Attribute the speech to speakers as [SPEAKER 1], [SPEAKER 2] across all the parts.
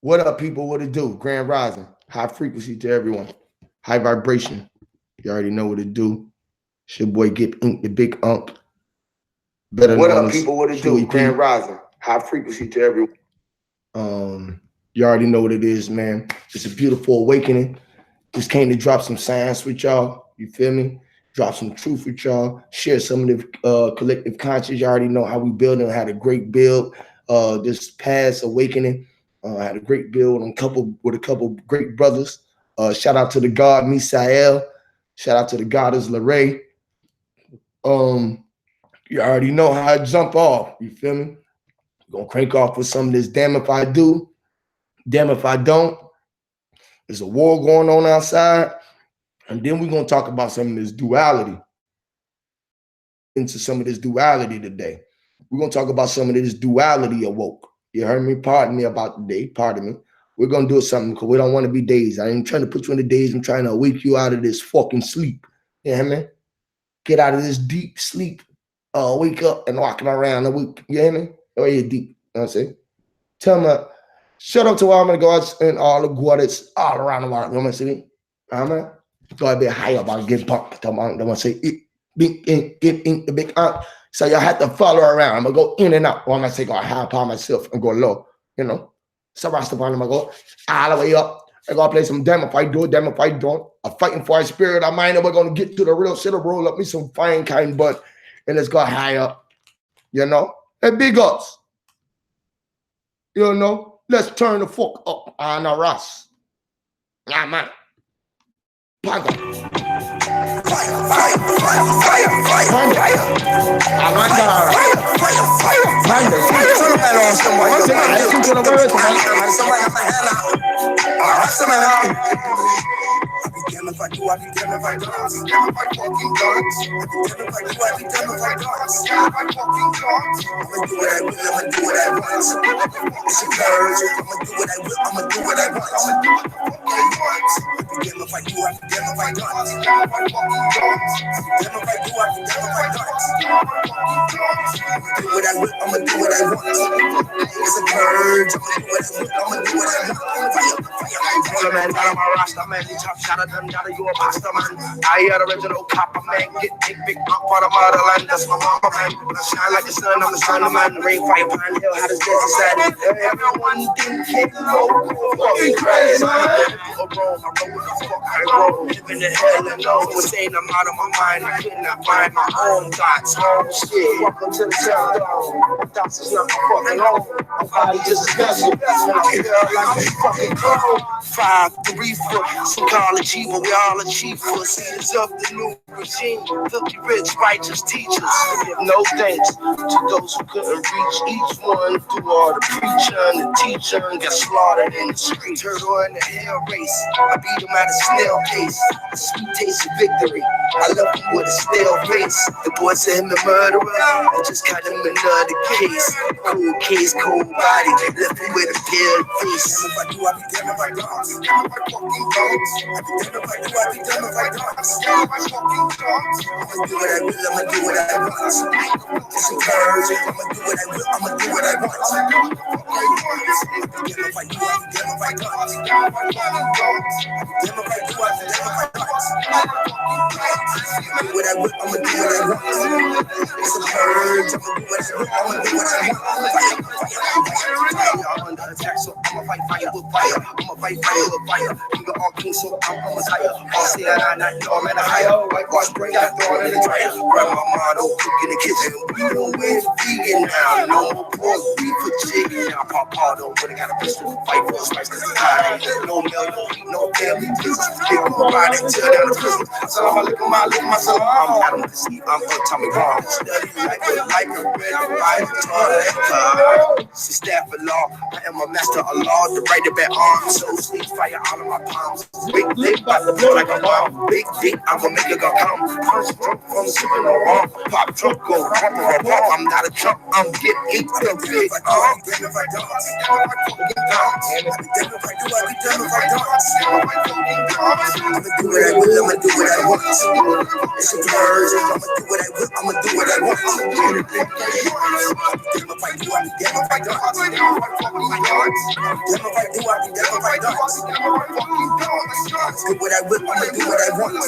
[SPEAKER 1] What up, people? What it do? Grand Rising. High frequency to everyone. High vibration. You already know what it do. It's your boy Get Ink, the Big Unk. Better
[SPEAKER 2] what
[SPEAKER 1] known
[SPEAKER 2] up,
[SPEAKER 1] as
[SPEAKER 2] people? What it do?
[SPEAKER 1] QEP.
[SPEAKER 2] Grand Rising. High frequency to everyone.
[SPEAKER 1] You already know what it is, man. It's a beautiful awakening. Just came to drop some science with y'all. You feel me? Drop some truth with y'all. Share some of the collective conscious. You already know how we build and had a great build. This past awakening. I had a great build with a couple great brothers. Shout out to the God Misael. Shout out to the goddess Lorraine. You already know how I jump off. You feel me? Gonna crank off with some of this damn if I do, damn if I don't. There's a war going on outside. And then we're gonna talk about some of this duality. Into some of this duality today. We're gonna talk about some of this duality awoke. You heard me? Pardon me about the day. Pardon me. We're gonna do something because we don't want to be dazed. I ain't trying to put you in the daze. I'm trying to wake you out of this fucking sleep. You hear me? Get out of this deep sleep. Wake up and walking around the week. You hear me? Oh, you're deep. You know what I'm saying? Tell me, shout out to all my gods and all the goddess all around the world. You know what I'm saying? Go a bit higher about get pumped. They want to say it. Big ink, the big unk. So you have to follow around. I'm gonna go in and out. Or I'm gonna say go high upon myself and go low. You know. So Rastafari, I'm gonna go all the way up. I gotta play some damn if I do, damn if I don't. I'm fighting for a spirit of mine, and we're gonna get to the real shit. Roll up me some fine kind butt, and let's go high up. You know? Hey, big ups. You know, let's turn the fuck up on the Ross. Yeah, man. Panda. Fire.
[SPEAKER 2] I be damn if I do, I be damn if I don't. Damn if I fucking don't. I be damn if I do, I be damn if I don't. Damn if I fucking don't. I'ma do what I will, I'ma do what I want. It's a purge. I'ma do what I will, I'ma do what I want. I'ma do what the fuck I want. I be damn if I do, I be damn if I don't. Damn if I fucking don't. Damn if I do, I be damn if I don't. Damn if I fucking don't. I'ma do what I will, I'ma do what I want. It's a purge. I'ma do what I will, I'ma do what I want. Fire. Man, got on my roster, man. They top shot of them, got you a pasta, man. I hear the original copper, man. Get big up for the motherland. That's my mama, man. I shine like the sun, I'm the sun, man. Rain, fire, pine, hill, how does this inside? Everyone think local, fucking crazy, man. I roll with the fuck I roll. Living the hell and no one saying I'm out of my mind. I could not find my own thoughts, own shit. Welcome to the cell, my thoughts is not my fucking own. My body just a vessel. And I feel like I'm fucking cold. 5, 3 foot, psychology, but we all achieve for seeds of the new regime. Filthy rich, righteous teachers. Give no thanks to those who couldn't reach each one through all the preacher and the teacher and got slaughtered in the street. Turtle in the hell race. I beat them at a snail pace. A sweet taste of victory. I left him with a stale face. The boy said him the murderer. I just caught him another case. Cool case, cold body. Left him with a pale face. Damn if I do, I be damn if I don't. Damn if I fucking don't. I be damn if I do, I be damn if I don't. Damn if I fucking don't. I'ma do what I will, I'ma do what I want. It's a purge. I'ma do what I will, I'ma do what I want. Damn if I do, I be damn if I don't. Damn if I fucking don't. Damn if I do, I be damn if I don't. Do what I will, I'ma do what I want. It's a purge. I'ma do what I will, I'ma do what I want. I'm under attack, so I'ma fight fire with fire. I'ma fight fire with fire. You got all king, so I'm Messiah. All say I not know I'm at a higher. Whitewash break, I throw it in the dryer. Grab my motto, cook in the kitchen. We don't win vegan now. No more pork, beef for chicken. Now pop auto, but I got a pistol. Fight for a spice, cause it's high. No milk, no heat, no family business. Big ride and tear down the prison. So I'm lick myself. I'm Adam to see, I'm for Tommy Brown. Study like a red light, toilet. She staff of law, I am a master of law. The right of bad arms, so sleep fire out of my palms. Big dick, about to blow like a bomb. Big dick, I'm gonna make it go come. Punch drunk from sipping no rum. Pop trunk, go pump or a pump. I'm not a chump, I'm getting eat to big. Damn if I dance. Damn if I fucking dance. I be damn if I do, I be damn if I dance. Damn if I fucking dance. I'ma do what I will, I'ma do what I want. It's a purge. I'ma do what I will, I'ma do what I want. Damn if I do, I be damn if I dance. Damn if I fucking dance. Damn if I do, I be damn if I dance. Damn if I fucking dance. Do what I will, I'ma do what I want.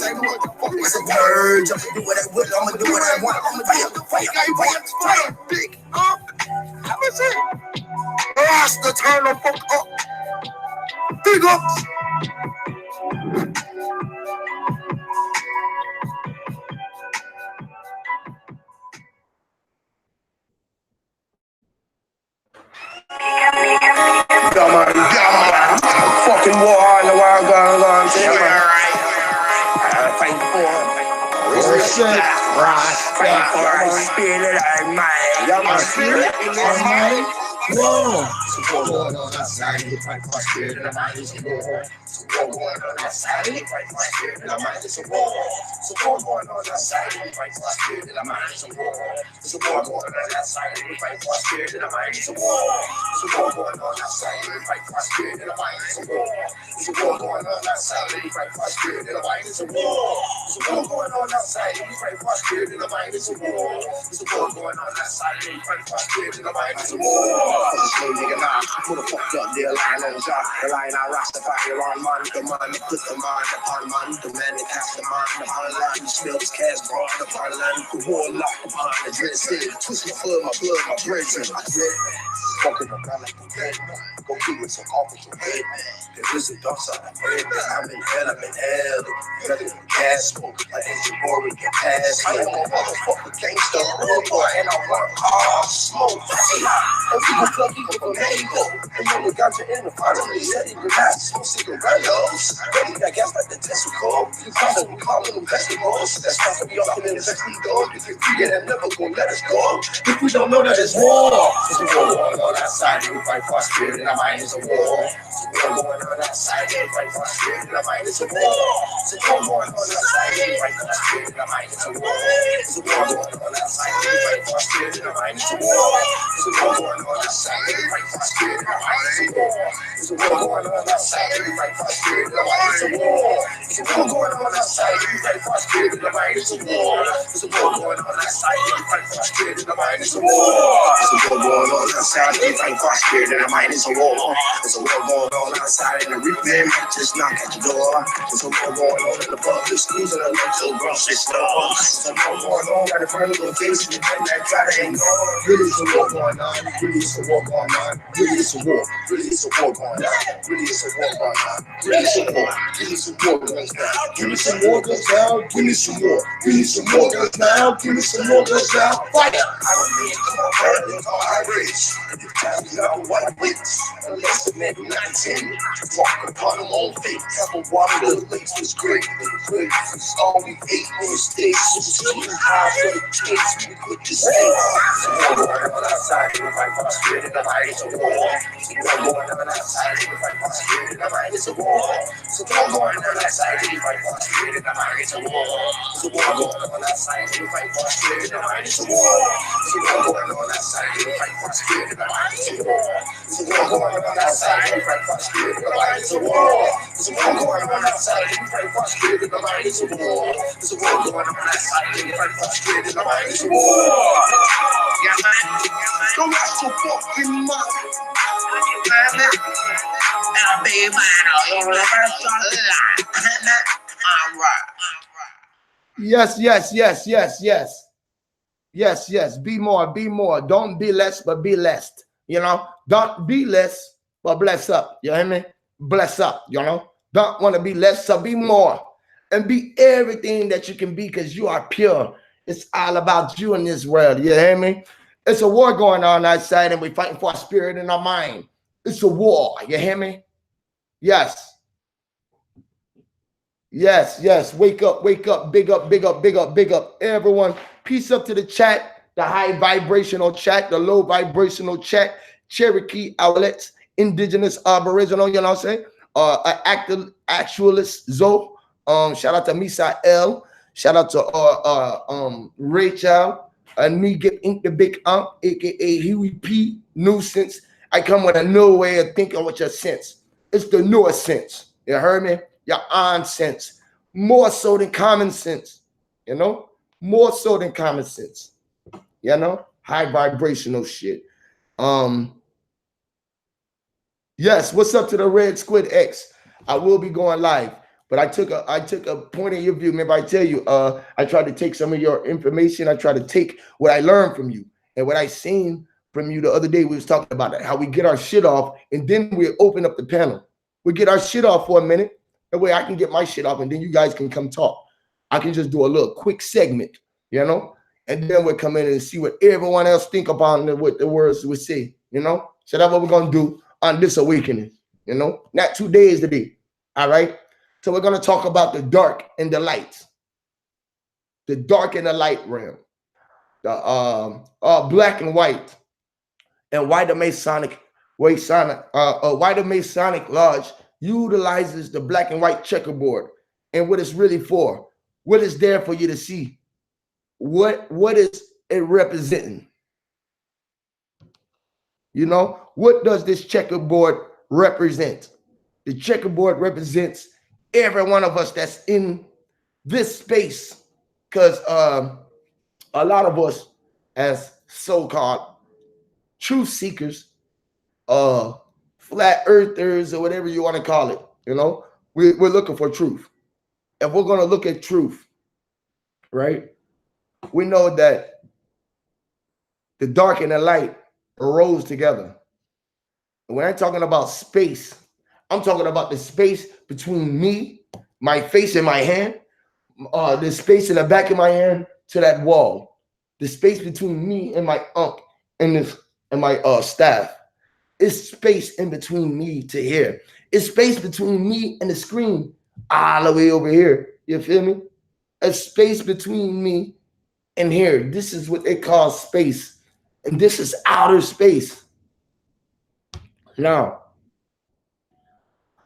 [SPEAKER 2] It's a purge. I'ma do what I will, I'ma do what I want. I'ma fire, big up. How is it? Rasta, turn the fuck up. Big ups. Fucking war in the world going on. Fight for a spirit of mine. My spirit in my mind. Whoa. Support going on outside. Fight for a spirit in the mind. It's a war. Support going on outside. Fight for a spirit in the mind. It's a war. Support going on outside. Fight for a spirit in the mind. It's a war. Support going on outside. Fight for a spirit in the mind. It's a war. Support going on outside. Fight for a spirit in the mind. It's a war. Support going on outside. Fight for a spirit in the mind. It's a war. Support going on outside. Fight for a spirit in the mind. It's a war. Support going on outside. Fight for a spirit in the mind. It's a war. Nigga, nah, put a fucked up deal line on job. The line I Rastafari on man. The man that put the man upon man. The man that cast the man upon land. The smell is cast broad upon land. The warlock upon the dress. Twist my blood, my brethren. I dread. Fucking around like a dead man. Go kill with some officer head man. There is a dark side of bread man. I'm in hell. Better than gas smoke. An engine boring get past. I am a motherfucking gangster. Real boy, and I want hard smoke. And people plug people from Mango. And when we got you in the final, they said he relaxed. Smoke cigarillos. Ready that gas like the testicle. You we calling them vegetables. That's not to be off in the veggie dog. If you free it, I'm never gonna let us go. If we don't know that it's war. It's a war going on outside. We fight for our spirit and our mind is a war. It's a war going on outside. We fight for our spirit and our mind is a war. It's a war going on outside. We fight for our spirit and our mind is a war. It's a war going on outside. We fight for our spirit and our mind is a war. It's a war going on outside. We fight for our spirit and our mind is a war. It's a war going on outside. We fight for our spirit and our mind is a war. It's a war going on outside. We fight for our spirit and our mind is a war. It's a war going on outside. We fight for our spirit and our mind is a war. It's a war going on outside. We fight for our spirit and our mind is a war. There's a war going on outside, and the replay might just knock at your door. There's a war going on in the public schools and the local grocery store. There's a war going on at the front of the location, and that try to ignore. Really, it's a war going on. Really, it's a war going on. Really, it's a war. Really, it's a war going on. Really, it's a war going on. Really, it's a war. Give me some more guns now. Give me some more guns now. Give me some more. Give me some more guns now. Give me some more guns now. Fire! I don't need to come on, I rich. The time is not white wits. Unless the man 19 walk upon them on feet. Apple water, the lakes was great. It's all we ate on the stage. It was too high for the kids. We put the stage. So we're going on outside. We fight for our spirit and the mind is a war. So we're going on outside. We fight for our spirit and the mind is a war. So we're going on outside. We fight for our spirit and the mind is a war. So we're going on outside. We fight for our spirit and the mind is a war. So we're going on outside. We fight for our spirit and the mind is a war. So we're going on outside. We fight for our spirit and the mind is a war. So we're going on outside. We fight for our spirit and the mind is a war. So we're going on outside. We fight for our spirit and the mind is a war. Yeah, man. Don't have to fucking mind. I'll be mine.
[SPEAKER 1] Yes, yes, yes, yes, yes. Yes, yes. Be more, be more. Don't be less, but be blessed. You know, don't be less, but bless up. You hear me? Bless up, you know. Don't want to be less, so be more. And be everything that you can be because you are pure. It's all about you in this world. You hear me? It's a war going on outside and we're fighting for our spirit and our mind. It's a war. You hear me? Yes. Yes, yes. Wake up, wake up. Big up, big up, big up, big up. Everyone, peace up to the chat, the high vibrational chat, the low vibrational chat, Cherokee outlets, indigenous, aboriginal, you know what I'm saying? Actualist Zoe. Shout out to Misa L. Shout out to Rachel and me get ink the big aka Huey P Nuisance. I come with a new way of thinking with your sense. It's the newest sense. You heard me? Your on sense. More so than common sense. You know? More so than common sense. You know? High vibrational shit. Yes, what's up to the Red Squid X? I will be going live. But I took a point of your view. Remember, I tell you, I tried to take some of your information. I tried to take what I learned from you and what I seen from you the other day. We was talking about it, how we get our shit off, and then we open up the panel. We get our shit off for a minute. That way I can get my shit off, and then you guys can come talk. I can just do a little quick segment, you know, and then we'll come in and see what everyone else think about what the words we say, you know. So that's what we're gonna do on this awakening, you know. Not today is the day, all right. So we're going to talk about the dark and the light. The dark and the light realm. The black and white. And why the Masonic Lodge utilizes the black and white checkerboard and what it's really for. What is there for you to see? What is it representing? You know, what does this checkerboard represent? The checkerboard represents every one of us that's in this space, because a lot of us as so-called truth seekers, flat earthers, or whatever you want to call it, you know, we're looking for truth. If we're going to look at truth, right, we know that the dark and the light arose together. And when I'm talking about space, I'm talking about the space between me, my face and my hand, the space in the back of my hand to that wall, the space between me and my and my staff. It's space in between me to here. It's space between me and the screen all the way over here. You feel me? A space between me and here. This is what they call space. And this is outer space. Now,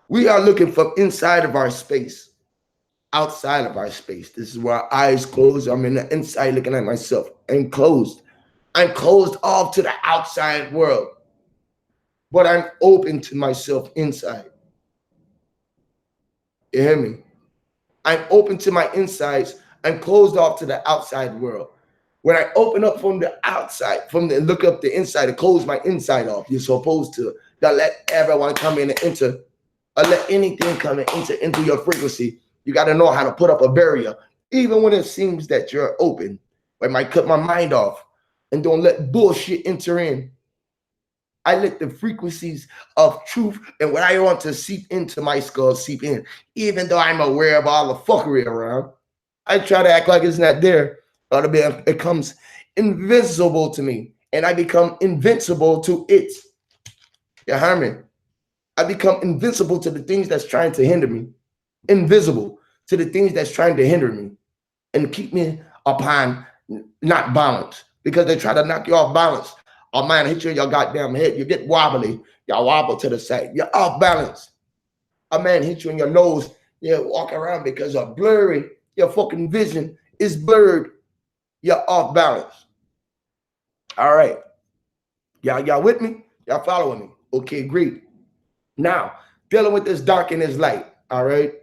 [SPEAKER 1] we are looking from inside of our space, outside of our space. This is where our eyes closed. I'm in the inside looking at myself. I'm closed. I'm closed off to the outside world. But I'm open to myself inside. You hear me? I'm open to my insides. I'm closed off to the outside world. When I open up from the outside, look up the inside, and close my inside off, you're supposed to let everyone come in and enter. Or let anything come and enter into your frequency. You got to know how to put up a barrier. Even when it seems that you're open, I might cut my mind off and don't let bullshit enter in. I let the frequencies of truth and what I want to seep into my skull seep in. Even though I'm aware of all the fuckery around, I try to act like it's not there. Or it becomes invisible to me. And I become invincible to it. You hear me? I become invincible to the things that's trying to hinder me. Invisible to the things that's trying to hinder me and keep me upon not balance, because they try to knock you off balance. A man hit you in your goddamn head. You get wobbly. Y'all wobble to the side. You're off balance. A man hit you in your nose. You walk around because you're blurry. Your fucking vision is blurred. You're off balance. All right. Y'all with me? Y'all following me? Okay, great. Now, dealing with this dark and this light, all right?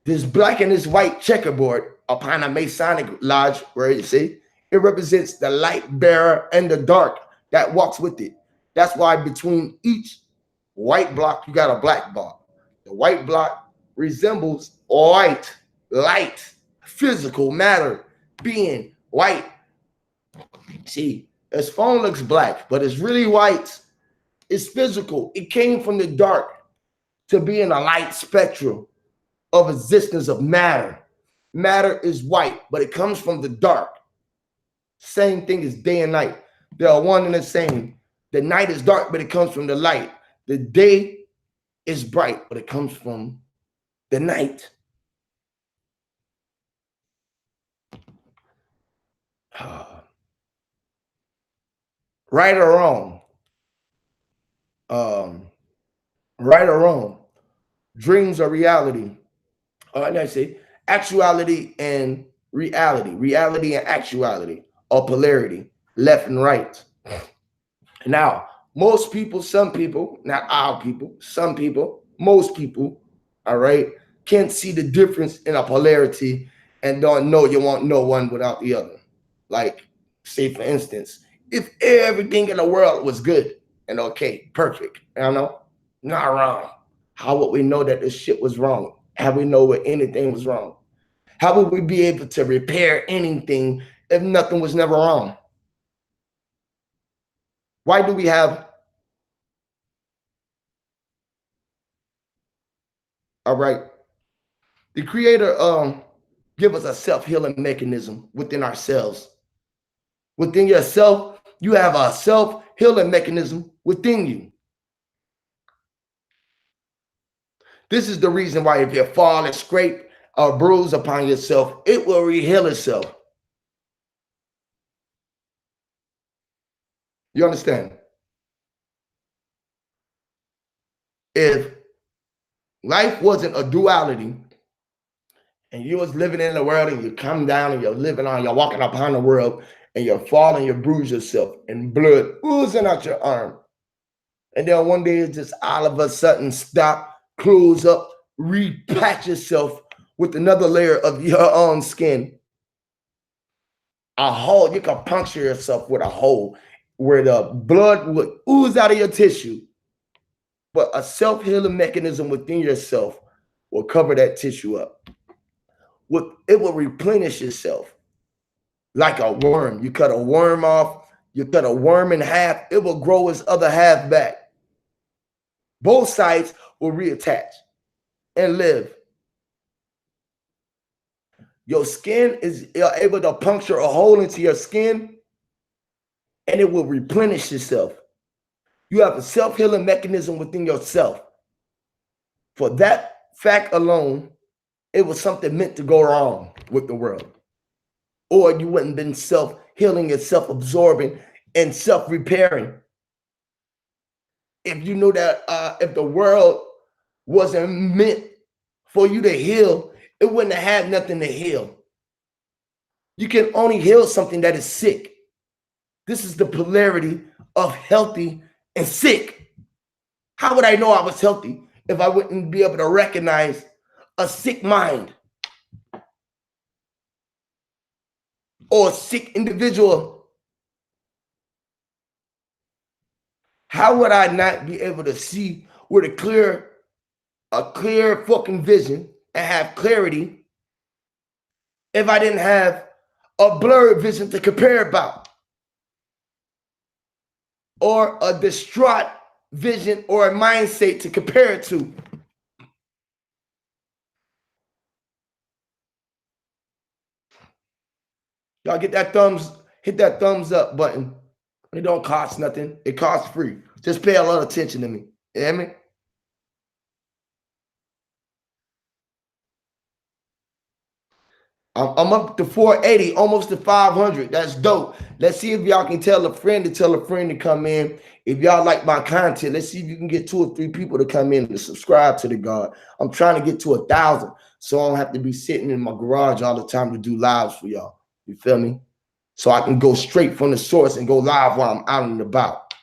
[SPEAKER 1] This black and this white checkerboard upon a Masonic lodge, where you see, it represents the light bearer and the dark that walks with it. That's why between each white block, you got a black block. The white block resembles white, light, physical matter, being white. See, this phone looks black, but it's really white. It's physical. It came from the dark to be in a light spectrum of existence of matter. Matter is white, but it comes from the dark. Same thing as day and night. They are one and the same. The night is dark, but it comes from the light. The day is bright, but it comes from the night. Right or wrong? Right or wrong? Dreams are reality. I say actuality and reality. Reality and actuality, or polarity, left and right. Now, Most people, some people, not all people, some people, most people, all right, can't see the difference in a polarity and don't know you want no one without the other. Like, say for instance, if everything in the world was good and okay, perfect, you know, not wrong, how would we know that this shit was wrong? How we know what anything was wrong? How would we be able to repair anything if nothing was never wrong? Why do we have, all right, the creator give us a self-healing mechanism within ourselves. Within yourself, you have a self-healing mechanism within you. This is the reason why if you fall and scrape or bruise upon yourself, it will re-heal itself. You understand? If life wasn't a duality, and you was living in the world and you come down and you're living on, you're walking upon the world and you're falling, you bruise yourself and blood oozing out your arm. And then one day it just all of a sudden stop, close up, repatch yourself with another layer of your own skin. A hole, you can puncture yourself with a hole where the blood would ooze out of your tissue. But a self-healing mechanism within yourself will cover that tissue up. It will replenish itself like a worm. You cut a worm off, you cut a worm in half, it will grow its other half back. Both sides will reattach and live. Your skin is able to puncture a hole into your skin and it will replenish itself. You have a self-healing mechanism within yourself. For that fact alone, it was something meant to go wrong with the world. Or you wouldn't have been self-healing and self-absorbing and self-repairing. If you know that if the world wasn't meant for you to heal, it wouldn't have had nothing to heal. You can only heal something that is sick. This is the polarity of healthy and sick. How would I know I was healthy if I wouldn't be able to recognize a sick mind or a sick individual? How would I not be able to see with a clear fucking vision and have clarity if I didn't have a blurred vision to compare about, or a distraught vision or a mindset to compare it to? Y'all hit that thumbs up button. It don't cost nothing. It costs free. Just pay a lot of attention to me. You hear me? I'm up to 480, almost to 500. That's dope. Let's see if y'all can tell a friend to come in. If y'all like my content, let's see if you can get 2 or 3 people to come in and subscribe to the God. I'm trying to get to 1,000, so I don't have to be sitting in my garage all the time to do lives for y'all. You feel me? So I can go straight from the source and go live while I'm out and about.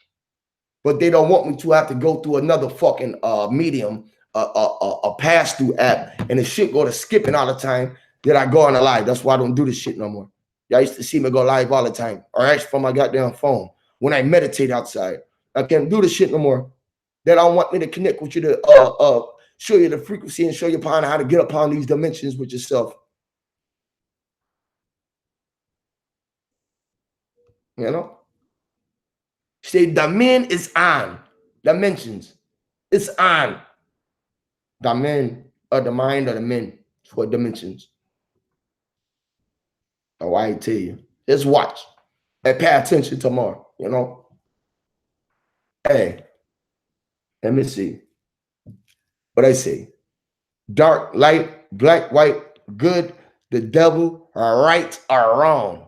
[SPEAKER 1] But they don't want me to have to go through another fucking medium, a pass-through app, and the shit go to skipping all the time that I go on a live. That's why I don't do this shit no more. Y'all used to see me go live all the time, or actually from my goddamn phone when I meditate outside. I can't do this shit no more. They don't want me to connect with you to show you the frequency and show you upon how to get upon these dimensions with yourself. You know? Say Damin is on. Dimensions. It's on. Damin, or the mind, or the men for dimensions. Oh, I tell you. Just watch and pay attention tomorrow, you know? Hey, let me see what I say. Dark, light, black, white, good, the devil, right or wrong.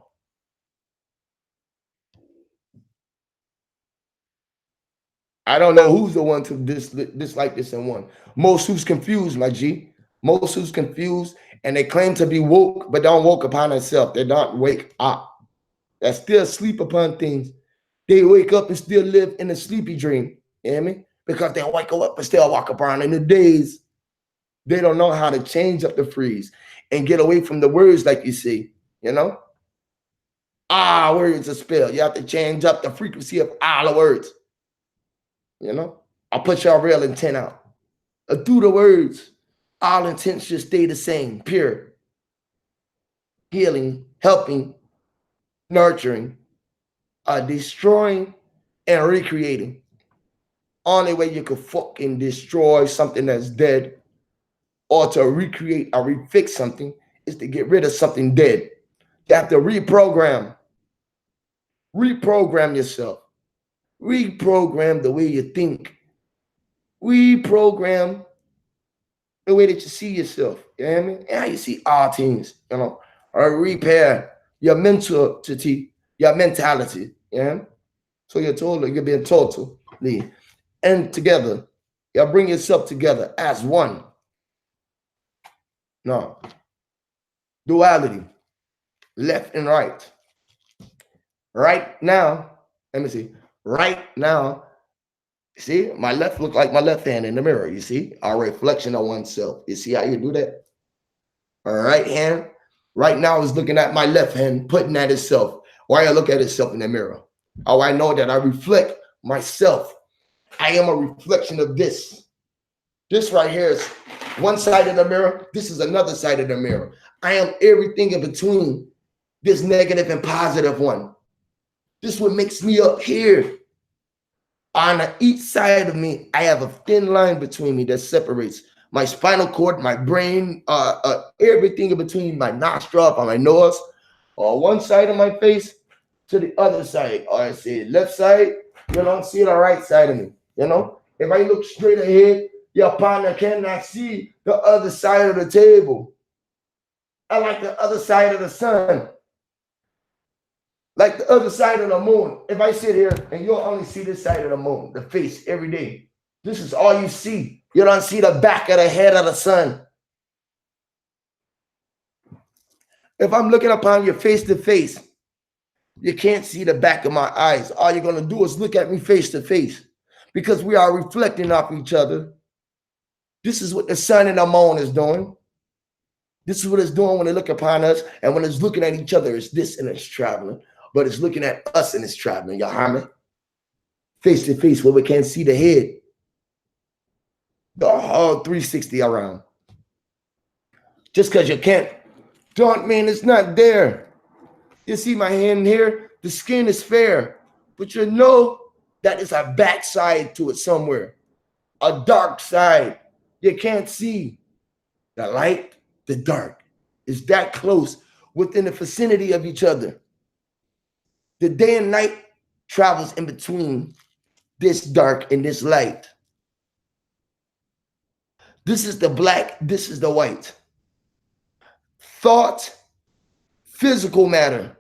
[SPEAKER 1] I don't know who's the one to dislike this and one. Most who's confused, my G. Most who's confused, and they claim to be woke, but don't woke upon themselves. They don't wake up. They still sleep upon things They wake up and still live in a sleepy dream. You hear me? Because they wake up and still walk around in the days. They don't know how to change up the freeze and get away from the words like you see, you know? Words are spelled. You have to change up the frequency of all the words. You know? I'll put your real intent out. Through the words, all intents should stay the same, pure. Healing, helping, nurturing, destroying, and recreating. Only way you could fucking destroy something that's dead or to recreate or refix something is to get rid of something dead. You have to reprogram yourself, reprogram the way you think, reprogram the way that you see yourself. You know what I mean? And how you see all things, you know, or repair your mentality, You know? So you're being totally and together. You bring yourself together as one. No. Duality. Left and right. Right now, let me see. Right now, see, my left look like my left hand in the mirror. You see, a reflection of oneself. You see how you do that? All right hand right now is looking at my left hand, putting at itself. Why I look at itself in the mirror? Oh, I know that I reflect myself. I am a reflection of this. This right here is one side of the mirror. This is another side of the mirror. I am everything in between this negative and positive one. This is what makes me up here. On each side of me, I have a thin line between me that separates my spinal cord, my brain, everything in between my nostril on my nose, or one side of my face to the other side. Or I say left side, you don't see the right side of me. You know, if I look straight ahead, your partner cannot see the other side of the table. I like the other side of the sun. Like the other side of the moon. If I sit here and you'll only see this side of the moon, the face every day. This is all you see. You don't see the back of the head of the sun. If I'm looking upon you face to face, you can't see the back of my eyes. All you're going to do is look at me face to face because we are reflecting off each other. This is what the sun and the moon is doing. This is what it's doing when they look upon us. And when it's looking at each other, it's this and it's traveling. But it's looking at us and it's traveling. You hear me? Face to face where we can't see the head. The whole 360 around. Just because you can't, don't mean it's not there. You see my hand here? The skin is fair. But you know that it's a backside to it somewhere. A dark side. You can't see the light, the dark. It's that close within the vicinity of each other. The day and night travels in between this dark and this light. This is the black, this is the white. Thought, physical matter.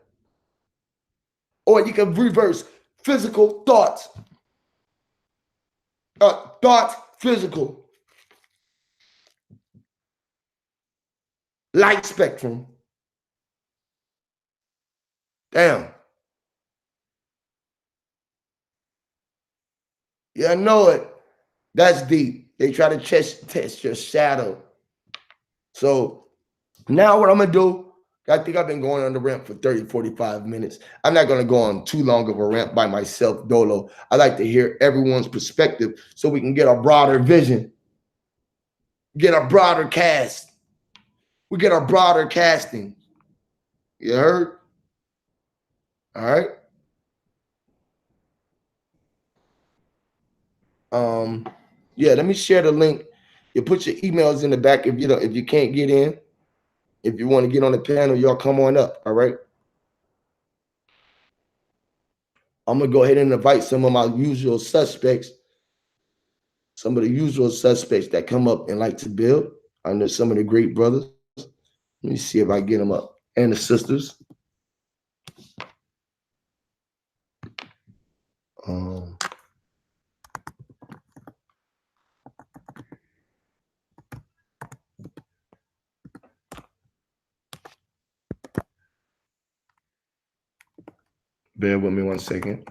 [SPEAKER 1] Or you can reverse physical thought. Thought, physical. Light spectrum. Damn. You know it. That's deep. They try to test your shadow. So now what I'm going to do, I think I've been going on the ramp for 30, 45 minutes. I'm not going to go on too long of a ramp by myself, dolo. I like to hear everyone's perspective so we can get a broader vision, get a broader cast. We get a broader casting. You heard? All right. Yeah, let me share the link. You put your emails in the back if you can't get in. If you want to get on the panel, y'all come on up. All right. I'm gonna go ahead and invite some of my usual suspects, some of the usual suspects that come up and like to build. I know some of the great brothers. Let me see if I get them up. And the sisters. Bear with me 1 second.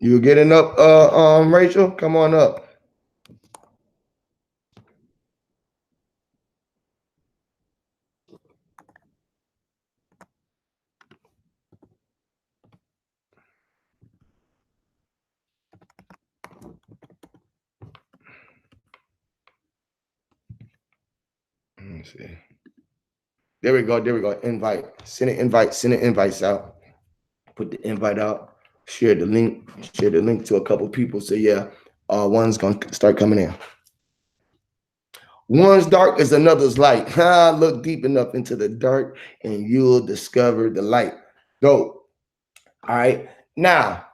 [SPEAKER 1] You getting up, Rachel? Come on up. Let me see. There we go. There we go. Invite. Send an invite. Send an invites out. Put the invite out. Share the link. Share the link to a couple people. So yeah, one's gonna start coming in. One's dark is another's light. Look deep enough into the dark, and you'll discover the light. Go. All right. Now,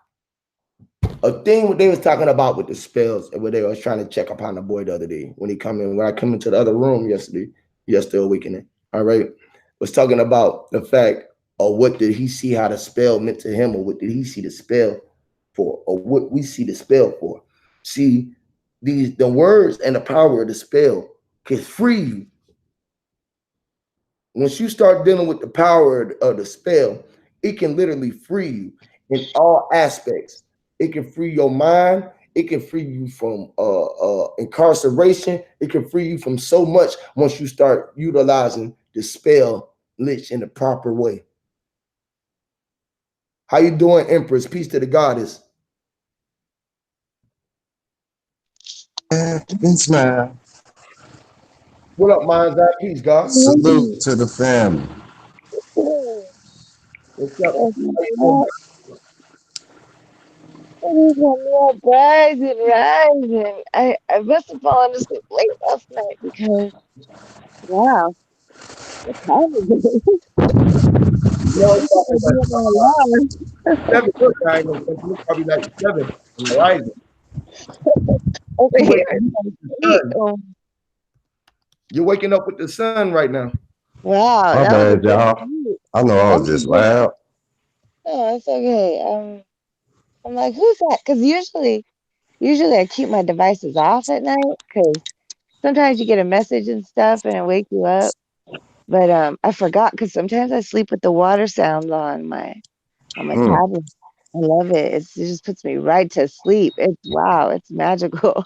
[SPEAKER 1] a thing what they was talking about with the spells, and what they was trying to check upon the boy the other day when he come in. When I come into the other room yesterday awakening. All right, was talking about the fact of what did he see how the spell meant to him, or what did he see the spell for, or what we see the spell for. See, the words and the power of the spell can free you. Once you start dealing with the power of the spell, it can literally free you in all aspects. It can free your mind. It can free you from incarceration. It can free you from so much once you start utilizing the spell lich in the proper way. How you doing, Empress? Peace to the goddess.
[SPEAKER 3] Smile.
[SPEAKER 1] What up, mind's eye? Peace, God.
[SPEAKER 3] Salute to the family.
[SPEAKER 1] What's up? How you doing?
[SPEAKER 4] Rising, rising. I must have fallen asleep late last night because wow, what time is it?
[SPEAKER 1] No, it's
[SPEAKER 4] I think I
[SPEAKER 1] probably
[SPEAKER 4] blew my alarm.
[SPEAKER 1] like 7. Look, I ain't gonna think it's probably like 7 on the horizon.
[SPEAKER 4] Over
[SPEAKER 1] You
[SPEAKER 4] here
[SPEAKER 1] waking
[SPEAKER 4] it's
[SPEAKER 1] up
[SPEAKER 4] like
[SPEAKER 1] with the
[SPEAKER 4] 8.
[SPEAKER 1] sun.
[SPEAKER 4] Oh,
[SPEAKER 1] You're waking up with the sun right now.
[SPEAKER 4] wow,
[SPEAKER 3] My
[SPEAKER 4] that was a
[SPEAKER 3] bad,
[SPEAKER 4] good
[SPEAKER 3] y'all.
[SPEAKER 4] sleep.
[SPEAKER 3] I know I
[SPEAKER 4] That
[SPEAKER 3] was
[SPEAKER 4] was a
[SPEAKER 3] just
[SPEAKER 4] good.
[SPEAKER 3] loud.
[SPEAKER 4] Oh, it's okay. I'm like, who's that? Because usually I keep my devices off at night because sometimes you get a message and stuff and it wake you up. But I forgot because sometimes I sleep with the water sounds on my
[SPEAKER 3] Mm.
[SPEAKER 4] tablet. I love it. It just puts me right to sleep. It's wow, it's magical.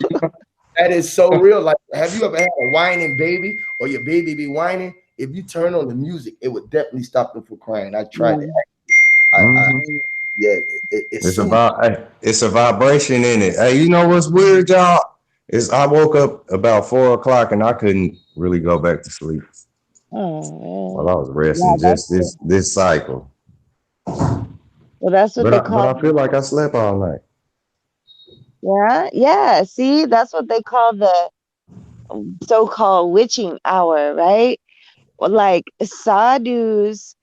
[SPEAKER 1] That is so real. Like, have you ever had a whining baby or your baby be whining? If you turn on the music, it would definitely stop them from crying. I tried it.
[SPEAKER 4] Mm,
[SPEAKER 1] I
[SPEAKER 3] Hmm.
[SPEAKER 4] mm.
[SPEAKER 1] yeah, it's
[SPEAKER 3] It's
[SPEAKER 1] soothing.
[SPEAKER 3] about hey, it's a vibration in it. Hey, you know what's weird, y'all? Is I woke up about 4 o'clock and I couldn't really go back to sleep while
[SPEAKER 4] Oh,
[SPEAKER 3] I was
[SPEAKER 4] yeah,
[SPEAKER 3] resting just this cycle.
[SPEAKER 4] well, that's what
[SPEAKER 3] But
[SPEAKER 4] they
[SPEAKER 3] I
[SPEAKER 4] call.
[SPEAKER 3] feel like I slept all night.
[SPEAKER 4] Yeah, yeah. See, that's what they call the so-called witching hour, right? Well, like sadhus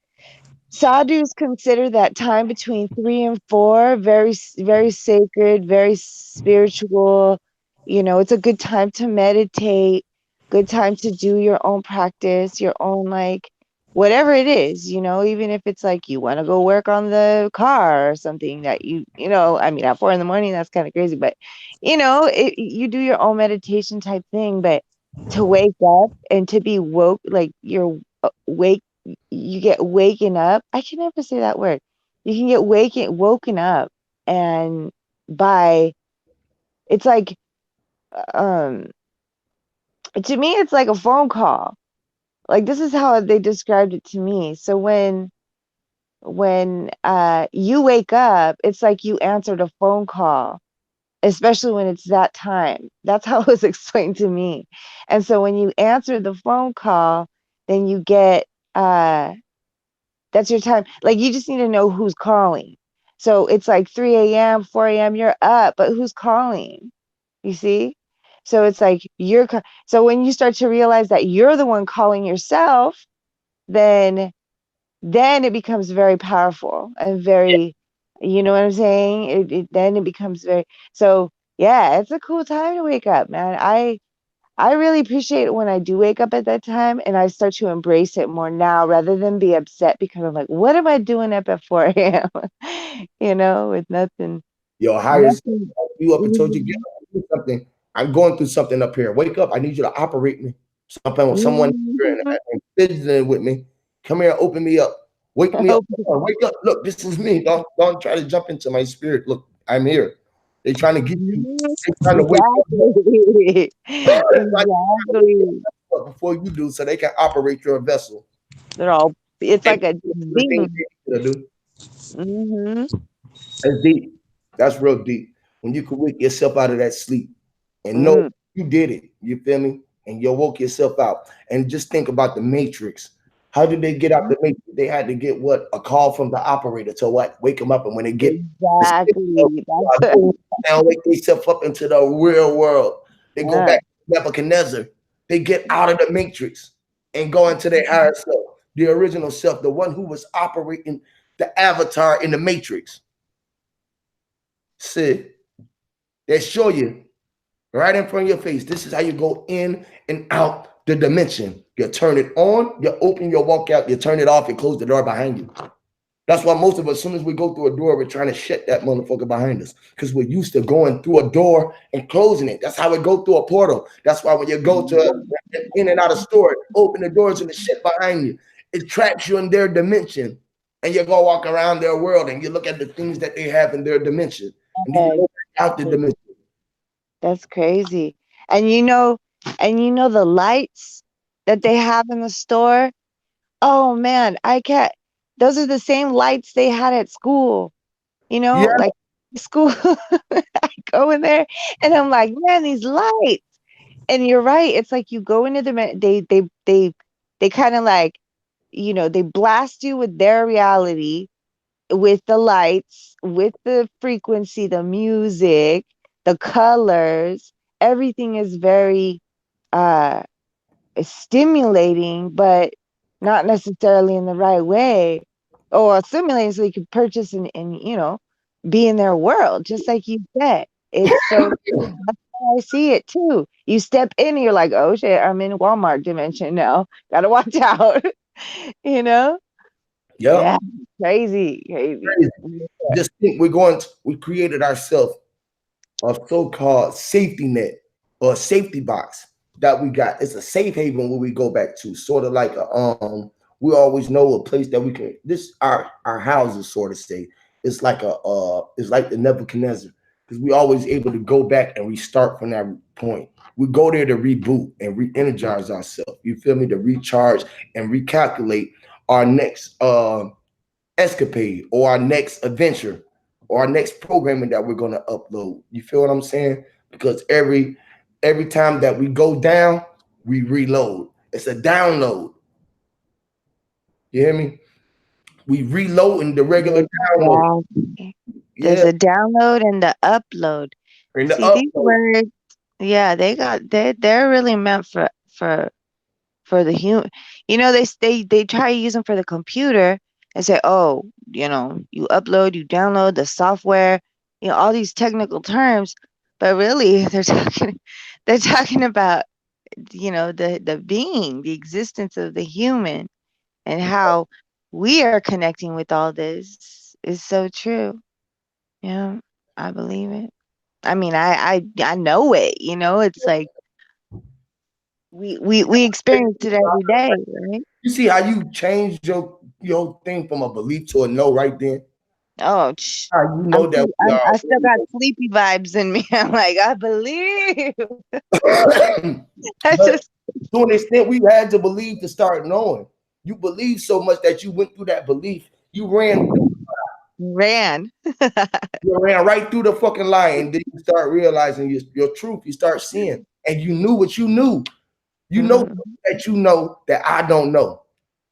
[SPEAKER 4] consider that time between 3 and 4 very, very sacred, very spiritual. It's a good time to meditate, good time to do your own practice, your own, like, whatever it is, even if it's like you want to go work on the car or something that I mean, at 4 in the morning, that's kind of crazy, but you do your own meditation type thing. But to wake up and to be woke, like you're wake you get waken up. I can never say that word. You can get woken up, and by it's like um to me it's like a phone call. Like, this is how they described it to me. So when you wake up, it's like you answered a phone call, especially when it's that time. That's how it was explained to me. And so when you answer the phone call, then you get that's your time. Like, you just need to know who's calling. So it's like 3 a.m., 4 a.m., you're up, but who's calling? You see? So it's like so when you start to realize that you're the one calling yourself, then it becomes very powerful and very, you know what I'm saying? Then it becomes very, so yeah, it's a cool time to wake up, man. I really appreciate it when I do wake up at that time, and I start to embrace it more now rather than be upset because I'm like, what am I doing up at 4 a.m.? With nothing.
[SPEAKER 1] Your higher self
[SPEAKER 4] Nothing.
[SPEAKER 1] woke you up and told you, get
[SPEAKER 4] Mhm.
[SPEAKER 1] up, do something. I'm going through something up here. Wake up. I need you to operate me. Someone here
[SPEAKER 4] Mhm.
[SPEAKER 1] and visiting with me. Come here, open me up. Wake me up. Come on, wake up. Look, this is me. Don't try to jump into my spirit. Look. I'm here. They trying to get you.
[SPEAKER 4] Mhm.
[SPEAKER 1] They trying to wake
[SPEAKER 4] Exactly.
[SPEAKER 1] up like
[SPEAKER 4] Exactly.
[SPEAKER 1] before you do, so they can operate your vessel.
[SPEAKER 4] They're all, it's
[SPEAKER 1] And
[SPEAKER 4] like a
[SPEAKER 1] do the things
[SPEAKER 4] ding.
[SPEAKER 1] they need to do.
[SPEAKER 4] Mhm.
[SPEAKER 1] That's deep. That's real deep. When you can wake yourself out of that sleep and know
[SPEAKER 4] Mm.
[SPEAKER 1] you did it. You feel me? And you woke yourself out. And just think about the Matrix. How did they get out the Matrix? They had to get what? A call from the operator to what? Wake them up. And when they get the signal,
[SPEAKER 4] Exactly. That's
[SPEAKER 1] now wake themselves up into the real world. They go
[SPEAKER 4] yeah.
[SPEAKER 1] back to Nebuchadnezzar. They get out of the Matrix and go into their higher self, the original self, the one who was operating the avatar in the Matrix. See, they show you right in front of your face. This is how you go in and out the dimension. You turn it on, you open, you walk out, you turn it off, you close the door behind you. That's why most of us, as soon as we go through a door, we're trying to shut that motherfucker behind us because we're used to going through a door and closing it. That's how we go through a portal. That's why when you go to in and out of store, open the doors and the shit behind you, it traps you in their dimension. And you go walk around their world and you look at the things that they have in their dimension. And then you go back out the dimension.
[SPEAKER 4] That's crazy. And and the lights that they have in the store. Oh man, I can't. Those are the same lights they had at school.
[SPEAKER 1] Yeah,
[SPEAKER 4] Like school. I go in there and I'm like, man, these lights. And you're right. It's like you go into they kind of like, they blast you with their reality, with the lights, with the frequency, the music, the colors. Everything is very uh stimulating, but not necessarily in the right way. Or stimulating so you can purchase and be in their world, just like you said. It's so that's how I see it too. You step in and you're like, oh shit, I'm in Walmart dimension now. Gotta watch out. you know?
[SPEAKER 1] yep.
[SPEAKER 4] Yeah. Crazy. Crazy.
[SPEAKER 1] Just think we created ourselves a so-called safety net or a safety box that we got. It's a safe haven where we go back to, sort of like we always know a place that we can this our houses sort of say. It's like it's like the Nebuchadnezzar, because we always able to go back and restart from that point. We go there to reboot and re-energize ourselves. You feel me? To recharge and recalculate our next escapade or our next adventure or our next programming that we're going to upload. You feel what I'm saying? Because every time that we go down, we reload. It's a download. You hear me? We reloading the regular download.
[SPEAKER 4] Exactly. There's
[SPEAKER 1] Yeah,
[SPEAKER 4] a download and the upload.
[SPEAKER 1] and the
[SPEAKER 4] See, these
[SPEAKER 1] upload.
[SPEAKER 4] words, yeah, they're really meant for the human. They try to use them for the computer and say, oh, you upload, you download the software, all these technical terms, but really they're talking about the being, the existence of the human, and how we are connecting with all this is so true. Yeah, I believe it. I mean, I know it. It's like we experience it every day, right?
[SPEAKER 1] You see how you changed your thing from a belief to a no right then?
[SPEAKER 4] Oh,
[SPEAKER 1] How you know that we are
[SPEAKER 4] I still got sleepy vibes in me. I'm like, I believe. I
[SPEAKER 1] but
[SPEAKER 4] just
[SPEAKER 1] to an extent, we had to believe to start knowing. You believe so much that you went through that belief.
[SPEAKER 4] ran.
[SPEAKER 1] You ran right through the fucking lie, and then you start realizing your truth. You start seeing, and you knew what you knew. You know
[SPEAKER 4] Mhm.
[SPEAKER 1] that you know that I don't know,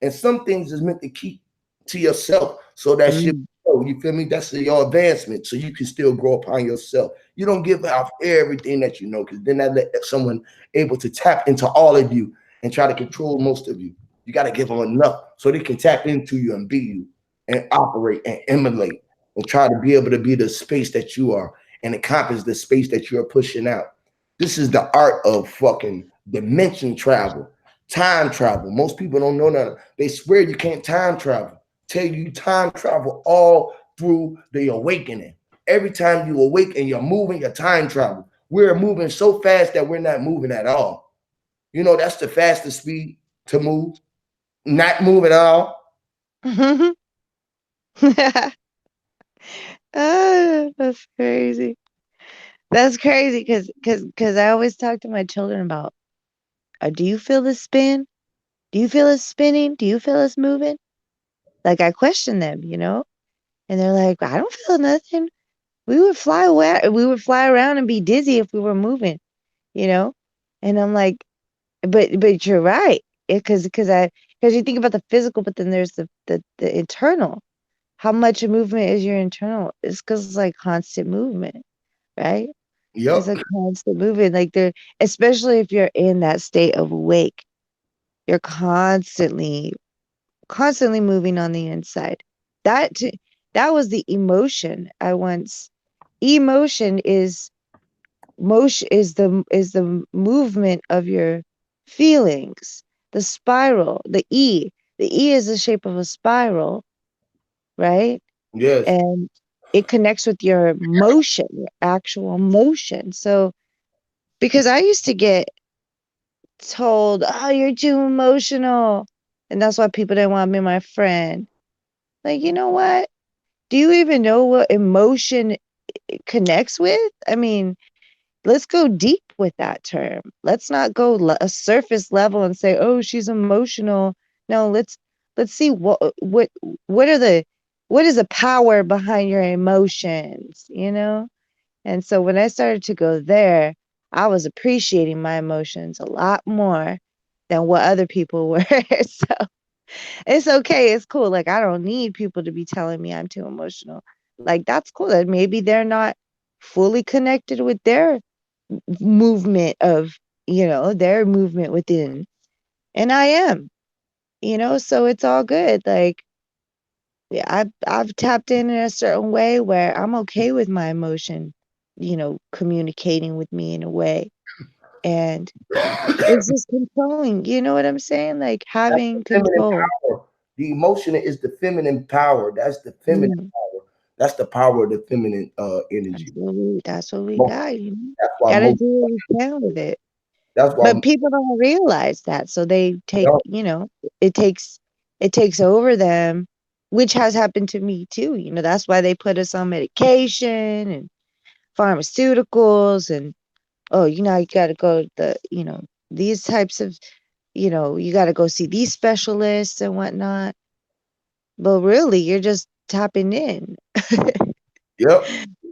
[SPEAKER 1] and some things is meant to keep to yourself so that shit.
[SPEAKER 4] Mm.
[SPEAKER 1] You feel me? That's your advancement, so you can still grow upon yourself. You don't give out everything that you know, because then that let someone able to tap into all of you and try to control most of you. You got to give them enough so they can tap into you and be you and operate and emulate and try to be able to be the space that you are and accomplish the space that you're pushing out. This is the art of fucking dimension travel, time travel. Most people don't know that. They swear you can't time travel. Tell you time travel all through the awakening. Every time you awaken, you're moving your time travel. We're moving so fast that we're not moving at all. That's the fastest speed to move. Not moving at all.
[SPEAKER 4] Ah, that's crazy. That's crazy because I always talk to my children about, do you feel the spin? Do you feel us spinning? Do you feel us moving? Like I question them, and they're like, I don't feel nothing. We would fly away. We would fly around and be dizzy if we were moving, you know. And I'm like, but you're right, because you think about the physical, but then there's the internal. How much movement is your internal? It's because it's like constant movement, right? It's
[SPEAKER 1] Yep.
[SPEAKER 4] a constant movement, like there, especially if you're in that state of awake, you're constantly moving on the inside. That that was the emotion I once. Emotion is motion is the movement of your feelings. The spiral, the E. The E is the shape of a spiral, right?
[SPEAKER 1] Yes.
[SPEAKER 4] And it connects with your motion, your actual motion. So because I used to get told, "Oh, you're too emotional," and that's why people didn't want to be my friend. Like, you know what? Do you even know what emotion connects with? I mean, let's go deep with that term. Let's not go a surface level and say, "Oh, she's emotional." No, let's see what are the what is the power behind your emotions, you know? And so when I started to go there, I was appreciating my emotions a lot more than what other people were. So it's okay. It's cool. Like I don't need people to be telling me I'm too emotional. Like that's cool. That maybe they're not fully connected with their movement of, their movement within. And I am, so it's all good. Like yeah, I've tapped in a certain way where I'm okay with my emotion, communicating with me in a way. And it's just controlling. You know what I'm saying? Like having
[SPEAKER 1] Feminine
[SPEAKER 4] control.
[SPEAKER 1] power. The emotion is the feminine power. That's the feminine
[SPEAKER 4] Mm,
[SPEAKER 1] power. That's the power of the feminine energy.
[SPEAKER 4] that's what we got.
[SPEAKER 1] That's why
[SPEAKER 4] Gotta
[SPEAKER 1] most.
[SPEAKER 4] do what we can with it.
[SPEAKER 1] That's why.
[SPEAKER 4] But people don't realize that. So they take,
[SPEAKER 1] Yep.
[SPEAKER 4] it takes over them, which has happened to me too. That's why they put us on medication and pharmaceuticals and oh, you gotta go these types of, you gotta go see these specialists and whatnot. But really you're just tapping in.
[SPEAKER 1] Yep.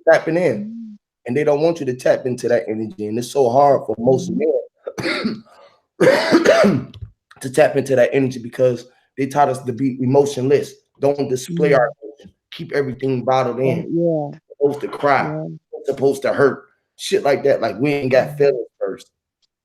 [SPEAKER 1] Tapping in,
[SPEAKER 4] Mhm.
[SPEAKER 1] and they don't want you to tap into that energy, and it's so hard for most
[SPEAKER 4] Mhm.
[SPEAKER 1] men to tap into that energy because they taught us to be emotionless. Don't display our
[SPEAKER 4] Mhm.
[SPEAKER 1] emotion. Keep everything bottled in.
[SPEAKER 4] Yeah,
[SPEAKER 1] Supposed to cry.
[SPEAKER 4] yeah.
[SPEAKER 1] Supposed to hurt. Shit like that. Like we ain't got
[SPEAKER 4] Mhm.
[SPEAKER 1] feelings first.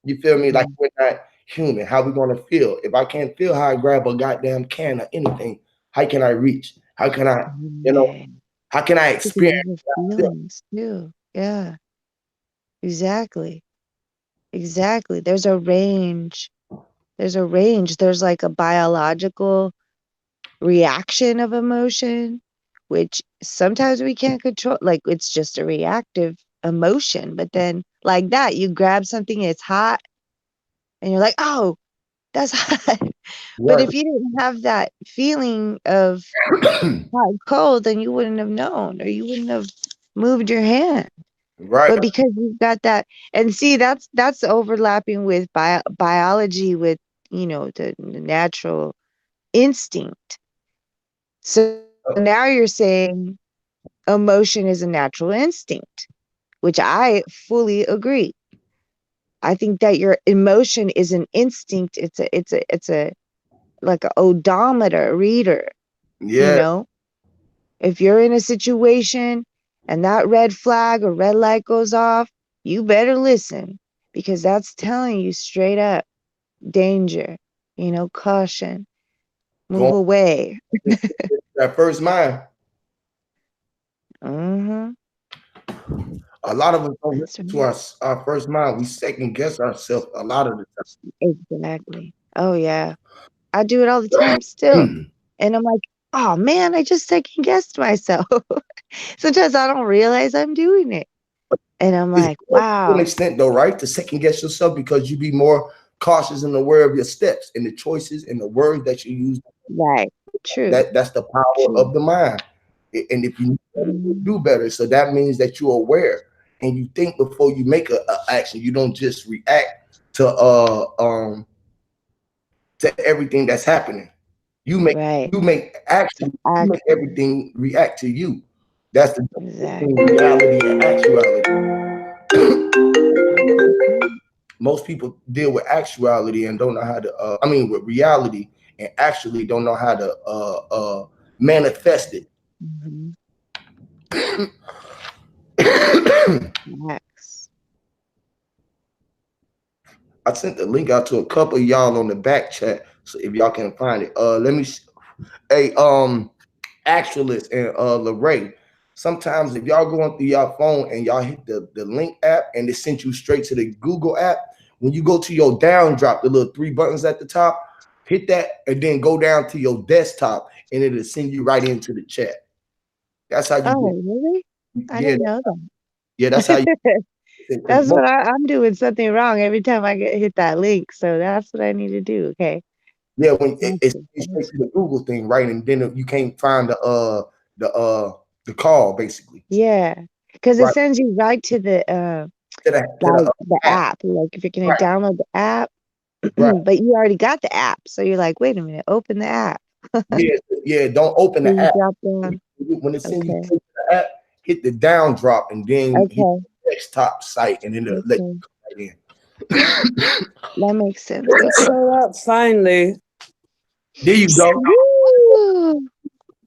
[SPEAKER 1] You feel me? Like
[SPEAKER 4] Mhm.
[SPEAKER 1] we're not human. How we gonna feel? If I can't feel how I grab a goddamn can or anything, how can I reach? How can I, you know,
[SPEAKER 4] Man.
[SPEAKER 1] how can I
[SPEAKER 4] Because
[SPEAKER 1] experience
[SPEAKER 4] of the
[SPEAKER 1] that?
[SPEAKER 4] feelings too. Yeah, exactly. Exactly. There's a range. There's like a biological reaction of emotion, which sometimes we can't control. Like it's just a reactive emotion. But then like that, you grab something, it's hot, and you're like, oh, that's hot. But
[SPEAKER 1] Right.
[SPEAKER 4] if you didn't have that feeling of hot and cold, then you wouldn't have known or you wouldn't have moved your hand.
[SPEAKER 1] Right.
[SPEAKER 4] But because you've got that, and see, that's overlapping with biology, with the natural instinct. So now you're saying emotion is a natural instinct, which I fully agree. I think that your emotion is an instinct. It's a like an odometer reader. You
[SPEAKER 1] Yeah.
[SPEAKER 4] know, if you're in a situation and that red flag or red light goes off, you better listen because that's telling you straight up danger, caution, move
[SPEAKER 1] Going
[SPEAKER 4] away.
[SPEAKER 1] that first mind.
[SPEAKER 4] Hmm.
[SPEAKER 1] A lot of us don't
[SPEAKER 4] That's
[SPEAKER 1] listen to
[SPEAKER 4] right.
[SPEAKER 1] our first mind. We second guess ourselves a lot of the
[SPEAKER 4] Exactly. Oh, yeah. I do it all the time still.
[SPEAKER 1] time.
[SPEAKER 4] And I'm like, oh man, I just second guessed myself. Sometimes I don't realize I'm doing it. And I'm
[SPEAKER 1] It's
[SPEAKER 4] like,
[SPEAKER 1] good to an
[SPEAKER 4] wow.
[SPEAKER 1] extent though, right? To second guess yourself because you be more cautious and aware of your steps and the choices and the words that you use.
[SPEAKER 4] Right. True.
[SPEAKER 1] That's the power
[SPEAKER 4] True.
[SPEAKER 1] of the mind. And if you do better. So that means that you're aware and you think before you make a action. You don't just react to everything that's happening.
[SPEAKER 4] Right.
[SPEAKER 1] You make action. You make
[SPEAKER 4] Action.
[SPEAKER 1] everything react to you. That's the difference between
[SPEAKER 4] Exactly.
[SPEAKER 1] reality and actuality.
[SPEAKER 4] Mhm.
[SPEAKER 1] Most people deal with actuality and don't know how to. With reality and actually don't know how to manifest it.
[SPEAKER 4] Mhm. Facts.
[SPEAKER 1] I sent the link out to a couple of y'all on the back chat, so if y'all can find it. Let me. Hey, Actualist and Lorray. Sometimes if y'all going through your phone and y'all hit the link app and it sent you straight to the Google app, when you go to your down drop, the little three buttons at the top, hit that and then go down to your desktop and it'll send you right into the chat. That's how you
[SPEAKER 4] Oh,
[SPEAKER 1] do
[SPEAKER 4] really?
[SPEAKER 1] it.
[SPEAKER 4] I
[SPEAKER 1] Yeah,
[SPEAKER 4] didn't know
[SPEAKER 1] yeah, that's how you
[SPEAKER 4] that.
[SPEAKER 1] do it. Because
[SPEAKER 4] That's what I'm doing something wrong every time I get hit that link. So that's what I need to do. Okay.
[SPEAKER 1] yeah, when
[SPEAKER 4] Gotcha.
[SPEAKER 1] it's straight to the Google thing, right? And then you can't find the uh the call basically.
[SPEAKER 4] Yeah. Because it
[SPEAKER 1] Right.
[SPEAKER 4] sends you right to the
[SPEAKER 1] To the
[SPEAKER 4] like the
[SPEAKER 1] app.
[SPEAKER 4] app. Like if you're gonna
[SPEAKER 1] Right,
[SPEAKER 4] download the app,
[SPEAKER 1] right.
[SPEAKER 4] but you already got the app. So you're like, wait a minute, open the app.
[SPEAKER 1] Yeah, yeah. Don't open
[SPEAKER 4] So
[SPEAKER 1] the
[SPEAKER 4] you
[SPEAKER 1] app.
[SPEAKER 4] drop down.
[SPEAKER 1] When it sends you
[SPEAKER 4] Okay.
[SPEAKER 1] to the app, hit the down drop and then hit
[SPEAKER 4] Okay.
[SPEAKER 1] the desktop site and then it'll let
[SPEAKER 4] Okay.
[SPEAKER 1] you come right in.
[SPEAKER 4] That makes sense.
[SPEAKER 5] It
[SPEAKER 4] Okay.
[SPEAKER 5] showed up finally.
[SPEAKER 1] There you go.
[SPEAKER 4] Woo!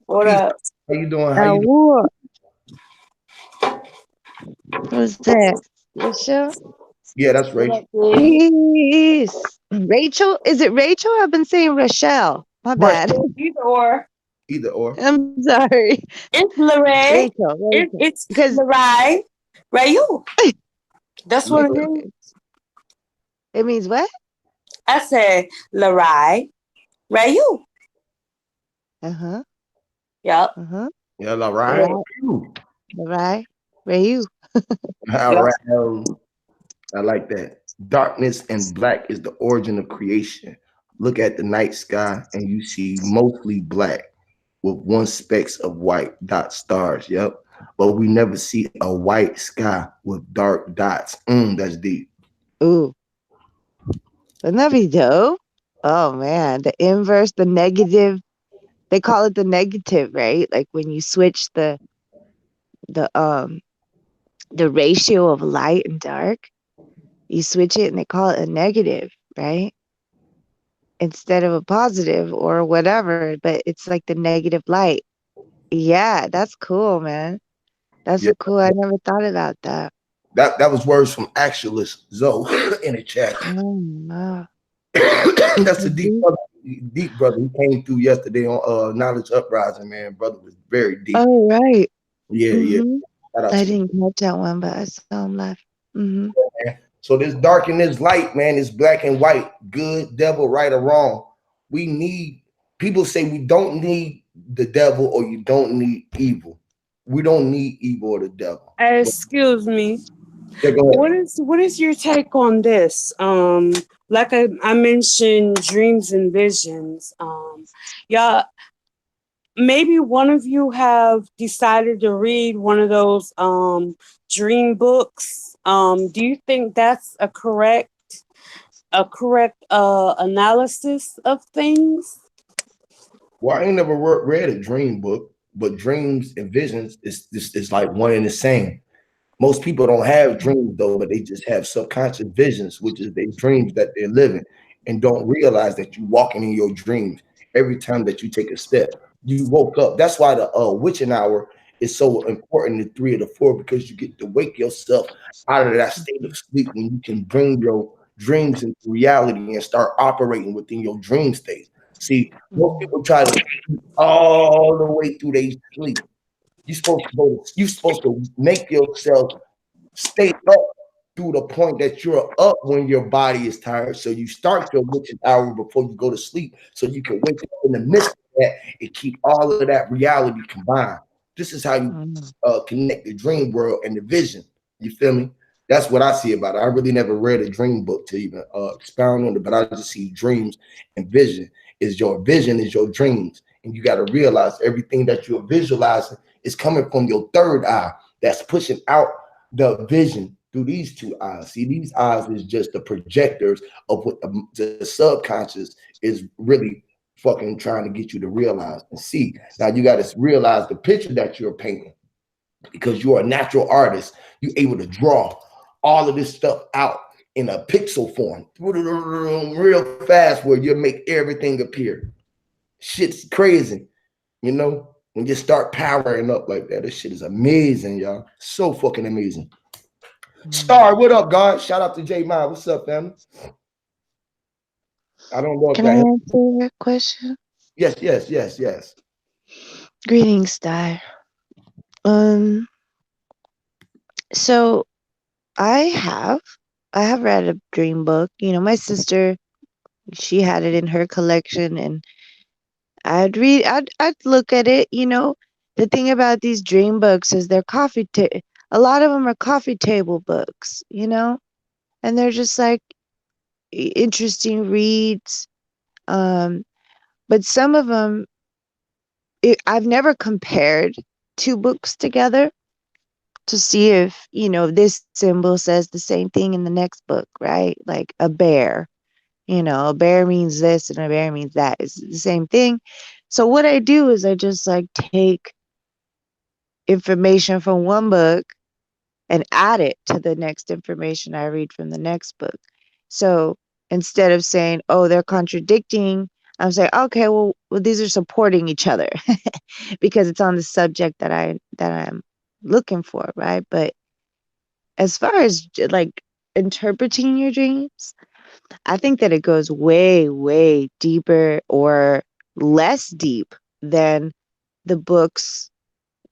[SPEAKER 5] What
[SPEAKER 1] Peace.
[SPEAKER 5] up?
[SPEAKER 1] How you doing? How
[SPEAKER 4] Now
[SPEAKER 1] you doing?
[SPEAKER 4] what? Who's that? Rachel?
[SPEAKER 1] Yeah, that's
[SPEAKER 5] What
[SPEAKER 1] Rachel.
[SPEAKER 5] up, dude?
[SPEAKER 4] Peace. Rachel? Is it Rachel? I've been saying Rochelle. My
[SPEAKER 1] Rush
[SPEAKER 4] bad.
[SPEAKER 5] Either or.
[SPEAKER 1] either or.
[SPEAKER 4] I'm sorry.
[SPEAKER 5] It's Lorraine.
[SPEAKER 4] Rachel.
[SPEAKER 5] It,
[SPEAKER 4] Rachel.
[SPEAKER 5] it's
[SPEAKER 4] Because
[SPEAKER 5] Lorraine. Rayu. That's what
[SPEAKER 1] Yeah.
[SPEAKER 5] it is.
[SPEAKER 4] it means what?
[SPEAKER 5] I said Lorraine. Rayu.
[SPEAKER 4] Uh-huh.
[SPEAKER 5] Yep.
[SPEAKER 4] Uh-huh.
[SPEAKER 1] Yeah, all
[SPEAKER 4] All
[SPEAKER 1] right.
[SPEAKER 4] right. All right. Where you?
[SPEAKER 1] All
[SPEAKER 5] Yep.
[SPEAKER 1] right. I like that. Darkness and black is the origin of creation. Look at the night sky and you see mostly black with one specks of white dot stars. Yep. But we never see a white sky with dark dots. That's deep.
[SPEAKER 4] Ooh. Wouldn't that be dope? Oh man. The inverse, the negative. They call it the negative, right? Like when you switch the the ratio of light and dark, you switch it and they call it a negative, right? Instead of a positive or whatever, but it's like the negative light. Yeah, that's cool, man. That's
[SPEAKER 1] Yeah.
[SPEAKER 4] a cool. I never thought about that.
[SPEAKER 1] That was words from Actualist Zoe in the chat.
[SPEAKER 4] Oh, wow.
[SPEAKER 1] That's a
[SPEAKER 4] Mhm.
[SPEAKER 1] deep brother. He came through yesterday on Knowledge Uprising, man. Brother was very deep.
[SPEAKER 4] Oh, right.
[SPEAKER 1] Yeah, yeah.
[SPEAKER 4] Mm-hmm.
[SPEAKER 1] Shout out
[SPEAKER 4] I
[SPEAKER 1] to the
[SPEAKER 4] didn't catch that one, but I saw him laugh. Mm-hmm.
[SPEAKER 1] man. So this dark and this light, man, is black and white, good, devil, right or wrong. We need people say we don't need the devil or you don't need evil. We don't need evil or the devil. But
[SPEAKER 5] Excuse me.
[SPEAKER 1] yeah, go ahead.
[SPEAKER 5] What is your take on this? Like I mentioned dreams and visions. Yeah, maybe one of you have decided to read one of those dream books. Do you think that's a correct analysis of things?
[SPEAKER 1] Well, I ain't never read a dream book, but dreams and visions is like one and the same. Most people don't have dreams though, but they just have subconscious visions, which is their dreams that they're living, and don't realize that you're walking in your dreams every time that you take a step. You woke up. That's why the witching hour is so important in 3 or 4 because you get to wake yourself out of that state of sleep when you can bring your dreams into reality and start operating within your dream state. See, most
[SPEAKER 4] Mm-hmm.
[SPEAKER 1] people try to sleep all the way through their sleep. You're supposed to make yourself stay up through the point that you're up when your body is tired. So you start your witching hour before you go to sleep, so you can wake up in the midst of that and keep all of that reality combined. This is how you connect the dream world and the vision. You feel me? That's what I see about it. I really never read a dream book to even expound on it, but I just see dreams and vision. Is your vision is your dreams, and you got to realize everything that you're visualizing It's coming from your third eye that's pushing out the vision through these two eyes. See, these eyes is just the projectors of what the subconscious is really fucking trying to get you to realize and see. Now you got to realize the picture that you're painting, because you're a natural artist. You're able to draw all of this stuff out in a pixel form real fast, where you make everything appear. Shit's crazy, you know, when you start powering up like that. This shit is amazing, y'all. So fucking amazing. Star, what up, God? Shout out to J Ma. What's up, fam? I don't know if
[SPEAKER 4] Can I
[SPEAKER 1] that.
[SPEAKER 4] answer your question?
[SPEAKER 1] Yes.
[SPEAKER 4] Greetings, Star. So I have read a dream book. You know, my sister, she had it in her collection, and I'd look at it. You know, the thing about these dream books is they're a lot of them are coffee table books, you know, and they're just like interesting reads. But some of them, I've never compared two books together to see if, you know, this symbol says the same thing in the next book, right? Like a bear, you know, a bear means this and a bear means that. It's the same thing. So what I do is I just like take information from one book and add it to the next information I read from the next book. So instead of saying, oh, they're contradicting, I'm saying, okay, well these are supporting each other because it's on the subject that I'm looking for, right? But as far as like interpreting your dreams, I think that it goes way, way deeper or less deep than the books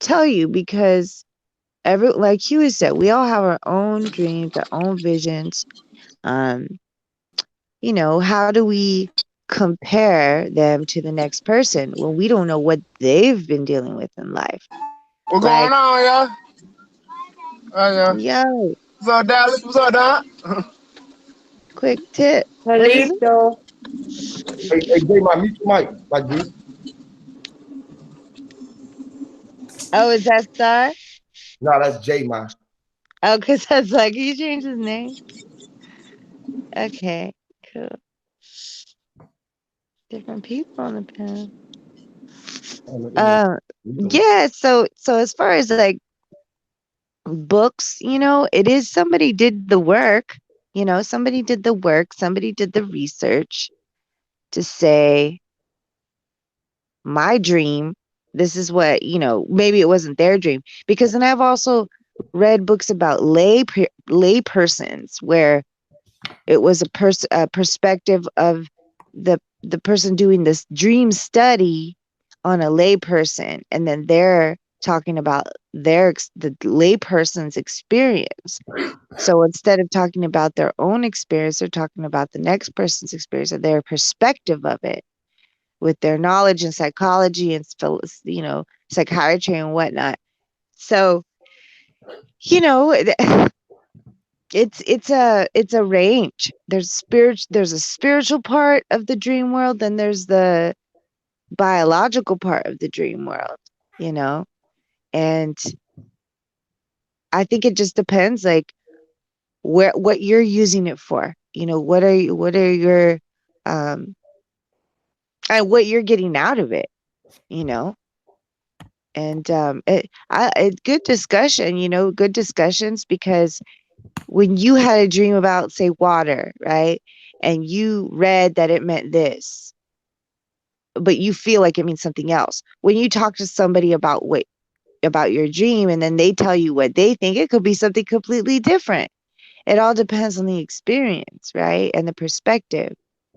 [SPEAKER 4] tell you, because like Huey said, we all have our own dreams, our own visions. Um, you know, how do we compare them to the next person when we don't know what they've been dealing with in life?
[SPEAKER 6] What's
[SPEAKER 4] Like,
[SPEAKER 6] going on, y'all? Yeah.
[SPEAKER 4] yo,
[SPEAKER 6] What's up, Dallas? What's up, Don?
[SPEAKER 4] quick tip. What is it?
[SPEAKER 5] Jalito.
[SPEAKER 1] Hey, J Ma, mute your mic, like this.
[SPEAKER 4] Oh, is that Star?
[SPEAKER 1] No, that's J Ma.
[SPEAKER 4] Oh, because I was like, he changed his name. Okay, cool. Different people on the pen. Yeah. So as far as like books, you know, it is somebody did the work. You know, somebody did the work. Somebody did the research to say, my dream. This is what, you know. Maybe it wasn't their dream, because then I've also read books about lay persons where it was a perspective of the person doing this dream study on a lay person, and then they're talking about the lay person's experience. So instead of talking about their own experience, they're talking about the next person's experience and their perspective of it, with their knowledge in psychology and, you know, psychiatry and whatnot. So, you know, it's a range. There's a spiritual part of the dream world, then there's the biological part of the dream world, you know. And I think it just depends, like, what you're using it for, you know. What are your um and what you're getting out of it, you know. And good discussion, you know, good discussions, because when you had a dream about, say, water, right, and you read that it meant this, but you feel like it means something else, when you talk to somebody about your dream and then they tell you what they think, it could be something completely different. It all depends on the experience, right, and the perspective.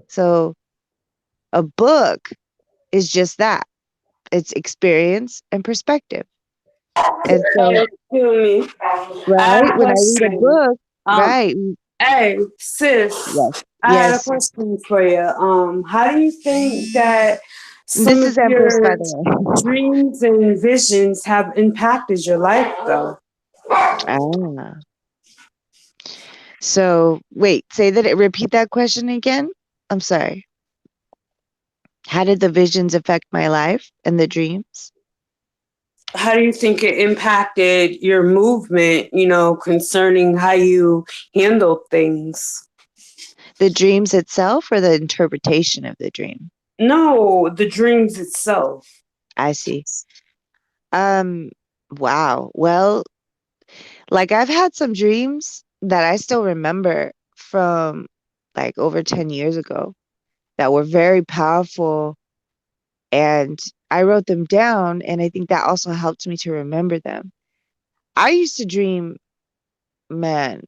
[SPEAKER 4] So a book is just that. It's experience and perspective. And so,
[SPEAKER 5] Hey, excuse me. I had
[SPEAKER 4] right,
[SPEAKER 5] a
[SPEAKER 4] when I read a
[SPEAKER 5] question.
[SPEAKER 4] book, right,
[SPEAKER 5] Hey, sis.
[SPEAKER 4] yes,
[SPEAKER 5] I had a
[SPEAKER 4] yes.
[SPEAKER 5] question for you. How do you think that some
[SPEAKER 4] This
[SPEAKER 5] of
[SPEAKER 4] is Empress, by
[SPEAKER 5] your
[SPEAKER 4] the way.
[SPEAKER 5] dreams and visions have impacted your life, though?
[SPEAKER 4] Ah. So wait, repeat that question again. I'm sorry. How did the visions affect my life and the dreams?
[SPEAKER 5] how do you think it impacted your movement, you know, concerning how you handle things?
[SPEAKER 4] The dreams itself or the interpretation of the dream?
[SPEAKER 5] No, the dreams itself.
[SPEAKER 4] I see. Wow. Well, like I've had some dreams that I still remember from like over 10 years ago that were very powerful, and I wrote them down, and I think that also helped me to remember them. I used to dream, man,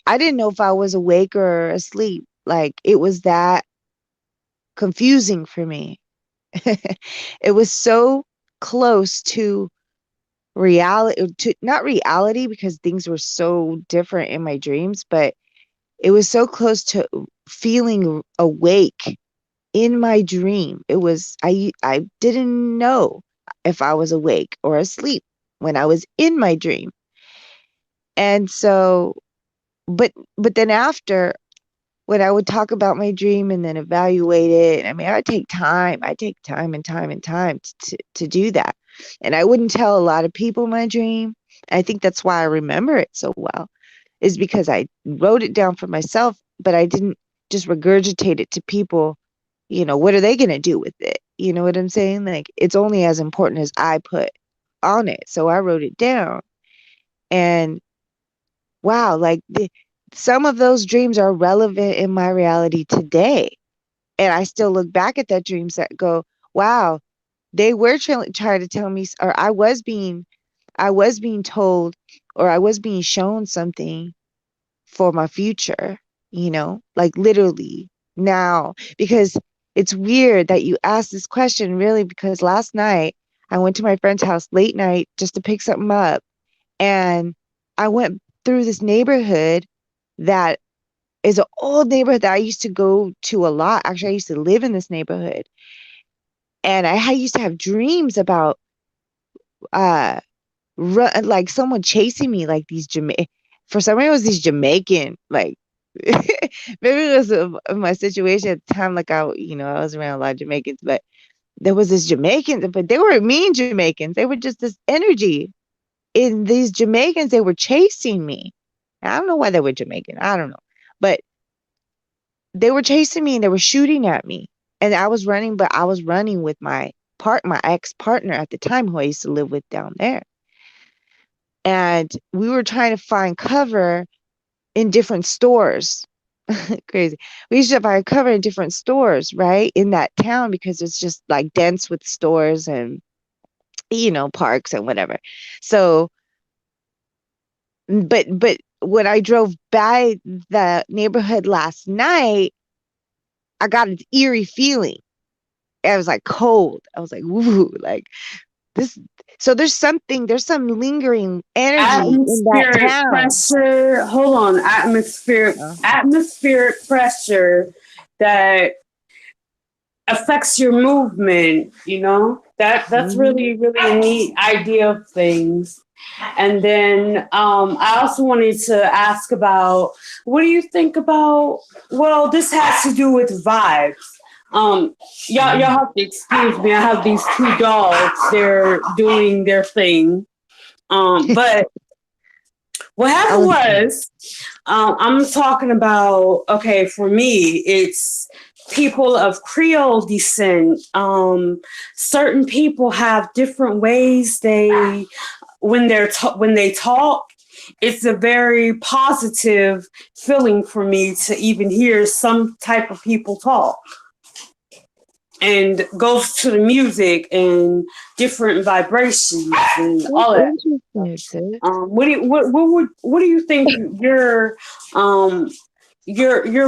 [SPEAKER 4] I didn't know if I was awake or asleep. Like it was that confusing for me. It was so close to reality, to not reality because things were so different in my dreams, but it was so close to feeling awake in my dream. It was I didn't know if I was awake or asleep when I was in my dream. And so but then after, when I would talk about my dream and then evaluate it, I mean, I take time and time and time to do that. And I wouldn't tell a lot of people my dream. I think that's why I remember it so well, is because I wrote it down for myself, but I didn't just regurgitate it to people. You know, what are they going to do with it? You know what I'm saying? Like, it's only as important as I put on it. So I wrote it down. And wow, like some of those dreams are relevant in my reality today. And I still look back at that dreams that go, wow, they were trying to tell me, or I was being told, or I was being shown something for my future, you know, like literally now. Because it's weird that you asked this question, really, because last night I went to my friend's house late night just to pick something up. And I went through this neighborhood that is an old neighborhood that I used to go to a lot. Actually, I used to live in this neighborhood. And I used to have dreams about uh like someone chasing me, like these for some reason it was these Jamaican, like maybe it was of my situation at the time, like I was around a lot of Jamaicans, but there was this Jamaican, but they were mean Jamaicans. They were just this energy. In these Jamaicans, they were chasing me. I don't know why they were Jamaican. I don't know. But they were chasing me and they were shooting at me. And I was running, but I was running with my ex-partner at the time, who I used to live with down there. And we were trying to find cover in different stores. Crazy. We used to find cover in different stores, right? In that town, because it's just like dense with stores and parks and whatever. So but when I drove by the neighborhood last night, I got an eerie feeling. I was like cold. I was like, woo, like this. So there's some lingering energy in that
[SPEAKER 5] Atmospheric
[SPEAKER 4] town.
[SPEAKER 5] pressure. Hold on, atmospheric pressure that affects your movement. You know, that's really really a neat idea of things. And then I also wanted to ask about, what do you think about? Well, this has to do with vibes. Y'all have to excuse me. I have these two dogs. They're doing their thing. But what happened was, I'm talking about, okay, for me, it's people of Creole descent. Certain people have different ways when they talk. It's a very positive feeling for me to even hear some type of people talk, and goes to the music and different vibrations and all that. What do you think your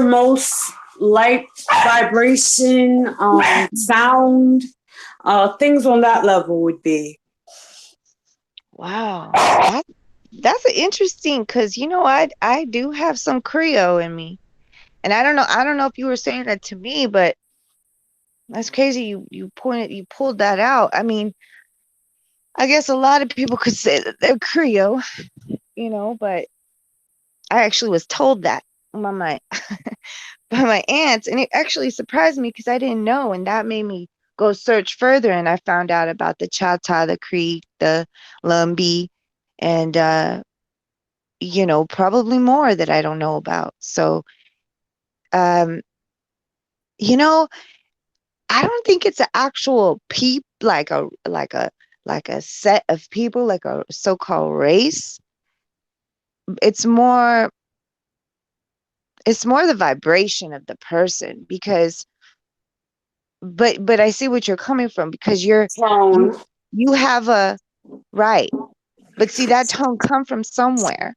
[SPEAKER 5] most light vibration sound things on that level would be?
[SPEAKER 4] Wow, that's interesting, because I do have some Creole in me, and I don't know if you were saying that to me, but that's crazy. You pulled that out. I mean, I guess a lot of people could say that they're Creole, but I actually was told that by my by my aunts, and it actually surprised me because I didn't know, and that made me go search further, and I found out about the Chata, the Creek, the Lumbee, and you know, probably more that I don't know about. So, um, you know, I don't think it's an actual like a set of people, like a so-called race. It's more the vibration of the person, because but I see what you're coming from, because you
[SPEAKER 5] Tone.
[SPEAKER 4] you have a right. But see, that tone come from somewhere,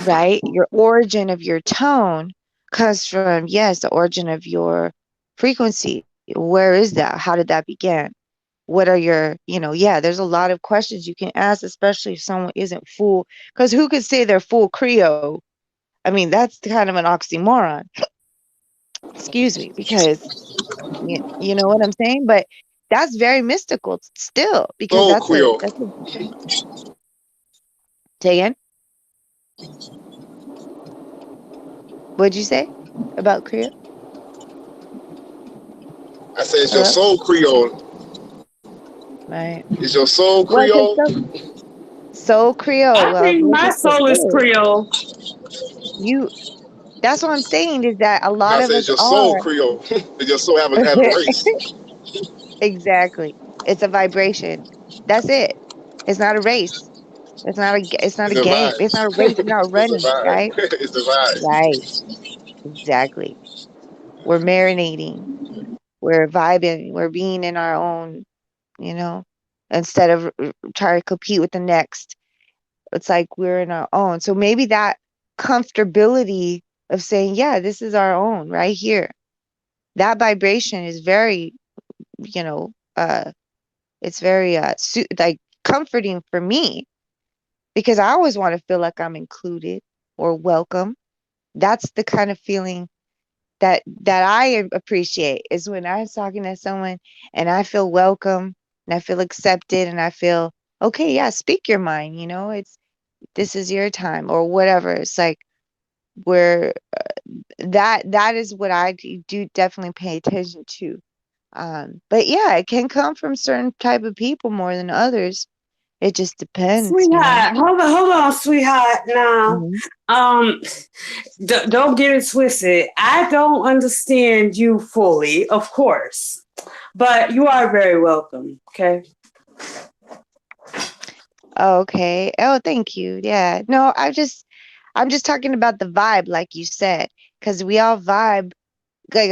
[SPEAKER 4] right? Your origin of your tone comes from, yes, the origin of your frequency. Where is that? How did that begin? What are your, you know, yeah, there's a lot of questions you can ask, especially if someone isn't full, because who could say they're full Creole? I mean, that's kind of an oxymoron. Excuse me, because you know what I'm saying? But that's very mystical still, because
[SPEAKER 6] Soul Creole.
[SPEAKER 4] that's a say again. What'd you say about Creole?
[SPEAKER 6] I said it's your
[SPEAKER 4] Hello?
[SPEAKER 6] soul Creole.
[SPEAKER 4] Right.
[SPEAKER 6] It's your soul
[SPEAKER 4] Well,
[SPEAKER 6] Creole.
[SPEAKER 4] Soul Creole.
[SPEAKER 5] I
[SPEAKER 4] Well,
[SPEAKER 5] think
[SPEAKER 4] look
[SPEAKER 5] my
[SPEAKER 4] at the
[SPEAKER 5] soul is Creole.
[SPEAKER 4] you. That's what I'm saying, is that a lot
[SPEAKER 6] I
[SPEAKER 4] of
[SPEAKER 6] said
[SPEAKER 4] us
[SPEAKER 6] it's your soul
[SPEAKER 4] are.
[SPEAKER 6] Creole. It's your soul have a race.
[SPEAKER 4] Exactly. It's a vibration. That's it. It's not a race. It's not
[SPEAKER 6] It's
[SPEAKER 4] a
[SPEAKER 6] a
[SPEAKER 4] game. It's not a race.
[SPEAKER 6] vibe.
[SPEAKER 4] You're not
[SPEAKER 6] It's a
[SPEAKER 4] running, right?
[SPEAKER 6] vibe. It's a vibe.
[SPEAKER 4] Right. Exactly. We're marinating. We're vibing. We're being in our own, you know, instead of trying to compete with the next. It's like we're in our own. So maybe that comfortability of saying, yeah, this is our own right here. That vibration is very, you know, it's very like comforting for me, because I always want to feel like I'm included or welcome. That's the kind of feeling that I appreciate, is when I'm talking to someone and I feel welcome and I feel accepted and I feel, okay, yeah, speak your mind, you know, it's this is your time or whatever. It's like where that is what I do definitely pay attention to. But yeah, it can come from certain type of people more than others. It just depends, you know.
[SPEAKER 5] Sweetheart, hold on, sweetheart. Now,
[SPEAKER 4] Mhm.
[SPEAKER 5] um, don't get it twisted. I don't understand you fully, of course, but you are very welcome. Okay.
[SPEAKER 4] Okay. Oh, thank you. Yeah. No, I'm just talking about the vibe, like you said, because we all vibe. Like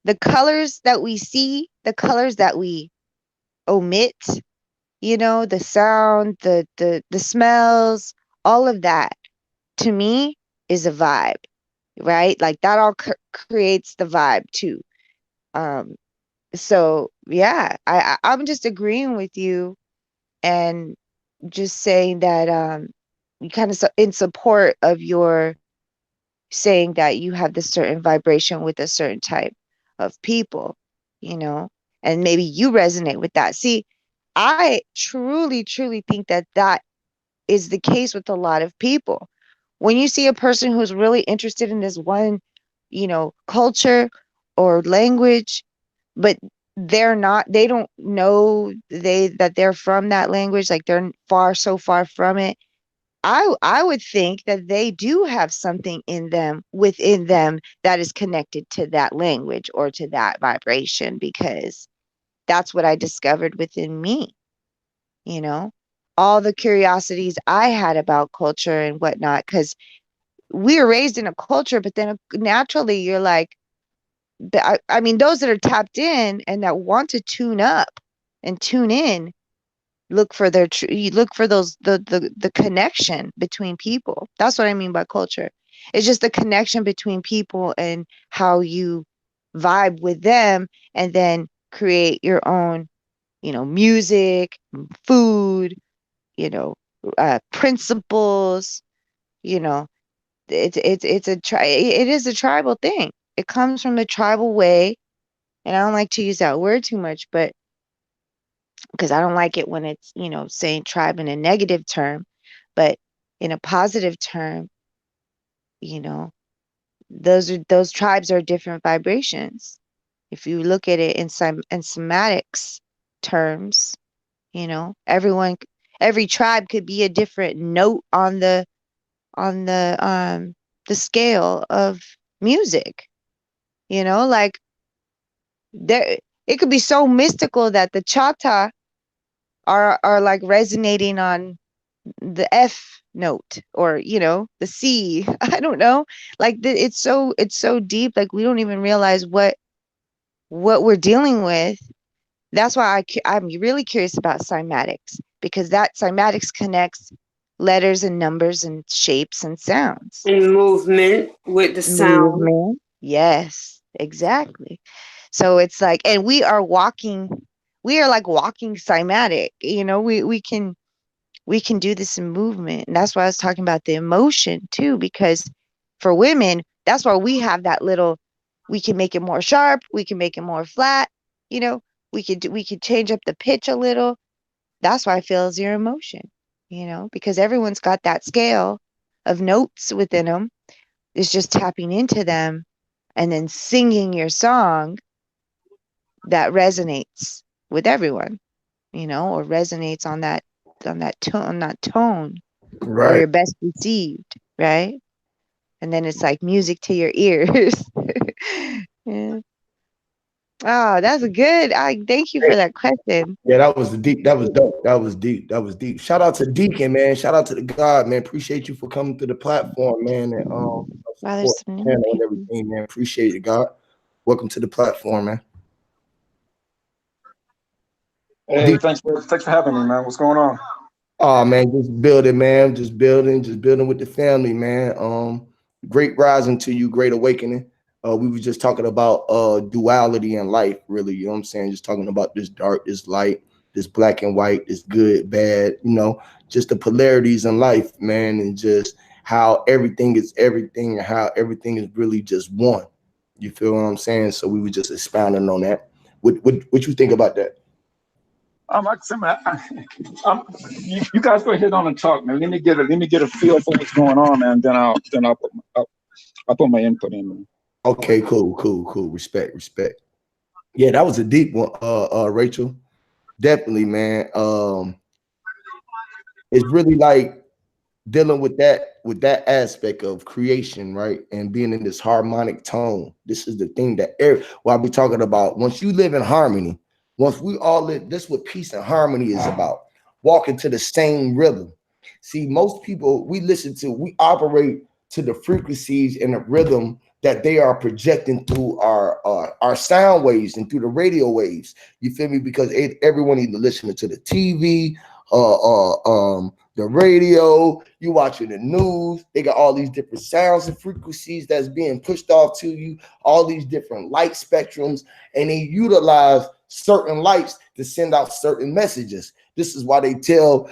[SPEAKER 4] the colors that we see, the colors that we omit, you know, the sound, the smells, all of that to me is a vibe, right? Like that all creates the vibe too. Um, so yeah, I'm just agreeing with you and just saying that you kind of in support of your saying that you have this certain vibration with a certain type of people, you know, and maybe you resonate with that. See, I truly think that that is the case with a lot of people. When you see a person who's really interested in this one, you know, culture or language, but they don't know that they're from that language, like they're so far from it. I would think that they do have something in them, within them, that is connected to that language or to that vibration, because that's what I discovered within me, you know, all the curiosities I had about culture and whatnot, because we were raised in a culture, but then naturally you're like, I mean, those that are tapped in and that want to tune up and tune in, look for you look for those the connection between people. That's what I mean by culture. It's just the connection between people and how you vibe with them, and then create your own, you know, music, food, you know, principles, you know. It is a tribal thing. It comes from the tribal way, and I don't like to use that word too much, but because I don't like it when it's, you know, saying tribe in a negative term, but in a positive term, you know, those tribes are different vibrations. If you look at it in sematics terms, you know, every tribe could be a different note on the scale of music. You know, like there it could be so mystical that the Chata are like resonating on the F note, or you know, the C. I don't know. Like it's so deep. Like we don't even realize what we're dealing with. That's why I'm really curious about cymatics, because that cymatics connects letters and numbers and shapes and sounds.
[SPEAKER 5] And movement with the sound.
[SPEAKER 4] Movement. Yes, exactly. So it's like, and we are like walking cymatic. You know, we can do this in movement. And that's why I was talking about the emotion too, because for women, that's why we have that little, we can make it more sharp, we can make it more flat, you know, we could change up the pitch a little. That's why I feel is your emotion, you know, because everyone's got that scale of notes within them. It's just tapping into them and then singing your song that resonates with everyone, you know, or resonates on that tone where
[SPEAKER 1] Right.
[SPEAKER 4] you're best received, right? And then it's like music to your ears. Yeah. Oh, that's good. I thank you for that question.
[SPEAKER 1] Yeah, that was the deep. That was dope. That was deep. That was deep. Shout out to Deacon, man. Shout out to the God, man. Appreciate you for coming to the platform, man. And
[SPEAKER 4] Wow, there's
[SPEAKER 1] support
[SPEAKER 4] some
[SPEAKER 1] the
[SPEAKER 4] new
[SPEAKER 1] channel and
[SPEAKER 4] people.
[SPEAKER 1] everything, man. Appreciate it, God. Welcome to the platform, man.
[SPEAKER 7] Hey, thanks for having me, man. What's going on?
[SPEAKER 1] Oh man, just building, man. Just building with the family, man. Great rising to you, great awakening. We were just talking about duality in life, really. You know what I'm saying? Just talking about this dark, this light, this black and white, this good, bad, you know, just the polarities in life, man, and just how everything is everything and how everything is really just one. You feel what I'm saying? So we were just expounding on that. What you think about that?
[SPEAKER 7] You guys go ahead on and talk, man. Let me get a feel for what's going on, man. Then I'll put my input in, man.
[SPEAKER 1] Okay, cool. Respect. Yeah, that was a deep one, Rachel. Definitely, man. It's really like dealing with that aspect of creation, right? And being in this harmonic tone. This is the thing that what I'll be talking about. Once you live in harmony, once we all live, this is what peace and harmony is about. Walking to the same rhythm. See, most people we operate to the frequencies and the rhythm that they are projecting through our sound waves and through the radio waves. You feel me? Because everyone either listening to the TV, the radio, you watching the news, they got all these different sounds and frequencies that's being pushed off to you, all these different light spectrums, and they utilize certain lights to send out certain messages. This is why they tell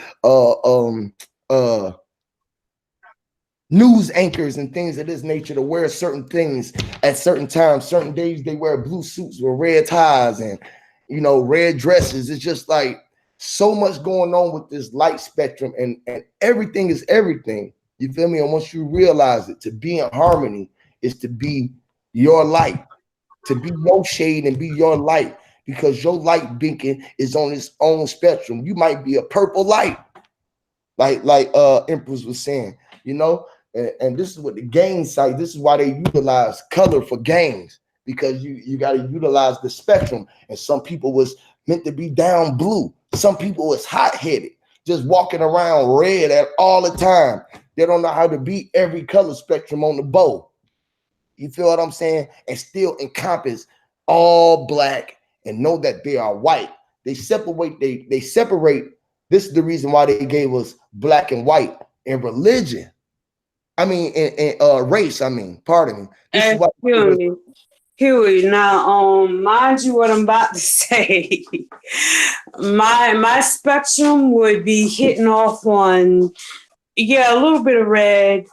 [SPEAKER 1] news anchors and things of this nature to wear certain things at certain times. Certain days they wear blue suits with red ties and, you know, red dresses. It's just like so much going on with this light spectrum, and everything is everything. You feel me? And once you realize it, to be in harmony is to be your light, to be your shade and be your light, because your light beacon is on its own spectrum. You might be a purple light, like Empress was saying, you know. And this is what the game site, this is why they utilize color for games, because you got to utilize the spectrum. And some people was meant to be down blue. Some people was hot-headed, just walking around red at all the time. They don't know how to beat every color spectrum on the bow. You feel what I'm saying? And still encompass all black and know that they are white. They separate. They separate. This is the reason why they gave us black and white in religion. I mean, in race. I mean, pardon me. This is what.
[SPEAKER 5] Huey, now, mind you, what I'm about to say. my spectrum would be hitting off on, a little bit of red,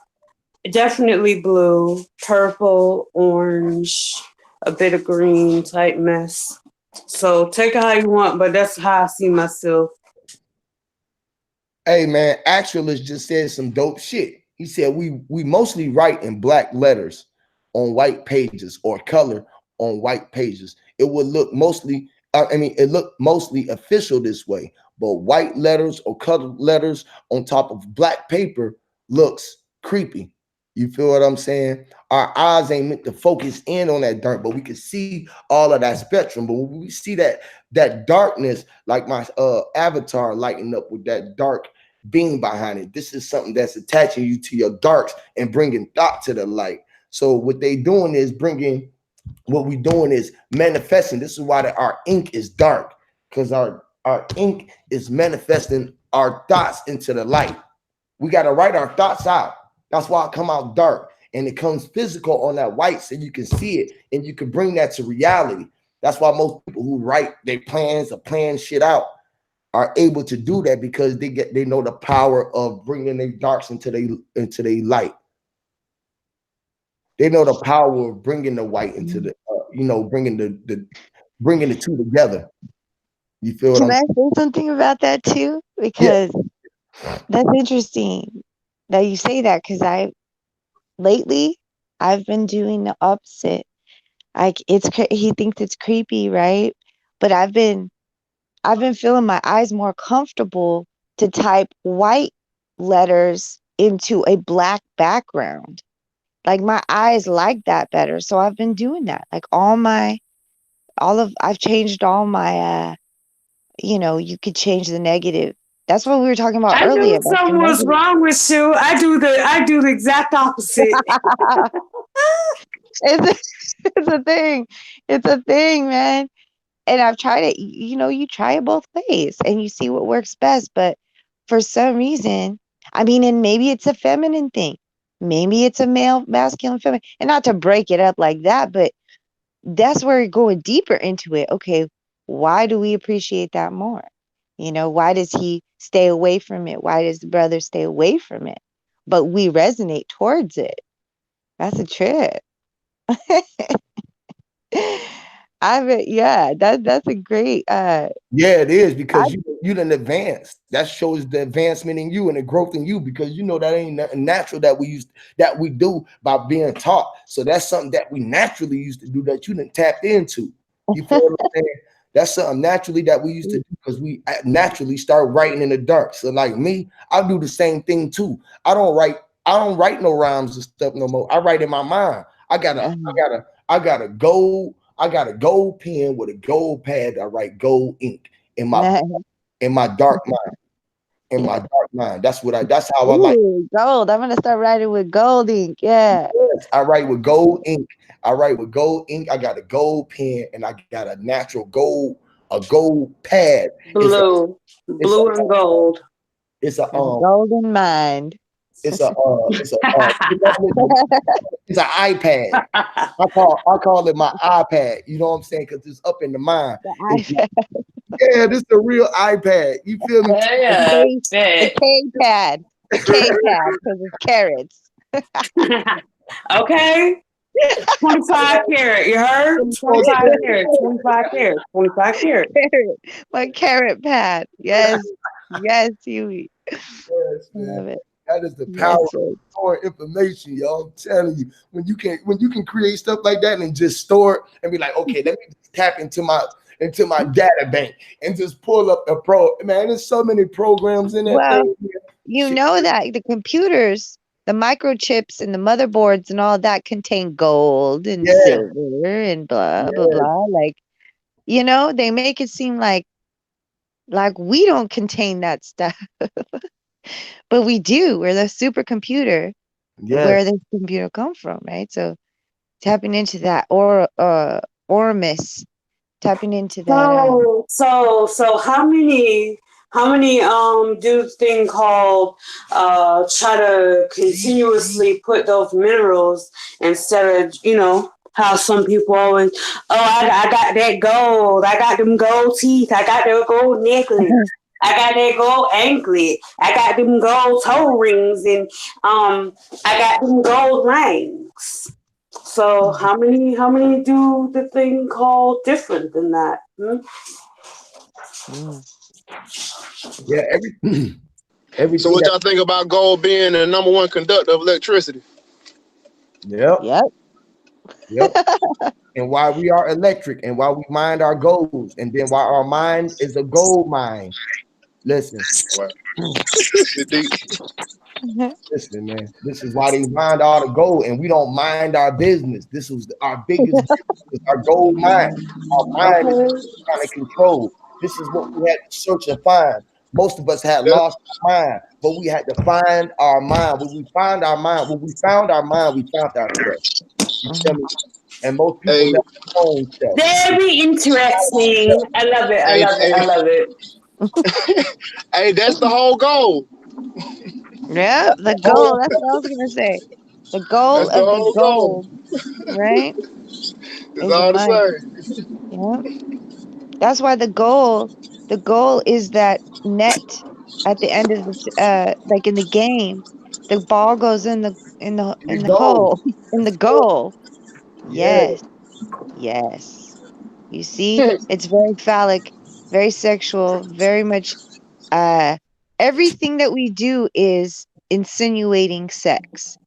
[SPEAKER 5] definitely blue, purple, orange, a bit of green type mess. So take it how you want, but that's how I see myself.
[SPEAKER 1] Hey man, Actualist just said some dope shit. He said we mostly write in black letters on white pages, or color on white pages. it would look mostly, it looked mostly official this way. But white letters or colored letters on top of black paper looks creepy. You feel what I'm saying? Our eyes ain't meant to focus in on that dirt, but we can see all of that spectrum. But when we see that darkness, like my avatar lighting up with that dark being behind it, this is something that's attaching you to your darks and bringing thought to the light. So what they doing is what we doing is manifesting. This is why our ink is dark, because our ink is manifesting our thoughts into the light. We got to write our thoughts out. That's why it come out dark, and it comes physical on that white, so you can see it and you can bring that to reality. That's why most people who write their plans or plan shit out are able to do that, because they know the power of bringing their darks into their light. They know the power of bringing the white into the bringing bringing the two together. You feel what
[SPEAKER 4] Can
[SPEAKER 1] I'm
[SPEAKER 4] I say something about that too? Because that's interesting that you say that, because lately I've been doing the opposite. Like he thinks it's creepy, right? But I've been feeling my eyes more comfortable to type white letters into a black background. Like my eyes like that better. So I've been doing that. Like I've changed all my you could change the negative. That's what we were talking about
[SPEAKER 5] I
[SPEAKER 4] earlier
[SPEAKER 5] knew
[SPEAKER 4] about the
[SPEAKER 5] something was
[SPEAKER 4] negative.
[SPEAKER 5] wrong with you. I do the exact opposite.
[SPEAKER 4] It's a thing. It's a thing, man. And I've tried it. You try it both ways and you see what works best. But for some reason, and maybe it's a feminine thing. Maybe it's a male, masculine, feminine. And not to break it up like that, but that's where you're going deeper into it. Okay, why do we appreciate that more? Why does he stay away from it? Why does the brother stay away from it? But we resonate towards it. That's a trip. That's a great
[SPEAKER 1] Yeah, it is, because you done advanced. That shows the advancement in you and the growth in you, because that ain't nothing natural that we do by being taught. So that's something that we naturally used to do that you done tapped into. You feel what I'm saying? That's something naturally that we used to do, because we naturally start writing in the dark. So like me, I do the same thing too. I don't write no rhymes and stuff no more. I write in my mind. I got a gold pen with a gold pad. I write gold ink in my dark mind. In my dark mind. That's how I like.
[SPEAKER 4] Gold. I'm gonna start writing with gold ink. Yeah.
[SPEAKER 1] Yes, I write with gold ink. I got a gold pen, and I got a natural gold pad.
[SPEAKER 5] Blue and gold.
[SPEAKER 1] It's a
[SPEAKER 4] golden mind.
[SPEAKER 1] it's an iPad. I call it my iPad. You know what I'm saying? Because it's up in the mind. Yeah, this is a real iPad. You feel me?
[SPEAKER 4] The K-pad. The K-pad, because it's carrots.
[SPEAKER 5] Okay. 25 carat. You heard? 25 carat. 25 carat. 25 carat.
[SPEAKER 4] My carrot pad. Yes. Yes, Huey.
[SPEAKER 1] Yes, love it. That is the power of storing information, y'all. I'm telling you, when you can create stuff like that and just store it and be like, okay, let me just tap into my data bank and just pull up a man. There's so many programs in that thing.
[SPEAKER 4] You know that the computers, the microchips and the motherboards and all that contain gold and silver and blah blah blah. Like, they make it seem like we don't contain that stuff. But we do. We're the supercomputer. Where does the computer come from, right? So tapping into that, or Ormus, tapping into that.
[SPEAKER 5] So how many do this thing called try to continuously put those minerals instead of how some people always, I got that gold, I got them gold teeth, I got that gold necklace, I got that gold anklet, I got them gold toe rings, and I got them gold rings. So how many do the thing called different than that?
[SPEAKER 1] Yeah, every.
[SPEAKER 6] So what y'all think about gold being the number one conductor of electricity?
[SPEAKER 1] Yep. and why we are electric, and why we mind our goals, and then why our mind is a gold mine. Listen, listen, man. This is why they mind all the gold, and we don't mind our business. This was our biggest business, our gold mine. Our mind is trying to control. This is what we had to search and find. Most of us had lost our mind, but we had to find our mind. When we found our mind, we found ourselves. You feel me? And most people
[SPEAKER 6] Hey,
[SPEAKER 1] never own self.
[SPEAKER 5] Very interesting. I love it. I
[SPEAKER 6] hey,
[SPEAKER 5] love it.
[SPEAKER 6] hey,
[SPEAKER 5] I love it.
[SPEAKER 6] hey, that's the whole goal.
[SPEAKER 4] Yeah, the goal. That's what I was gonna say. The goal
[SPEAKER 6] That's the
[SPEAKER 4] of the
[SPEAKER 6] whole goal.
[SPEAKER 4] gold, right?
[SPEAKER 6] It's
[SPEAKER 4] Is a
[SPEAKER 6] all the
[SPEAKER 4] mind.
[SPEAKER 6] same.
[SPEAKER 4] Yeah. That's why the goal is that net at the end of the like in the game, the ball goes in the
[SPEAKER 1] Go.
[SPEAKER 4] hole in the goal.
[SPEAKER 1] Yeah.
[SPEAKER 4] Yes, yes. You see, it's very phallic, very sexual, very much. Uh, Everything that we do is insinuating sex,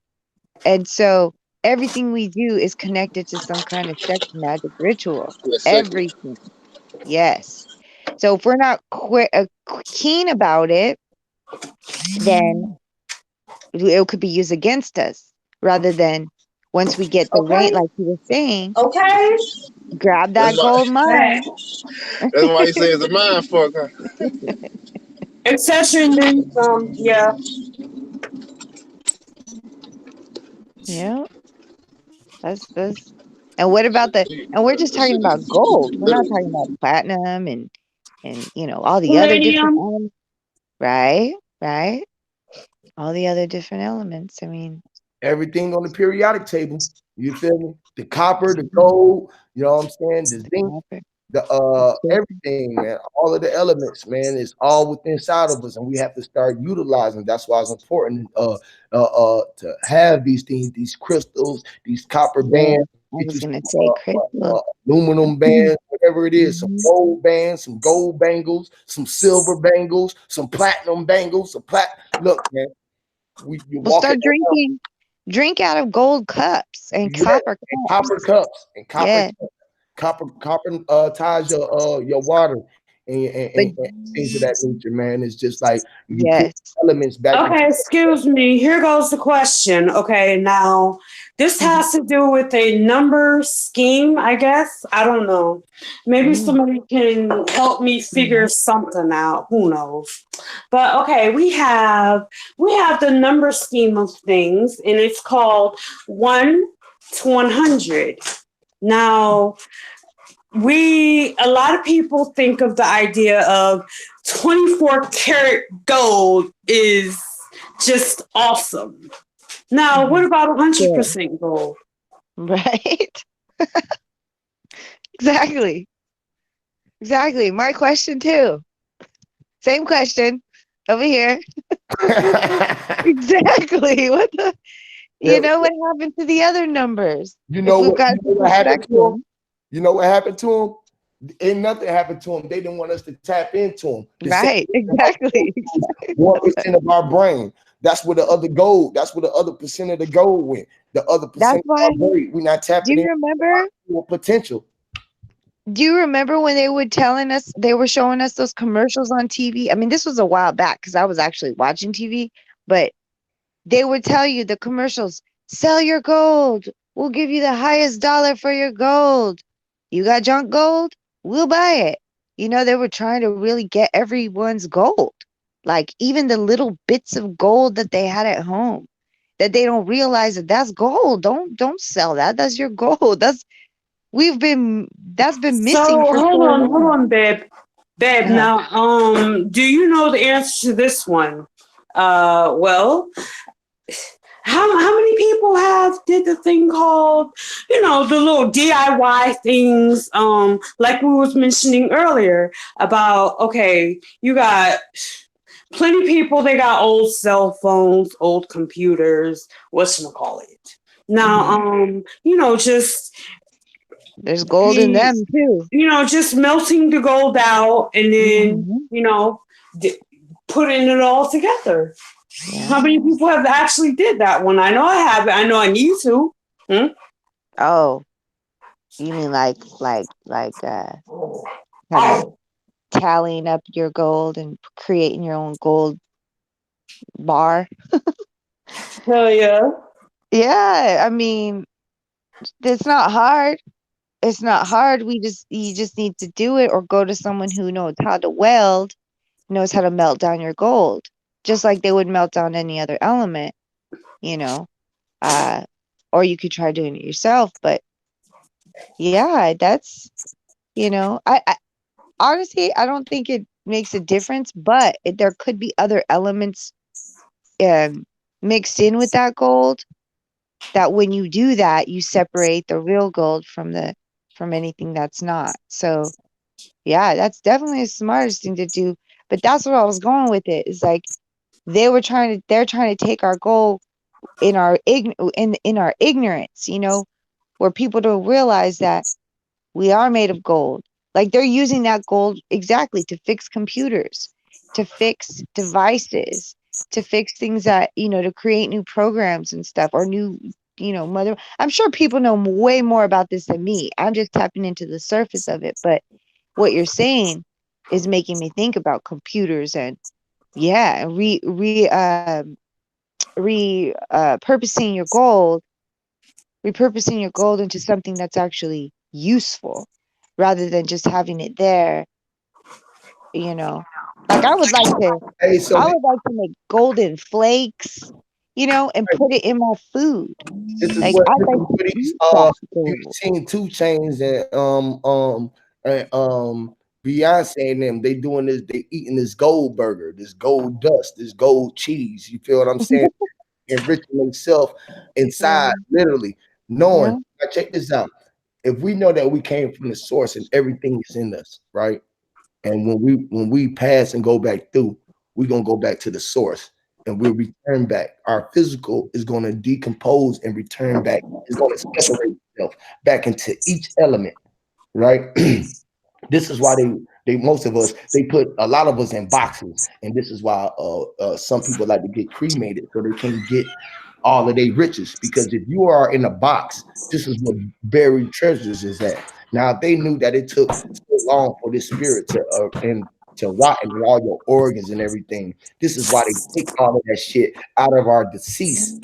[SPEAKER 4] and so everything we do is connected to some kind of sex magic ritual.
[SPEAKER 6] Yeah, second.
[SPEAKER 4] Everything. Yes. So if we're not keen about it, then it could be used against us rather than once we get the range,
[SPEAKER 5] Okay.
[SPEAKER 4] like you were saying,
[SPEAKER 5] Okay.
[SPEAKER 4] grab
[SPEAKER 6] That's
[SPEAKER 4] that
[SPEAKER 6] why.
[SPEAKER 4] gold
[SPEAKER 5] Right.
[SPEAKER 4] mine.
[SPEAKER 6] That's why you say it's a mind fuck. Huh?
[SPEAKER 5] Etc. And then some. Yeah.
[SPEAKER 4] Yeah, that's. And what about and we're just
[SPEAKER 6] This
[SPEAKER 4] talking
[SPEAKER 6] shit
[SPEAKER 4] about
[SPEAKER 6] is
[SPEAKER 4] gold. We're not
[SPEAKER 6] literal.
[SPEAKER 4] talking about platinum and all the other different
[SPEAKER 5] Palladium.
[SPEAKER 4] elements, right? Right? All the other different elements. I mean,
[SPEAKER 1] Everything on the periodic table. You feel me? The copper, the gold, you know what I'm saying? The
[SPEAKER 4] the
[SPEAKER 1] zinc,
[SPEAKER 4] copper,
[SPEAKER 1] the
[SPEAKER 4] the silver.
[SPEAKER 1] everything, man. All of the elements, man, is all within inside of us, and we have to start utilizing. That's why it's important to have these things, these crystals, these copper
[SPEAKER 4] Yeah,
[SPEAKER 1] bands,
[SPEAKER 4] I
[SPEAKER 1] get
[SPEAKER 4] was
[SPEAKER 1] you
[SPEAKER 4] gonna
[SPEAKER 1] some
[SPEAKER 4] say crystal.
[SPEAKER 1] aluminum bands, whatever it is, some
[SPEAKER 4] Mhm.
[SPEAKER 1] gold bands, some gold bangles, some silver bangles, some platinum bangles, some look, man. You
[SPEAKER 4] We'll
[SPEAKER 1] walking
[SPEAKER 4] start drinking. Drink out of gold cups and
[SPEAKER 1] yeah,
[SPEAKER 4] copper
[SPEAKER 1] and
[SPEAKER 4] cups.
[SPEAKER 1] copper cups and
[SPEAKER 4] Yeah,
[SPEAKER 1] copper ties your water
[SPEAKER 4] but
[SPEAKER 1] and things of that nature, man. It's just like you put
[SPEAKER 4] yes.
[SPEAKER 1] elements back into
[SPEAKER 5] Okay, excuse me. Here goes the question. Okay, now this
[SPEAKER 4] Mhm.
[SPEAKER 5] has to do with a number scheme, I guess. I don't know. Maybe
[SPEAKER 4] Mm,
[SPEAKER 5] somebody can help me figure
[SPEAKER 4] mhm.
[SPEAKER 5] something out. Who knows? But okay, we have the number scheme of things, and it's called 1 to 100. Now, a lot of people think of the idea of 24 karat gold is just awesome. Now, what
[SPEAKER 4] Mhm.
[SPEAKER 5] about
[SPEAKER 4] Sure.
[SPEAKER 5] 100% gold?
[SPEAKER 4] Right? Exactly. Exactly. My question too. Same question over here. Exactly. What the
[SPEAKER 1] yeah,
[SPEAKER 4] what happened to the other numbers?
[SPEAKER 1] you
[SPEAKER 4] If
[SPEAKER 1] know
[SPEAKER 4] we've
[SPEAKER 1] what
[SPEAKER 4] got
[SPEAKER 1] you know
[SPEAKER 4] such
[SPEAKER 1] what
[SPEAKER 4] a
[SPEAKER 1] happened to them?
[SPEAKER 4] spectrum.
[SPEAKER 1] You know what happened to them? Ain't nothing happened to them. They didn't want us to tap into them. The
[SPEAKER 4] Right. Exactly. Exactly.
[SPEAKER 1] 1% of our brain. That's where the other gold. That's where the other percent of the gold went. The other
[SPEAKER 4] That's
[SPEAKER 1] percent of
[SPEAKER 4] why.
[SPEAKER 1] our brain. We're not
[SPEAKER 4] Do
[SPEAKER 1] tapping
[SPEAKER 4] you
[SPEAKER 1] into our
[SPEAKER 4] remember?
[SPEAKER 1] full potential.
[SPEAKER 4] Do you remember when they were showing us those commercials on TV? I mean, this was a while back because I was actually watching TV, but they would tell you the commercials, sell your gold. We'll give you the highest dollar for your gold. You got junk gold? We'll buy it. They were trying to really get everyone's gold. Like even the little bits of gold that they had at home that they don't realize that that's gold. Don't sell that. That's your gold. That's been
[SPEAKER 5] So
[SPEAKER 4] missing for so
[SPEAKER 5] hold
[SPEAKER 4] long.
[SPEAKER 5] on, babe. Babe,
[SPEAKER 4] Uh-huh.
[SPEAKER 5] now, do you know the answer to this one? Well, how many people did the thing called, the little DIY things, like we was mentioning earlier about, okay, you got plenty of people, they got old cell phones, old computers, whatchamacallit. Now, just
[SPEAKER 4] There's gold in
[SPEAKER 5] the,
[SPEAKER 4] them too.
[SPEAKER 5] just melting the gold out and then,
[SPEAKER 4] Mhm.
[SPEAKER 5] putting it all together.
[SPEAKER 4] Yeah.
[SPEAKER 5] How many people have actually did that one? I know I have it. I know I need to.
[SPEAKER 4] Oh, You mean kind of tallying up your gold and creating your own gold bar?
[SPEAKER 5] Hell yeah.
[SPEAKER 4] Yeah, I mean, it's not hard. It's not hard. You just need to do it or go to someone who knows how to weld, knows how to melt down your gold, just like they would melt down any other element, you know. Uh, or you could try doing it yourself. But yeah, that's I honestly I don't think it makes a difference, but there could be other elements um, mixed in with that gold that when you do that, you separate the real gold from anything that's not. So yeah, that's definitely the smartest thing to do. But that's what I was going with it. Is like they're trying to take our gold in in our ignorance, where people don't realize that we are made of gold. Like they're using that gold exactly to fix computers, to fix devices, to fix things that, to create new programs and stuff or new, mother. I'm sure people know way more about this than me. I'm just tapping into the surface of it. But what you're saying is making me think about computers and yeah, purposing your gold, repurposing your gold into something that's actually useful rather than just having it there, you know. Like
[SPEAKER 1] Hey, so
[SPEAKER 4] I would like to make golden flakes, and put it in my food. Like I'd
[SPEAKER 1] this
[SPEAKER 4] like
[SPEAKER 1] is
[SPEAKER 4] to
[SPEAKER 1] what these
[SPEAKER 4] eat that
[SPEAKER 1] you
[SPEAKER 4] gold.
[SPEAKER 1] seen 2 Chains and Beyonce and them, they doing this, they eating this gold burger, this gold dust, this gold cheese. You feel what I'm saying? Enriching themselves inside,
[SPEAKER 4] Mhm.
[SPEAKER 1] literally,
[SPEAKER 4] Yeah.
[SPEAKER 1] knowing. Now check this out. If we know that we came from the source and everything is in us, right? And when we pass and go back through, we're gonna go back to the source and we'll return back. Our physical is gonna decompose and return back. It's gonna separate itself back into each element, right? This is why they most of us they put a lot of us in boxes, and this is why some people like to get cremated so they can get all of their riches. Because if you are in a box, this is what buried treasures is at. Now, if they knew that it took so long for this spirit to rot into all your organs and everything, this is why they take all of that shit out of our deceased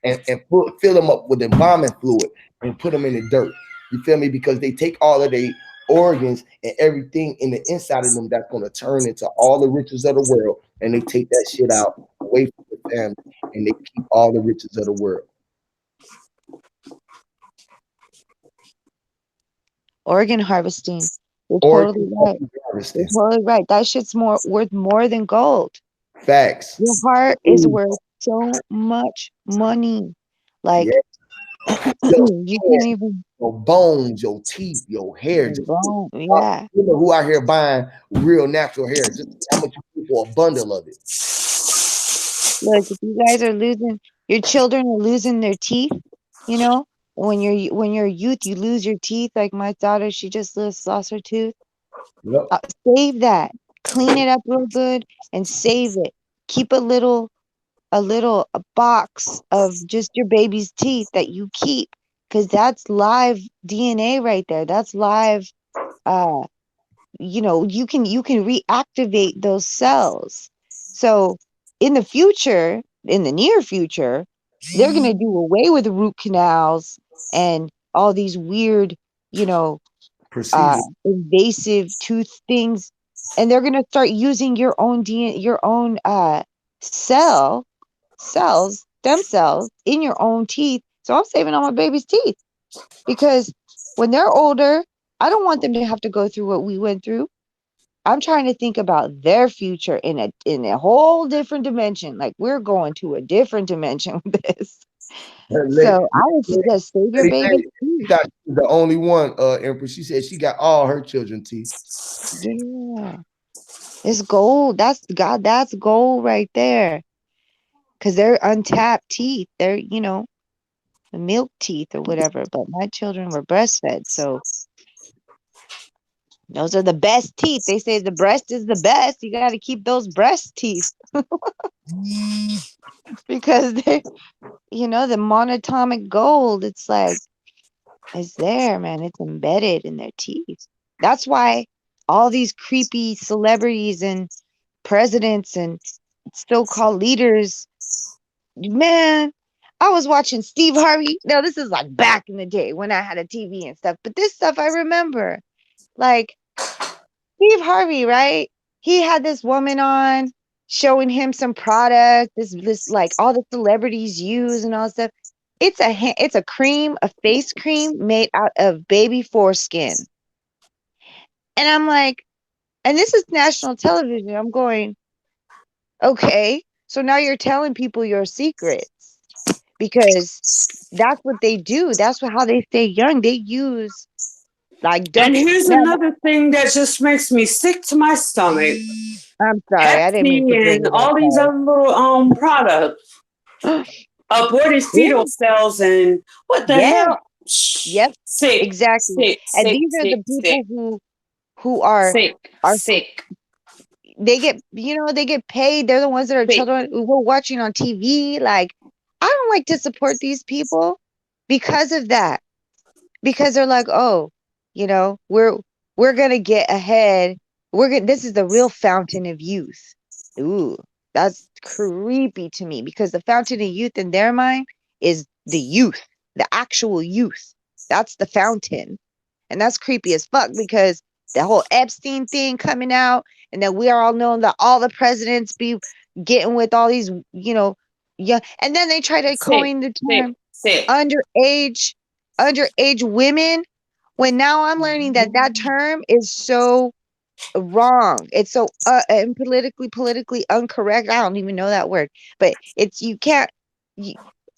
[SPEAKER 1] and fill them up with embalming fluid and put them in the dirt. You feel me? Because they take all of their organs and everything in the inside of them that's going to turn into all the riches of the world, and they take that shit out away from the family, and they keep all the riches of the world.
[SPEAKER 4] Organ harvesting. You're totally
[SPEAKER 1] Organ
[SPEAKER 4] right. You're
[SPEAKER 1] harvesting.
[SPEAKER 4] totally right. That shit's worth more than gold.
[SPEAKER 1] Facts.
[SPEAKER 4] Your heart is
[SPEAKER 1] Ooh,
[SPEAKER 4] worth so much money. Like
[SPEAKER 1] yeah. Your
[SPEAKER 4] you
[SPEAKER 1] skin,
[SPEAKER 4] can't even
[SPEAKER 1] your bones, your teeth, your hair. Just
[SPEAKER 4] yeah.
[SPEAKER 1] you know who out here buying real natural hair? Just how much you pay for a bundle of it.
[SPEAKER 4] Look, if you guys are losing your children are losing their teeth, when you're a youth, you lose your teeth. Like my daughter, she just lost her tooth.
[SPEAKER 1] Yep.
[SPEAKER 4] Save that. Clean it up real good and save it. Keep a box of just your baby's teeth that you keep because that's live DNA right there. That's live uh you can reactivate those cells. So in the near future, they're going to do away with root canals and all these weird, you know,
[SPEAKER 1] Procedure.
[SPEAKER 4] invasive tooth things, and they're going to start using your own DNA, your own stem cells in your own teeth. So I'm saving all my baby's teeth because when they're older, I don't want them to have to go through what we went through. I'm trying to think about their future in a whole different dimension. Like we're going to a different dimension with this. So I would suggest save your baby's
[SPEAKER 1] She
[SPEAKER 4] teeth.
[SPEAKER 1] thought she was the only one, Empress. She said she got all her children teeth.
[SPEAKER 4] Yeah. It's gold. That's gold right there. Cause they're untapped teeth. They're, the milk teeth or whatever. But my children were breastfed. So those are the best teeth. They say the breast is the best. You gotta keep those breast teeth because they the monatomic gold, it's like It's there, man. It's embedded in their teeth. That's why all these creepy celebrities and presidents and so-called leaders, man, I was watching Steve Harvey. Now, this is like back in the day when I had a TV and stuff, but this stuff I remember. Like Steve Harvey, right? He had this woman on showing him some product, this like all the celebrities use and all that stuff. It's a cream, a face cream made out of baby foreskin. And I'm like, and this is national television. I'm going, okay, so now you're telling people your secrets because that's what they do. That's how they stay young. They use like
[SPEAKER 5] And here's
[SPEAKER 4] now,
[SPEAKER 5] another thing that just makes me sick to my stomach.
[SPEAKER 4] I'm sorry, I didn't mean to
[SPEAKER 5] Pepsi
[SPEAKER 4] bring
[SPEAKER 5] and
[SPEAKER 4] it
[SPEAKER 5] all these
[SPEAKER 4] up,
[SPEAKER 5] other little products.
[SPEAKER 4] guys.
[SPEAKER 5] Aborted
[SPEAKER 4] Yeah,
[SPEAKER 5] fetal cells and what the
[SPEAKER 4] yeah,
[SPEAKER 5] hell?
[SPEAKER 4] yep,
[SPEAKER 5] Sick,
[SPEAKER 4] exactly.
[SPEAKER 5] sick,
[SPEAKER 4] And
[SPEAKER 5] sick,
[SPEAKER 4] these are
[SPEAKER 5] sick,
[SPEAKER 4] the
[SPEAKER 5] sick,
[SPEAKER 4] people who are
[SPEAKER 5] sick,
[SPEAKER 4] are
[SPEAKER 5] sick,
[SPEAKER 4] they get, they get paid. They're the ones that are
[SPEAKER 5] sick.
[SPEAKER 4] children who we're watching on TV. Like, I don't like to support these people because of that. Because they're like, oh, we're gonna get ahead. This is the real fountain of youth. Ooh, that's creepy to me because the fountain of youth in their mind is the youth, the actual youth. That's the fountain. And that's creepy as fuck because the whole Epstein thing coming out, and then we are all knowing that all the presidents be getting with all these, yeah. And then they try to
[SPEAKER 5] Sick,
[SPEAKER 4] coin the
[SPEAKER 5] sick,
[SPEAKER 4] term
[SPEAKER 5] sick.
[SPEAKER 4] underage, underage women. When now I'm learning that that term is so wrong. It's so and politically incorrect. I don't even know that word, but it's you can't. You,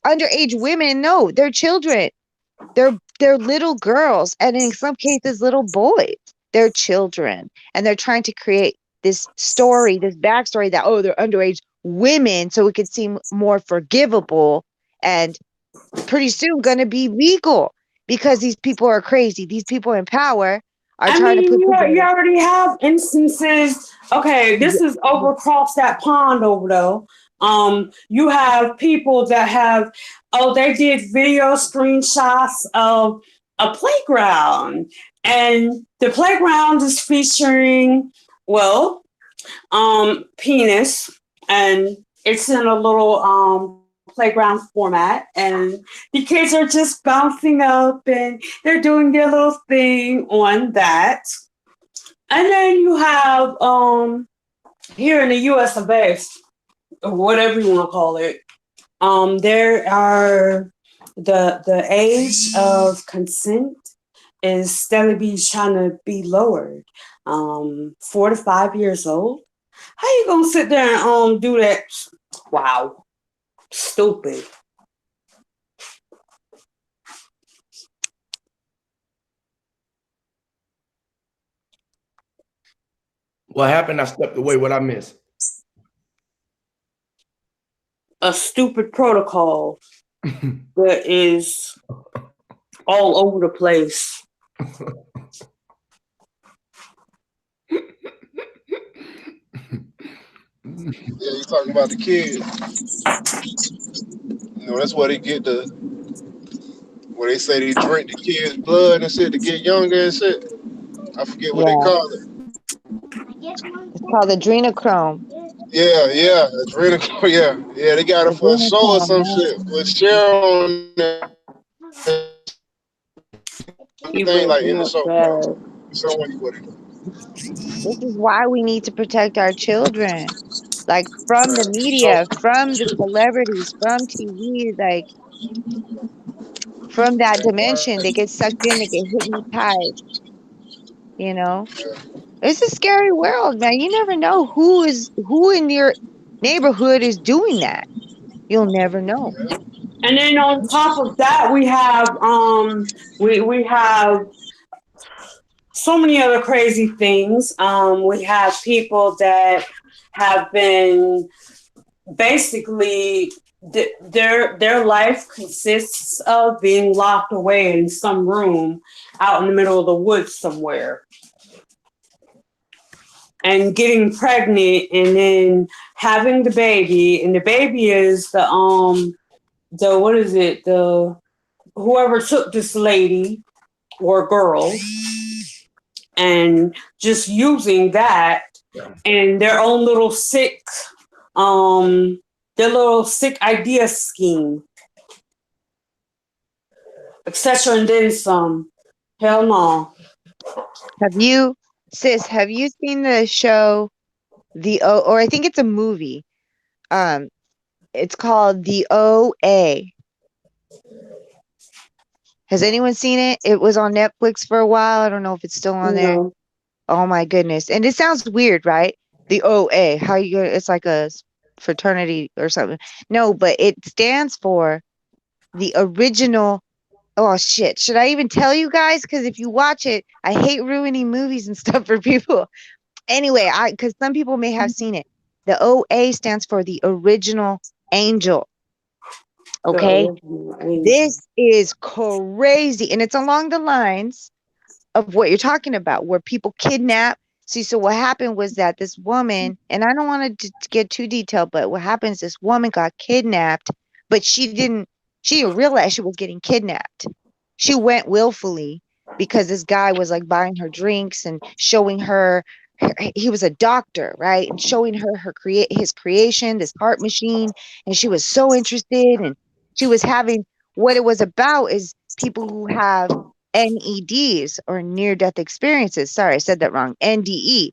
[SPEAKER 4] underage women, no, they're children. They're little girls, and in some cases, little boys. They're children, and they're trying to create this story, this backstory that they're underage women, so it could seem more forgivable, and pretty soon going to be legal because these people are crazy. These people in power are
[SPEAKER 5] I
[SPEAKER 4] trying to
[SPEAKER 5] mean,
[SPEAKER 4] put
[SPEAKER 5] you
[SPEAKER 4] together.
[SPEAKER 5] already have instances. Okay, this is
[SPEAKER 4] Yeah,
[SPEAKER 5] over across that pond over there. You have people that have, they did video screenshots of a playground, and the playground is featuring, well, penis, and it's in a little playground format, and the kids are just bouncing up and they're doing their little thing on that. And then you have here in the US of A, or whatever you want to call it, there are the age of consent is steadily trying to be lowered. 4 to 5 years old. How you gonna sit there and do that? Wow, stupid.
[SPEAKER 1] What happened? I stepped away. What I missed?
[SPEAKER 5] A stupid protocol that is all over the place.
[SPEAKER 6] Yeah, you talking about the kids. That's where they get where they say they drink the kids' blood and shit to get younger and shit. I forget what they
[SPEAKER 4] yeah.
[SPEAKER 6] call it.
[SPEAKER 4] It's called adrenochrome.
[SPEAKER 6] Yeah, adrenochrome. Yeah, they got it for a show or some
[SPEAKER 4] Adrenochrome,
[SPEAKER 6] shit with Cheryl on
[SPEAKER 5] You
[SPEAKER 6] thing like in
[SPEAKER 5] breaking
[SPEAKER 6] the
[SPEAKER 5] up
[SPEAKER 6] show, bro.
[SPEAKER 5] bad.
[SPEAKER 6] So what you
[SPEAKER 4] This is why we need to protect our children, like from the
[SPEAKER 6] So
[SPEAKER 4] media, from the celebrities, from TV, like from that dimension. They get sucked in, they get hypnotized, you know. It's a scary world, man. You never know who in your neighborhood is doing that. You'll never know.
[SPEAKER 5] And then on top of that, we have so many other crazy things. We have people that have been basically their life consists of being locked away in some room out in the middle of the woods somewhere and getting pregnant and then having the baby, and the baby is the what is it, the whoever took this lady or girl and just using that and their own little sick, their little sick idea scheme, etc. And then some. Hell no.
[SPEAKER 4] Have you, sis, have you seen the show, or I think it's a movie. It's called The OA. Has anyone seen it? It was on Netflix for a while. I don't know if it's still on there.
[SPEAKER 5] No.
[SPEAKER 4] Oh my goodness. And it sounds weird, right? The OA. How you go? It's like a fraternity or something. No, but it stands for the original. Oh shit. Should I even tell you guys? Because if you watch it, I hate ruining movies and stuff for people. Anyway, because some people may have seen it. The OA stands for the original angel. Okay. This is crazy. And it's along the lines of what you're talking about, where people kidnap. See, so what happened was that this woman, and I don't want to get too detailed, but what happens, this woman got kidnapped, but she didn't realize she was getting kidnapped. She went willfully because this guy was like buying her drinks and showing her, he was a doctor, right? And showing her his creation, this heart machine. And she was so interested, and she was having, what it was about is people who have NEDs, or near death experiences. Sorry, I said that wrong. NDE,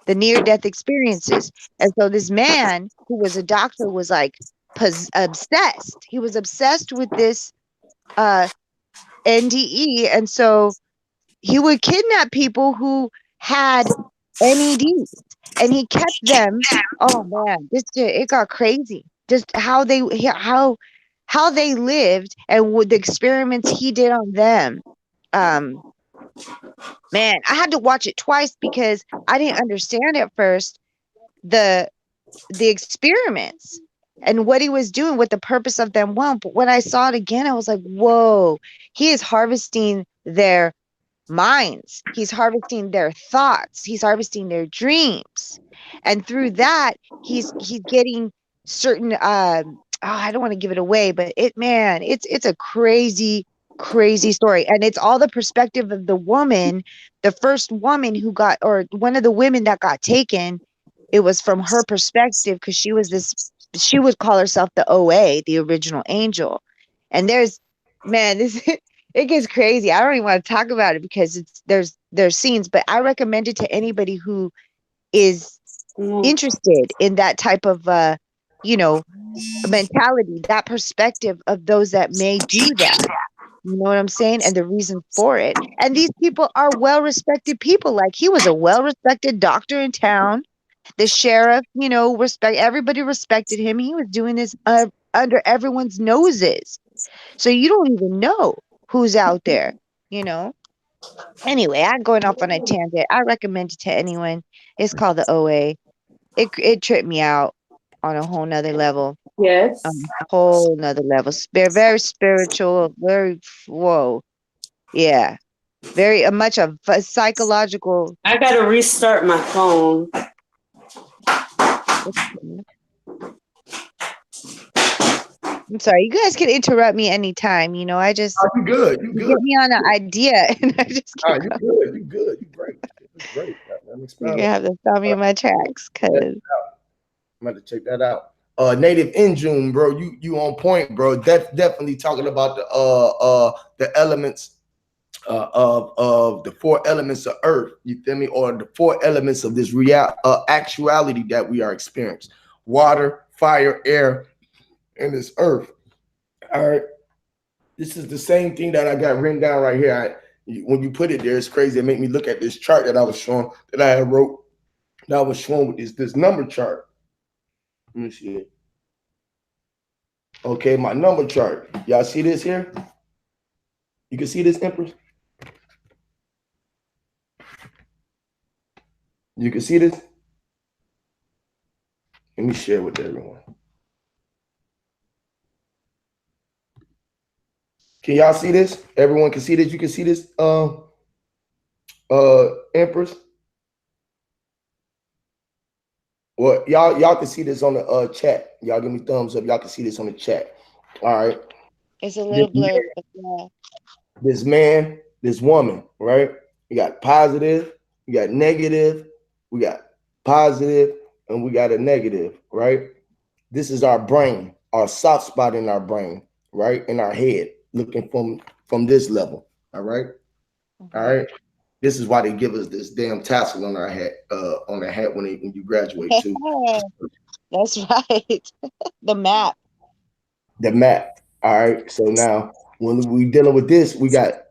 [SPEAKER 4] the near death experiences. And so this man who was a doctor was like obsessed. He was obsessed with this NDE. And so he would kidnap people who had NEDs, and he kept them. Oh man, it got crazy. Just how they lived and with the experiments he did on them. Man, I had to watch it twice because I didn't understand at first the experiments and what he was doing, what the purpose of them was. But when I saw it again, I was like, whoa, he is harvesting their minds. He's harvesting their thoughts. He's harvesting their dreams. And through that, he's getting certain I don't want to give it away, but it's a crazy story. And it's all the perspective of the woman, the first woman who got, or one of the women that got taken. It was from her perspective, because she would call herself the OA, the original angel. And there's it gets crazy. I don't even want to talk about it because there's scenes, but I recommend it to anybody who is interested in that type of mentality, that perspective of those that may do that. You know what I'm saying? And the reason for it. And these people are well-respected people. Like, he was a well-respected doctor in town. The sheriff, everybody respected him. He was doing this under everyone's noses. So you don't even know who's out there, Anyway, I'm going off on a tangent. I recommend it to anyone. It's called the OA. It tripped me out on a whole nother level.
[SPEAKER 5] Yes.
[SPEAKER 4] Whole nother level. Very spiritual, very, whoa. Yeah. Very much a psychological.
[SPEAKER 5] I gotta restart my phone.
[SPEAKER 4] I'm sorry. You guys can interrupt me anytime. I just.
[SPEAKER 1] Oh, you good. You good.
[SPEAKER 4] Get me on an idea, and I just.
[SPEAKER 1] You good. You good. You great. It's great.
[SPEAKER 4] You're gonna have to stop me in my tracks, cause
[SPEAKER 1] I'm going to check that out. Native in June, bro. You on point, bro. Definitely talking about the elements of the 4 elements of Earth. You feel me? Or the 4 elements of this actuality that we are experiencing: water, fire, air, and this Earth. All right. This is the same thing that I got written down right here. When you put it there, it's crazy. It made me look at this chart that I was showing, that I had wrote, that I was showing with this number chart. Let me see it. Okay, my number chart. Y'all see this here? You can see this, Empress? You can see this? Let me share with everyone. Can y'all see this? Everyone can see this? You can see this, Empress? Well, y'all can see this on the chat. Y'all give me thumbs up. Y'all can see this on the chat. All right.
[SPEAKER 4] It's a
[SPEAKER 1] This
[SPEAKER 4] little
[SPEAKER 1] man,
[SPEAKER 4] blurred, but yeah.
[SPEAKER 1] this man, this woman, right? We got positive, we got negative, we got positive, and we got a negative, right? This is our brain, our soft spot in our brain, right? In our head, looking from this level. All right. All right. This is why they give us this damn tassel on our hat, on the hat when you graduate too.
[SPEAKER 4] That's right. The map.
[SPEAKER 1] The map. All right. So now when we dealing with this, we got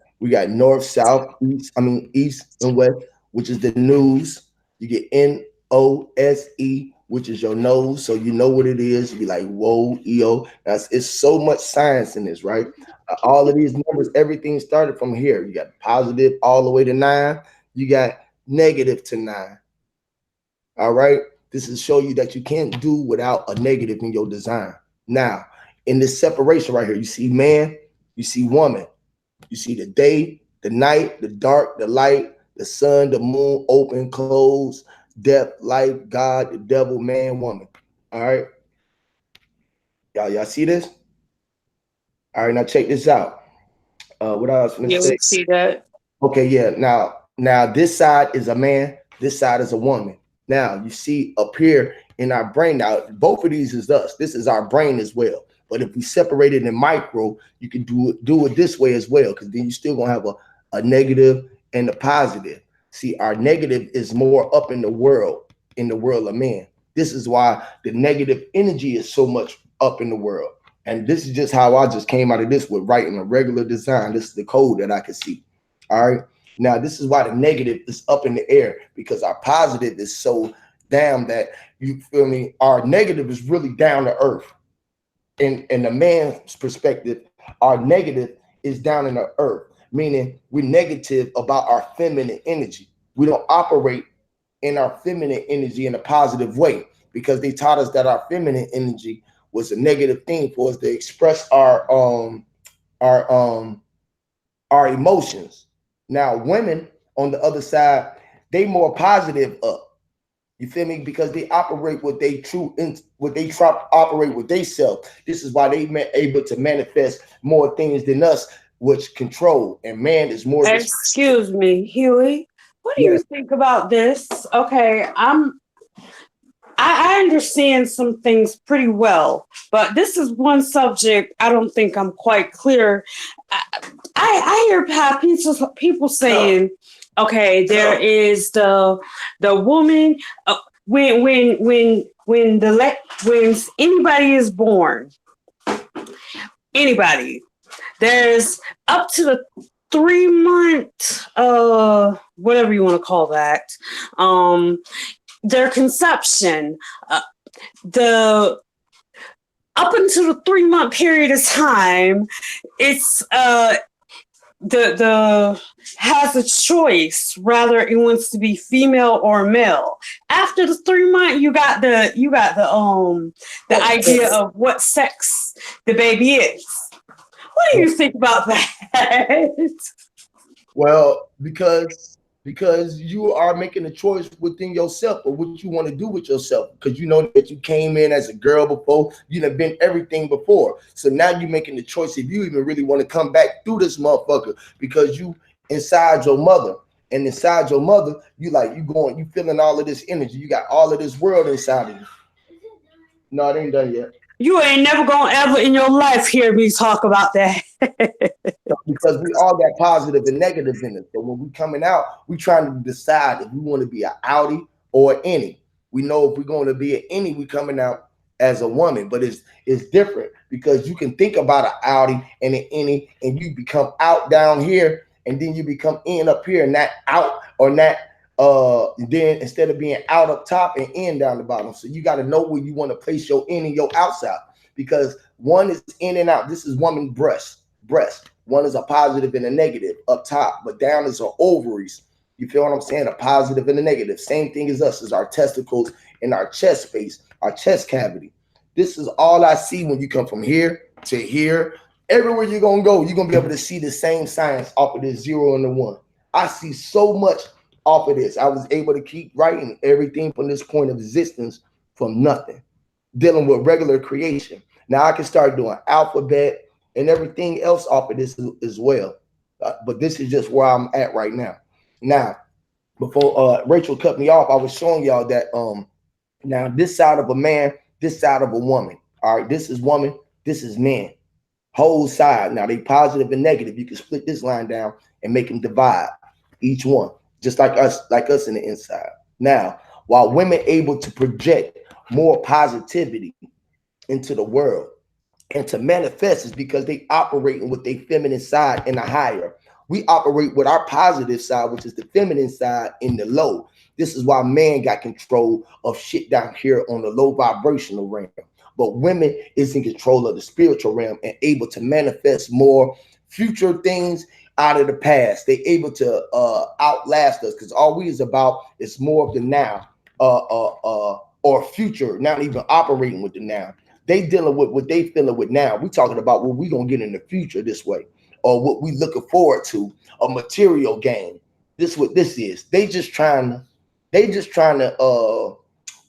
[SPEAKER 1] north, south, east. I mean east and west, which is the news. You get NOSE, which is your nose, so you know what it is. You be like, whoa, EO. That's it's so much science in this, right? All of these numbers, everything started from here. You got positive all the way to 9. You got negative to 9. All right. This is show you that you can't do without a negative in your design. Now, in this separation right here, you see man, you see woman, you see the day, the night, the dark, the light, the sun, the moon, open, close, death, life, God, the devil, man, woman. All right. Y'all see this? All right, now check this out. What I was gonna
[SPEAKER 5] Yeah, we
[SPEAKER 1] say.
[SPEAKER 5] see that.
[SPEAKER 1] Okay, yeah. Now this side is a man, this side is a woman. Now you see up here in our brain. Now both of these is us. This is our brain as well. But if we separate it in micro, you can do it this way as well, because then you still gonna have a negative and a positive. See, our negative is more up in the world of man. This is why the negative energy is so much up in the world. And this is just how I just came out of this with writing a regular design. This is the code that I can see. All right. Now, this is why the negative is up in the air, because our positive is so down that, you feel me, our negative is really down to earth. In the man's perspective, our negative is down in the earth, meaning we're negative about our feminine energy. We don't operate in our feminine energy in a positive way, because they taught us that our feminine energy was a negative thing for us to express our emotions. Now, women on the other side, they more positive up. You feel me? Because they operate with they true, what they try to operate with they self. This is why they able to manifest more things than us, which control. And man is more.
[SPEAKER 5] Excuse me, Huey. What do you
[SPEAKER 1] Yes.
[SPEAKER 5] think about this? Okay, I understand some things pretty well, but this is one subject I don't think I'm quite clear. I hear people saying, okay, there is the woman when anybody is born, anybody, there's up to the 3-month whatever you want to call that, their conception, the up until the 3-month period of time, it's the has a choice whether it wants to be female or male. After the 3-month, you got the idea of what sex the baby is. What do you think about that?
[SPEAKER 1] Well, because you are making a choice within yourself of what you want to do with yourself, because you know that you came in as a girl before, you have been everything before. So now you're making the choice if you even really want to come back through this motherfucker, because you inside your mother. And inside your mother, you feeling all of this energy. You got all of this world inside of you. No, it ain't done yet.
[SPEAKER 5] You ain't never gonna ever in your life hear me talk about that.
[SPEAKER 1] Because we all got positive and negative in it. So when we coming out, we trying to decide if we want to be an outie or an innie. We know if we're going to be an innie, we coming out as a woman, but it's different, because you can think about an outie and an innie, and you become out down here, and then you become in up here, and not out, or not then instead of being out up top and in down the bottom. So you got to know where you want to place your in and your outside, because one is in and out. This is woman breast. One is a positive and a negative up top, but down is our ovaries. You feel what I'm saying? A positive and a negative. Same thing as us, is our testicles and our chest space, our chest cavity. This is all I see when you come from here to here. Everywhere you're going to go, you're going to be able to see the same science off of this 0 and the 1. I see so much off of this. I was able to keep writing everything from this point of existence from nothing, dealing with regular creation. Now I can start doing alphabet, and everything else off of this as well. But this is just where I'm at right now. Now, before Rachel cut me off, I was showing y'all that now this side of a man, this side of a woman. All right, this is woman, this is man. Whole side. Now they positive and negative. You can split this line down and make them divide each one, just like us in the inside. Now, while women able to project more positivity into the world and to manifest is because they operating with their feminine side in the higher. We operate with our positive side, which is the feminine side, in the low. This is why man got control of shit down here on the low vibrational realm. But women is in control of the spiritual realm and able to manifest more future things out of the past. They able to outlast us because all we is about is more of the now or future, not even operating with the now. They dealing with what they feeling with now. We talking about what we gonna get in the future this way, or what we looking forward to, a material gain. This what this is. They just trying to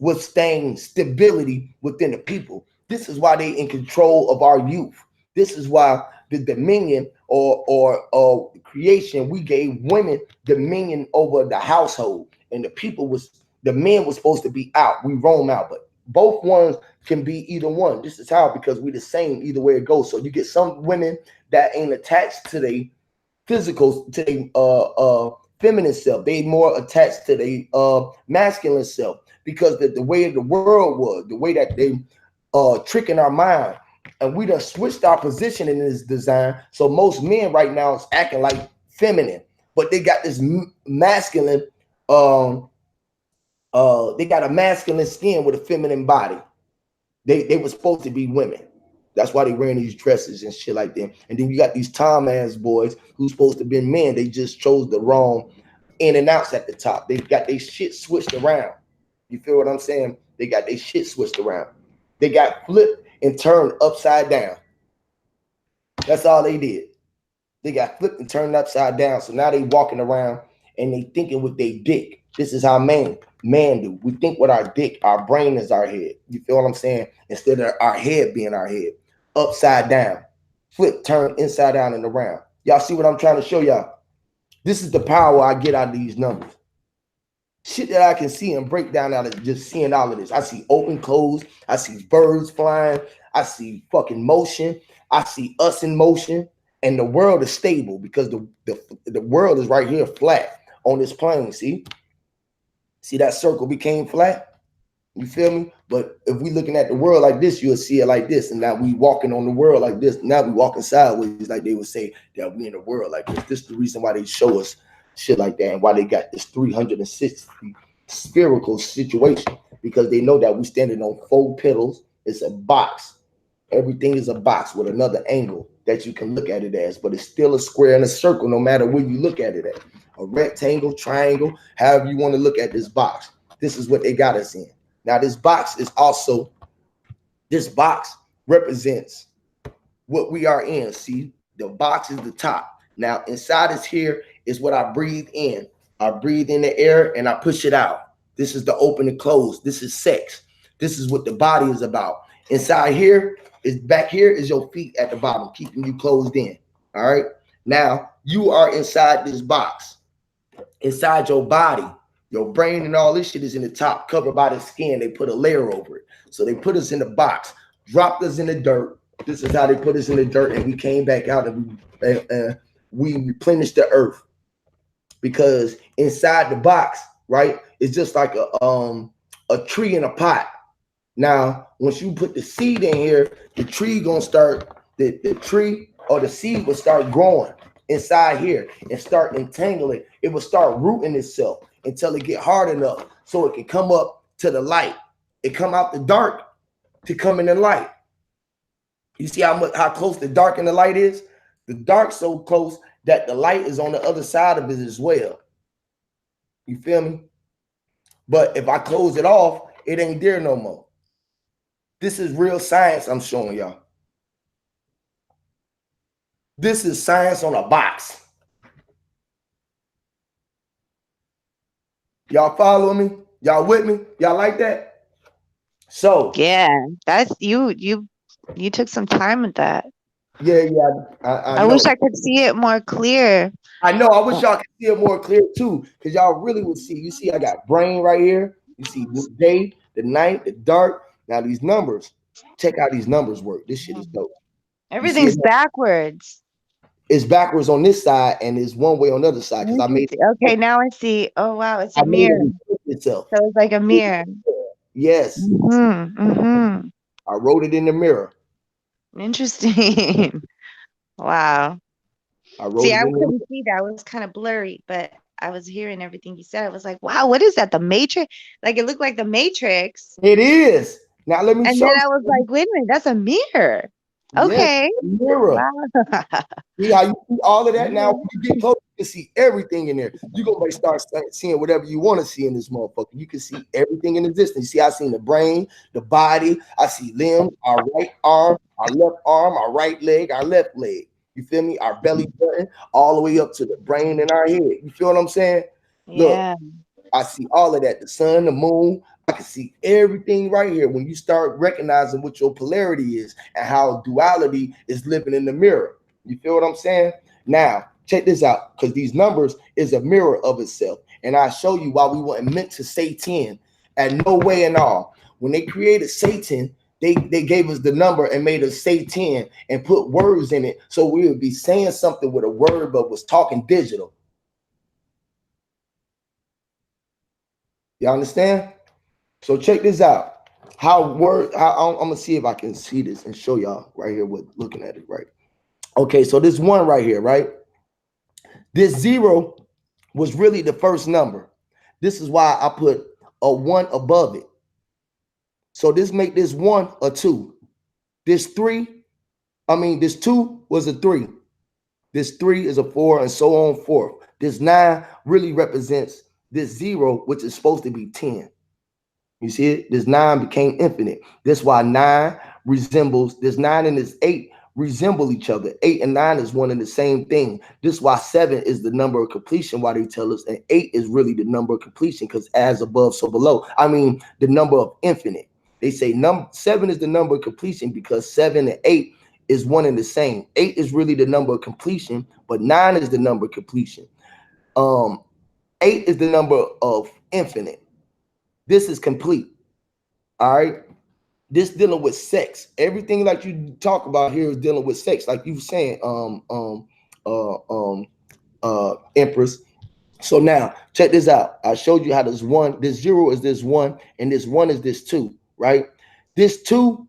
[SPEAKER 1] withstand stability within the people. This is why they in control of our youth. This is why the dominion or creation, we gave women dominion over the household, and the men was supposed to be out. We roam out, but both ones can be either one. This is how, because we the same either way it goes. So you get some women that ain't attached to their physical, to their feminine self. They more attached to their masculine self, because the way the world was, the way that they tricking our mind, and we done switched our position in this design. So most men right now is acting like feminine, but they got this masculine. They got a masculine skin with a feminine body. They were supposed to be women. That's why they wearing these dresses and shit like that. And then you got these Tom ass boys who's supposed to be men. They just chose the wrong in and outs at the top. They got their shit switched around. You feel what I'm saying? They got their shit switched around. They got flipped and turned upside down. That's all they did. They got flipped and turned upside down. So now they walking around and they thinking with their dick. This is how man do. We think with our dick. Our brain is our head. You feel what I'm saying? Instead of our head being our head. Upside down. Flip, turn inside down and around. Y'all see what I'm trying to show y'all? This is the power I get out of these numbers. Shit that I can see and break down out of just seeing all of this. I see open closed. I see birds flying. I see fucking motion. I see us in motion. And the world is stable because the world is right here flat on this plane. See that circle became flat? You feel me? But if we looking at the world like this, you'll see it like this. And now we walking on the world like this. Now we walking sideways, like they would say that we in the world like this. This is the reason why they show us shit like that and why they got this 360 spherical situation, because they know that we standing on 4 pedals. It's a box. Everything is a box with another angle that you can look at it as, but it's still a square and a circle no matter where you look at it at. A rectangle, triangle, however you want to look at this box. This is what they got us in. Now this box represents what we are in. See, the box is the top. Now inside is here is what I breathe in. I breathe in the air and I push it out. This is the open and close. This is sex. This is what the body is about. Inside here is back here is your feet at the bottom, keeping you closed in. All right. Now you are inside this box. Inside your body, your brain and all this shit is in the top, covered by the skin. They put a layer over it. So they put us in the box, dropped us in the dirt. This is how they put us in the dirt, and we came back out and we replenished the earth. Because inside the box, right, it's just like a tree in a pot. Now, once you put the seed in here, the tree gonna start, the tree or the seed will start growing inside here and start entangling. It will start rooting itself until it get hard enough so it can come up to the light. It come out the dark to come in the light. You see how close the dark and the light is? The dark so close that the light is on the other side of it as well. You feel me? But if I close it off, it ain't there no more. This is real science I'm showing y'all. This is science on a box. Y'all follow me? Y'all with me? Y'all like that? So
[SPEAKER 4] yeah, that's you took some time with that.
[SPEAKER 1] Yeah, I
[SPEAKER 4] I
[SPEAKER 1] know.
[SPEAKER 4] wish I could see it more clear.
[SPEAKER 1] I know. I wish y'all could see it more clear too, because y'all really would see. You see, I got brain right here. You see the day, the night, the dark. Now these numbers. Check how these numbers work. This shit is dope. You see it?
[SPEAKER 4] Everything's backwards.
[SPEAKER 1] It's backwards on this side and it's one way on the other side because
[SPEAKER 4] Interesting. Okay, now I see. Oh wow, it's
[SPEAKER 1] I
[SPEAKER 4] a
[SPEAKER 1] made it
[SPEAKER 4] mirror.
[SPEAKER 1] repeat itself.
[SPEAKER 4] So it's like a mirror.
[SPEAKER 1] Yes,
[SPEAKER 4] Mm-hmm.
[SPEAKER 1] I wrote it in the mirror.
[SPEAKER 4] Interesting. Wow.
[SPEAKER 1] I wrote
[SPEAKER 4] See,
[SPEAKER 1] it
[SPEAKER 4] I
[SPEAKER 1] in the mirror.
[SPEAKER 4] couldn't see that. It was kind of blurry, but I was hearing everything you said. I was like, wow, what is that? The Matrix? Like it looked like the Matrix.
[SPEAKER 1] It is. Now let me
[SPEAKER 4] And
[SPEAKER 1] show
[SPEAKER 4] then I was
[SPEAKER 1] you.
[SPEAKER 4] like, wait a minute, that's a mirror.
[SPEAKER 1] Yes,
[SPEAKER 4] Okay.
[SPEAKER 1] mirror.
[SPEAKER 4] Wow.
[SPEAKER 1] See how you see all of that? Now,
[SPEAKER 4] Yeah.
[SPEAKER 1] when you get close, you can see everything in there. You're going to start seeing whatever you want to see in this motherfucker. You can see everything in existence. You see, I seen the brain, the body. I see limbs, our right arm, our right leg, our left leg. You feel me? Our belly button, all the way up to the brain and our head. You feel what I'm saying? Look,
[SPEAKER 4] Yeah.
[SPEAKER 1] I see all of that. The sun, the moon. I can see everything right here when you start recognizing what your polarity is and how duality is living in the mirror. You feel what I'm saying? Now, check this out, because these numbers is a mirror of itself. And I show you why we weren't meant to say 10 at no way and all. When they created Satan, they gave us the number and made us say 10 and put words in it so we would be saying something with a word but was talking digital. You understand? So check this out. I'm gonna see if I can see this and show y'all right here with looking at it right. Okay, so this one right here, right? This 0 was really the first number. This is why I put a 1 above it. So this make this 1 a 2. This 2 was a 3. This 3 is a 4 and so on forth. This 9 really represents this 0, which is supposed to be 10. You see it? This 9 became infinite. That's why 9 resembles, this 9 and this 8 resemble each other. 8 and 9 is one and the same thing. This is why 7 is the number of completion, why they tell us, and 8 is really the number of completion, because as above, so below. I mean, the number of infinite. They say 7 is the number of completion because 7 and 8 is one and the same. 8 is really the number of completion, but 9 is the number of completion. 8 is the number of infinite. This is complete. All right. This dealing with sex. Everything like you talk about here is dealing with sex, like you were saying, Empress. So now check this out. I showed you how this 0 is this 1, and this 1 is this 2, right? This 2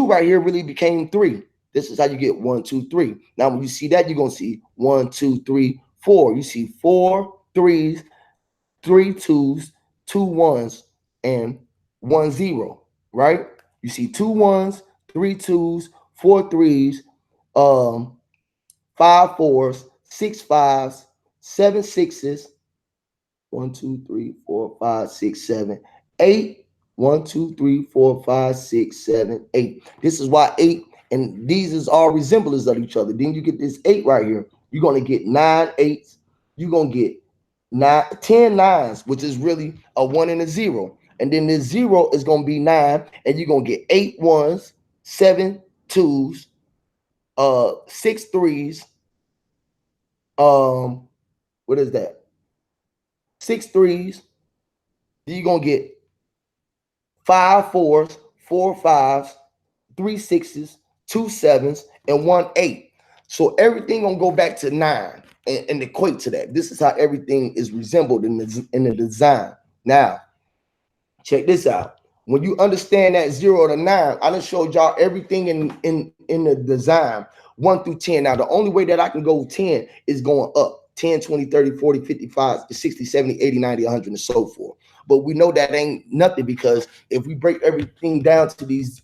[SPEAKER 1] right here really became 3. This is how you get 1, 2, 3. Now, when you see that, you're gonna see 1, 2, 3, 4. You see 4 3s, 3 2s, 2 1s, and 1 0, right? You see 2 1s, 3 2s, 4 3s, 5 4s, 6 5s, 7 6s, 1 2 3 4 5 6 7 8. 1 2 3 4 5 6 7 8. This is why 8, and these is all resemblance of each other. Then you get this 8 right here. You're gonna get 9 8s. You're gonna get 10 9s, which is really a 1 and a 0. And then this 0 is gonna be 9, and you're gonna get 8 1s, 7 2s, 6 3s. What is that? 6 3s. Then you're gonna get 5 4s, 4 5s, 3 6s, 2 7s, and 1 8. So everything gonna go back to 9 and equate to that. This is how everything is resembled in the design. Now, check this out. When you understand that 0 to 9, I done showed y'all everything in the design 1 through 10. Now, the only way that I can go 10 is going up. 10, 20, 30, 40, 55, 60, 70, 80, 90, 100, and so forth. But we know that ain't nothing, because if we break everything down to these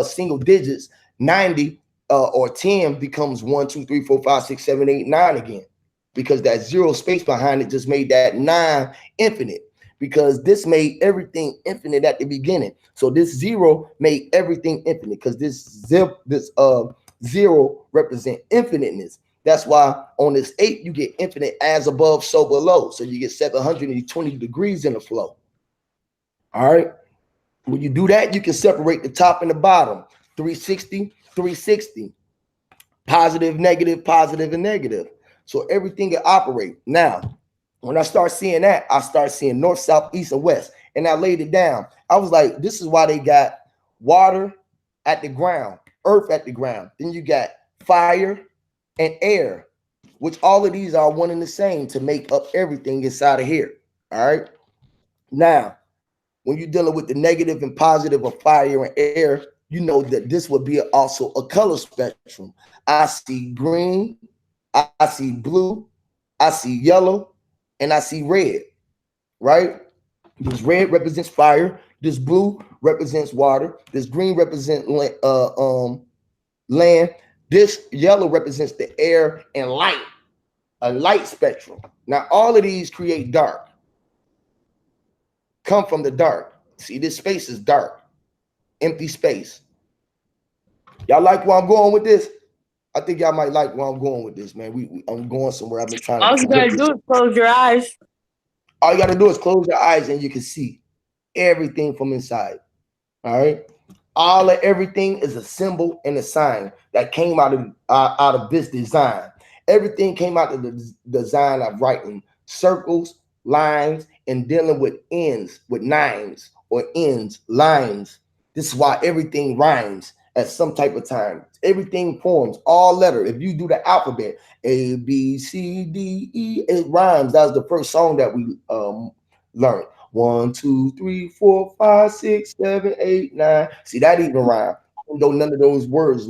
[SPEAKER 1] single digits, 90 or 10 becomes 1, 2, 3, 4, 5, 6, 7, 8, 9 again, because that 0 space behind it just made that 9 infinite, because this made everything infinite at the beginning. So this 0 made everything infinite, because this 0 represent infiniteness. That's why on this 8, you get infinite as above, so below. So you get 720 degrees in the flow. All right. When you do that, you can separate the top and the bottom. 360, 360. positive, negative, positive, and negative. So everything can operate. Now, when I start seeing that, I start seeing north, south, east, and west. And I laid it down. I was like, this is why they got water at the ground, earth at the ground. Then you got fire and air, which all of these are one and the same to make up everything inside of here. All right. Now, when you're dealing with the negative and positive of fire and air, you know that this would be also a color spectrum. I see green, I see blue, I see yellow, and I see red, right? This red represents fire, this blue represents water, this green represents land, this yellow represents the air and light, a light spectrum. Now, all of these create dark, come from the dark. See, this space is dark, empty space. Y'all like where I'm going with this? I think y'all might like where I'm going with this, man. I'm going somewhere. I've been trying
[SPEAKER 5] All
[SPEAKER 1] to.
[SPEAKER 5] you gotta do is close your eyes.
[SPEAKER 1] All you gotta do is close your eyes and you can see everything from inside. All right. All of everything is a symbol and a sign that came out of this design. Everything came out of the design of writing circles, lines, and dealing with ends, with nines or ends, lines. This is why everything rhymes at some type of time. Everything forms all letter. If you do the alphabet, A, B, C, D, E, it rhymes. That was the first song that we learned. 1, 2, 3, 4, 5, 6, 7, 8, 9. See, that even rhyme. Even though none of those words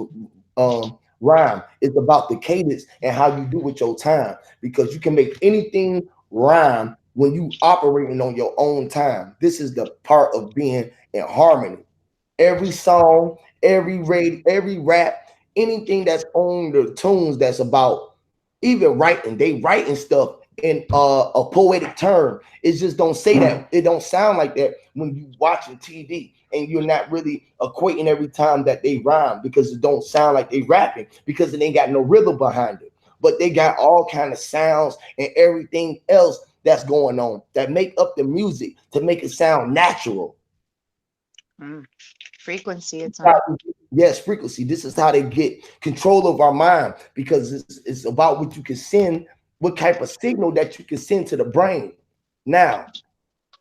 [SPEAKER 1] rhyme. It's about the cadence and how you do with your time. Because you can make anything rhyme when you operating on your own time. This is the part of being in harmony. Every song, every rap, anything that's on the tunes that's about even writing, they writing stuff in a poetic term. It just don't say that. It don't sound like that when you watching TV and you're not really equating every time that they rhyme because it don't sound like they rapping because it ain't got no rhythm behind it. But they got all kind of sounds and everything else that's going on that make up the music to make it sound natural.
[SPEAKER 4] Frequency, it's on.
[SPEAKER 1] Yes, frequency. This is how they get control of our mind because it's about what you can send, what type of signal that you can send to the brain. Now,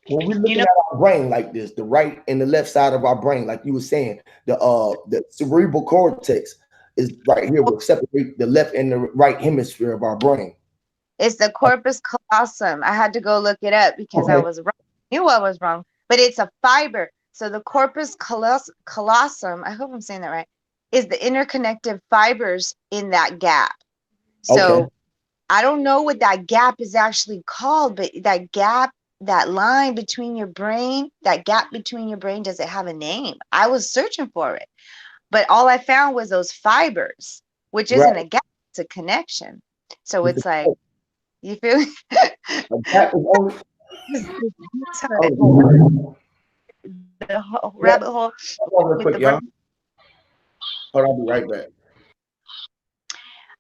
[SPEAKER 1] when we're looking at our brain like this, the right and the left side of our brain, like you were saying, the cerebral cortex is right here. We'll separate the left and the right hemisphere of our brain.
[SPEAKER 4] It's the corpus callosum. I had to go look it up because I was wrong. I knew I was wrong, but it's a fiber. So the corpus callosum, I hope I'm saying that right, is the interconnected fibers in that gap. So I don't know what that gap is actually called, but that gap, that line between your brain, that gap between your brain, does it have a name? I was searching for it, but all I found was those fibers, which isn't a gap, it's a connection. So it's like, you feel me? The whole rabbit hole.
[SPEAKER 1] I'll be right back.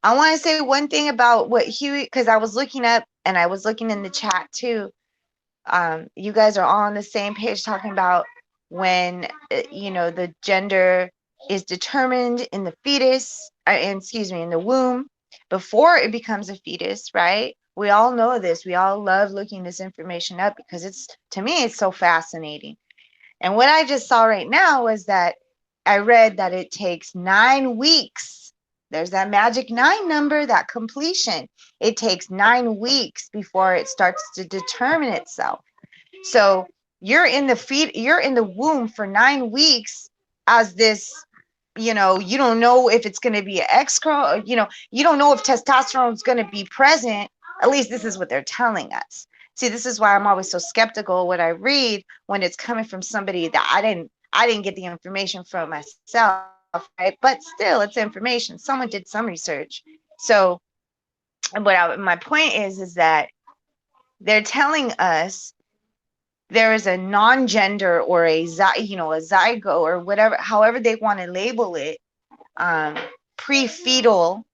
[SPEAKER 4] I want to say one thing about what Huey, because I was looking up and I was looking in the chat too. You guys are all on the same page talking about when the gender is determined in the fetus, in the womb before it becomes a fetus, right? We all know this. We all love looking this information up because to me it's so fascinating. And what I just saw right now was that I read that it takes 9 weeks. There's that magic 9 number, that completion. It takes 9 weeks before it starts to determine itself. So you're in the womb for 9 weeks as this, you don't know if it's going to be an X chromosome, you don't know if testosterone is going to be present. At least this is what they're telling us. See, this is why I'm always so skeptical when I read when it's coming from somebody that I didn't get the information from myself, right? But still, it's information. Someone did some research. So, my point is that they're telling us there is a non-gender or a zygote or whatever, however they want to label it, pre-fetal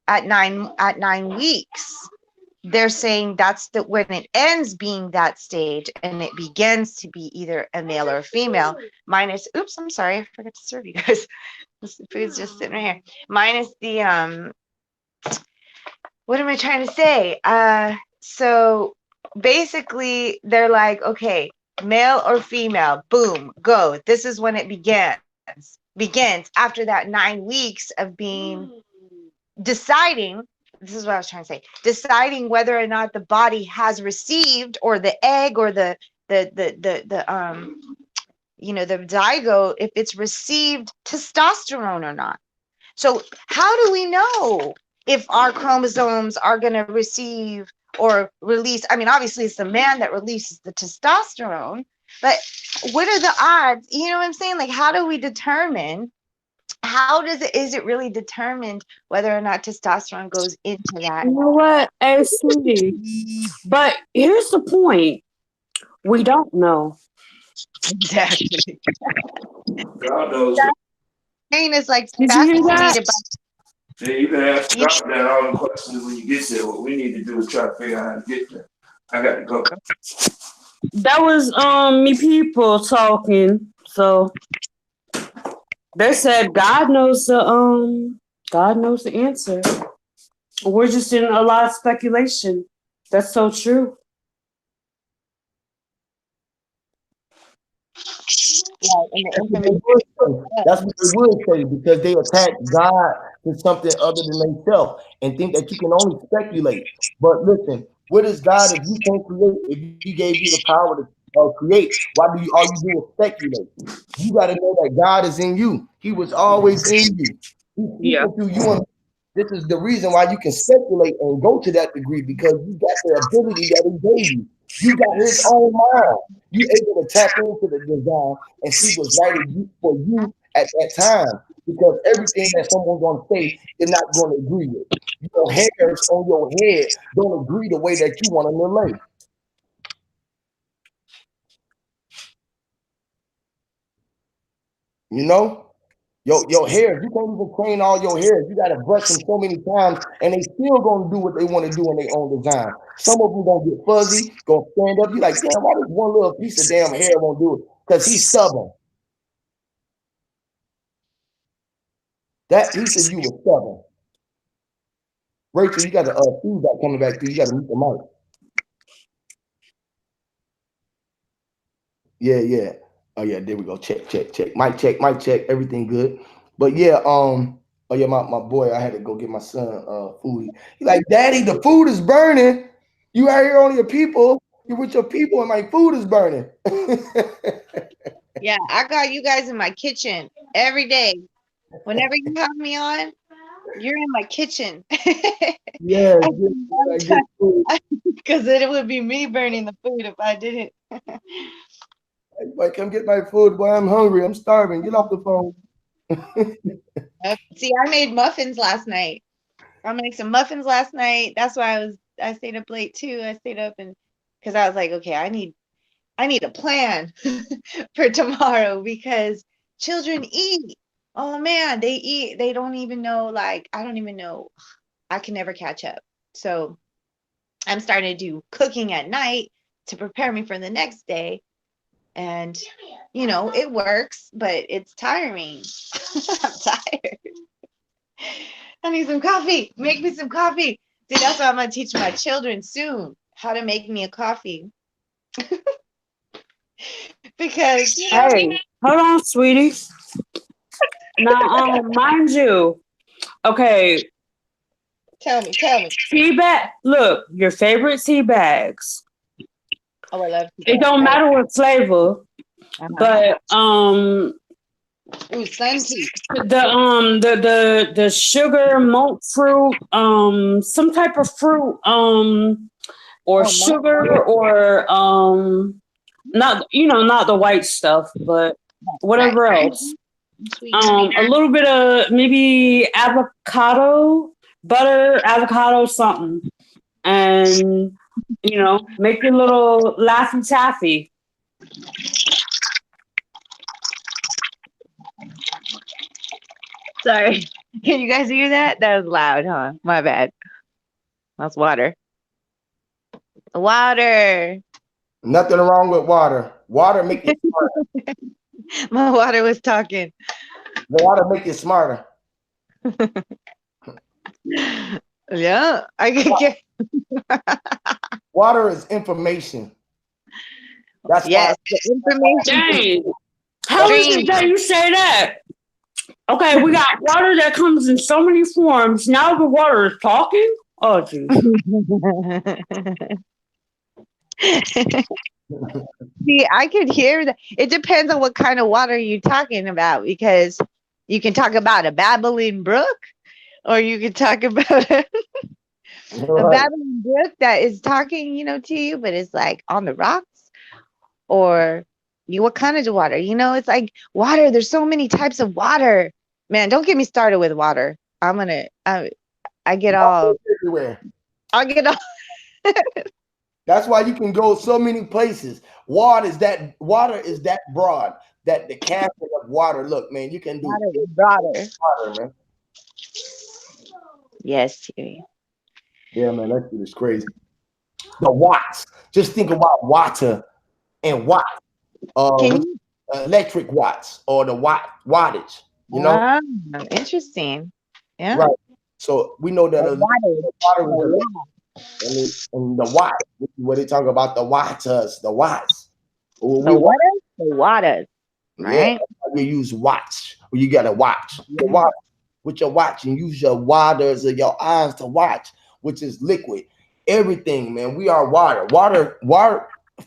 [SPEAKER 4] at 9 weeks. they're saying that's the when it ends being that stage and it begins to be either a male or a female. Minus, oops, I'm sorry, I forgot to serve you guys. This food's just sitting right here. Minus the what am I trying to say? So basically they're like, okay, male or female, boom, go. This is when it begins after that 9 weeks of being deciding. This is what I was trying to say, deciding whether or not the body has received, or the egg, or the you know, the zygote, if it's received testosterone or not. So how do we know if our chromosomes are going to receive or release? I mean, obviously it's the man that releases the testosterone, but what are the odds? You know what I'm saying? Like, how do we determine? How is it really determined whether or not testosterone goes into that?
[SPEAKER 5] You know what, sweetie? But here's the point: we don't know.
[SPEAKER 4] Exactly.
[SPEAKER 1] God knows.
[SPEAKER 4] Pain is like
[SPEAKER 5] Did you hear that?
[SPEAKER 4] fascinated by.
[SPEAKER 1] Yeah, you can ask God that all the questions when you get there. What we need to do is try to figure out how to get there. I got to go.
[SPEAKER 5] That was me people talking. So they said God knows the answer. We're just in a lot of speculation. That's so true.
[SPEAKER 4] Yeah, and the information.
[SPEAKER 1] That's what they would say, because they attach God to something other than themselves and think that you can only speculate. But listen, what is God if you can't create? If He gave you the power to create, why do you all you do is speculate? You got to know that God is in you. He was always in you. He's speaking through you. And this is the reason why you can speculate and go to that degree, because you got the ability that He gave you. You got His own mind. You able to tap into the design and see what's right for you at that time, because everything that someone's going to say is not going to agree with. Your hairs on your head don't agree the way that you want them to lay. You know? Your hairs, you can't even train all your hairs. You got to brush them so many times, and they still going to do what they want to do in their own design. Some of them going to get fuzzy, going to stand up. You like, damn, why this one little piece of damn hair won't do it? Because he's stubborn. That he said you were stubborn. Rachel, you got the feedback coming back through. You got to mute the mic. Yeah. Oh yeah, there we go. Check. Mic check. Everything good. But yeah, oh yeah, my boy, I had to go get my son food. He's like, Daddy, the food is burning. You out here on your people. You're with your people, and my food is burning.
[SPEAKER 4] Yeah, I got you guys in my kitchen every day. Whenever you have me on, you're in my kitchen.
[SPEAKER 1] Yeah,
[SPEAKER 4] because it would be me burning the food if I didn't.
[SPEAKER 1] Like, come get my food, boy. I'm hungry. I'm starving. Get off the phone.
[SPEAKER 4] See, I made muffins last night. I made some muffins last night. That's why I stayed up late too. I stayed up and because I was like, okay, I need a plan for tomorrow, because children eat. Oh man, they eat. They don't even know, like, I don't even know. I can never catch up. So I'm starting to do cooking at night to prepare me for the next day. And, you know, it works, but it's tiring. I'm tired. I need some coffee. Make me some coffee. See, that's what I'm going to teach my children soon, how to make me a coffee. Because, you know,
[SPEAKER 5] Hey, hold on, sweetie. Now, mind you, okay.
[SPEAKER 4] Tell me.
[SPEAKER 5] Tea bag. Look, your favorite tea bags.
[SPEAKER 4] Oh, I love tea
[SPEAKER 5] it.
[SPEAKER 4] bags.
[SPEAKER 5] Don't matter what flavor, but
[SPEAKER 4] ooh, sun tea.
[SPEAKER 5] The sugar, monk fruit, some type of fruit, or sugar, or not the white stuff, but whatever else. A little bit of maybe avocado, butter, avocado, something, and make your little Laffy Taffy.
[SPEAKER 4] Sorry. Can you guys hear that? That was loud, huh? My bad. That's water. Water.
[SPEAKER 1] Nothing wrong with water. Water make you smarter.
[SPEAKER 4] My water was talking.
[SPEAKER 1] Water make you smarter.
[SPEAKER 4] Yeah, I could get.
[SPEAKER 1] Water is information. That's why.
[SPEAKER 4] Yes, the information.
[SPEAKER 5] Dang. How is
[SPEAKER 4] Stream.
[SPEAKER 5] it that you say that? Okay, we got water that comes in so many forms. Now the water is talking? Oh, geez.
[SPEAKER 4] See, I could hear that. It depends on what kind of water you're talking about, because you can talk about a babbling brook, or you can talk about a babbling brook that is talking, to you, but it's like on the rocks. Or what kind of water? It's like water. There's so many types of water. Man, don't get me started with water. I get all
[SPEAKER 1] everywhere.
[SPEAKER 4] I'll get all.
[SPEAKER 1] That's why you can go so many places. Water is that broad that the captain of water. Look, man, you can do water, man.
[SPEAKER 4] Yes, Huey.
[SPEAKER 1] Yeah, man, that shit is crazy. The watts. Just think about water and watt. Electric watts or the wattage.
[SPEAKER 4] Interesting. Yeah.
[SPEAKER 1] Right. So we know that water is and the watt. What they talk about, the watts, the watts.
[SPEAKER 4] The waters. Right.
[SPEAKER 1] Yeah, you use watch. Or you got to watch. Watch with your watch and use your waters of your eyes to watch, which is liquid. Everything, man. We are water.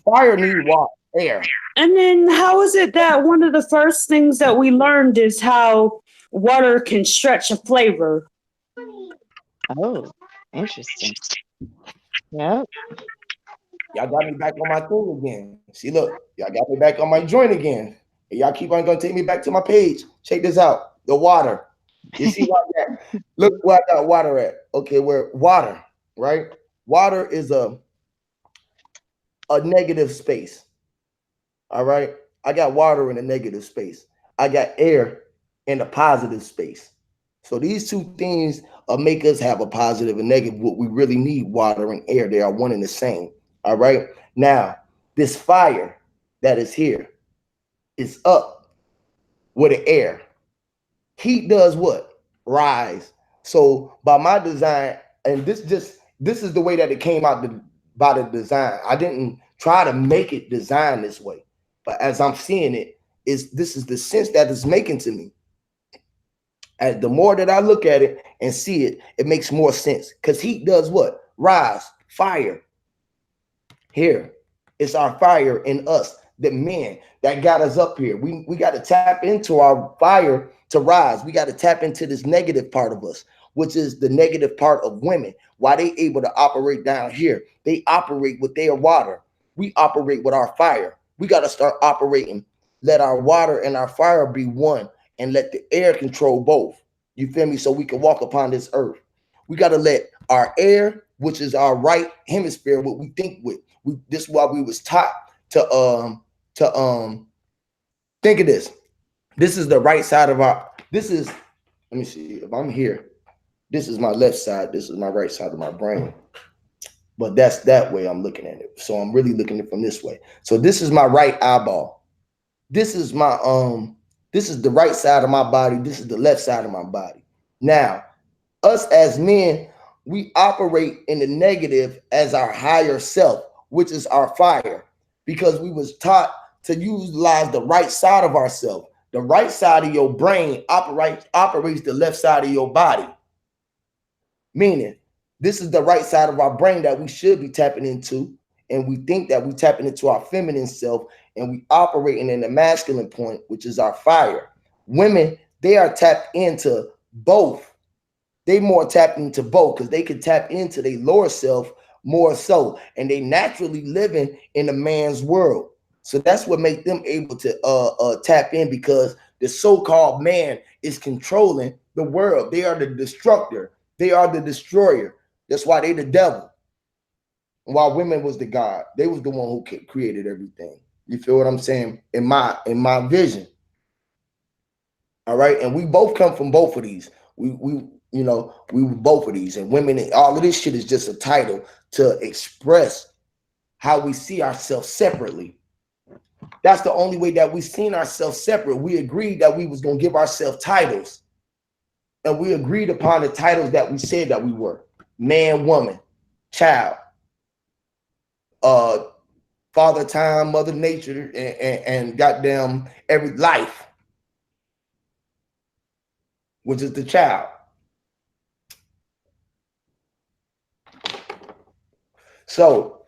[SPEAKER 1] Fire needs water, air.
[SPEAKER 5] And then how is it that one of the first things that we learned is how water can stretch a flavor?
[SPEAKER 4] Oh, interesting. Yep.
[SPEAKER 1] Y'all got me back on my thing again. See, look, y'all got me back on my joint again. And y'all keep on gonna take me back to my page. Check this out. The water. You see what I got? Look where I got water at. Okay, where water, right? Water is a negative space. All right. I got water in a negative space. I got air in a positive space. So these two things make us have a positive and negative. What we really need, water and air, they are one and the same. All right. Now, this fire that is here is up with the air. Heat does what? Rise. So by my design, and this is the way that it came out by the design. I didn't try to make it designed this way. But as I'm seeing it, this is the sense that it's making to me. As the more that I look at it and see it, it makes more sense. Because heat does what? Rise, fire. Here, it's our fire in us, the men that got us up here. We got to tap into our fire to rise. We got to tap into this negative part of us, which is the negative part of women. Why they able to operate down here? They operate with their water. We operate with our fire. We got to start operating. Let our water and our fire be one, and let the air control both. You feel me? So we can walk upon this earth. We got to let our air, which is our right hemisphere, what we think with. This is why we was taught to think of this. This is the right side of our. This is. Let me see. If I'm here, this is my left side. This is my right side of my brain. But that's that way I'm looking at it. So I'm really looking at it from this way. So this is my right eyeball. This is my this is the right side of my body. This is the left side of my body. Now, us as men, we operate in the negative as our higher self, which is our fire, because we was taught to utilize the right side of ourselves. The right side of your brain operates the left side of your body. Meaning, this is the right side of our brain that we should be tapping into, and we think that we tapping into our feminine self, and we operating in the masculine point, which is our fire. Women, they are tapped into both. They more tapped into both because they can tap into their lower self more so, and they naturally living in a man's world. So that's what makes them able to tap in, because the so-called man is controlling the world. They are the destructor. They are the destroyer. That's why they the devil. While women was the God. They was the one who created everything. You feel what I'm saying? In my vision. All right. And we both come from both of these. We were both of these. And women, all of this shit is just a title to express how we see ourselves separately. That's the only way that we seen ourselves separate. We agreed that we was going to give ourselves titles. And we agreed upon the titles that we said that we were. Man, woman, child, father time, mother nature, and goddamn every life, which is the child. So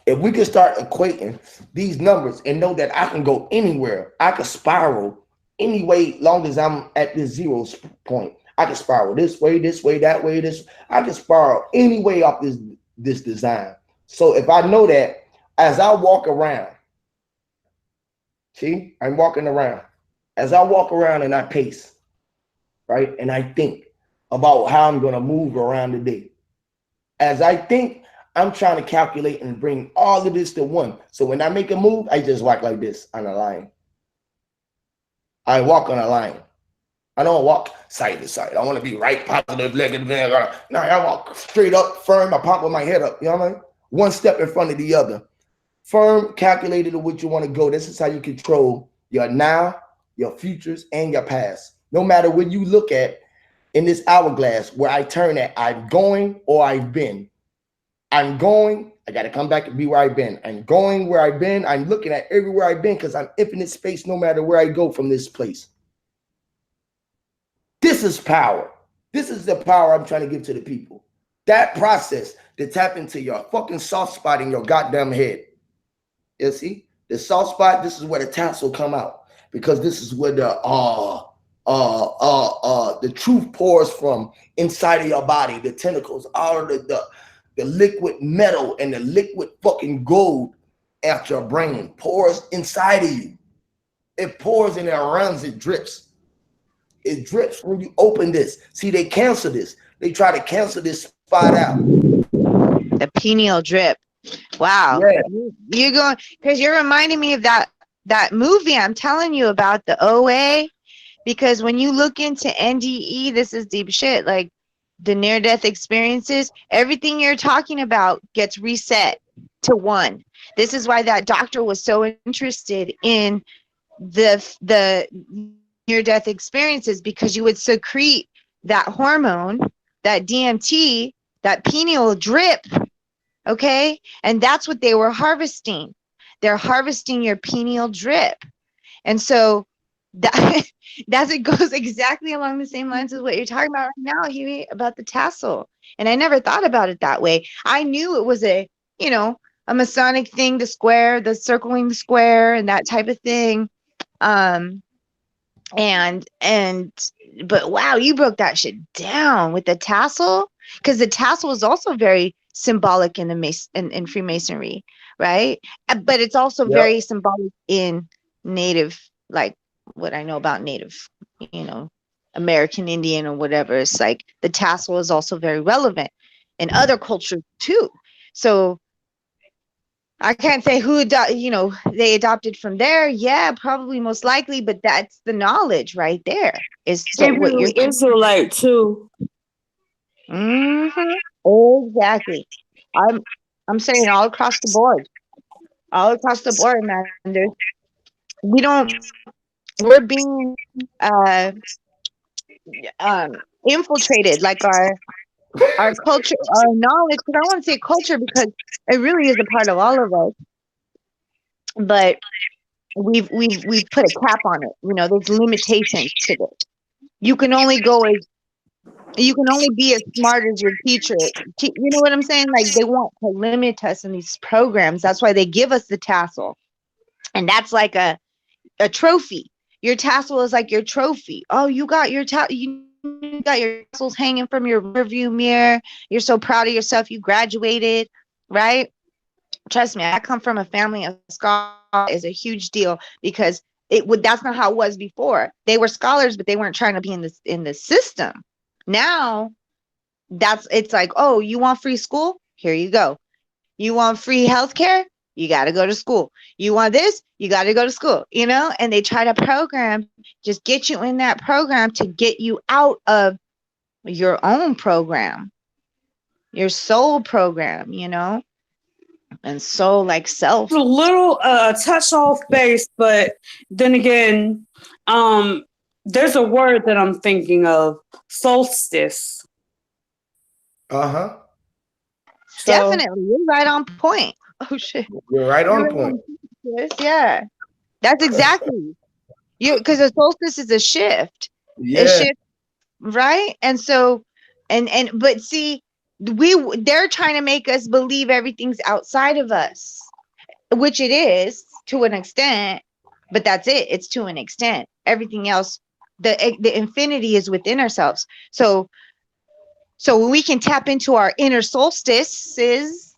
[SPEAKER 1] if we can start equating these numbers and know that I can go anywhere, I can spiral any way, long as I'm at this 0 point. I can spiral this way, that way, this. I can spiral any way off this design. So if I know that, as I walk around, see, I'm walking around. As I walk around and I pace, right? And I think about how I'm going to move around the day. As I think, I'm trying to calculate and bring all of this to one. So when I make a move, I just walk like this on a line. I walk on a line. I don't walk side to side. I want to be right, positive, negative. No, I walk straight up, firm. I pop with my head up. You know what I mean? One step in front of the other. Firm, calculated to what you want to go. This is how you control your now, your futures, and your past. No matter what you look at in this hourglass, where I turn at, I'm going or I've been. I'm going, I got to come back and be where I've been. I'm going where I've been. I'm looking at everywhere I've been because I'm infinite space no matter where I go from this place. This is power. This is the power I'm trying to give to the people. That process to tap into your fucking soft spot in your goddamn head. You see? The soft spot, this is where the tassel come out. Because this is where the truth pours from inside of your body. The tentacles, all of the liquid metal and the liquid fucking gold at your brain pours inside of you. It pours and it runs, it drips. It drips when you open this. See, they cancel this. They try to cancel this spot out.
[SPEAKER 4] The pineal drip. Wow.
[SPEAKER 1] Yeah.
[SPEAKER 4] You're going, because you're reminding me of that movie I'm telling you about, the OA. Because when you look into NDE, this is deep shit. Like the near-death experiences, everything you're talking about gets reset to 1. This is why that doctor was so interested in the near-death experiences, because you would secrete that hormone, that DMT, that pineal drip, okay? And that's what they were harvesting. They're harvesting your pineal drip. And so that it goes exactly along the same lines as what you're talking about right now, Huey, about the tassel. And I never thought about it that way. I knew it was a Masonic thing, the square, the circling the square and that type of thing. But wow, you broke that shit down with the tassel, because the tassel is also very symbolic in the in Freemasonry, right? But it's also very symbolic in Native, like what I know about Native, American Indian or whatever. It's like the tassel is also very relevant in other cultures too. So I can't say who they adopted from there. Yeah, probably most likely, but that's the knowledge right there. Is what you're
[SPEAKER 5] Israelite too.
[SPEAKER 4] Exactly. I'm saying all across the board, man. We're being infiltrated, like our culture, our knowledge. Because I don't want to say culture because it really is a part of all of us. But we've put a cap on it. There's limitations to this. You can only be as smart as your teacher. You know what I'm saying? Like, they want to limit us in these programs. That's why they give us the tassel. And that's like a trophy. Your tassel is like your trophy. Oh, you got your tassels hanging from your rearview mirror. You're so proud of yourself. You graduated, right? Trust me, I come from a family of scholars. Is a huge deal, because that's not how it was before. They were scholars, but they weren't trying to be in the system. Now it's like, oh, you want free school? Here you go. You want free healthcare? You got to go to school. You want this? You got to go to school, and they try to just get you in that program to get you out of your own program, your soul program, and so like self.
[SPEAKER 5] A little touch off base, but then again, there's a word that I'm thinking of, solstice.
[SPEAKER 1] Uh-huh.
[SPEAKER 5] So,
[SPEAKER 4] Definitely, you're right on point. Oh shit,
[SPEAKER 1] You're right on point.
[SPEAKER 4] Yeah, that's exactly you, because a solstice is a shift. A
[SPEAKER 1] Yeah.
[SPEAKER 4] shift, right? And so, but see, they're trying to make us believe everything's outside of us, which it is to an extent, but that's it. It's to an extent. Everything else, the infinity is within ourselves. So when we can tap into our inner solstices,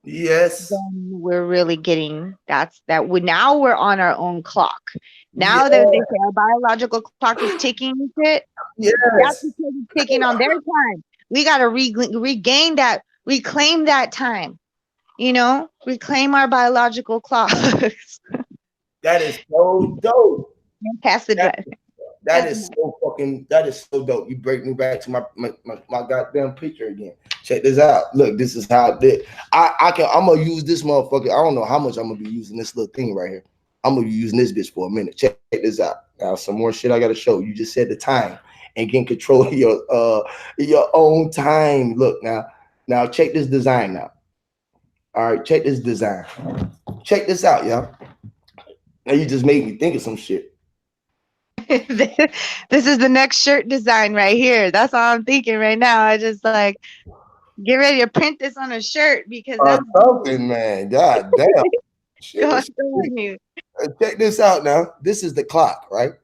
[SPEAKER 1] Yes.
[SPEAKER 4] then we're really getting now we're on our own clock. Now that they say our biological clock is ticking and shit,
[SPEAKER 1] Yes.
[SPEAKER 4] that's because it's ticking on their time. We got to regain that, reclaim that time, reclaim our biological clocks.
[SPEAKER 1] That is so dope.
[SPEAKER 4] Pass the drive.
[SPEAKER 1] That is so dope. You break me back to my goddamn picture again. Check this out. Look, this is how I'm gonna use this motherfucker. I don't know how much I'm gonna be using this little thing right here. I'm gonna be using this bitch for a minute. Check this out. Now some more shit I gotta show. You just said the time and get control of your own time. Look now check this design out. All right, check this design. Check this out, y'all. Now you just made me think of some shit.
[SPEAKER 4] This is the next shirt design right here. That's all I'm thinking right now. I just like get ready to print this on a shirt because that's
[SPEAKER 1] something, man. God damn. Shit, check this out now. This is the clock, right?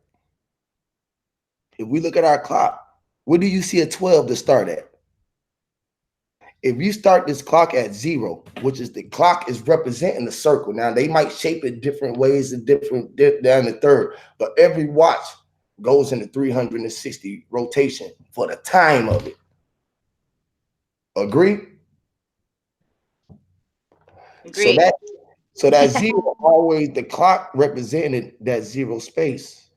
[SPEAKER 1] If we look at our clock, where do you see a 12 to start at? If you start this clock at 0, which is the clock is representing the circle. Now they might shape it different ways and different down the third, but every watch goes into 360 rotation for the time of it. Agree?
[SPEAKER 4] Agreed.
[SPEAKER 1] So that 0 always, the clock represented that 0 space.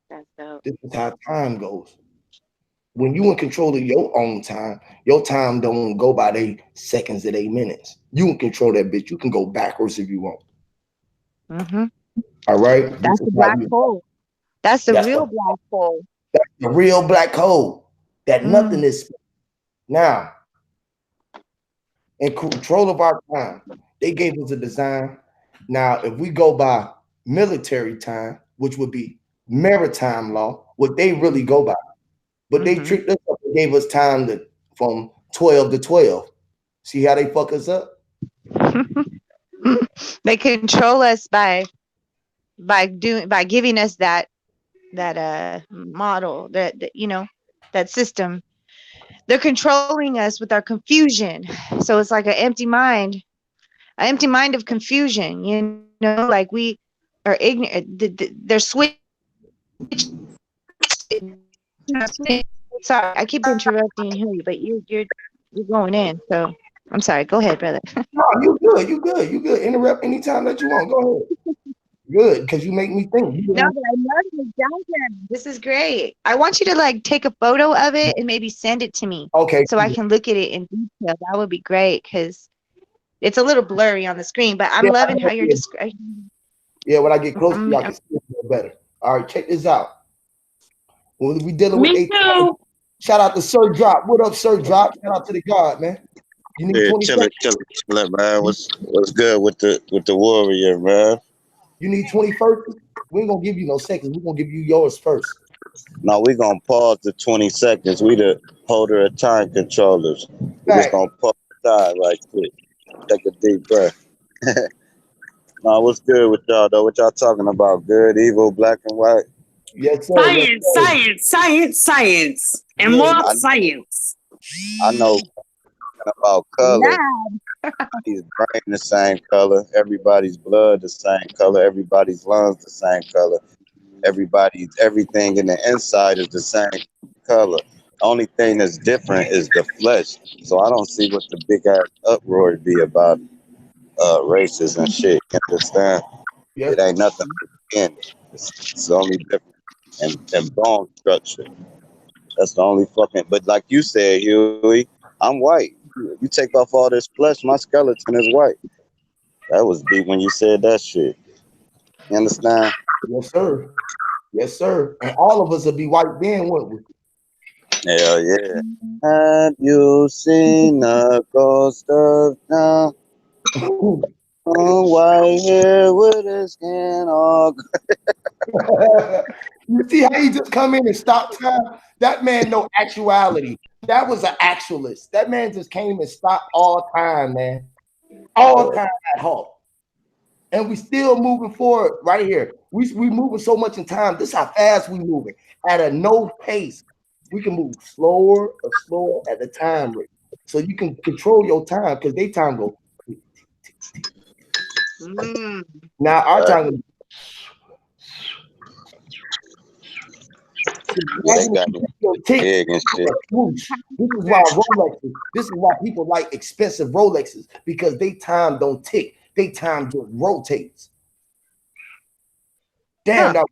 [SPEAKER 4] That's dope.
[SPEAKER 1] This is how time goes. When you in control of your own time, your time don't go by they seconds or they minutes. You can control that bitch. You can go backwards if you want.
[SPEAKER 4] Mm-hmm.
[SPEAKER 1] All right.
[SPEAKER 4] That's the black hole. That's the real black hole.
[SPEAKER 1] That's the real black hole. That nothing is. Now, in control of our time, they gave us a design. Now, if we go by military time, which would be maritime law, what they really go by. But they tricked us up and gave us time from 12 to 12. See how they fuck us up?
[SPEAKER 4] They control us by giving us that model, that system. They're controlling us with our confusion. So it's like an empty mind of confusion. Like we are ignorant. They're switching. Sorry, I keep interrupting you, but you're going in. So I'm sorry. Go ahead, brother.
[SPEAKER 1] No, you good. You good. Interrupt anytime that you want. Go ahead. Good, because you make me think.
[SPEAKER 4] No, but I love this diagram. This is great. I want you to take a photo of it and maybe send it to me.
[SPEAKER 1] Okay.
[SPEAKER 4] So I can look at it in detail. That would be great because it's a little blurry on the screen, but I'm loving how you're describing.
[SPEAKER 1] Yeah, when I get close to you, I can see it better. All right, check this out. When we dealing with shout out to Sir Drop. What up, Sir Drop? Shout out to the God, man. You need 20 seconds?
[SPEAKER 8] Chillin', man. What's good with the warrior, man?
[SPEAKER 1] You need 20 first? We ain't gonna give you no seconds. We're gonna give you yours first.
[SPEAKER 8] No, we gonna pause the 20 seconds. We the holder of time controllers. We just gonna pause the time right quick. Take a deep breath. No, what's good with y'all though? What y'all talking about? Good, evil, black and white?
[SPEAKER 1] Yes, sir.
[SPEAKER 5] Science, and more science.
[SPEAKER 8] I know about color. Everybody's brain the same color. Everybody's blood the same color. Everybody's lungs the same color. Everything in the inside is the same color. The only thing that's different is the flesh. So I don't see what the big ass uproar would be about races and shit. You understand?
[SPEAKER 1] Yes.
[SPEAKER 8] It ain't nothing in it. It's only different. And bone structure. That's the only fucking. But like you said, Huey, I'm white. You take off all this flesh, my skeleton is white. That was deep when you said that shit. You understand?
[SPEAKER 1] Yes, sir. Yes, sir. And all of us would be white then, wouldn't we?
[SPEAKER 8] Hell yeah. Have you seen a ghost of now? Oh, white hair with his skin all.
[SPEAKER 1] You see how he just come in and stop time? That man no actuality. That was an actualist. That man just came and stopped all time, man. All time at halt. And we still moving forward right here. We moving so much in time. This is how fast we moving. At a no pace. We can move slower or slower at the time rate. So you can control your time because they time go. Now our time
[SPEAKER 8] Yeah, they got me big and shit.
[SPEAKER 1] This is why Rolexes, this is why people like expensive Rolexes, because they time don't tick. They time just rotates. Damn,
[SPEAKER 4] Huh.
[SPEAKER 1] that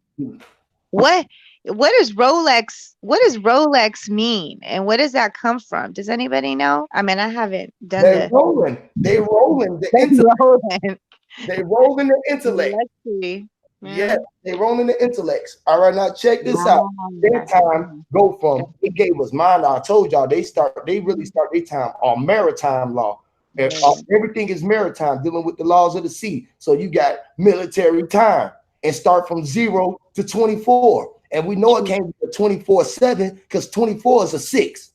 [SPEAKER 4] What does Rolex mean, and where does that come from? Does anybody know? I mean, I haven't done
[SPEAKER 1] They rolling the intellect. They rolling the intellect.
[SPEAKER 4] Let's see.
[SPEAKER 1] Yeah, they rolling the intellects. All right, now check this out. Their time go from it gave us mind. I told y'all they really start their time on maritime law. And everything is maritime, dealing with the laws of the sea. So you got military time and start from 0 to 24. And we know it can't be a 24/7 because 24 is a 6.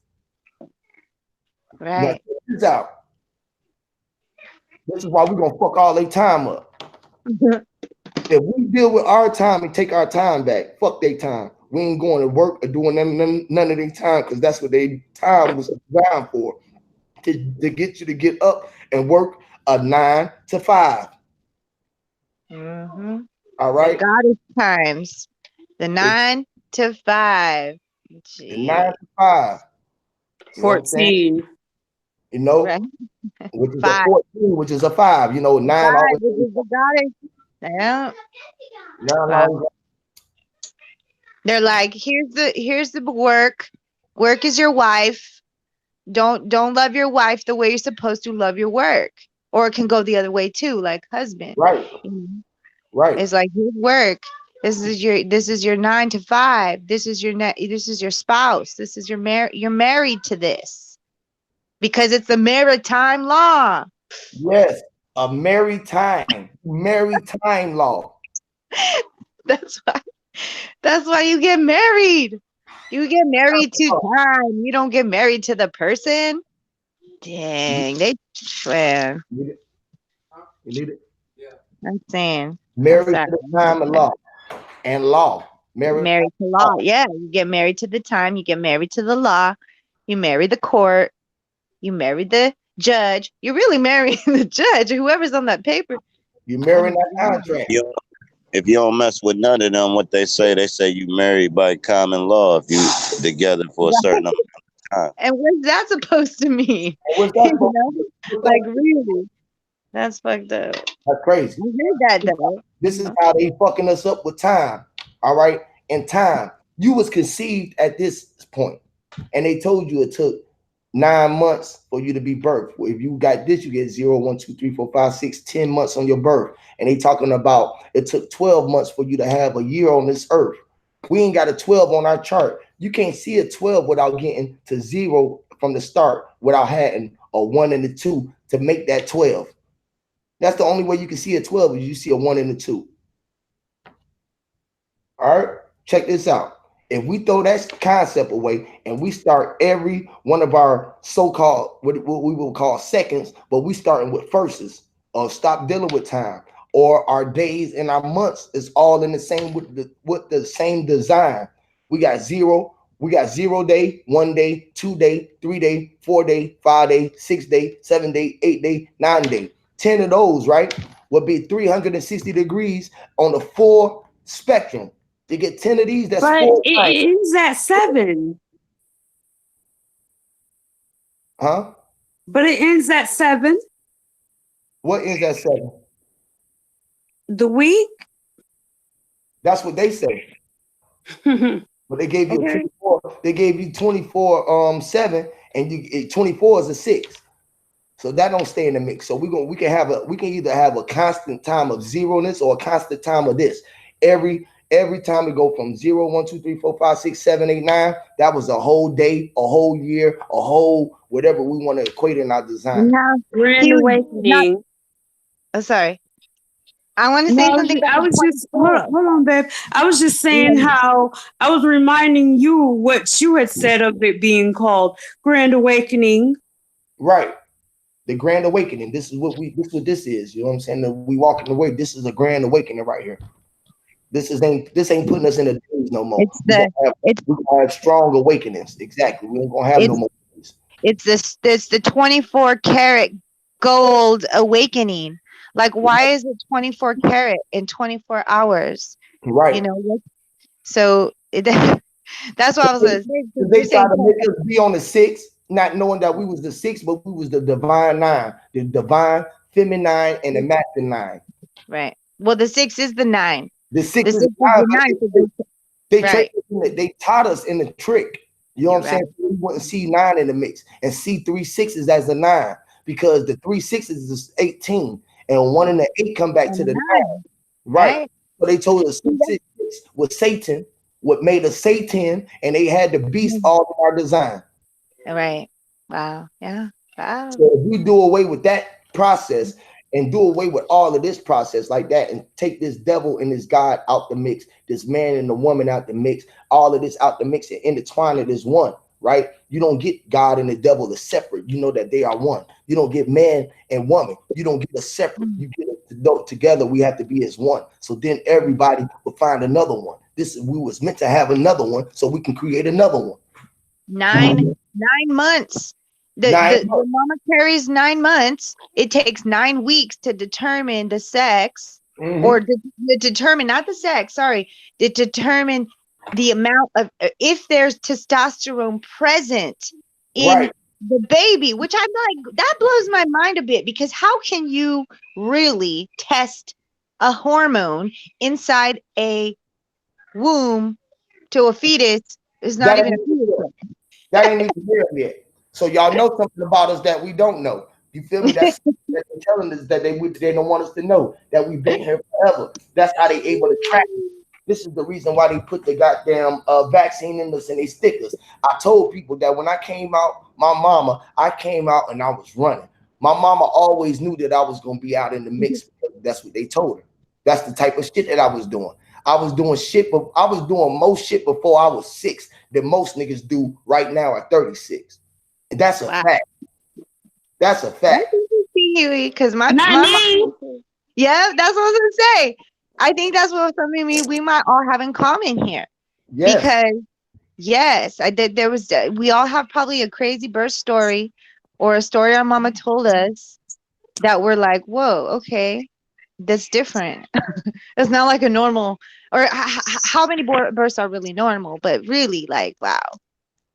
[SPEAKER 4] Right.
[SPEAKER 1] Now, check this out. This is why we're gonna fuck all their time up. If we deal with our time and take our time back, fuck their time. We ain't going to work or doing none of their time because that's what their time was designed for. To get you to get up and work a 9 to 5. All right.
[SPEAKER 4] The goddess times. The 9 to 5.
[SPEAKER 1] The 9 to 5.
[SPEAKER 5] 14.
[SPEAKER 1] You know,
[SPEAKER 4] right.
[SPEAKER 1] which is a 14, which is a 5. You know, 9
[SPEAKER 4] 5,
[SPEAKER 1] always.
[SPEAKER 4] which is the goddess. Yeah.
[SPEAKER 1] No.
[SPEAKER 4] They're like, here's the work. Work is your wife. Don't love your wife the way you're supposed to love your work. Or it can go the other way too, like husband.
[SPEAKER 1] Right. Right.
[SPEAKER 4] It's like your work. This is your 9 to 5. This is your spouse. This is you're married to this. Because it's the maritime law.
[SPEAKER 1] Yes, a maritime law.
[SPEAKER 4] That's why you get married. You get married to time. You don't get married to the person. Dang, they man.
[SPEAKER 1] You need it?
[SPEAKER 4] Yeah. I'm saying.
[SPEAKER 1] Married to the time and law. And law.
[SPEAKER 4] Married to law. Yeah, you get married to the time. You get married to the law. You marry the court. You marry the judge. You're really marrying the judge or whoever's on that paper.
[SPEAKER 1] You marrying that contract.
[SPEAKER 8] If you don't mess with none of them, what they say you married by common law if you together for a certain amount of time.
[SPEAKER 4] And what's that supposed to mean? You know? Like really? That's fucked up.
[SPEAKER 1] That's crazy.
[SPEAKER 4] I heard that though.
[SPEAKER 1] This is how they fucking us up with time. All right. In time, you was conceived at this point, and they told you it took 9 months for you to be birthed. Well, if you got this, you get 0, 1, 2, 3, 4, 5, 6, 10 months on your birth. And they talking about it took 12 months for you to have a year on this earth. We ain't got a 12 on our chart. You can't see a 12 without getting to 0 from the start, without having a 1 and a 2 to make that 12. That's the only way you can see a 12 is you see a 1 and a 2. All right, check this out. If we throw that concept away and we start every one of our so-called, what we will call seconds, but we starting with firsts, or stop dealing with time, or our days and our months is all in the same with the same design. We got 0 day, 1 day, 2 day, 3 day, 4 day, 5 day, 6 day, 7 day, 8 day, 9 day. 10 of those, right, would be 360 degrees on the full spectrum. To get 10 of these, that's
[SPEAKER 5] but
[SPEAKER 1] 4
[SPEAKER 5] it
[SPEAKER 1] times.
[SPEAKER 5] ends at 7.
[SPEAKER 1] Huh?
[SPEAKER 5] But it ends at 7.
[SPEAKER 1] What ends at 7?
[SPEAKER 5] The week?
[SPEAKER 1] That's what they say. But they gave you 24. They gave you 24 7, and 24 is a 6. So that don't stay in the mix. So we can either have a constant time of zeroness or a constant time of this. Every time we go from 0, 1, 2, 3, 4, 5, 6, 7, 8, 9, that was a whole day, a whole year, a whole whatever we want to equate in our design.
[SPEAKER 4] Now,
[SPEAKER 5] Grand awakening.
[SPEAKER 4] oh, sorry. I want to
[SPEAKER 5] No,
[SPEAKER 4] say something.
[SPEAKER 5] I was just hold on, babe. I was just saying how I was reminding you what you had said of it being called Grand Awakening.
[SPEAKER 1] Right. The Grand Awakening. This is what this is. You know what I'm saying? That we walking the way. This is a Grand Awakening right here. This ain't putting us in the days no more. We're gonna have strong awakenings. Exactly. We ain't gonna have no more.
[SPEAKER 4] It's the 24 karat gold awakening. Like, why is it 24 karat in 24 hours?
[SPEAKER 1] Right.
[SPEAKER 4] You know, so that's what I was gonna say.
[SPEAKER 1] They try to make us be on the 6, not knowing that we was the 6, but we was the divine 9, the divine feminine and the masculine 9.
[SPEAKER 4] Right. Well, the 6 is the 9.
[SPEAKER 1] The 6 is the 9. They taught us in the trick. You know what I'm saying? We wouldn't see 9 in the mix and see 3 6s as a 9, because the 3 6s is 18 and 1 and the 8 come back to the 9. Right. So they told us 6 was Satan, what made us Satan, and they had the beast all of our design.
[SPEAKER 4] Right. Wow. Yeah. Wow.
[SPEAKER 1] So if we do away with that process and do away with all of this process like that and take this devil and this God out the mix, this man and the woman out the mix, all of this out the mix and intertwine it as one, right? You don't get God and the devil as separate. You know that they are one. You don't get man and woman. You don't get a separate. You get it together. We have to be as one. So then everybody will find another one. We was meant to have another one so we can create another one.
[SPEAKER 4] 9 months. The mama carries 9 months. It takes 9 weeks to determine the sex, or to determine, not the sex, sorry, to determine the amount of, if there's testosterone present in the baby, which I'm like, that blows my mind a bit, because how can you really test a hormone inside a womb to a fetus? Is not even a fetus.
[SPEAKER 1] That ain't even real yet. So y'all know something about us that we don't know. You feel me? That's they're telling us that they don't want us to know, that we've been here forever. That's how they able to track us. This is the reason why they put the goddamn vaccine in us and they stick us. I told people that when I came out, I came out and I was running. My mama always knew that I was gonna be out in the mix. That's what they told her. That's the type of shit that I was doing. I was doing shit, but I was doing most shit before I was 6 that most niggas do right now at 36. And that's a fact. That's a fact.
[SPEAKER 4] Because my mom, yeah, that's what I was gonna say. I think that's what something we might all have in common here. Yes. Because yes, there was, we all have probably a crazy birth story or a story our mama told us that we're like, whoa, okay, that's different. It's not like a normal, or how many births are really normal, but really like, wow.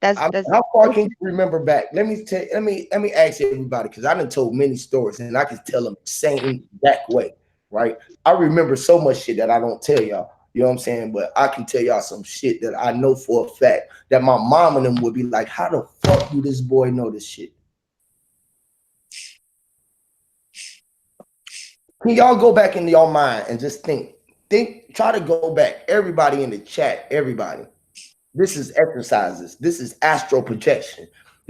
[SPEAKER 4] That's
[SPEAKER 1] how far can you remember back? Let me ask everybody, because I done told many stories and I can tell them the same exact way, right? I remember so much shit that I don't tell y'all, you know what I'm saying? But I can tell y'all some shit that I know for a fact that my mom and them would be like, how the fuck do this boy know this shit? Can y'all go back into your mind and just think, try to go back. Everybody in the chat, everybody. This is exercises. This is astral projection.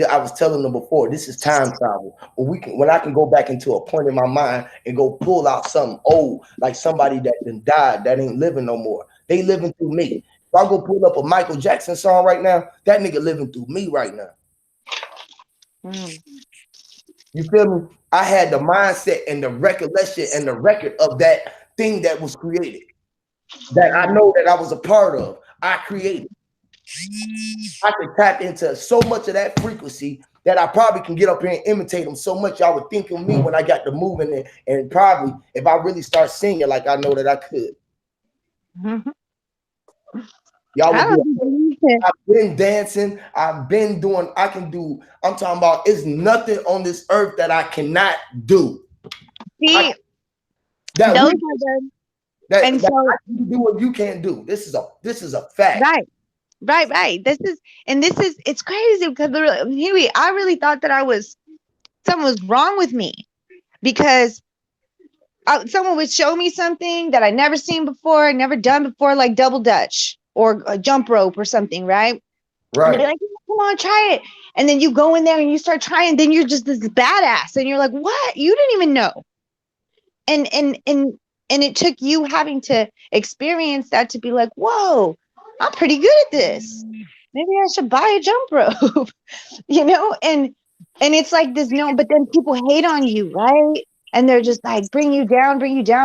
[SPEAKER 1] I was telling them before, this is time travel. When I can go back into a point in my mind and go pull out something old, like somebody that then died, that ain't living no more. They living through me. If I go pull up a Michael Jackson song right now, that nigga living through me right now. You feel me? I had the mindset and the recollection and the record of that thing that was created, that I know that I was a part of. I created. I could tap into so much of that frequency that I probably can get up here and imitate them so much y'all would think of me when I got to moving it, and probably if I really start singing like I know that I could. Y'all would I've been dancing, I've been doing, I'm talking about, it's nothing on this earth that I cannot do. See, I can do what you can't do. This is a fact.
[SPEAKER 4] Right. This is, it's crazy because Huey, I really thought that I was something was wrong with me, because someone would show me something that I never seen before, never done before, like double dutch or a jump rope or something, right? And they'd be like, come on, try it. And then you go in there and you start trying, then you're just this badass. And you're like, what? You didn't even know. And it took you having to experience that to be like, whoa, I'm pretty good at this. Maybe I should buy a jump rope, you know? And it's like this, no, but then people hate on you, right? And they're just like, bring you down,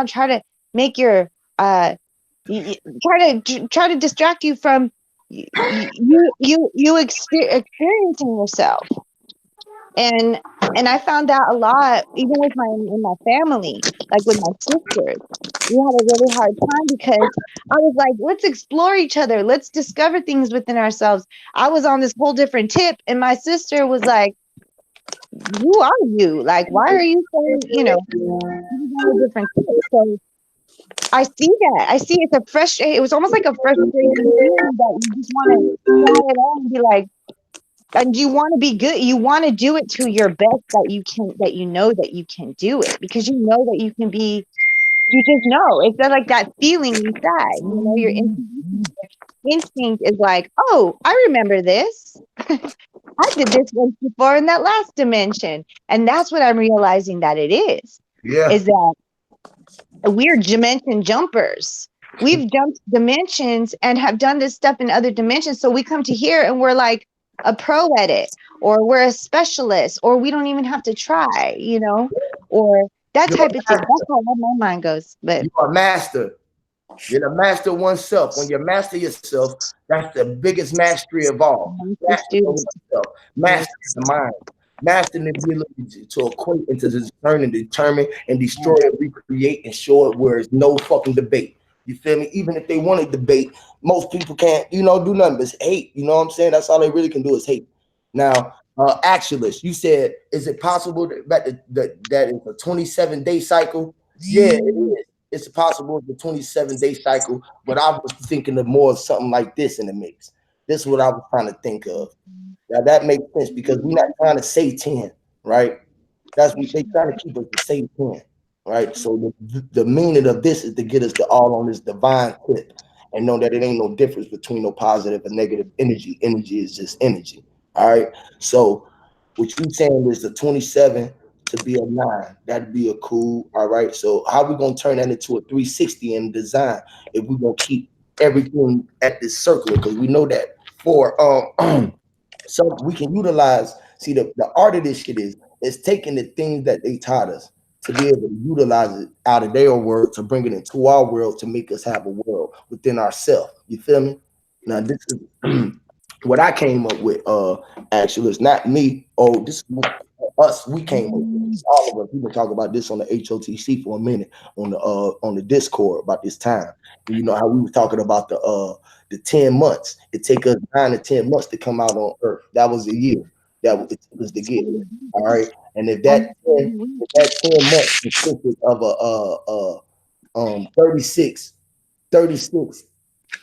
[SPEAKER 4] try to make your, try to distract you from you experiencing yourself. And I found that a lot, even with in my family, like with my sisters. We had a really hard time because I was like, let's explore each other. Let's discover things within ourselves. I was on this whole different tip, and my sister was like, who are you? Like, why are you so, on a different tip? So I see that. I see it's a frustrating, it was almost like a frustrating feeling that you just want to try it on and be like, and you want to be good. You want to do it to your best that you can, that you know that you can do it, because you know that you can be, you just know. It's like that feeling inside, your instinct is like, oh, I remember this. I did this once before in that last dimension. And that's what I'm realizing that it is.
[SPEAKER 1] Yeah.
[SPEAKER 4] Is that we're dimension jumpers. We've jumped dimensions and have done this stuff in other dimensions. So we come to here and we're like a pro at it, or we're a specialist, or we don't even have to try, or that type of thing. That's how my mind goes. But
[SPEAKER 1] you are a master. You're the master of oneself. When you master yourself, that's the biggest mastery of all. Master the mind. Mastering the ability to equate and to discern and determine and destroy and recreate and show it where there's no fucking debate. You feel me? Even if they want to debate, most people can't, do nothing but hate. You know what I'm saying? That's all they really can do is hate. Now, actualist, you said, is it possible that it's a 27-day cycle? Yeah, it is. It's possible it's a 27-day cycle, but I was thinking of more of something like this in the mix. This is what I was trying to think of. Now that makes sense, because we're not trying to say 10, right? That's what they trying to keep us to say 10, right? So the meaning of this is to get us to all on this divine tip and know that it ain't no difference between no positive and negative energy. Energy is just energy, all right? So what you saying is the 27 to be a 9. That'd be a cool, all right? So how we going to turn that into a 360 in design if we going to keep everything at this circle? Because we know that for so we can utilize, see, the art of this shit is taking the things that they taught us to be able to utilize it out of their world to bring it into our world to make us have a world within ourselves. You feel me? Now this is what I came up with. Actually, it's not me. Oh, this is us. We came up with this. All of us. We've been talking about this on the HOTC for a minute on the Discord about this time. And you know how we were talking about the 10 months. It take us 9 to 10 months to come out on Earth. That was a year that it took us to get there. All right. And if that 10 months consisted of 36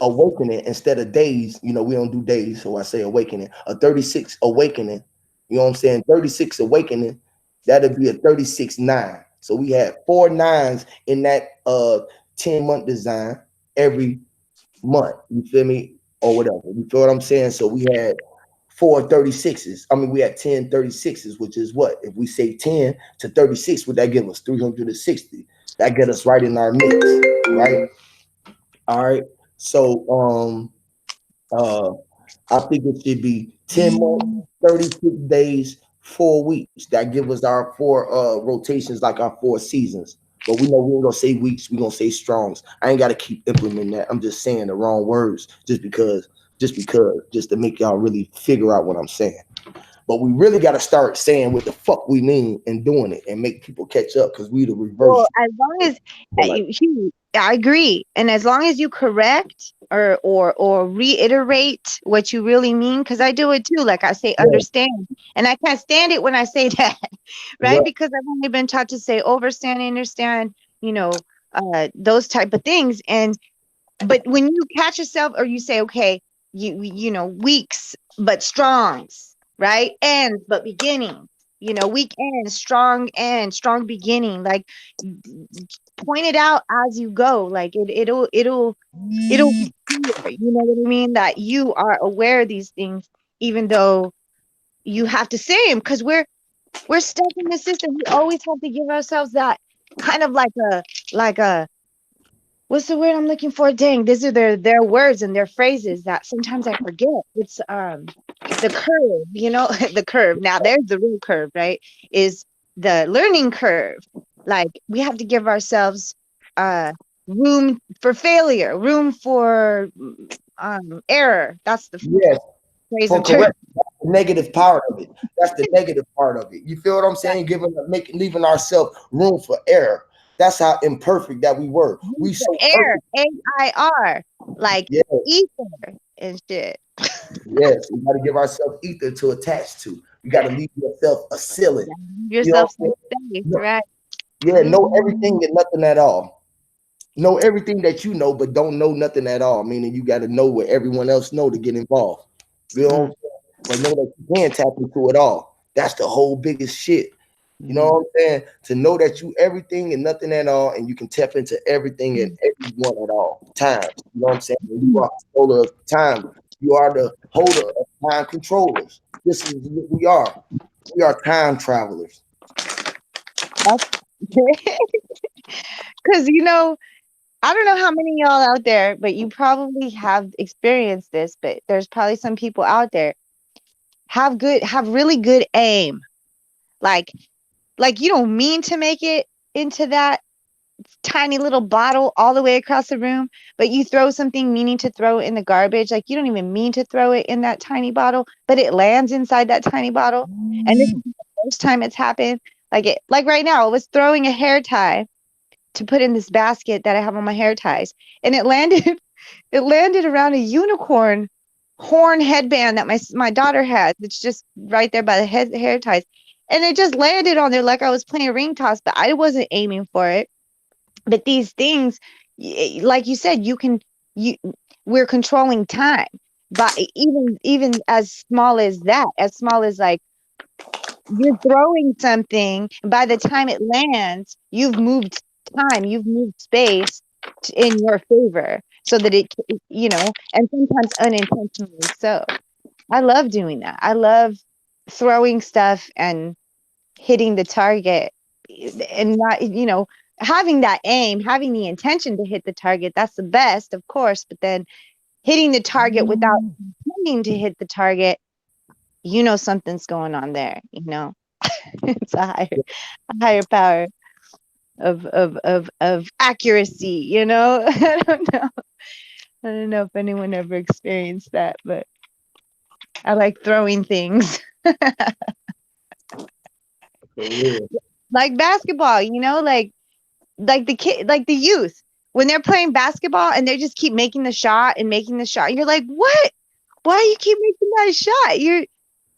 [SPEAKER 1] awakening instead of days, we don't do days, so I say awakening. A 36 awakening, you know what I'm saying? 36 awakening, that'd be a 36-9. So we had 4 9s in that 10-month design every month, you feel me, or whatever, you feel what I'm saying? So we had 4 36s. I mean, we had 10 36s, which is what? If we say 10 to 36, would that give us 360? That get us right in our mix, right? All right. So I think it should be 10 months, 36 days, 4 weeks. That give us our 4 rotations, like our 4 seasons. But we know we ain't gonna say weeks, we gonna say strongs. I ain't gotta keep implementing that. I'm just saying the wrong words just to make y'all really figure out what I'm saying. But we really got to start saying what the fuck we mean and doing it and make people catch up, because we the reverse.
[SPEAKER 4] Well, as long as I agree, and as long as you correct or reiterate what you really mean, because I do it too. Like I say, understand, and I can't stand it when I say that, right? Because I've only been taught to say overstand, understand, those type of things. But when you catch yourself, or you say, okay, you know, weeks but strongs, right? Ends but beginnings. weak end, strong beginning. Like, point it out as you go. Like, it'll be clear. You know what I mean? That you are aware of these things, even though you have to say them, because we're stuck in the system. We always have to give ourselves that kind of like a what's the word I'm looking for? Dang, these are their words and their phrases that sometimes I forget. It's the curve, the curve. Now there's the real curve, right? Is the learning curve. Like, we have to give ourselves room for failure, room for error. That's the
[SPEAKER 1] Yes,
[SPEAKER 4] phrase
[SPEAKER 1] for
[SPEAKER 4] I'm trying.
[SPEAKER 1] correct. The negative part of it. That's the negative part of it. You feel what I'm saying? Leaving ourselves room for error. That's how imperfect that we were. We so
[SPEAKER 4] Air,
[SPEAKER 1] perfect.
[SPEAKER 4] AIR, like
[SPEAKER 1] Yes,
[SPEAKER 4] ether and shit.
[SPEAKER 1] yes. We got to give ourselves ether to attach to. You got to leave yourself a ceiling. You know
[SPEAKER 4] Yourself
[SPEAKER 1] what I'm
[SPEAKER 4] some space,
[SPEAKER 1] saying?
[SPEAKER 4] right?
[SPEAKER 1] Yeah, know everything and nothing at all. Know everything that you know, but don't know nothing at all. Meaning you got to know what everyone else know to get involved. You know what I'm saying? But know that you can tap into it all. That's the whole biggest shit. You know what I'm saying? To know that you everything and nothing at all, and you can tap into everything and everyone at all times. You know what I'm saying? When you are controller of time, you are the holder of time controllers. This is what we are. We are time travelers.
[SPEAKER 4] Because I don't know how many of y'all out there, but you probably have experienced this. But there's probably some people out there have really good aim. Like you don't mean to make it into that tiny little bottle all the way across the room, but you throw something meaning to throw it in the garbage. Like, you don't even mean to throw it in that tiny bottle, but it lands inside that tiny bottle. And this is the first time it's happened. Like right now, I was throwing a hair tie to put in this basket that I have on my hair ties, and it landed around a unicorn horn headband that my daughter has. It's just right there by the hair ties, and it just landed on there like I was playing ring toss, but I wasn't aiming for it. But these things, like you said, we're controlling time, but even as small as that, as small as like you're throwing something, by the time it lands, you've moved time, you've moved space in your favor, so that and sometimes unintentionally. So I love doing that. I love throwing stuff and hitting the target, and not, having that aim, having the intention to hit the target. That's the best, of course, but then hitting the target without intending to hit the target, something's going on there. It's a higher power of accuracy. I don't know. I don't know if anyone ever experienced that, but I like throwing things. Like basketball, like the kid, like the youth, when they're playing basketball and they just keep making the shot and making the shot. You're like, what? Why do you keep making that shot?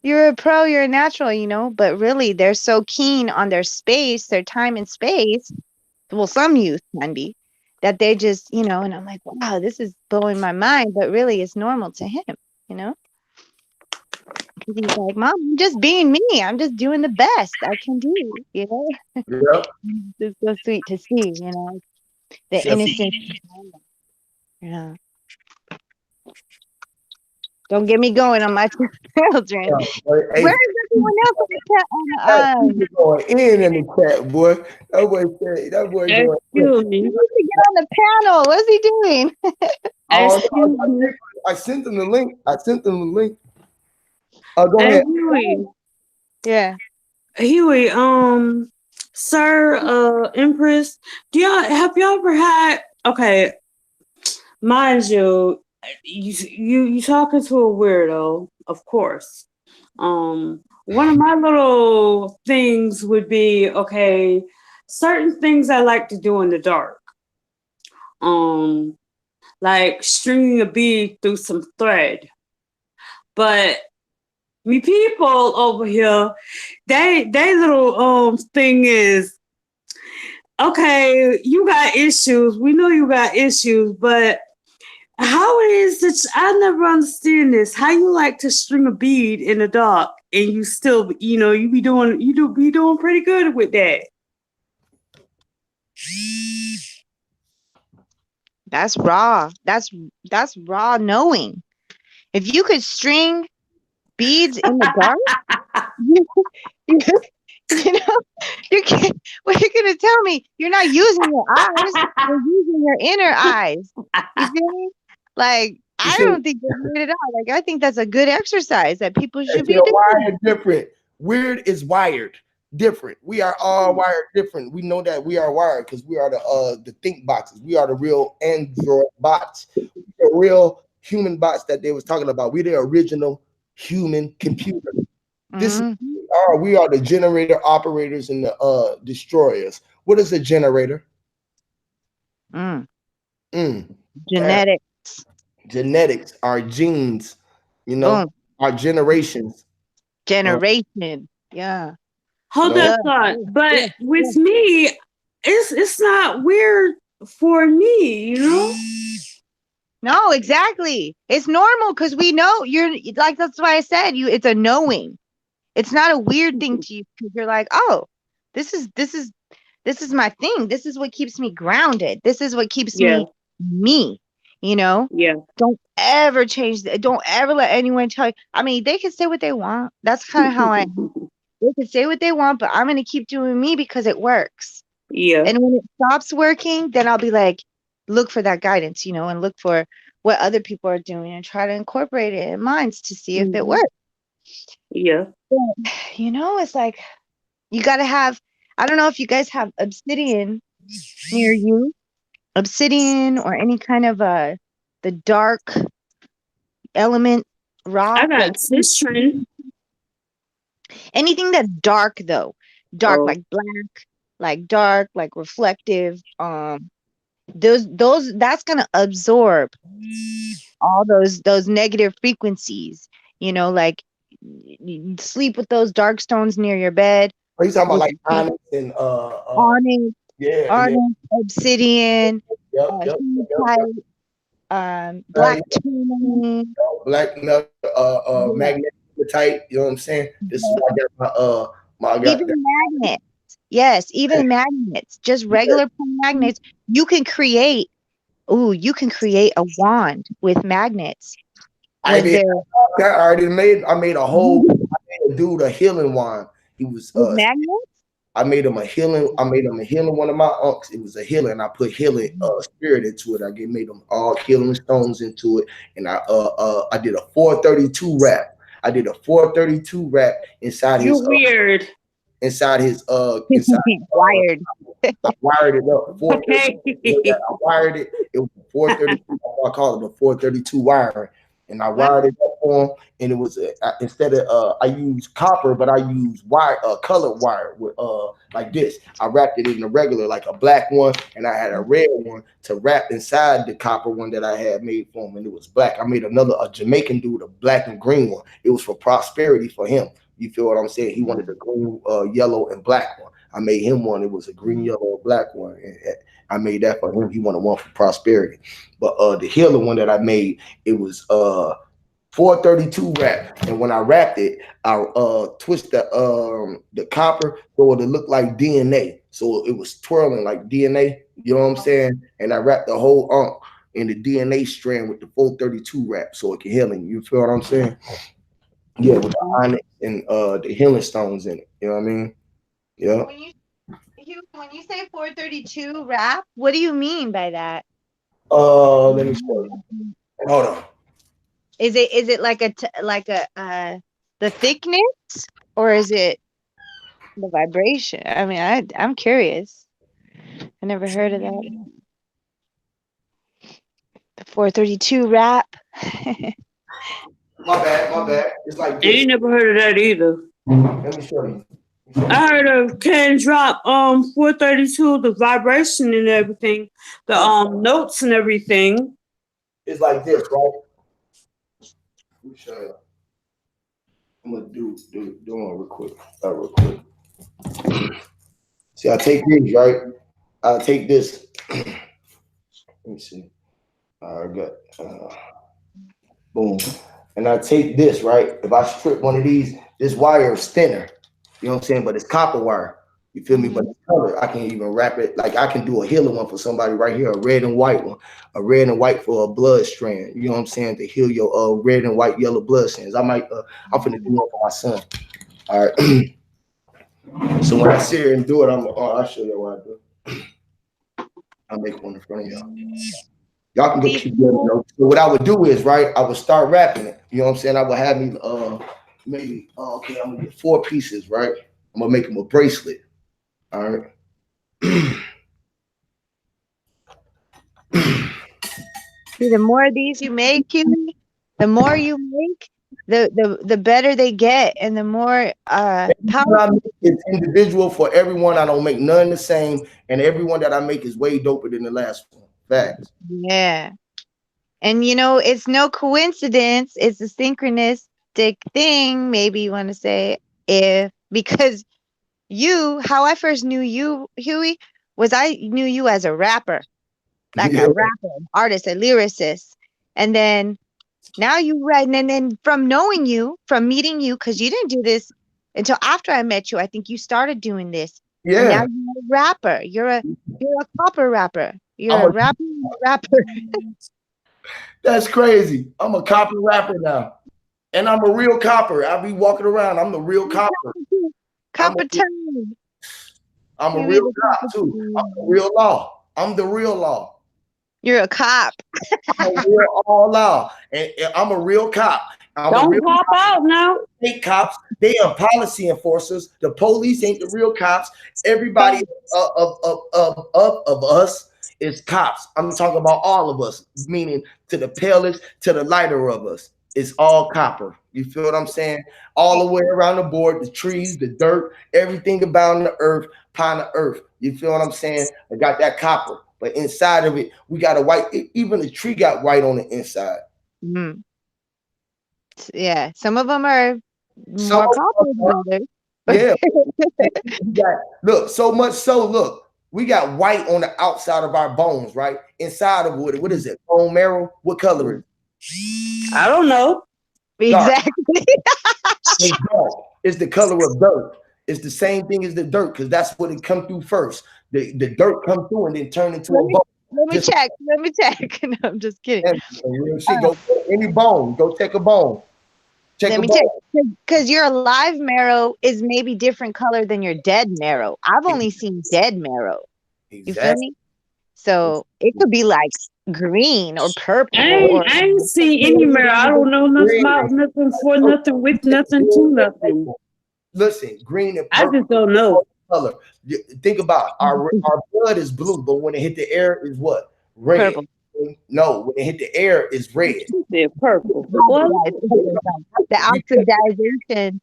[SPEAKER 4] You're a pro, you're a natural, but really they're so keen on their space, their time and space. Well, some youth can be, that they just, and I'm like, wow, this is blowing my mind, but really it's normal to him, Because he's like, Mom, I'm just being me. I'm just doing the best I can do,
[SPEAKER 1] Yep.
[SPEAKER 4] It's so sweet to see, the innocence. Yeah. Don't get me going on my children. Where is everyone else in the chat?
[SPEAKER 1] Going in the chat, boy. That boy going in.
[SPEAKER 5] Excuse me.
[SPEAKER 4] He needs to get on the panel. What's he doing?
[SPEAKER 1] I sent them the link. Go ahead.
[SPEAKER 5] Huey.
[SPEAKER 4] Yeah.
[SPEAKER 5] Huey, sir, Empress, have y'all ever had, okay, mind you talking to a weirdo, of course. One of my little things would be, okay, certain things I like to do in the dark. Like stringing a bead through some thread. But me people over here, they little thing is, okay, you got issues. We know you got issues, but How it is that I never understand this. How you like to string a bead in the dark and you still, you be doing pretty good with that.
[SPEAKER 4] That's raw. That's raw knowing. If you could string beads in the dark, you, you, you know, what you're gonna tell me? You're not using your eyes. You're using your inner eyes. You feel me? Like, I don't think that's weird at all. Like, I think that's a good exercise that people should be
[SPEAKER 1] They're
[SPEAKER 4] doing.
[SPEAKER 1] wired different. Weird is wired different. We are all wired different. We know that we are wired because we are the think boxes. We are the real Android bots. The real human bots that they was talking about. We the original human computer. This is we are the generator operators and the destroyers. What is a generator?
[SPEAKER 4] Genetics.
[SPEAKER 1] Genetics, our genes, our generations.
[SPEAKER 4] Generation. Yeah.
[SPEAKER 5] Hold that thought. But with me, it's not weird for me,
[SPEAKER 4] No, exactly. It's normal because we know you're like, that's why I said it's a knowing. It's not a weird thing to you because you're like, oh, this is my thing. This is what keeps me grounded. This is what keeps me.
[SPEAKER 5] Yeah.
[SPEAKER 4] Don't ever change that. Don't ever let anyone tell you. I mean, they can say what they want. That's kind of how I am. They can say what they want, but I'm gonna keep doing me because it works.
[SPEAKER 5] Yeah.
[SPEAKER 4] And when it stops working, then I'll be like, look for that guidance, and look for what other people are doing and try to incorporate it in mine to see if it works.
[SPEAKER 5] Yeah.
[SPEAKER 4] But, it's like you gotta have. I don't know if you guys have obsidian near you, obsidian or any kind of the dark element rock.
[SPEAKER 5] I got cistern.
[SPEAKER 4] Anything that's dark though, like black, like dark, like reflective. Those that's gonna absorb all those negative frequencies. Like you sleep with those dark stones near your bed.
[SPEAKER 1] Are you talking about like onyx and
[SPEAKER 4] onyx, obsidian, black tourmaline,
[SPEAKER 1] black magnetite. You know what I'm saying? This is why I got
[SPEAKER 4] even magnets. Yes, even magnets, just regular magnets. You can create a wand with magnets.
[SPEAKER 1] I made a whole dude a healing wand. He was
[SPEAKER 4] magnets.
[SPEAKER 1] I made him a healing one of my unks. It was a healing, and I put healing spirit into it. I made them all healing stones into it, and I did a 432 wrap. I did a 432 wrap inside his
[SPEAKER 5] weird.
[SPEAKER 1] Inside his
[SPEAKER 4] wired.
[SPEAKER 1] I wired it up.
[SPEAKER 5] Okay.
[SPEAKER 1] I wired it. It was 432. I call it a 432 wiring. And I wired it up for him, and it was instead of I used copper, but I used colored wire with like this. I wrapped it in the regular, like a black one, and I had a red one to wrap inside the copper one that I had made for him, and it was black. I made a Jamaican dude, a black and green one. It was for prosperity for him. You feel what I'm saying? He wanted a green, yellow, and black one. I made him one. It was a green, yellow, black one. And I made that for him. He wanted one for prosperity. But the healer one that I made, it was 432 wrap. And when I wrapped it, I twist the copper so it looked like DNA. So it was twirling like DNA. You know what I'm saying? And I wrapped the whole unk in the DNA strand with the 432 wrap so it can heal him. You feel what I'm saying? Yeah, with the onyx and the healing stones in it. You know what I mean? Yeah.
[SPEAKER 4] When you say 432 wrap, what do you mean by that?
[SPEAKER 1] Let me show you. Hold on.
[SPEAKER 4] Is it like the thickness, or is it the vibration? I mean, I'm curious. I never heard of that. The 432 wrap.
[SPEAKER 1] My bad. It's like this.
[SPEAKER 5] I ain't never heard of that either.
[SPEAKER 1] Let me show you.
[SPEAKER 5] I heard of can drop 432, the vibration and everything, the notes and everything.
[SPEAKER 1] It's like this, right? Let me show you. I'm gonna do one real quick. See, I take these, right? I take this. Let me see. I got boom. And I take this, right? If I strip one of these, this wire is thinner. You know what I'm saying? But it's copper wire. You feel me? But the color, I can even wrap it. Like I can do a healer one for somebody right here, a red and white one, a red and white for a blood strand. You know what I'm saying? To heal your red and white, yellow blood strands. I might, I'm finna do one for my son. All right. So when I sit here and do it, I'll show you what I do. I'll make one in front of y'all. Y'all can go keep doing it. So what I would do is, right, I would start wrapping it. You know what I'm saying? I would have me maybe okay, I'm gonna get 4 pieces, right? I'm gonna make them a bracelet. All right.
[SPEAKER 4] See, the more of these you make, Huey, the more you make, the better they get, and the more powerful.
[SPEAKER 1] It's individual for everyone. I don't make none the same, and everyone that I make is way doper than the last one. Facts.
[SPEAKER 4] Yeah. And you know, it's no coincidence, it's a synchronistic thing, maybe you want to say, because how I first knew you, Huey, was I knew you as a rapper, like a rapper, an artist, a lyricist. And then now you write, and then from knowing you, from meeting you, because you didn't do this until after I met you. I think you started doing this.
[SPEAKER 1] Yeah.
[SPEAKER 4] And now you're a rapper. You're a copper rapper. You're a rapper.
[SPEAKER 1] That's crazy. I'm a copper rapper now. And I'm a real copper. I be walking around. I'm the real copper.
[SPEAKER 4] Copper time.
[SPEAKER 1] I'm a real cop too. I'm the real law. I'm the real law.
[SPEAKER 4] You're a cop.
[SPEAKER 1] I'm a real all law. And I'm a real cop.
[SPEAKER 5] Don't pop out now.
[SPEAKER 1] State cops, they are policy enforcers. The police ain't the real cops. Everybody of us is cops. I'm talking about all of us, meaning to the palest, to the lighter of us. It's all copper. You feel what I'm saying? All the way around the board, the trees, the dirt, everything about the earth, upon the earth. You feel what I'm saying? I got that copper. But inside of it, we got a white, even the tree got white on the inside.
[SPEAKER 4] Mm-hmm. Yeah, some of them are more copper than others.
[SPEAKER 1] Yeah. Look, so much so, look, we got white on the outside of our bones, right? Inside of what is it? Bone marrow? What color is it?
[SPEAKER 5] I don't know.
[SPEAKER 4] Exactly.
[SPEAKER 1] It's dark. It's the color of dirt. It's the same thing as the dirt because that's what it come through first. The dirt come through and then turn into a bone.
[SPEAKER 4] Let me check. No, I'm just kidding.
[SPEAKER 1] Go any bone. Go take a bone.
[SPEAKER 4] Let me check. Because your live marrow is maybe different color than your dead marrow. I've only seen dead marrow.
[SPEAKER 1] Exactly.
[SPEAKER 4] You feel me? So it could be like green or purple.
[SPEAKER 5] I ain't seen any marrow. I don't know nothing about nothing for nothing with nothing to nothing.
[SPEAKER 1] Listen, green and purple.
[SPEAKER 5] I just don't know.
[SPEAKER 1] Color. Think about it. Our blood is blue, but when it hit the air is what? Red. Purple. No, when it hit the air is red.
[SPEAKER 5] They're purple.
[SPEAKER 4] The oxidization.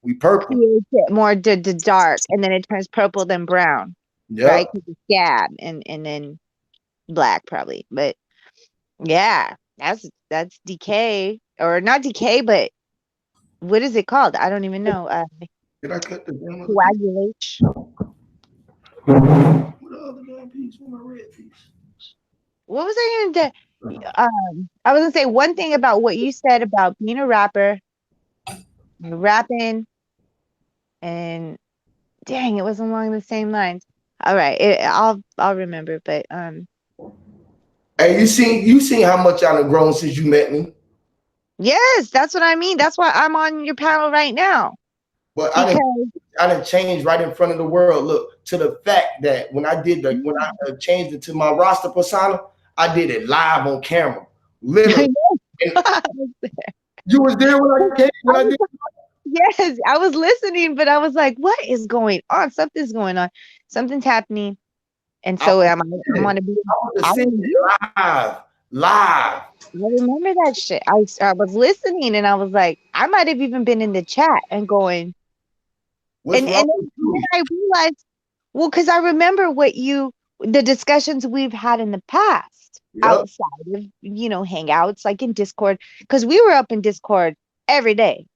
[SPEAKER 1] We purple.
[SPEAKER 4] It more to dark, and then it turns purple then brown.
[SPEAKER 1] Yep.
[SPEAKER 4] Right? Because scab and then black probably. But yeah, that's decay, or not decay, but what is it called? I don't even know.
[SPEAKER 1] Did I cut the
[SPEAKER 4] coagulation?
[SPEAKER 1] What other damn piece? What my red piece?
[SPEAKER 4] What was I going to do? I was going to say one thing about what you said about being a rapper, rapping, and dang, it was along the same lines. All right, I'll remember. But
[SPEAKER 1] hey, you seen how much I done grown since you met me?
[SPEAKER 4] Yes, that's what I mean. That's why I'm on your panel right now.
[SPEAKER 1] But I didn't change right in front of the world. Look, to the fact that when I changed it to my roster persona, I did it live on camera. Literally. You was there when I came when I did.
[SPEAKER 4] Yes, I was listening, but I was like, what is going on? Something's going on. Something's happening. And so I'm going to be
[SPEAKER 1] live.
[SPEAKER 4] I remember that shit. I was listening and I was like, I might have even been in the chat and going, and then I realized, well, because I remember the discussions we've had in the past outside of, hangouts, like in Discord, because we were up in Discord every day.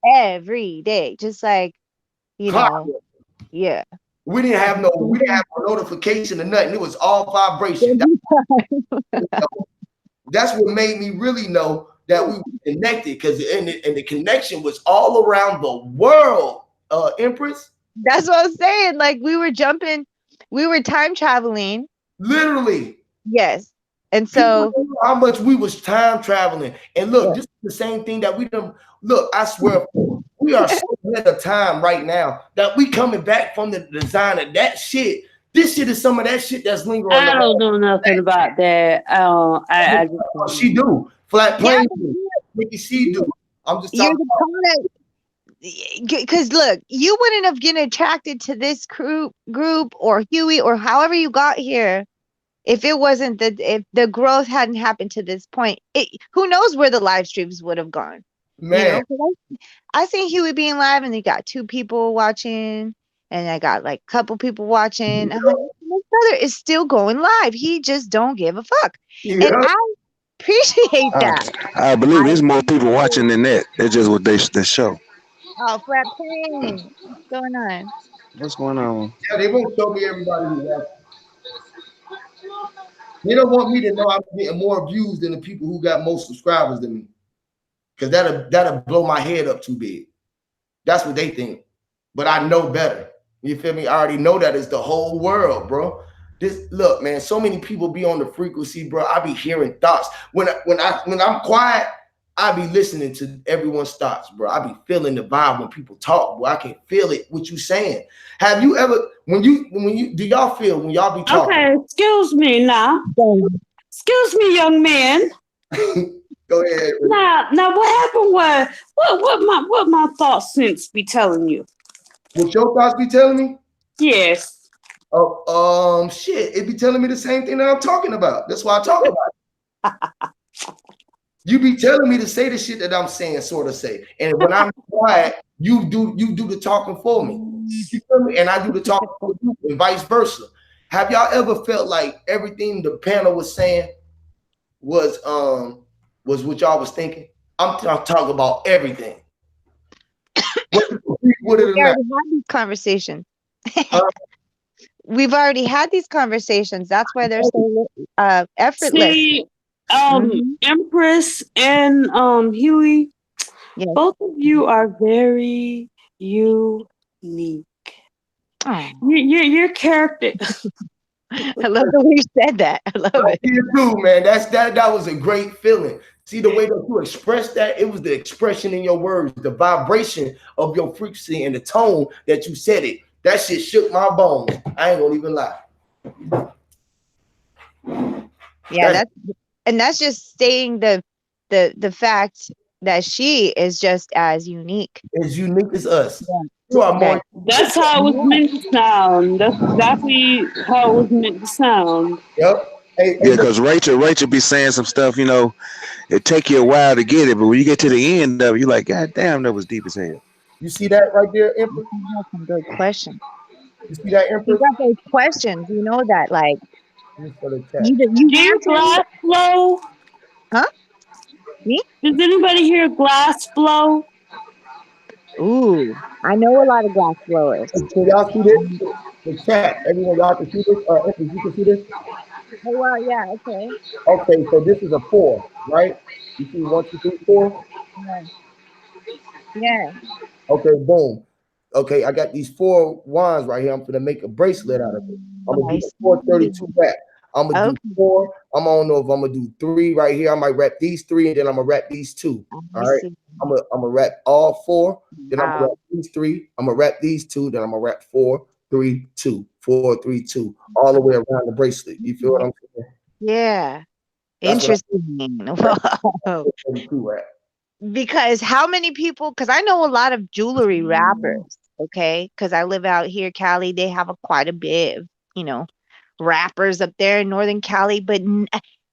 [SPEAKER 4] Every day, just like, yeah.
[SPEAKER 1] We didn't have no notification or nothing. It was all vibration. That's what made me really know that we were connected, because and the connection was all around the world, Empress.
[SPEAKER 4] That's what I was saying. Like we were time traveling.
[SPEAKER 1] Literally.
[SPEAKER 4] Yes. And so
[SPEAKER 1] how much we was time traveling. And look, this is the same thing that we done. Look, I swear we are so ahead of time right now that we coming back from the design of that shit. This shit is some of that shit that's lingering.
[SPEAKER 5] I don't know nothing about that. I
[SPEAKER 1] just she do. Flat plane. Mickey C do. I'm just talking about.
[SPEAKER 4] Because look, you wouldn't have been attracted to this group or Huey or however you got here if it wasn't if the growth hadn't happened to this point. Who knows where the live streams would have gone?
[SPEAKER 1] Man,
[SPEAKER 4] you know? I seen Huey being live, and they got 2 people watching, and I got like a couple people watching. I'm like, my brother is still going live. He just don't give a fuck, and I appreciate that.
[SPEAKER 9] I believe there's more people watching than that. It's just what they show.
[SPEAKER 4] Oh, Flat Plane. What's going on?
[SPEAKER 9] What's going on?
[SPEAKER 1] Yeah, they won't show me everybody who's watching. They don't want me to know I'm getting more views than the people who got most subscribers than me. Because that'll blow my head up too big. That's what they think. But I know better. You feel me? I already know that it's the whole world, bro. Look, man, so many people be on the frequency, bro. I be hearing thoughts. When I'm quiet, I be listening to everyone's thoughts, bro. I be feeling the vibe when people talk, bro. I can feel it, what you saying. Have you ever, when you do y'all feel when y'all be talking?
[SPEAKER 5] Okay, excuse me now. Excuse me, young man.
[SPEAKER 1] Go ahead.
[SPEAKER 5] Now what happened was what my thoughts sense be telling you?
[SPEAKER 1] What your thoughts be telling me?
[SPEAKER 5] Yes.
[SPEAKER 1] Oh, shit. It be telling me the same thing that I'm talking about. That's why I talk about it. You be telling me to say the shit that I'm saying, sort of say. And when I'm quiet, you do the talking for me. You feel me? And I do the talking for you, and vice versa. Have y'all ever felt like everything the panel was saying was what y'all was thinking? I'm talking about everything.
[SPEAKER 4] We've already had these conversations. We've already had these conversations. That's why they're so effortless.
[SPEAKER 5] See, Empress and Huey, both of you are very unique. Your character.
[SPEAKER 4] I love the way you said that. I love it.
[SPEAKER 1] You too, man. That was a great feeling. See the way that you expressed that? It was the expression in your words, the vibration of your frequency and the tone that you said it. That shit shook my bones. I ain't gonna even lie.
[SPEAKER 4] Yeah, that's just stating the fact that she is just as unique.
[SPEAKER 1] As unique as us.
[SPEAKER 4] Yeah.
[SPEAKER 1] You are more.
[SPEAKER 5] That's how it was meant to sound. That's exactly how it was meant to sound.
[SPEAKER 1] Yep.
[SPEAKER 9] Yeah, because Rachel be saying some stuff, you know, it take you a while to get it, but when you get to the end of it, you're like, God damn, that was deep as hell.
[SPEAKER 1] You see that right there, Empress?
[SPEAKER 4] That's some good question.
[SPEAKER 1] You see that, Empress?
[SPEAKER 4] You got those questions, you know that, like.
[SPEAKER 5] You glass flow?
[SPEAKER 4] Huh? Me?
[SPEAKER 5] Does anybody hear glass flow?
[SPEAKER 4] Ooh, I know a lot of glass blowers.
[SPEAKER 1] Can y'all see this? The chat. Everyone, y'all can see this? Empress, you can see this?
[SPEAKER 4] Oh, well, yeah, okay.
[SPEAKER 1] Okay, so this is a 4, right? You see 1, 2, 3, 4?
[SPEAKER 4] Yeah.
[SPEAKER 1] Okay, boom. Okay, I got these 4 wands right here. I'm gonna make a bracelet out of it. I'm gonna do 432 back. I'm gonna do 4. I don't know if I'm gonna do 3 right here. I might wrap these 3, and then I'm gonna wrap these 2. All right. I'm gonna wrap all 4. Then I'm gonna wrap these 3. I'm gonna wrap these 2. Then I'm gonna wrap 4, 3, 2, 4, 3, 2, all the way around the bracelet. You feel what I'm saying?
[SPEAKER 4] Yeah. Interesting. Wow. Because how many people? Because I know a lot of jewelry rappers. Okay, because I live out here, Cali. They have quite a bit of, you know, rappers up there in Northern Cali. But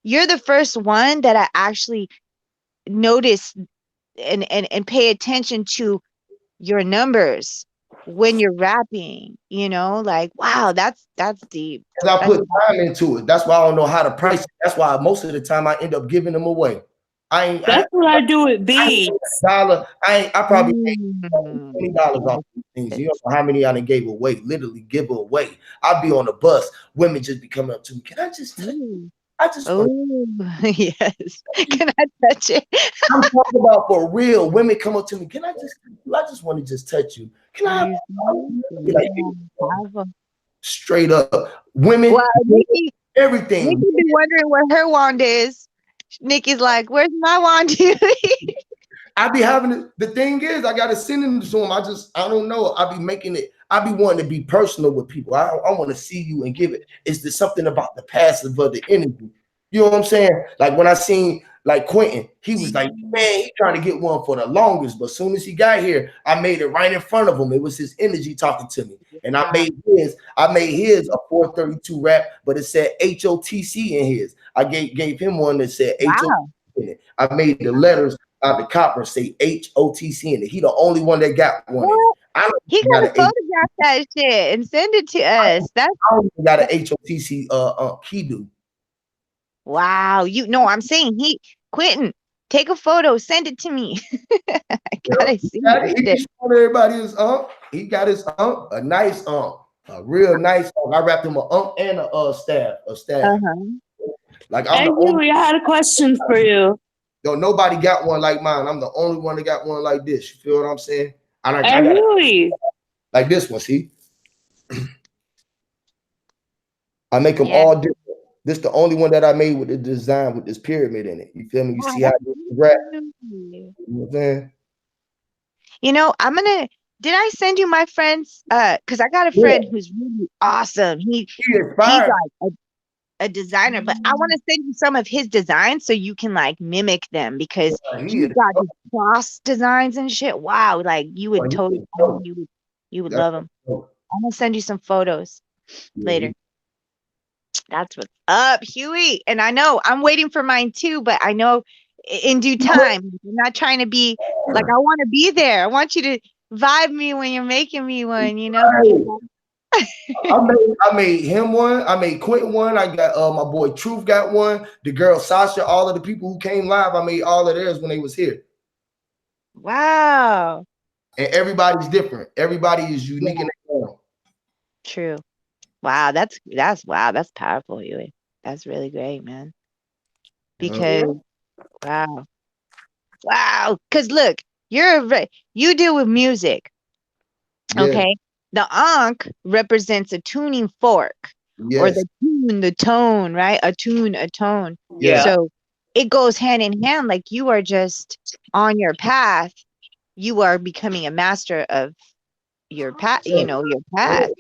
[SPEAKER 4] you're the first one that I actually notice and pay attention to your numbers when you're rapping. You know, like, wow, that's deep.
[SPEAKER 1] Because I put time into it. That's why I don't know how to price it. That's why most of the time I end up giving them away.
[SPEAKER 5] That's what I do with beads.
[SPEAKER 1] I probably made
[SPEAKER 4] Mm.
[SPEAKER 1] $20 off these things. You know how many I done gave away? Literally give away. I'd be on the bus. Women just be coming up to me. Can I just touch? I just want.
[SPEAKER 4] Oh, yes. Can I touch it?
[SPEAKER 1] I'm talking about for real. Women come up to me. Can I just want to just touch you. Can I? Like, straight up, women.
[SPEAKER 4] Well, Nikki
[SPEAKER 1] Everything.
[SPEAKER 4] be wondering where her wand is. Nikki's like, "Where's my wand?"
[SPEAKER 1] I be having it. The thing is, I gotta send it to them. I don't know. I be making it. I be wanting to be personal with people. I want to see you and give it. It's the something about the passive of the energy. You know what I'm saying? Like when I seen like Quentin, he was like, man, he trying to get one for the longest. But as soon as he got here, I made it right in front of him. It was his energy talking to me. And I made his a 432 rap, but it said HOTC in his. I gave him one that said HOTC in it. I made the letters out the copper say HOTC in it. He the only one that got one.
[SPEAKER 4] He gotta photograph that shit and send it to us.
[SPEAKER 1] I don't even got an HOTC he do.
[SPEAKER 4] Wow, I'm saying Quentin, take a photo, send it to me. I gotta see
[SPEAKER 1] it. Everybody is he got his a nice a real nice I wrapped him a and a staff. Like I'm the only.
[SPEAKER 5] I had a question for you.
[SPEAKER 1] Yo, nobody got one like mine. I'm the only one that got one like this. You feel what I'm saying? I
[SPEAKER 5] got
[SPEAKER 1] like this one. See, I make them all different. This is the only one that I made with the design with this pyramid in it. You feel me? You see how this wrap? You know what I'm saying?
[SPEAKER 4] You know, did I send you my friends? Because I got a friend who's really awesome. He's like a designer, but I want to send you some of his designs so you can like mimic them because he's got these cross designs and shit. Wow, like you would totally, you would love them. I'm gonna send you some photos later. That's what's up, Huey. And I know I'm waiting for mine too, but I know in due time. I'm not trying to be like, I want to be there. I want you to vibe me when you're making me one, you know?
[SPEAKER 1] I made him one. I made Quentin one. I got my boy Truth got one. The girl Sasha, all of the people who came live, I made all of theirs when they was here.
[SPEAKER 4] Wow.
[SPEAKER 1] And everybody's different. Everybody is unique in their own.
[SPEAKER 4] True. Wow, that's powerful, Huey. That's really great, man. Because wow. Because look, you deal with music. Okay. The ankh represents a tuning fork or the tone, right? A tune.
[SPEAKER 1] Yeah.
[SPEAKER 4] So it goes hand in hand. Like you are just on your path. You are becoming a master of your path, your path.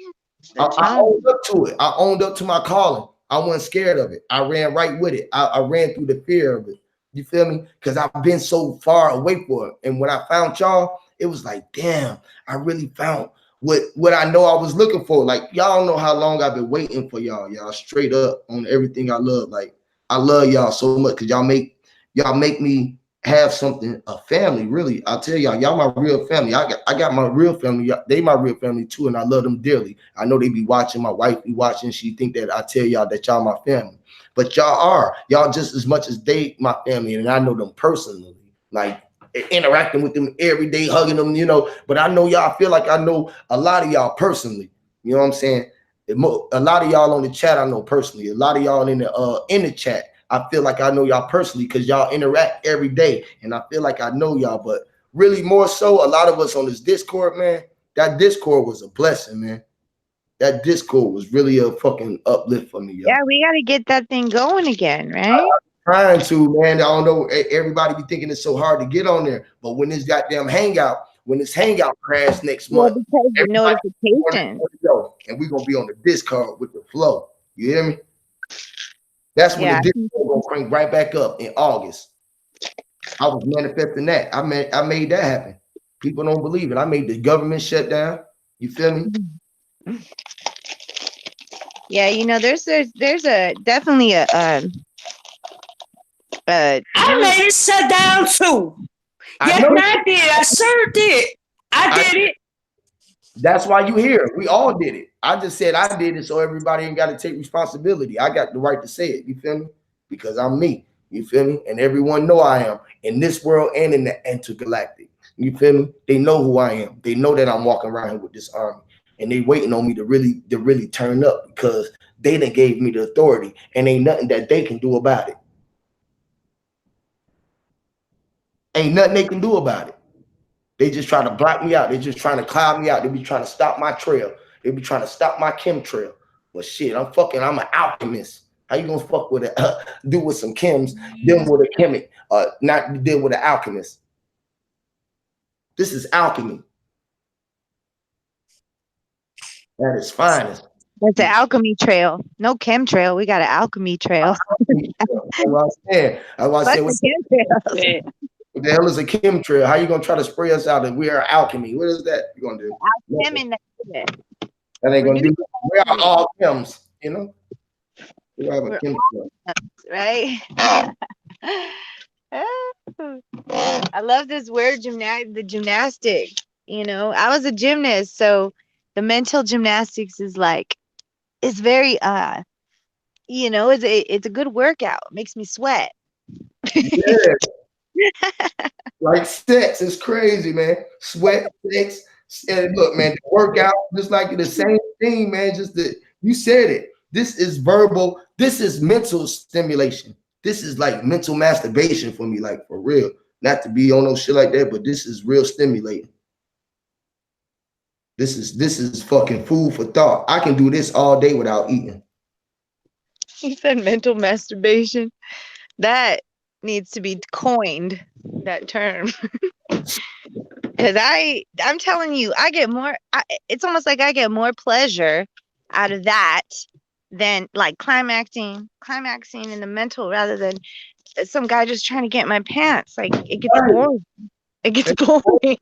[SPEAKER 1] I owned up to it. I owned up to my calling. I wasn't scared of it. I ran right with it. I ran through the fear of it. You feel me? Because I've been so far away for it. And when I found y'all, it was like, damn, I really found what I know I was looking for. Like, y'all don't know how long I've been waiting for y'all. Y'all straight up on everything I love. Like, I love y'all so much because y'all make me have something, a family, really. I'll tell y'all my real family. I got my real family. They my real family too, and I love them dearly. I know they be watching. My wife be watching. She think that I tell y'all that y'all my family. But y'all just as much as they my family, and I know them personally. Like, interacting with them every day, hugging them, but I know y'all feel like I know a lot of y'all personally. You know what I'm saying? A lot of y'all on the chat I know personally. A lot of y'all in the chat, I feel like I know y'all personally because y'all interact every day, and I feel like I know y'all. But really, more so, a lot of us on this Discord, man. That Discord was a blessing, man. That Discord was really a fucking uplift for me, yo.
[SPEAKER 4] Yeah, we got to get that thing going again, right?
[SPEAKER 1] Trying to, man. I don't know. Everybody be thinking it's so hard to get on there, but when this goddamn hangout crash next month,
[SPEAKER 4] because the notifications,
[SPEAKER 1] and we're gonna be on the Discord with the flow. You hear me? That's when the Discord gonna crank right back up in August. I was manifesting that. I made that happen. People don't believe it. I made the government shut down. You feel me?
[SPEAKER 4] Yeah, there's definitely a
[SPEAKER 5] I made it shut down too. Yes, I did. I sure did. I did it.
[SPEAKER 1] That's why you here. We all did it. I just said I did it so everybody ain't got to take responsibility. I got the right to say it. You feel me? Because I'm me. You feel me? And everyone know I am in this world and in the intergalactic. You feel me? They know who I am. They know that I'm walking around here with this army, and they waiting on me to really turn up because they done gave me the authority, and ain't nothing that they can do about it. Ain't nothing they can do about it. They just try to block me out. They just trying to cloud me out. They be trying to stop my trail. They be trying to stop my chemtrail. But shit, I'm an alchemist. How you gonna fuck with do with some chems, deal with a chemic, not deal with an alchemist? This is alchemy. That is finest.
[SPEAKER 4] That's an alchemy trail. No chemtrail. We got an alchemy trail.
[SPEAKER 1] That's what I'm saying. What the hell is a chemtrail? How you gonna try to spray us out if we are alchemy? What is that you gonna do? That ain't gonna do. We are all chems, you know. We have a chemtrail,
[SPEAKER 4] right? I love this word, the gymnastic. You know, I was a gymnast, so the mental gymnastics is like, it's very you know, it's a good workout. It makes me sweat.
[SPEAKER 1] Yeah. Like sex is crazy, man. Sweat, sex, and look, man, the workout, just like the same thing, man. Just that you said it. This is verbal. This is mental stimulation. This is like mental masturbation for me, like for real. Not to be on no shit like that, but this is real stimulating. This is fucking food for thought. I can do this all day without eating.
[SPEAKER 4] He said mental masturbation. That needs to be coined, that term. Because I'm telling you, I get more, it's almost like I get more pleasure out of that than like climaxing in the mental rather than some guy just trying to get my pants. Like it gets boring. It gets boring.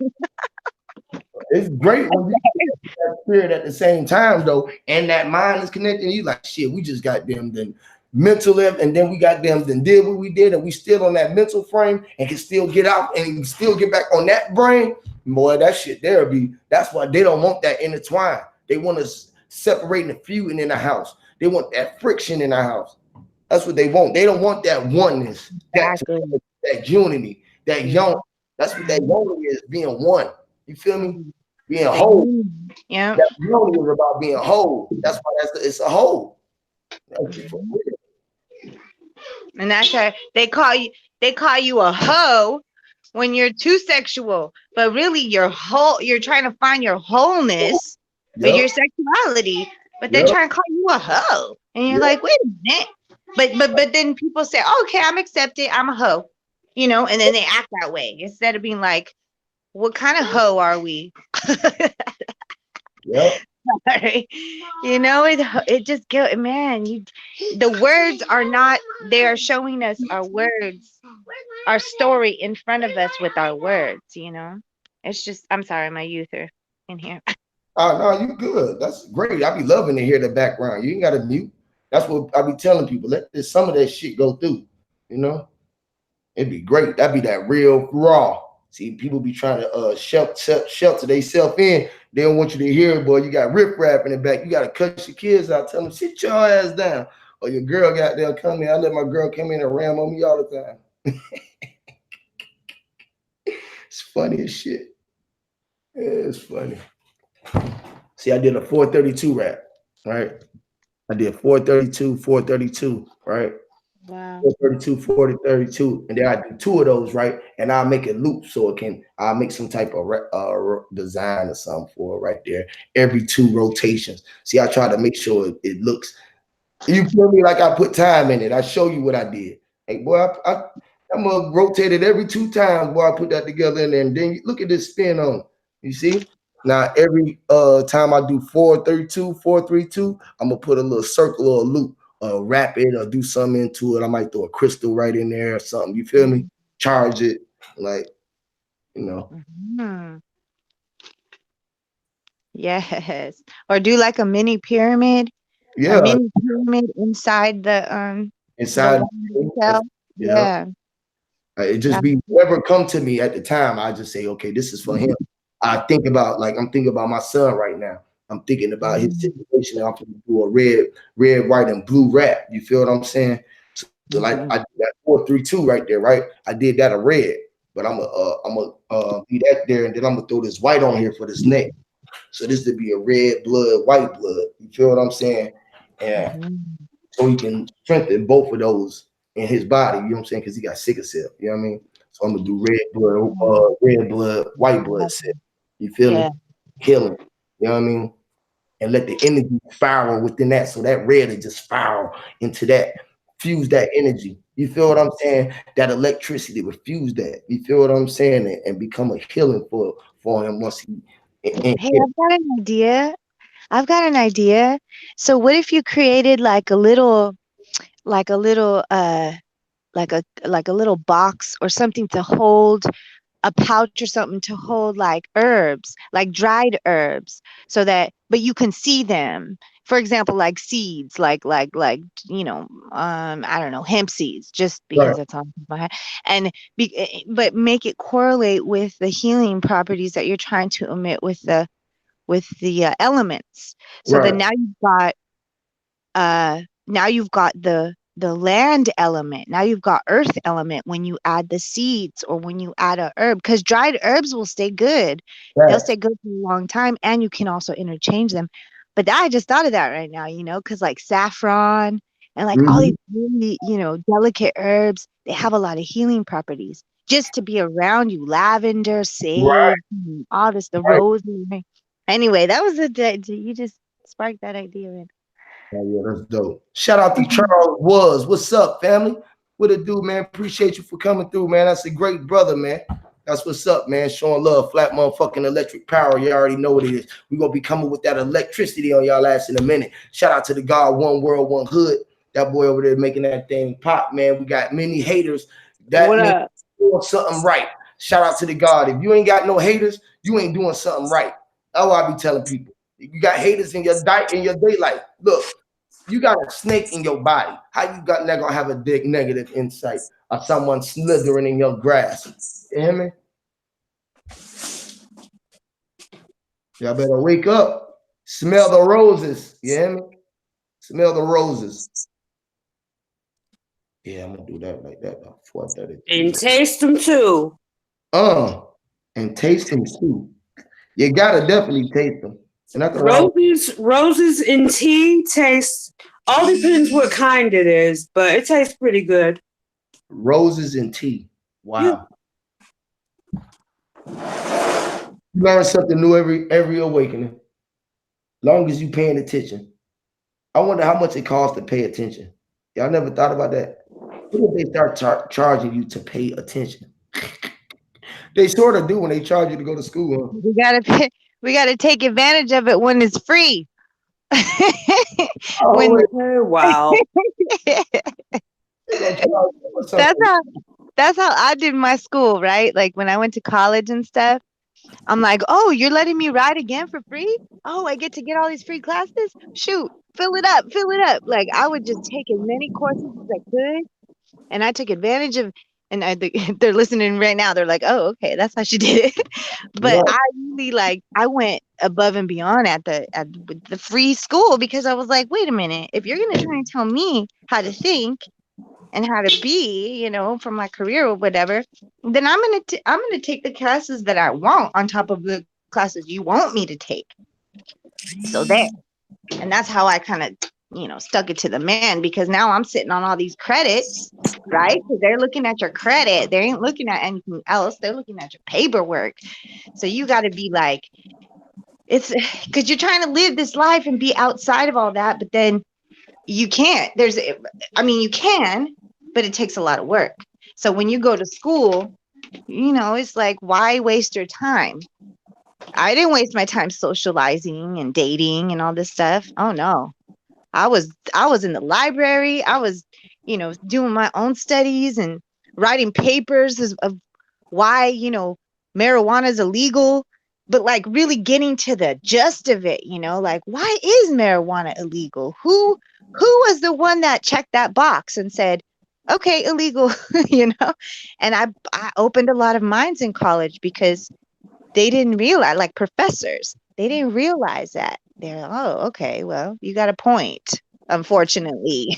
[SPEAKER 1] It's great when you get that spirit at the same time though, and that mind is connecting. You like shit. We just got them then mental and then we got them then did what we did, and we still on that mental frame and can still get out and still get back on that brain. Boy, that shit there be. That's why they don't want that intertwine. They want us separating the feuding in the house. They want that friction in the house. That's what they want. They don't want that oneness, that unity, that young. That's what that unity is, being one. You feel me? Being whole.
[SPEAKER 4] Yeah.
[SPEAKER 1] That unity is about being whole. That's why it's a whole.
[SPEAKER 4] And that's how they call you a hoe when you're too sexual, but really you're trying to find your wholeness with your sexuality, but they're trying to call you a hoe. And you're like, wait a minute. But then people say, okay, I'm accepted, I'm a hoe. You know, and then they act that way instead of being like, what kind of hoe are we? Sorry. You know, it just man, the words are not, they are showing us our words, our story in front of us with our words, you know. It's just, I'm sorry, my youth are in here.
[SPEAKER 1] Oh no, you good. That's great. I be loving to hear the background. You ain't gotta mute. That's what I be telling people. Let some of that shit go through, you know. It'd be great. That'd be that real raw. See, people be trying to shelter themselves in. They don't want you to hear it, boy. You got riffraff in the back. You got to cut your kids out. Tell them, sit your ass down. Or your girl got there come in. I let my girl come in and ram on me all the time. It's funny as shit. Yeah, it's funny. See, I did a 432 rap, right? I did 432, right?
[SPEAKER 4] Wow.
[SPEAKER 1] 432, 432, and then I do two of those, right? And I'll make it loop so I'll make some type of design or something for it right there. Every two rotations. See, I try to make sure it looks, you feel me, like I put time in it. I show you what I did. Hey, boy, I'm gonna rotate it every 2 times, boy. I put that together in there, and then look at this spin on. You see? Now, every time I do 432, 432, I'm gonna put a little circle or a loop. Wrap it or do something into it. I might throw a crystal right in there or something. You feel me? Charge it, like, you know.
[SPEAKER 4] Mm-hmm. Yes. Or do like a mini pyramid.
[SPEAKER 1] Yeah.
[SPEAKER 4] A mini pyramid inside the
[SPEAKER 1] inside.
[SPEAKER 4] Yeah.
[SPEAKER 1] It just be whoever come to me at the time. I just say, okay, this is for him. I'm thinking about my son right now. I'm thinking about his situation. I'm going to do a red, white, and blue rap. You feel what I'm saying? So So like I did that 4-3-2 right there, right? I did that a red, but I'm gonna be that there, and then I'm gonna throw this white on here for this neck. So this would be a red blood, white blood. You feel what I'm saying? Yeah. So he can strengthen both of those in his body. You know what I'm saying? Because he got sickle cell. You know what I mean? So I'm gonna do red blood, white blood cell. You feel me? Healing. You know what I mean? And let the energy spiral within that, so that red will just spiral into that, fuse that energy. You feel what I'm saying? That electricity would fuse that. You feel what I'm saying? And become a healing for him once he.
[SPEAKER 4] Hey, I've got an idea. So what if you created like a little like a little box or something to hold a pouch or something to hold like herbs, like dried herbs, so that but you can see them. For example, like seeds, like I don't know, hemp seeds, just because that's on my head. And but make it correlate with the healing properties that you're trying to emit with the elements. So then now you've got the land element. Now you've got earth element when you add the seeds or when you add a herb, because dried herbs will stay good. They'll stay good for a long time, and you can also interchange them. But I just thought of that right now, because like saffron and like all these really, delicate herbs, they have a lot of healing properties. Just to be around you, lavender, sage, all this, the rose. Anyway, that was you just sparked that idea in.
[SPEAKER 1] Yeah, that's dope. Shout out to Charles Was. What's up, family? What it do, man? Appreciate you for coming through, man. That's a great brother, man. That's what's up, man. Showing love, flat motherfucking electric power. You already know what it is. We're gonna be coming with that electricity on y'all ass in a minute. Shout out to the God, One World, One Hood. That boy over there making that thing pop, man. We got many haters. That nigga doing something right. Shout out to the God. If you ain't got no haters, you ain't doing something right. That's what I be telling people. You got haters in your daylight. Look, you got a snake in your body. How you got that gonna have a big negative insight of someone slithering in your grass? You hear me? Y'all better wake up. Smell the roses. You hear me? Smell the roses. Yeah, I'm gonna do that like that about 4:30.
[SPEAKER 5] And taste them too.
[SPEAKER 1] And taste them too. You gotta definitely taste them.
[SPEAKER 5] Roses in tea taste, all depends what kind it is, but it tastes pretty good.
[SPEAKER 1] Roses in tea. Wow. Yeah. You learn something new every awakening. Long as you paying attention. I wonder how much it costs to pay attention. Y'all never thought about that? What if they start charging you to pay attention? They sort of do when they charge you to go to school. Huh?
[SPEAKER 4] We gotta take advantage of it when it's free.
[SPEAKER 5] Wow.
[SPEAKER 4] That's how I did my school, right? Like when I went to college and stuff, I'm like, oh, you're letting me ride again for free? Oh, I get to get all these free classes? Shoot, fill it up. Like I would just take as many courses as I could. And I took advantage of, and they're listening right now. They're like, oh, okay, that's how she did it. But I really I went above and beyond at the free school, because I was like, wait a minute, if you're gonna try and tell me how to think and how to be, for my career or whatever, then I'm gonna take the classes that I want on top of the classes you want me to take. So there, and that's how I kind of stuck it to the man, because now I'm sitting on all these credits, right? Because they're looking at your credit. They ain't looking at anything else. They're looking at your paperwork. So you got to be like, it's because you're trying to live this life and be outside of all that, but then you can't. You can, but it takes a lot of work. So when you go to school, it's like, why waste your time? I didn't waste my time socializing and dating and all this stuff. Oh no. I was in the library. I was, doing my own studies and writing papers of why, marijuana is illegal, but like really getting to the gist of it, like, why is marijuana illegal? Who was the one that checked that box and said, okay, illegal, And I opened a lot of minds in college, because they didn't realize, like professors, they didn't realize that. They're, oh, okay, well, you got a point, unfortunately,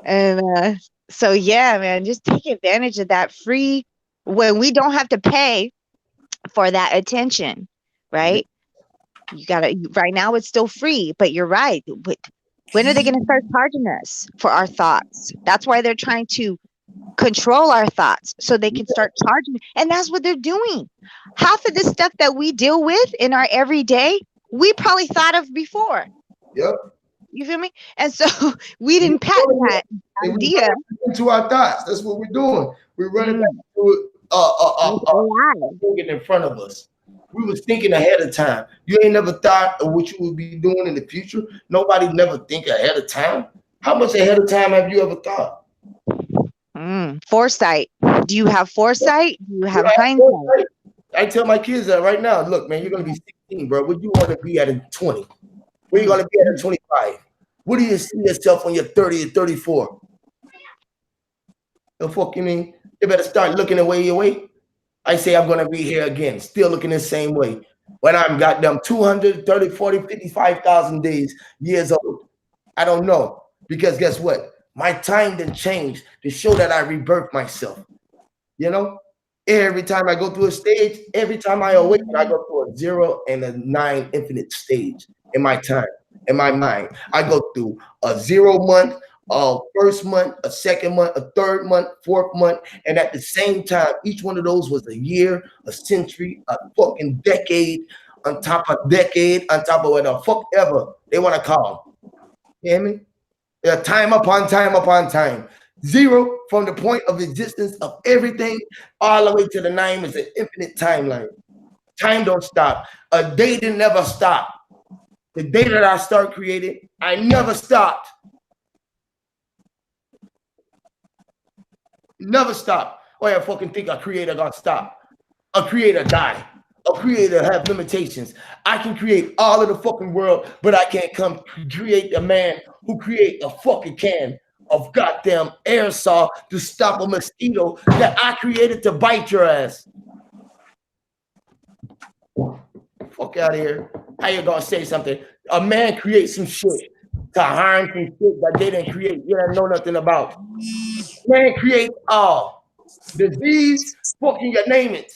[SPEAKER 4] And so yeah, man, just take advantage of that free when we don't have to pay for that attention, right? You gotta right now it's still free, but you're right. When are they gonna start charging us for our thoughts? That's why they're trying to control our thoughts so they can start charging. And that's what they're doing. Half of the stuff that we deal with in our everyday, we probably thought of before.
[SPEAKER 1] Yep.
[SPEAKER 4] You feel me? And so we didn't patent that
[SPEAKER 1] And we
[SPEAKER 4] idea.
[SPEAKER 1] run into our thoughts. That's what we're doing. We're running
[SPEAKER 4] Mm.
[SPEAKER 1] back to
[SPEAKER 4] AI.
[SPEAKER 1] thinking in front of us. We was thinking ahead of time. You ain't never thought of what you would be doing in the future. Nobody never think ahead of time. How much ahead of time have you ever thought?
[SPEAKER 4] Foresight. Do you have foresight? Do you have
[SPEAKER 1] Yeah,
[SPEAKER 4] hindsight?
[SPEAKER 1] I tell my kids that right now. Look, man, you're gonna be 16, bro. What do you want to be at 20? Where you gonna be at 25? What do you see yourself when you're 30 or 34? The fuck you mean? You better start looking the way you wait. I say I'm gonna be here again, still looking the same way. When I'm got them 230, 40, 55,000 days, years old. I don't know. Because guess what? My time didn't change to show that I rebirth myself. You know? Every time I go through a stage, every time I awaken, I go through a 0 and a 9 infinite stage in my time, in my mind. I go through a 0 month, a first month, a second month, a third month, fourth month, and at the same time, each one of those was a year, a century, a fucking decade, on top of decade, on top of what the fuck ever they want to call. You hear me? Yeah, time upon time upon time. 0 from the point of existence of everything all the way to the 9 is an infinite timeline. Time don't stop. A day didn't never stop. The day that I start creating, I never stopped. Never stop. Oh, I fucking think a creator gonna stop. A creator die. A creator have limitations. I can create all of the fucking world, but I can't come create a man who create a fucking can of goddamn aerosol to stop a mosquito that I created to bite your ass. Fuck out of here. How you gonna say something? A man creates some shit to harm some shit that they didn't create. You don't know nothing about. Man creates all. Disease, fucking you name it.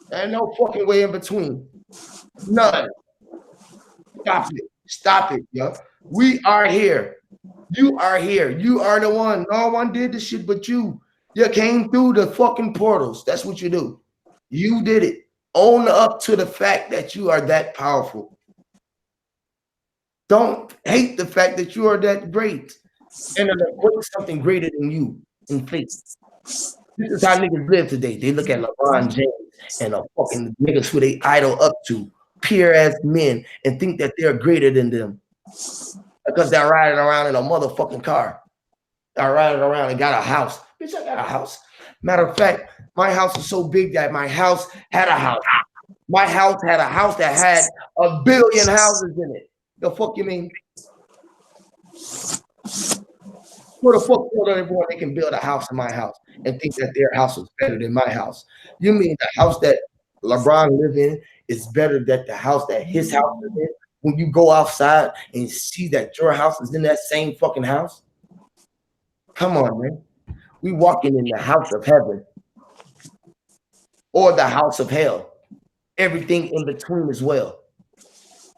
[SPEAKER 1] There's no fucking way in between. None. Stop it. Stop it, yo. We are here. You are here. You are the one. No one did this shit but you. You came through the fucking portals. That's what you do. You did it. Own up to the fact that you are that powerful. Don't hate the fact that you are that great. And put something greater than you in faith. This is how niggas live today. They look at LeBron James and a fucking niggas who they idol up to, peer ass men, and think that they're greater than them because they're riding around in a motherfucking car. They're riding around and got a house. Bitch, I got a house. Matter of fact, my house is so big that my house had a house. My house had a house that had 1 billion houses in it. The fuck you mean? Who the fuck told everyone they can build a house in my house and think that their house is better than my house? You mean the house that LeBron live in is better than the house that his house is in? When you go outside and see that your house is in that same fucking house? Come on, man. We walking in the house of heaven or the house of hell. Everything in between as well.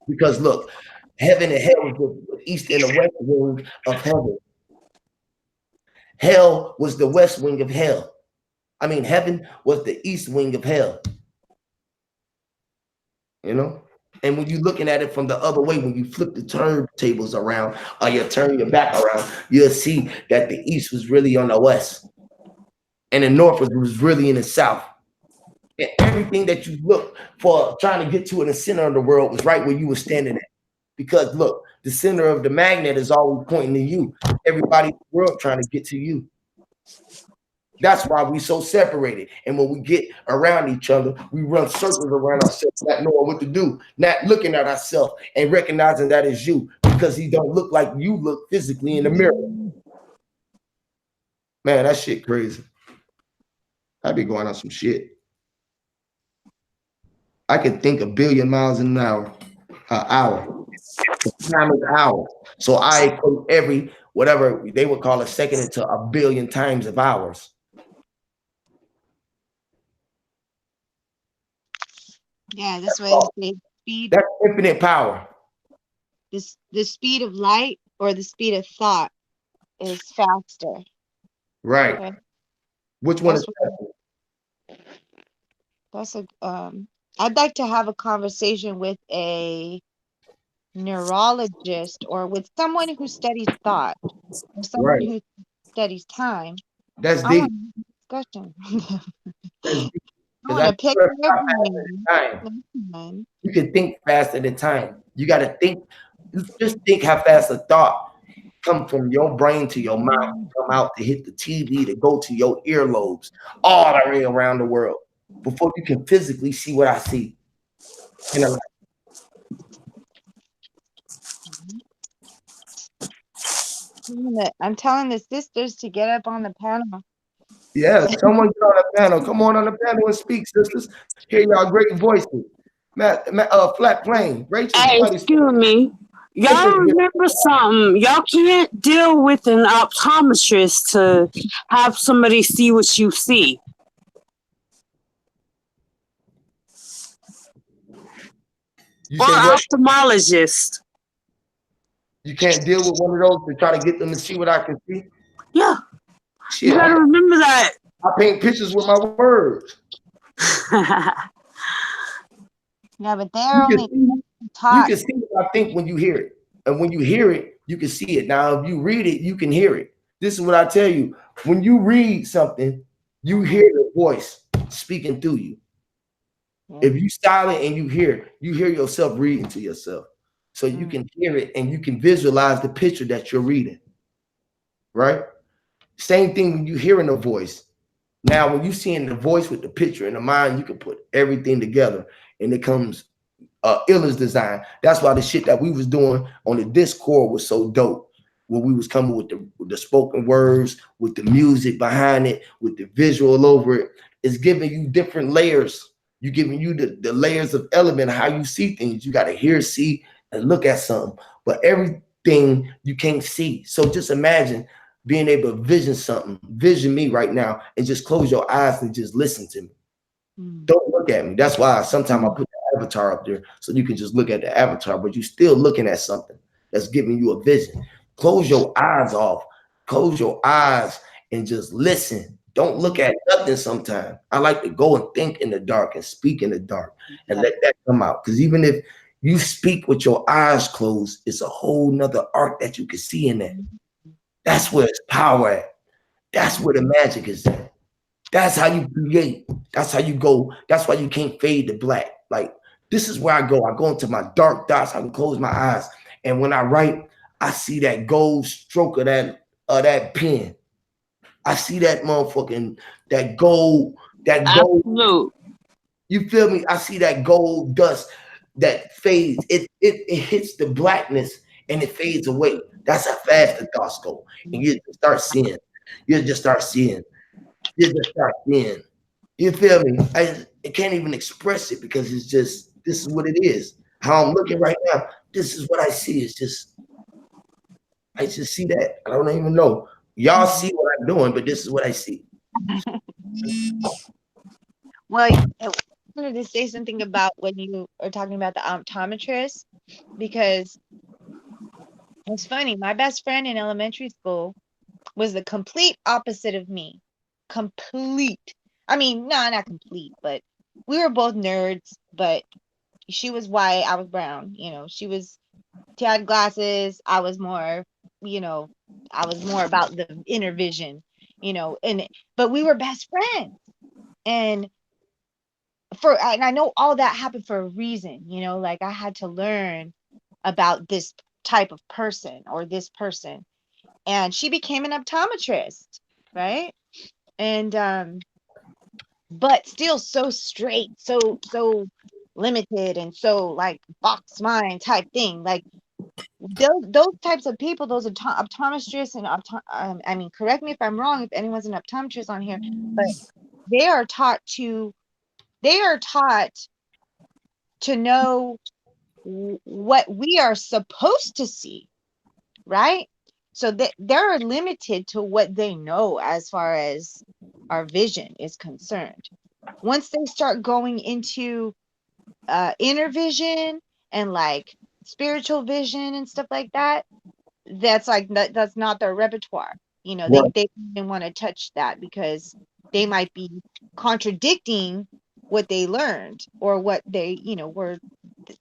[SPEAKER 1] Because look, heaven and hell is the east and the west wing of heaven. Hell was the west wing of hell. I mean, heaven was the east wing of hell. You know? And when you're looking at it from the other way, when you flip the turntables around or you turn your back around, you'll see that the east was really on the west. And the north was really in the south. And everything that you look for trying to get to in the center of the world was right where you were standing at. Because look, the center of the magnet is always pointing to you. Everybody in the world trying to get to you. That's why we so separated. And when we get around each other, we run circles around ourselves, not knowing what to do, not looking at ourselves and recognizing that is you because he don't look like you look physically in the mirror. Man, that shit crazy. I be going on some shit. I can think 1 billion miles an hour. Time is hours. So I equate every whatever they would call a second into a billion times of hours.
[SPEAKER 4] Yeah, this way the speed,
[SPEAKER 1] That's infinite power.
[SPEAKER 4] the speed of light or the speed of thought is faster.
[SPEAKER 1] Right.
[SPEAKER 4] Okay.
[SPEAKER 1] Which one is
[SPEAKER 4] That's a I'd like to have a conversation with a neurologist or with someone who studies thought or someone
[SPEAKER 1] right?
[SPEAKER 4] who studies time.
[SPEAKER 1] That's
[SPEAKER 4] I want
[SPEAKER 1] deep.
[SPEAKER 4] a discussion.
[SPEAKER 1] That's deep.
[SPEAKER 4] I
[SPEAKER 1] Because
[SPEAKER 4] want to pick
[SPEAKER 1] know
[SPEAKER 4] their
[SPEAKER 1] how fast
[SPEAKER 4] brain.
[SPEAKER 1] at the time. You can think faster than time. You got to think. Just think how fast a thought come from your brain to your mouth, come out to hit the TV, to go to your earlobes, all the way around the world before you can physically see what I see. You know,
[SPEAKER 4] I'm telling the sisters to get up on the panel.
[SPEAKER 1] yeah, someone get on the panel. Come on the panel and speak, sisters. Hear y'all great voices. Flat plane. Rachel,
[SPEAKER 5] Hey,
[SPEAKER 1] somebody.
[SPEAKER 5] excuse me. Y'all remember something. Y'all can't deal with an optometrist to have somebody see what you see.
[SPEAKER 1] You
[SPEAKER 5] or
[SPEAKER 1] say what?
[SPEAKER 5] ophthalmologist.
[SPEAKER 1] You can't deal with one of those to try to get them to see what I can see?
[SPEAKER 5] Yeah.
[SPEAKER 1] Shit,
[SPEAKER 5] You gotta remember that.
[SPEAKER 1] I paint pictures with my words.
[SPEAKER 4] Yeah, but they're only taught.
[SPEAKER 1] You can see what I think when you hear it. And when you hear it, you can see it. Now, if you read it, you can hear it. This is what I tell you. When you read something, you hear the voice speaking through you. If you silent and you hear yourself reading to yourself. So you can hear it and you can visualize the picture that you're reading. Right? Same thing when you hearing a voice. Now, when you seeing the voice with the picture in the mind, you can put everything together and it comes Illa's design. That's why the shit that we was doing on the Discord was so dope. When we was coming with the spoken words, with the music behind it, with the visual over it, it's giving you different layers. You giving you the layers of element, how you see things. You got to hear, see, and look at something. But everything you can't see. So just imagine being able to vision something, vision me right now, and just close your eyes and just listen to me. Don't look at me. That's why sometimes I put the avatar up there so you can just look at the avatar, but you're still looking at something that's giving you a vision. Close your eyes off. Close your eyes and just listen. Don't look at nothing sometimes. I like to go and think in the dark and speak in the dark and let that come out. Because even if you speak with your eyes closed, it's a whole nother art that you can see in that. That's where it's power at. That's where the magic is at. That's how you create. That's how you go. That's why you can't fade to black. Like, this is where I go. I go into my dark thoughts. I can close my eyes. And when I write, I see that gold stroke of that pen. I see that motherfucking, that gold.
[SPEAKER 5] Absolute.
[SPEAKER 1] You feel me? I see that gold dust that fades. It hits the blackness and it fades away. That's how fast the thoughts go. And you just start seeing. You just start seeing. You just start seeing. You feel me? I can't even express it because it's just, this is what it is. How I'm looking right now, this is what I see. It's just, I just see that. I don't even know. Y'all see what I'm doing, but this is what I see.
[SPEAKER 4] Well, I wanted to say something about when you are talking about the optometrist, because it's funny. My best friend in elementary school was the complete opposite of me. Complete. I mean, no, not complete, but we were both nerds, but she was white, I was brown. You know, she had glasses. I was more, I was more about the inner vision, but we were best friends. And I know all that happened for a reason, like I had to learn about this type of person or this person. And she became an optometrist, right? And but still so straight, so limited, and so like box mind type thing. Like those types of people, those optometrists and I mean, correct me if I'm wrong, if anyone's an optometrist on here, but they are taught to know what we are supposed to see, right? So they're limited to what they know as far as our vision is concerned. Once they start going into inner vision and like spiritual vision and stuff like that, that's like that's not their repertoire. You know,
[SPEAKER 1] Right.
[SPEAKER 4] they didn't want to touch that because they might be contradicting what they learned or what they, you know, were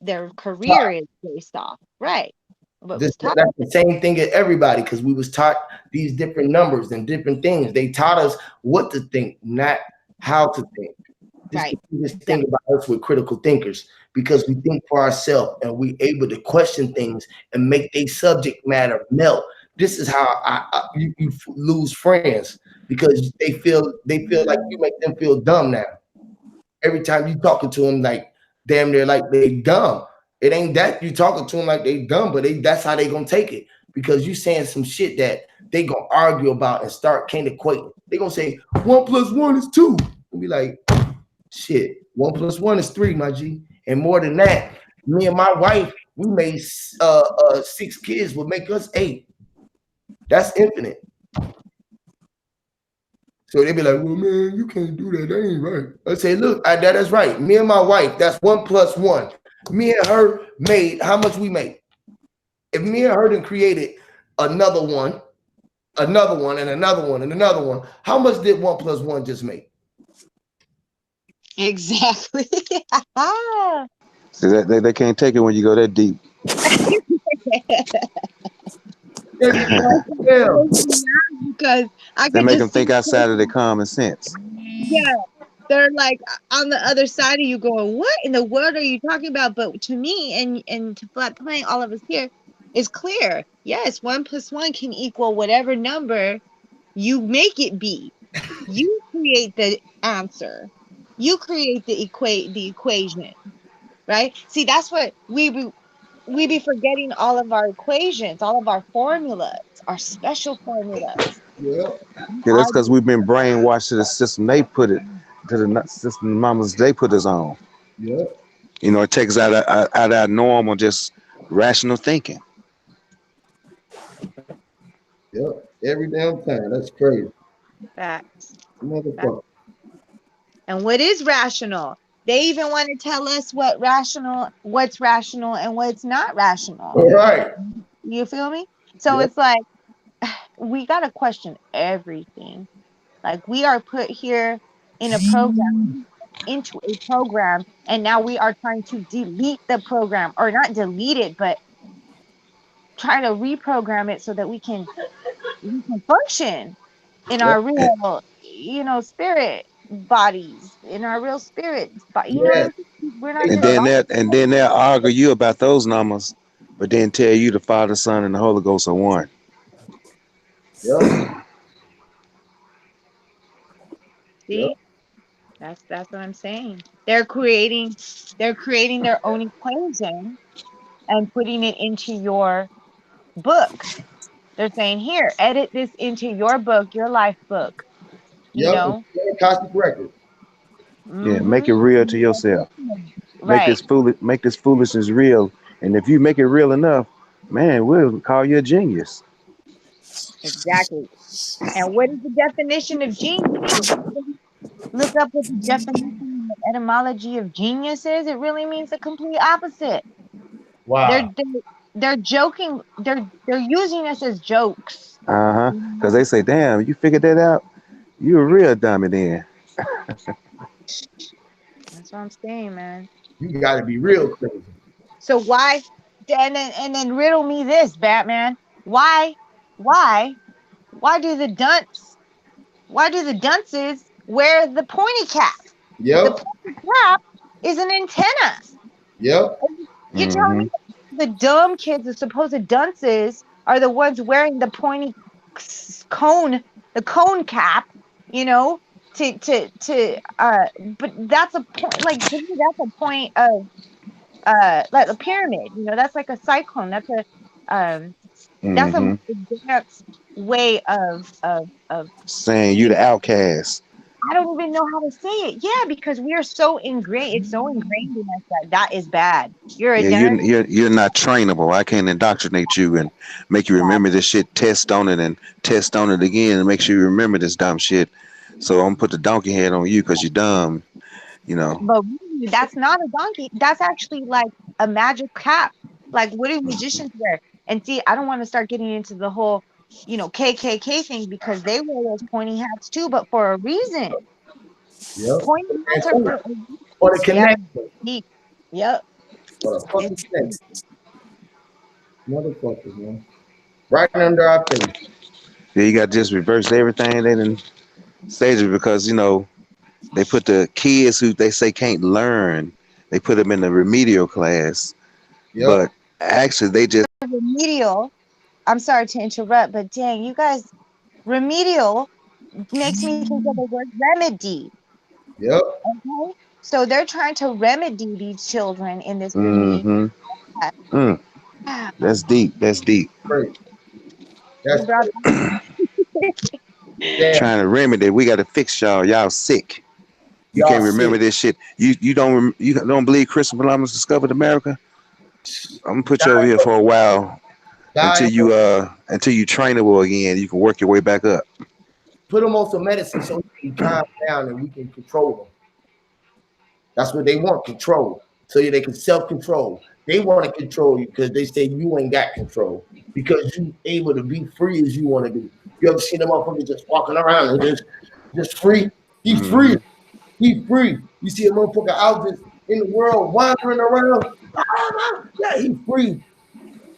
[SPEAKER 4] their career is based off. Right. What was taught.
[SPEAKER 1] That's the same thing as everybody, because we was taught these different numbers and different things. They taught us what to think, not how to think. This
[SPEAKER 4] Right.
[SPEAKER 1] this thing about us with critical thinkers, because we think for ourselves and we able to question things and make their subject matter melt. This is how you lose friends, because they feel like you make them feel dumb now. Every time you talking to them, like damn, they're like they dumb. It ain't that you talking to them like they dumb, but that's how they gonna take it, because you saying some shit that they gonna argue about and start can't equate. They gonna say 1 + 1 is 2. And be like, shit, 1 + 1 is 3, my G. And more than that, me and my wife, we made 6 kids would make us 8. That's infinite. So they be like, well, man, you can't do that. That ain't right. I say, look, that is right. Me and my wife, that's 1 + 1. Me and her made how much we made. If me and her then created another one, and another one, and another one, how much did 1 + 1 just make?
[SPEAKER 4] Exactly.
[SPEAKER 9] So they can't take it when you go that deep.
[SPEAKER 1] Yeah.
[SPEAKER 4] Because I
[SPEAKER 9] They
[SPEAKER 4] could
[SPEAKER 9] make them
[SPEAKER 4] just see,
[SPEAKER 9] think outside of their common sense.
[SPEAKER 4] yeah, they're like on the other side of you going, what in the world are you talking about? But to me and to flat plane, all of us here, is clear. Yes, 1 + 1 can equal whatever number you make it be. You create the answer. You create the equation, right? See, that's what we be forgetting, all of our equations, all of our formulas, our special formulas.
[SPEAKER 1] Yeah.
[SPEAKER 9] Yeah, that's because we've been brainwashed to the system they put it, to the system mamas they put us on.
[SPEAKER 1] Yeah.
[SPEAKER 9] You know, it takes out of our normal, just rational thinking.
[SPEAKER 1] Yep. Every damn time. That's crazy.
[SPEAKER 4] Facts.
[SPEAKER 1] Motherfucker.
[SPEAKER 4] And what is rational? They even want to tell us what's rational and what's not rational.
[SPEAKER 1] All right.
[SPEAKER 4] You feel me? So
[SPEAKER 1] Yep.
[SPEAKER 4] it's like we got to question everything. Like we are put here in a program, into a program, and now we are trying to delete the program, or not delete it, but try to reprogram it so that we can function in
[SPEAKER 1] Yep.
[SPEAKER 4] our real, spirit bodies, in our real spirit. But you know what
[SPEAKER 1] Yes.
[SPEAKER 4] I'm saying? We're not
[SPEAKER 9] And
[SPEAKER 4] just
[SPEAKER 9] then
[SPEAKER 1] Exactly.
[SPEAKER 9] they'll argue you about those numbers, but then tell you the Father, Son, and the Holy Ghost are one.
[SPEAKER 1] Yep. Yep.
[SPEAKER 4] see. That's what I'm saying. They're creating their own equation and putting it into your book. They're saying, here, edit this into your book, your life book. You
[SPEAKER 1] Yep.
[SPEAKER 4] know.
[SPEAKER 1] It's cosmic record.
[SPEAKER 9] Yeah,
[SPEAKER 4] Mm-hmm.
[SPEAKER 9] make it real to yourself.
[SPEAKER 4] Right.
[SPEAKER 9] Make this foolishness real. And if you make it real enough, man, we'll call you a genius.
[SPEAKER 4] Exactly. And what is the definition of genius? Look up what the definition and the etymology of genius is. It really means the complete opposite. They're
[SPEAKER 1] Wow.
[SPEAKER 4] they're, they're joking. They're using us as jokes.
[SPEAKER 9] Uh-huh. Because they say, damn, you figured that out? You a real dummy then.
[SPEAKER 4] That's what I'm saying, man.
[SPEAKER 1] You got to be real crazy.
[SPEAKER 4] So why? And then riddle me this, Batman. Why? Why? Why do the dunce? Why do the dunces wear the pointy cap? The
[SPEAKER 1] Yep.
[SPEAKER 4] pointy cap is an antenna.
[SPEAKER 1] Yep.
[SPEAKER 4] You're telling
[SPEAKER 9] Mm-hmm.
[SPEAKER 4] me the dumb kids, the supposed dunces, are the ones wearing the pointy cone, the cone cap, you know, but that's a point, like to me, that's a point of like a pyramid, that's like a cyclone. That's a
[SPEAKER 9] Mm-hmm.
[SPEAKER 4] advanced way of
[SPEAKER 9] Saying you the outcast.
[SPEAKER 4] I don't even know how to say it. Yeah, because we are so ingrained. It's so ingrained in us that that is bad. You're
[SPEAKER 9] Yeah,
[SPEAKER 4] identity.
[SPEAKER 9] you're not trainable. I can't indoctrinate you and make you remember this shit. Test on it and test on it again and make sure you remember this dumb shit. So I'm gonna put the donkey head on you because you're dumb. You know.
[SPEAKER 4] But really, that's not a donkey. That's actually like a magic cap. Like, what do magicians wear? And see, I don't want to start getting into the whole, KKK thing because they wear those pointy hats too, but for a reason.
[SPEAKER 1] Yep.
[SPEAKER 4] Pointy
[SPEAKER 1] And
[SPEAKER 4] hats are for
[SPEAKER 1] cool.
[SPEAKER 4] a reason.
[SPEAKER 1] For the
[SPEAKER 4] Yeah,
[SPEAKER 1] connection.
[SPEAKER 4] deep. Yep.
[SPEAKER 1] For the
[SPEAKER 4] It's
[SPEAKER 1] fucking connection. Motherfuckers, man. Right under our face.
[SPEAKER 9] Yeah, you got to just reverse everything they done stage it because they put the kids who they say can't learn. They put them in the remedial class,
[SPEAKER 1] Yep.
[SPEAKER 9] but actually they just
[SPEAKER 4] remedial. I'm sorry to interrupt, but dang, you guys, remedial makes me think of the word remedy.
[SPEAKER 1] Yep.
[SPEAKER 4] Okay? So they're trying to remedy these children in this remedial
[SPEAKER 9] mm-hmm.
[SPEAKER 4] class.
[SPEAKER 9] Mm,
[SPEAKER 4] Ah,
[SPEAKER 9] that's deep. That's deep.
[SPEAKER 1] Great.
[SPEAKER 4] you
[SPEAKER 1] That's
[SPEAKER 4] brought
[SPEAKER 1] great.
[SPEAKER 4] that.
[SPEAKER 1] Damn.
[SPEAKER 9] Trying to remedy. We got to fix y'all. Y'all sick. You
[SPEAKER 1] Y'all
[SPEAKER 9] can't remember
[SPEAKER 1] sick.
[SPEAKER 9] this shit. You don't believe Christopher Columbus discovered America? I'm gonna put you over here for a while
[SPEAKER 1] Die.
[SPEAKER 9] until you trainable again. You can work your way back up.
[SPEAKER 1] Put them on some medicine so he can calm down and we can control them. That's what they want, control. So they can self-control. They want to control you because they say you ain't got control. Because you able to be free as you want to be. You ever seen a motherfucker just walking around and just free? He's free.
[SPEAKER 9] Mm-hmm.
[SPEAKER 1] He's free. You see a motherfucker out just in the world wandering around. Yeah, he's free.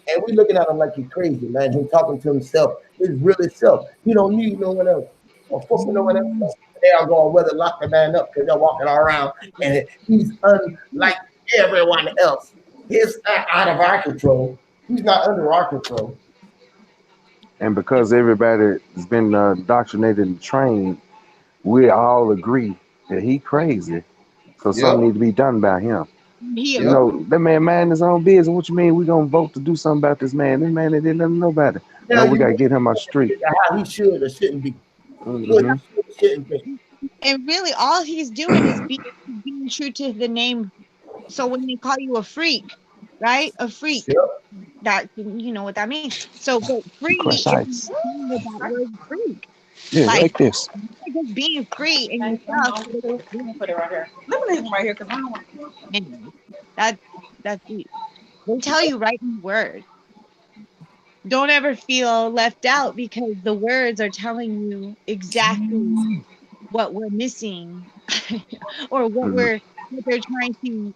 [SPEAKER 1] And we looking at him like he's crazy, man. Him talking to himself, his real self. He don't need no one else. Or fucking no one else. They are going whether lock the man up because they're walking around and he's unlike everyone else. He's out of our control. He's not under our control.
[SPEAKER 9] And because everybody has been indoctrinated and trained, we all agree that he crazy. So
[SPEAKER 1] Yep.
[SPEAKER 9] something need to be done about him.
[SPEAKER 4] He
[SPEAKER 9] You
[SPEAKER 1] Yep.
[SPEAKER 9] know, that man mind his own business. What you mean we gonna vote to do something about this man? This man that didn't nothing know about it. No,
[SPEAKER 1] Tell
[SPEAKER 9] we
[SPEAKER 1] you
[SPEAKER 9] gotta get him out the street.
[SPEAKER 1] how he should or shouldn't be. What
[SPEAKER 9] Mm-hmm.
[SPEAKER 1] he should or shouldn't be.
[SPEAKER 4] and really all he's doing is being true to the name. So when they call you a freak, right? A freak,
[SPEAKER 1] Yep.
[SPEAKER 4] that you know what that means. So but free
[SPEAKER 9] Crush
[SPEAKER 4] is
[SPEAKER 9] ice.
[SPEAKER 4] meaning of that word freak.
[SPEAKER 9] Yeah,
[SPEAKER 4] Like
[SPEAKER 9] like this.
[SPEAKER 4] you're just being free in yourself. Anyway, that that's deep. They tell you right in the word. Don't ever feel left out because the words are telling you exactly what we're missing or
[SPEAKER 9] Mm-hmm.
[SPEAKER 4] what they're trying to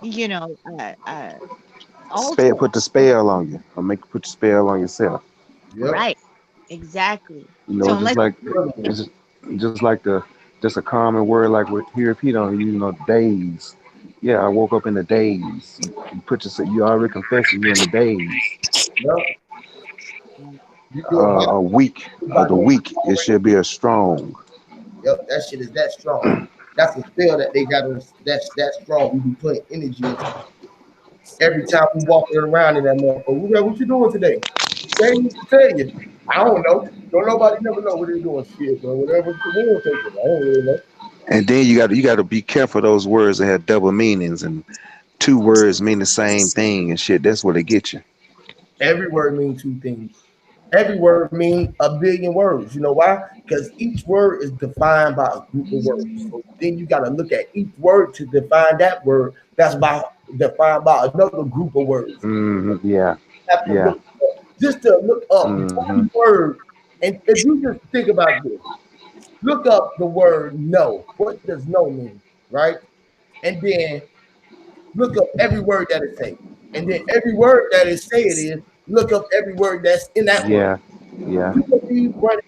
[SPEAKER 4] you know
[SPEAKER 9] Spell,
[SPEAKER 4] alter.
[SPEAKER 9] put the spell on you, or make put the spell on yourself.
[SPEAKER 1] Yep.
[SPEAKER 4] Right. Exactly.
[SPEAKER 9] You know,
[SPEAKER 4] So unless
[SPEAKER 9] just just like just a common word like what he repeat on you know days. Yeah, I woke up in the days. You put yourself. You already confessing you in the days.
[SPEAKER 1] Yep. You do a body
[SPEAKER 9] A week of the week. It should be a strong.
[SPEAKER 1] Yep, that shit is that strong. That's a spell that they got us. That's that strong. We be putting energy into every time we walking around in that motherfucker. What you doing today? They ain't need to tell you. I don't know. Don't nobody never know what they doing. Shit, but whatever the moon take it. I don't really know.
[SPEAKER 9] And then you got to be careful of those words that have double meanings and two words mean the same thing and shit. That's where they get you.
[SPEAKER 1] Every word means two things. Every word means a billion words. You know why? Because each word is defined by a group of words. So then you got to look at each word to define that word. That's by defined by another group of words.
[SPEAKER 9] Yeah,
[SPEAKER 1] Have to
[SPEAKER 9] yeah.
[SPEAKER 1] look just to look up
[SPEAKER 9] hmm
[SPEAKER 1] one word. And if you just think about this, look up the word no. What does no mean? Right? And then look up every word that it says. And then every word that it say it is, look up every word that's in that word.
[SPEAKER 9] Yeah, yeah.
[SPEAKER 1] You can be running.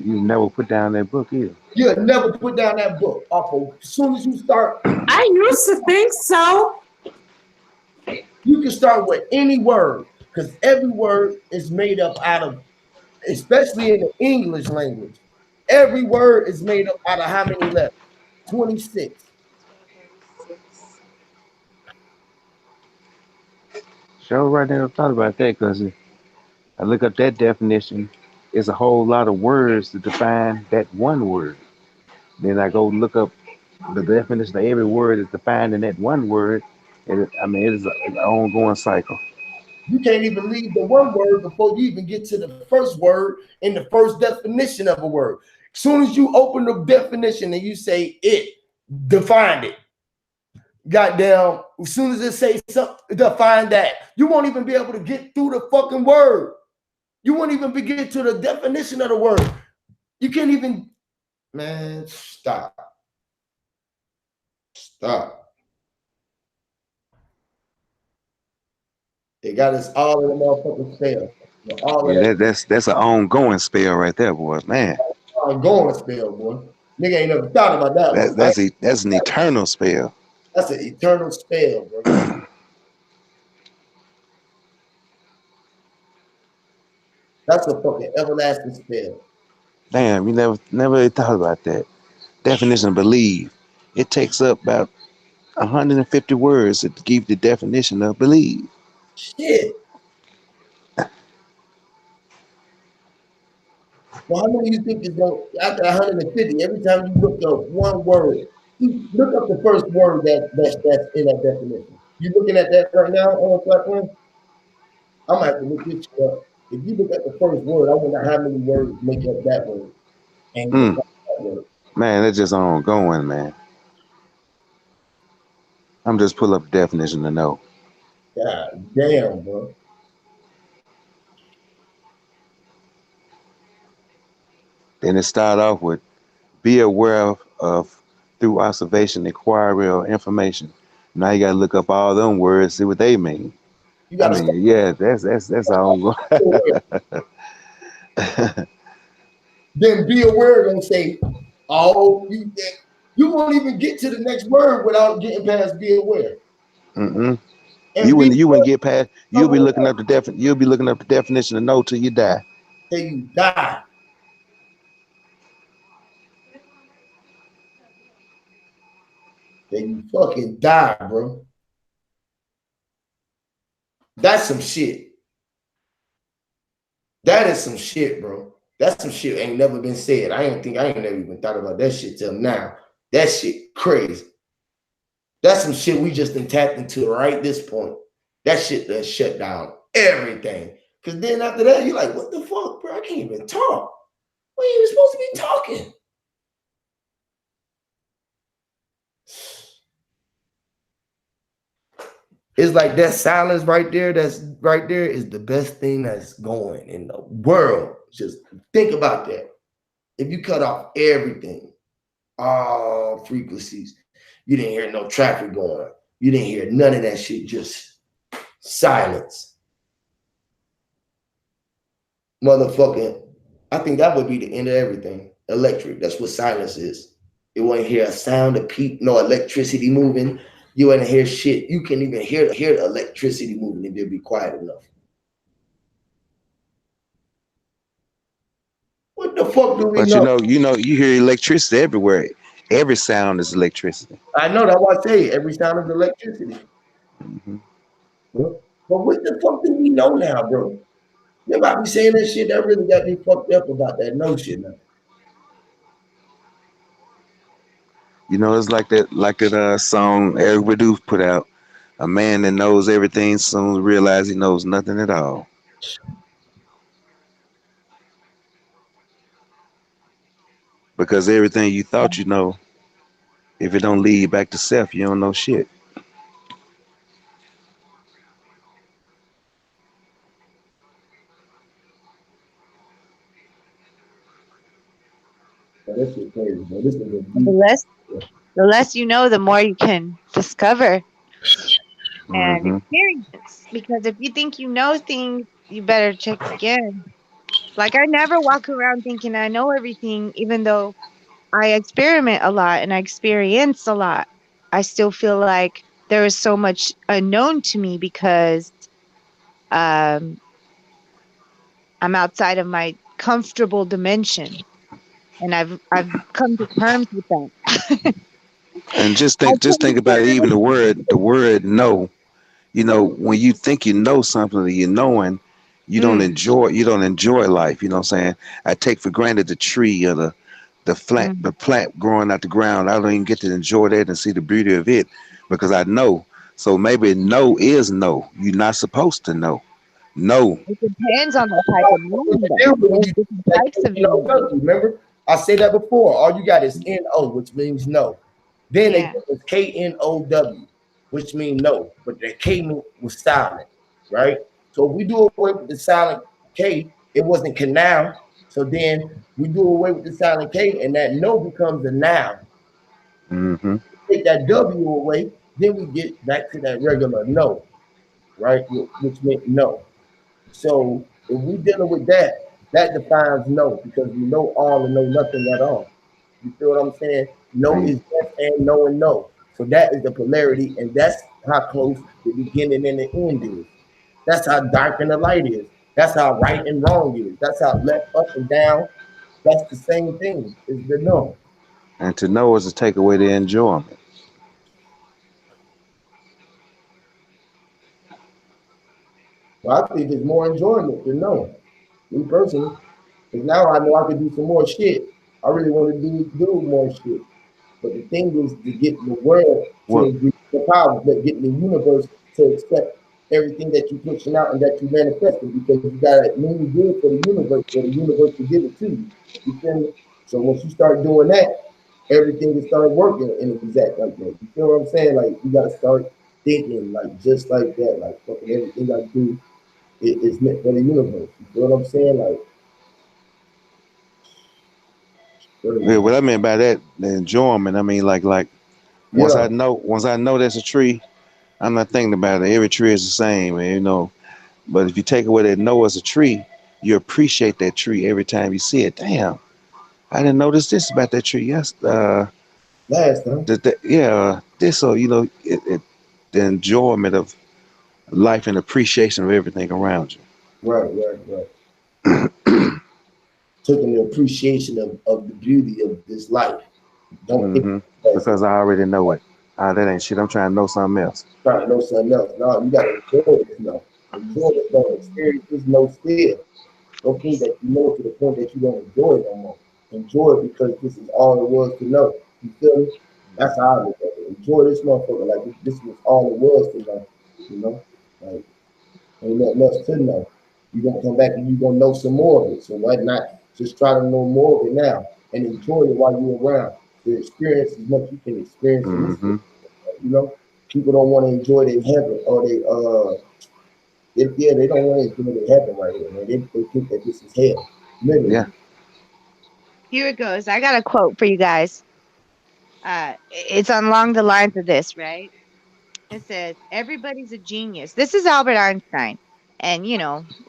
[SPEAKER 9] You never put down that book either.
[SPEAKER 1] You'll never put down that book. Awful. As soon as you start,
[SPEAKER 5] I used to think so.
[SPEAKER 1] you can start with any word because every word is made up out of, especially in the English language, every word is made up out of how many letters? 26.
[SPEAKER 9] Sure, right now I thought about that because I look up that definition it's a whole lot of words to define that one word. Then I go look up the definition of every word is defined in that one word. And I mean, it is an ongoing cycle.
[SPEAKER 1] You can't even leave the one word before you even get to the first word in the first definition of a word. As soon as you open the definition and you say it, define it. Goddamn, as soon as it says something, define that. You won't even be able to get through the fucking word. You won't even get to the definition of the word. You can't even, man, stop. Stop. They got us all in the motherfucking spell. All of
[SPEAKER 9] Yeah,
[SPEAKER 1] that.
[SPEAKER 9] that's an ongoing spell right there, boy. Man,
[SPEAKER 1] Ongoing spell, boy. Nigga ain't never thought about that one.
[SPEAKER 9] that's an eternal spell.
[SPEAKER 1] That's an eternal spell, bro. That's a fucking everlasting spell.
[SPEAKER 9] Damn, you never really thought about that. Definition of believe. It takes up about 150 words to give the definition of believe.
[SPEAKER 1] Shit. Well, how many you think is going after 150? Every time you look up one word, you look up the first word that's in that definition. You looking at that right now on the platform? I'm gonna have to look this shit up. If you look at the first word, I wonder how many words make up that word. And
[SPEAKER 9] Mm,
[SPEAKER 1] that word.
[SPEAKER 9] man, that's just ongoing, man. I'm just pull up the definition to know.
[SPEAKER 1] God damn, bro.
[SPEAKER 9] Then it start off with be aware of through observation, inquiry, or information. Now you gotta look up all them words, see what they mean.
[SPEAKER 1] You
[SPEAKER 9] I
[SPEAKER 1] gotta start
[SPEAKER 9] mean, yeah, that's ongoing.
[SPEAKER 1] aware. Then be aware and say, oh, you won't even get to the next word without getting past be aware.
[SPEAKER 9] Mm-mm.
[SPEAKER 1] And be
[SPEAKER 9] You wouldn't get past.
[SPEAKER 1] aware
[SPEAKER 9] You'll be looking up the definition of no till you die.
[SPEAKER 1] till you die. Till you fucking die, bro. That's some shit. That is some shit, bro. That's some shit ain't never been said. I ain't never even thought about that shit till now. That shit crazy. That's some shit we just been tapped into right this point. That shit that shut down everything. Cause then after that, you're like, what the fuck, bro? I can't even talk. We ain't even supposed to be talking. It's like that silence right there. That's right there is the best thing that's going in the world. Just think about that. If you cut off everything, all frequencies, you didn't hear no traffic going. You didn't hear none of that shit. Just silence. Motherfucking, I think that would be the end of everything. Electric. That's what silence is. You won't hear a sound of no electricity moving. You wouldn't hear shit. You can't even hear the electricity moving if it'll be quiet enough. What the fuck do we
[SPEAKER 9] But
[SPEAKER 1] know?
[SPEAKER 9] you hear electricity everywhere. Every sound is electricity.
[SPEAKER 1] I know that's why I say every sound is electricity.
[SPEAKER 9] Hmm.
[SPEAKER 1] But what the fuck do we know now, bro? You might be saying that shit that really got me fucked up about that no shit now.
[SPEAKER 9] You know, it's like that song Eric Badu put out. A man that knows everything soon realize he knows nothing at all. Because everything you thought you know, if it don't lead back to self, you don't know shit.
[SPEAKER 1] So that shit crazy, bro. This is a
[SPEAKER 4] The
[SPEAKER 1] deep.
[SPEAKER 4] less you know, the more you can discover and
[SPEAKER 9] Hmm.
[SPEAKER 4] experience. Because if you think you know things, you better check again. Like I never walk around thinking I know everything, even though I experiment a lot and I experience a lot. I still feel like there is so much unknown to me because um, I'm outside of my comfortable dimension, and I've come to terms with that.
[SPEAKER 9] And
[SPEAKER 4] I've
[SPEAKER 9] just
[SPEAKER 4] come to
[SPEAKER 9] think about it, even the word know. You know, when you think you know something, you knowing, You don't enjoy life. You know what I'm saying? I take for granted the tree or the plant growing out the ground. I don't even get to enjoy that and see the beauty of it because I know. So maybe no is no. You're not supposed to know. No.
[SPEAKER 4] It depends on the type of knowing, though. There's different types of knowing.
[SPEAKER 1] Remember, I said that before. All you got is N-O, which means no. Then they
[SPEAKER 4] Yeah.
[SPEAKER 1] put this K-N-O-W, which means no. But the K was silent, right? So if we do away with the silent K, it wasn't canal. So then we do away with the silent K, and that no becomes a noun.
[SPEAKER 9] Mm-hmm.
[SPEAKER 1] Take that W away, then we get back to that regular no, right? Which meant no. So if we dealing with that, that defines no because we know all and know nothing at all. You feel what I'm saying? No is yes and no and no. So that is the polarity, and that's how close the beginning and the end is. That's how dark and the light is. That's how right and wrong is. That's how left, up, and down. That's the same thing. Is the no.
[SPEAKER 9] And to know is to take away the enjoyment.
[SPEAKER 1] Well, I think it's more enjoyment than no. Me personally, because now I know I can do some more shit. I really want to do more shit. But the thing is to get the world to
[SPEAKER 9] Well,
[SPEAKER 1] agree the power, but getting the universe to accept everything that you're pushing out and that you manifesting because you got to mean good for the universe to give it to you. You feel me? So once you start doing that, everything will start working in exact like that. You feel what I'm saying? Like you gotta start thinking like just like that. Like fucking everything I do is meant for the universe. You feel what I'm saying? Like
[SPEAKER 9] yeah, what I meant by that, the enjoyment, I mean like
[SPEAKER 1] yeah,
[SPEAKER 9] once I know there's a tree, I'm not thinking about it. Every tree is the same, and you know. But if you take away that know as a tree, you appreciate that tree every time you see it. Damn, I didn't notice this about that tree. Yes,
[SPEAKER 1] last time.
[SPEAKER 9] yeah, this so you know the enjoyment of life and appreciation of everything around you.
[SPEAKER 1] Right. Taking the appreciation of the beauty of this life. Don't think
[SPEAKER 9] Hmm.
[SPEAKER 1] that
[SPEAKER 9] Because I already know it. That ain't shit. I'm trying to know something else.
[SPEAKER 1] trying to know something else. No, you gotta enjoy this now. Enjoy this no experience this no still. Don't think that you know it to the point that you don't enjoy it no more. Enjoy it because this is all it was to know. You feel me? That's how I look at it. Enjoy this motherfucker like this was all it was to know. You know? Like ain't nothing else to know. You're gonna come back and you're gonna know some more of it. So why not just try to know more of it now and enjoy it while you're around? To experience as much you can experience in this
[SPEAKER 9] Hmm.
[SPEAKER 1] world. You know, people don't want to enjoy their heaven or they don't want to enjoy their heaven right here, man. They think that this is hell.
[SPEAKER 9] Yeah.
[SPEAKER 1] Literally.
[SPEAKER 4] Here it goes. I got a quote for you guys. It's along the lines of this, right? It says, everybody's a genius. This is Albert Einstein. And,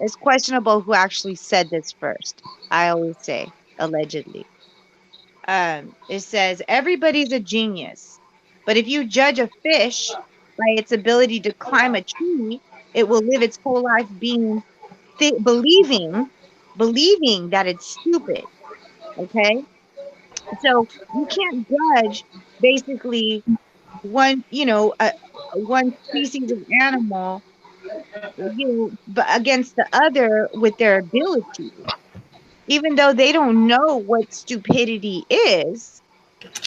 [SPEAKER 4] it's questionable who actually said this first. I always say, allegedly. It says, everybody's a genius. But if you judge a fish by its ability to climb a tree, it will live its whole life being believing that it's stupid. Okay. So you can't judge basically one species of animal, but against the other with their ability, even though they don't know what stupidity is.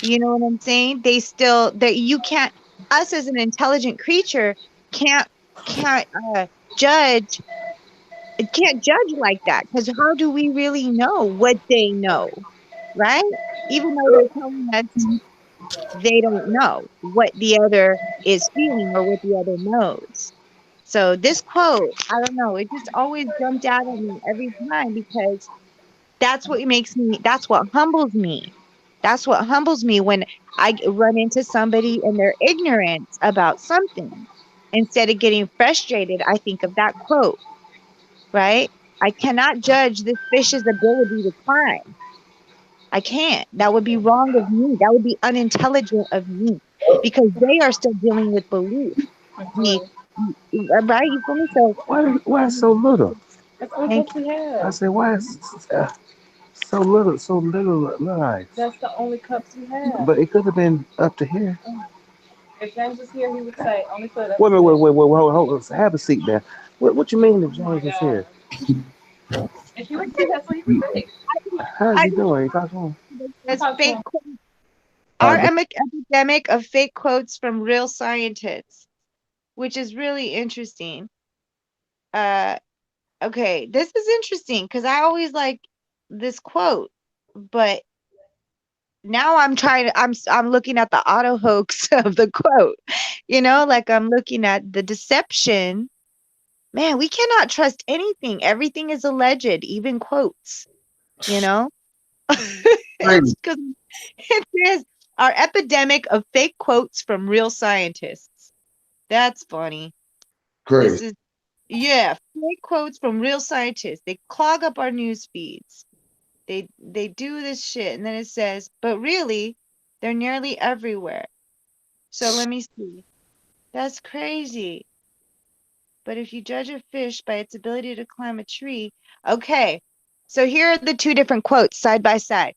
[SPEAKER 4] You know what I'm saying? They still that you can't us as an intelligent creature can't can't judge can't judge like that because how do we really know what they know, right? Even though they're telling us they don't know what the other is feeling or what the other knows. So this quote, I don't know, it just always jumped out at me every time because that's what humbles me. That's what humbles me when run into somebody and they're ignorant about something. Instead of getting frustrated, I think of that quote, right? I cannot judge this fish's ability to climb. I can't. That would be wrong of me. That would be unintelligent of me because they are still dealing with belief. The right, you feel me? So
[SPEAKER 9] Why so little?
[SPEAKER 4] thank
[SPEAKER 9] I said, why is so little life? That's the only cups we have. But it could have been up to here. If James was here, he would say only put up. Wait, hold on. Have a seat there. What you mean if James is here?
[SPEAKER 10] If you would say that's what you would say.
[SPEAKER 11] How's
[SPEAKER 4] I
[SPEAKER 11] he doing? You talk to him?
[SPEAKER 4] that's fake quotes.
[SPEAKER 1] All
[SPEAKER 4] Our
[SPEAKER 1] right,
[SPEAKER 4] epidemic of fake quotes from real scientists, which is really interesting. Okay, this is interesting because I always like this quote, but now I'm looking at the auto hoax of the quote. Like I'm looking at the deception. Man, we cannot trust anything. Everything is alleged, even quotes, you know? It's
[SPEAKER 1] crazy,
[SPEAKER 4] because it says our epidemic of fake quotes from real scientists. That's funny. This
[SPEAKER 1] crazy.
[SPEAKER 4] is, yeah, fake quotes from real scientists. They clog up our news feeds. They do this shit, and then it says, but really, they're nearly everywhere. So let me see. That's crazy. But if you judge a fish by its ability to climb a tree, okay. So here are the two different quotes side by side.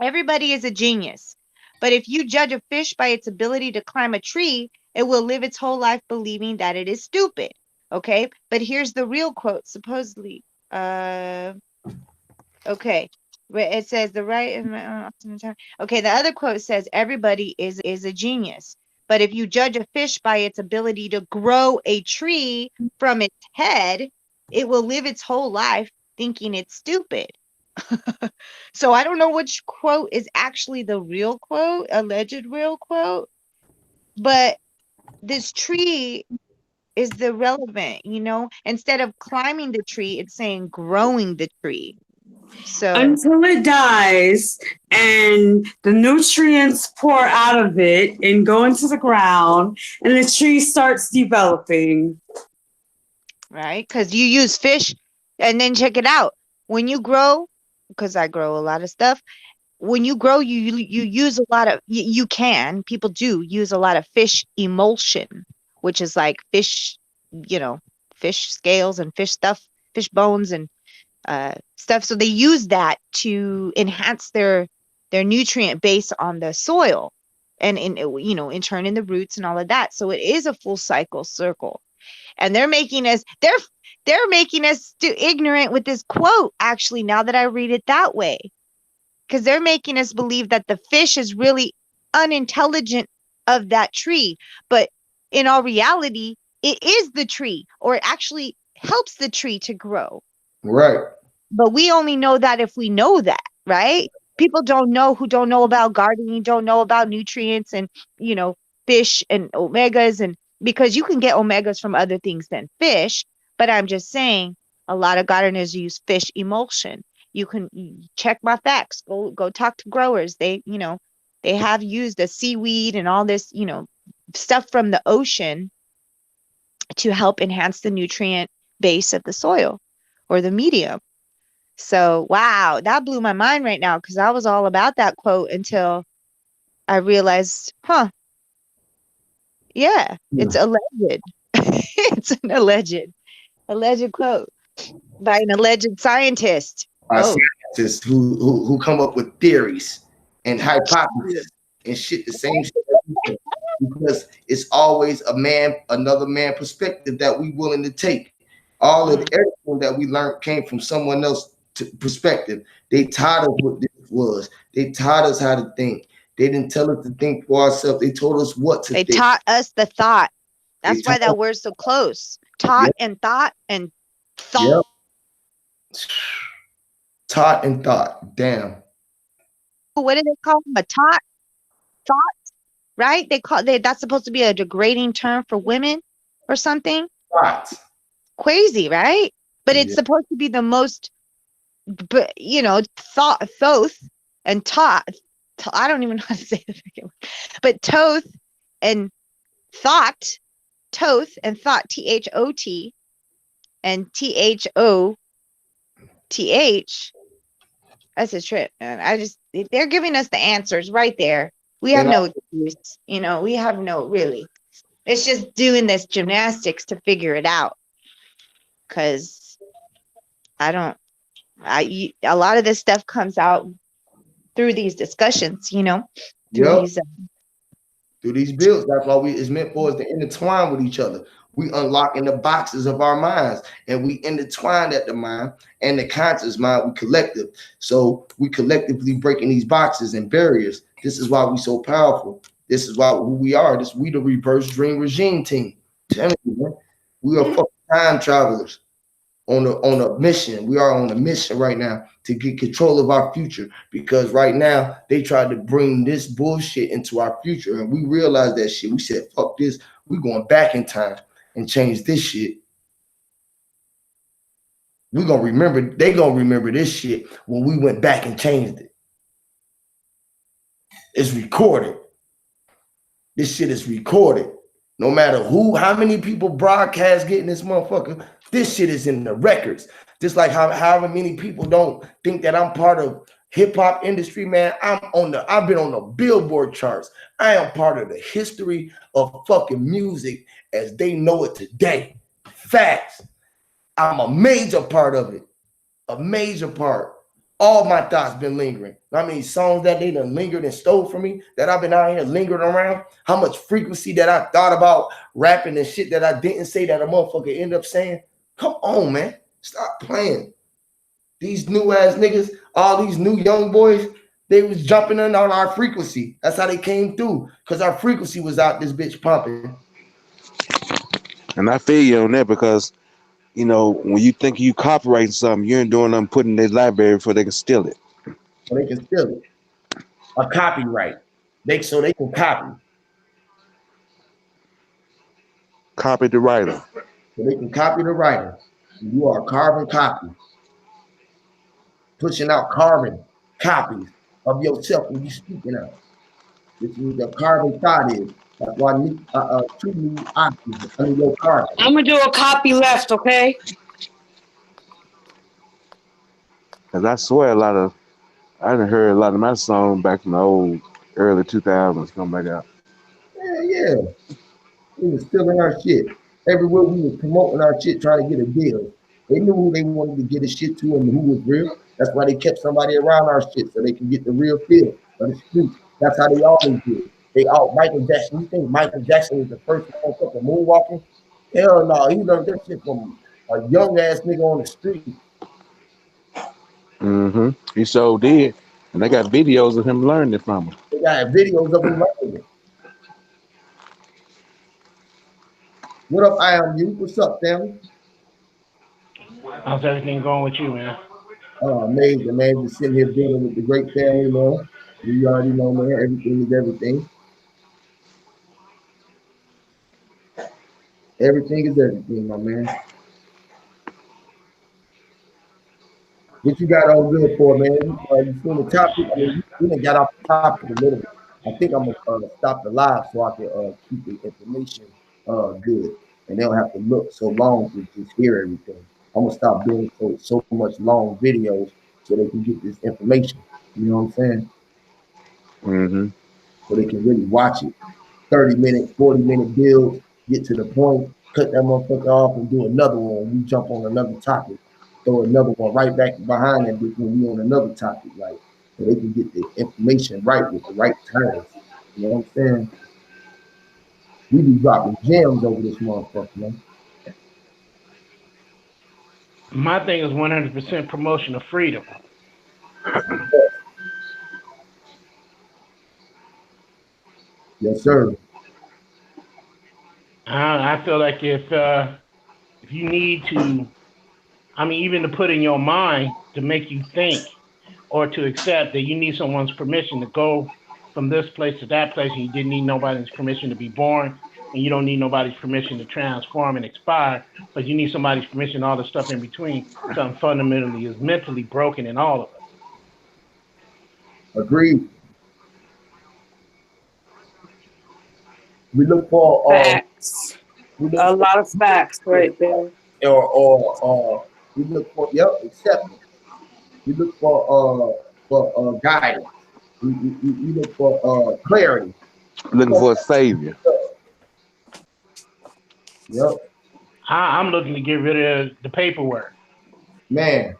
[SPEAKER 4] Everybody is a genius. But if you judge a fish by its ability to climb a tree, it will live its whole life believing that it is stupid. Okay? But here's the real quote, supposedly. Okay. It says the right. Okay, the other quote says everybody is a genius. But if you judge a fish by its ability to grow a tree from its head, it will live its whole life thinking it's stupid. So I don't know which quote is actually the real quote, alleged real quote, but this tree is the relevant, instead of climbing the tree, it's saying growing the tree. So
[SPEAKER 5] Until it dies and the nutrients pour out of it and go into the ground and the tree starts developing.
[SPEAKER 4] right, because you use fish, and then check it out. When you grow, because I grow a lot of stuff, when you grow, you use a lot of, people do use a lot of fish emulsion, which is like fish, fish scales and fish stuff, fish bones and stuff. So they use that to enhance their nutrient base on the soil, and in turn in the roots and all of that. So it is a full circle. And they're making us ignorant with this quote, actually, now that I read it that way. Because they're making us believe that the fish is really unintelligent of that tree. But in all reality, it is the tree, or it actually helps the tree to grow.
[SPEAKER 1] Right.
[SPEAKER 4] But we only know that if we know that, right? People who don't know about gardening, don't know about nutrients and, fish and omegas, and because you can get omegas from other things than fish. But I'm just saying, a lot of gardeners use fish emulsion. You can check my facts. Go talk to growers. They have used a seaweed and all this, stuff from the ocean to help enhance the nutrient base of the soil or the medium. So, wow, that blew my mind right now, because I was all about that quote until I realized, yeah, it's alleged. It's an alleged quote by an alleged scientist.
[SPEAKER 1] Scientists who come up with theories and hypotheses and shit, the same shit, because it's always another man perspective that we willing to take. All of everything that we learned came from someone else's perspective. They taught us what this was. They taught us how to think. They didn't tell us to think for ourselves. They told us what to think.
[SPEAKER 4] They taught us the thought. That's why that word's so close. Taught and thought and thought.
[SPEAKER 1] Yep. Taught and thought. Damn.
[SPEAKER 4] What do they call them? A thought? Right? That's supposed to be a degrading term for women or something.
[SPEAKER 1] Right.
[SPEAKER 4] Crazy, right? But it's supposed to be the most, thoth and taught. I don't even know how to say the freaking word. But toth and thought, toth and thought, THOT and THOTH. That's a trip, man. They're giving us the answers right there. We have no excuse, we have no, really. It's just doing this gymnastics to figure it out. Because a lot of this stuff comes out through these discussions, through these
[SPEAKER 1] through these bills. That's why it's meant for us to intertwine with each other. We unlocking the boxes of our minds, and we intertwined at the mind and the conscious mind. We collective, so we collectively breaking these boxes and barriers. This is why we so powerful. This is why who we are. This we the reverse dream regime team. I'm telling you, man, we are fucking time travelers on a mission. We are on a mission right now to get control of our future, because right now they tried to bring this bullshit into our future, and we realized that shit. We said, fuck this. We going back in time and change this shit. We gonna remember. They gonna remember this shit when we went back and changed it. It's recorded. This shit is recorded. No matter who, how many people broadcast getting this motherfucker, this shit is in the records. Just like however many people don't think that I'm part of hip hop industry, man. I've been on the Billboard charts. I am part of the history of fucking music as they know it today. Facts. I'm a major part of it. A major part. All my thoughts been lingering. I mean, songs that they done lingered and stole from me, that I've been out here lingering around. How much frequency that I thought about rapping and shit that I didn't say that a motherfucker end up saying. Come on, man. Stop playing. These new ass niggas, all these new young boys, they was jumping in on our frequency. That's how they came through, because our frequency was out this bitch pumping.
[SPEAKER 9] And I feel you on that, because you know, when you think you copyrighting something, you ain't doing nothing putting in their library before they can steal it.
[SPEAKER 1] So they can steal it. A copyright. So they can copy.
[SPEAKER 9] Copy the writer.
[SPEAKER 1] So they can copy the writer. You are a carbon copy. Pushing out carbon copies of yourself when you speaking out. This is what the carbon thought is. That's why two new options under your carbon.
[SPEAKER 5] I'm gonna do a copy left, okay?
[SPEAKER 9] Cause I swear I done heard a lot of my songs back in the old early 2000s come back out.
[SPEAKER 1] Yeah. We was stealing our shit. Everywhere we was promoting our shit, trying to get a deal. They knew who they wanted to get the shit to and who was real. That's why they kept somebody around our shit so they can get the real feel of the streets. That's how they always did. Michael Jackson. You think Michael Jackson was the first one fucking moonwalking? Hell no, he learned that shit from a young ass nigga on the street.
[SPEAKER 9] Mm-hmm. He so did. And they got videos of him learning it from him.
[SPEAKER 1] They got videos of him learning it. What up, I am you? What's up, family?
[SPEAKER 11] How's everything going with you, man?
[SPEAKER 1] Amazing, man. Just sitting here dealing with the great family, man. You already know, man. Everything is everything. Everything is everything, my man. What you got all good for, man? You seen the topic? I mean, we done got off the topic a little bit. I think I'm gonna stop the live so I can keep the information good, and they don't have to look so long to just hear everything. I'm gonna stop doing so much long videos so they can get this information. You know what I'm saying?
[SPEAKER 9] Mm-hmm.
[SPEAKER 1] So they can really watch it. 30-minute, 40-minute build, get to the point, cut that motherfucker off, and do another one. We jump on another topic. Throw another one right back behind that when we on another topic, like, so they can get the information right with the right terms. You know what I'm saying? We be dropping gems over this motherfucker, man.
[SPEAKER 11] My thing is 100% promotion of freedom.
[SPEAKER 1] Yes, sir.
[SPEAKER 11] I feel like if you need to, I mean, even to put in your mind to make you think or to accept that you need someone's permission to go from this place to that place, and you didn't need nobody's permission to be born, and you don't need nobody's permission to transform and expire, but you need somebody's permission, all the stuff in between. Something fundamentally is mentally broken in all of us.
[SPEAKER 1] Agreed. We look for
[SPEAKER 5] facts. A lot of facts right there.
[SPEAKER 1] Or we look for acceptance. We look for guidance. We look for clarity.
[SPEAKER 9] Looking for a savior.
[SPEAKER 1] Yep.
[SPEAKER 11] I'm looking to get rid of the paperwork.
[SPEAKER 1] Man,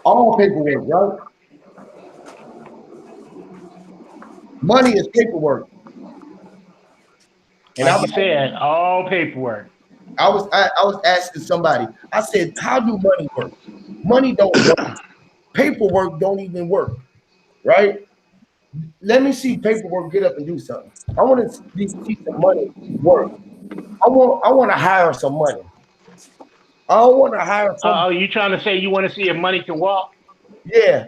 [SPEAKER 1] all paperwork, right? Money is paperwork. And
[SPEAKER 11] Like you said, all paperwork.
[SPEAKER 1] I was asking somebody. I said, "How do money work? Money don't work. Paperwork don't even work, right? Let me see paperwork get up and do something. I want to see some money work. I want to hire some money. I don't want to hire some.
[SPEAKER 11] Oh, you trying to say you want to see if money can walk?
[SPEAKER 1] Yeah,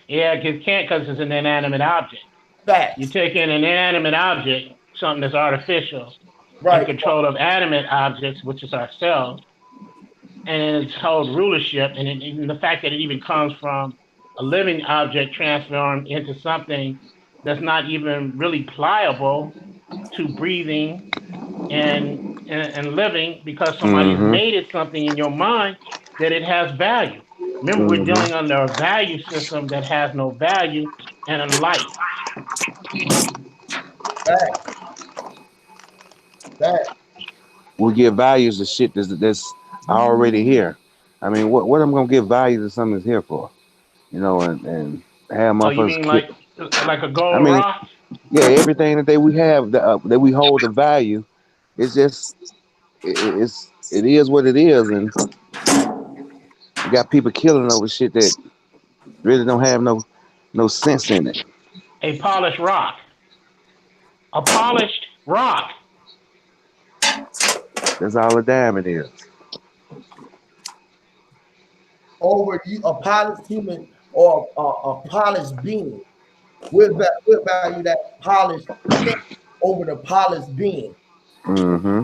[SPEAKER 11] Yeah, it can't because it's an inanimate object. You
[SPEAKER 1] facts.
[SPEAKER 11] take in an inanimate object, something that's artificial, in
[SPEAKER 1] Right.
[SPEAKER 11] control of animate objects, which is ourselves, and it's held rulership, and the fact that it even comes from a living object transformed into something that's not even really pliable to breathing and living because somebody's
[SPEAKER 9] Mm-hmm.
[SPEAKER 11] made it something in your mind that it has value. Remember, we're
[SPEAKER 9] Mm-hmm.
[SPEAKER 11] dealing under a value system that has no value and a life.
[SPEAKER 1] Facts. Facts.
[SPEAKER 9] We give values to shit that's already here. I mean, what I'm gonna give value to something that's here for? You know, and have
[SPEAKER 11] Oh, you
[SPEAKER 9] motherfuckers
[SPEAKER 11] mean
[SPEAKER 9] kick.
[SPEAKER 11] like a
[SPEAKER 9] I
[SPEAKER 11] gold
[SPEAKER 9] mean,
[SPEAKER 11] rock?
[SPEAKER 9] yeah, everything that we have that we hold the value, it's just it is what it is, and you got people killing over shit that really don't have no sense in it.
[SPEAKER 11] A polished rock. A polished rock.
[SPEAKER 9] That's all a damn it is.
[SPEAKER 1] Over you, a polished human or a polished being. We'll value that polished thing over the polished being.
[SPEAKER 9] Mm-hmm.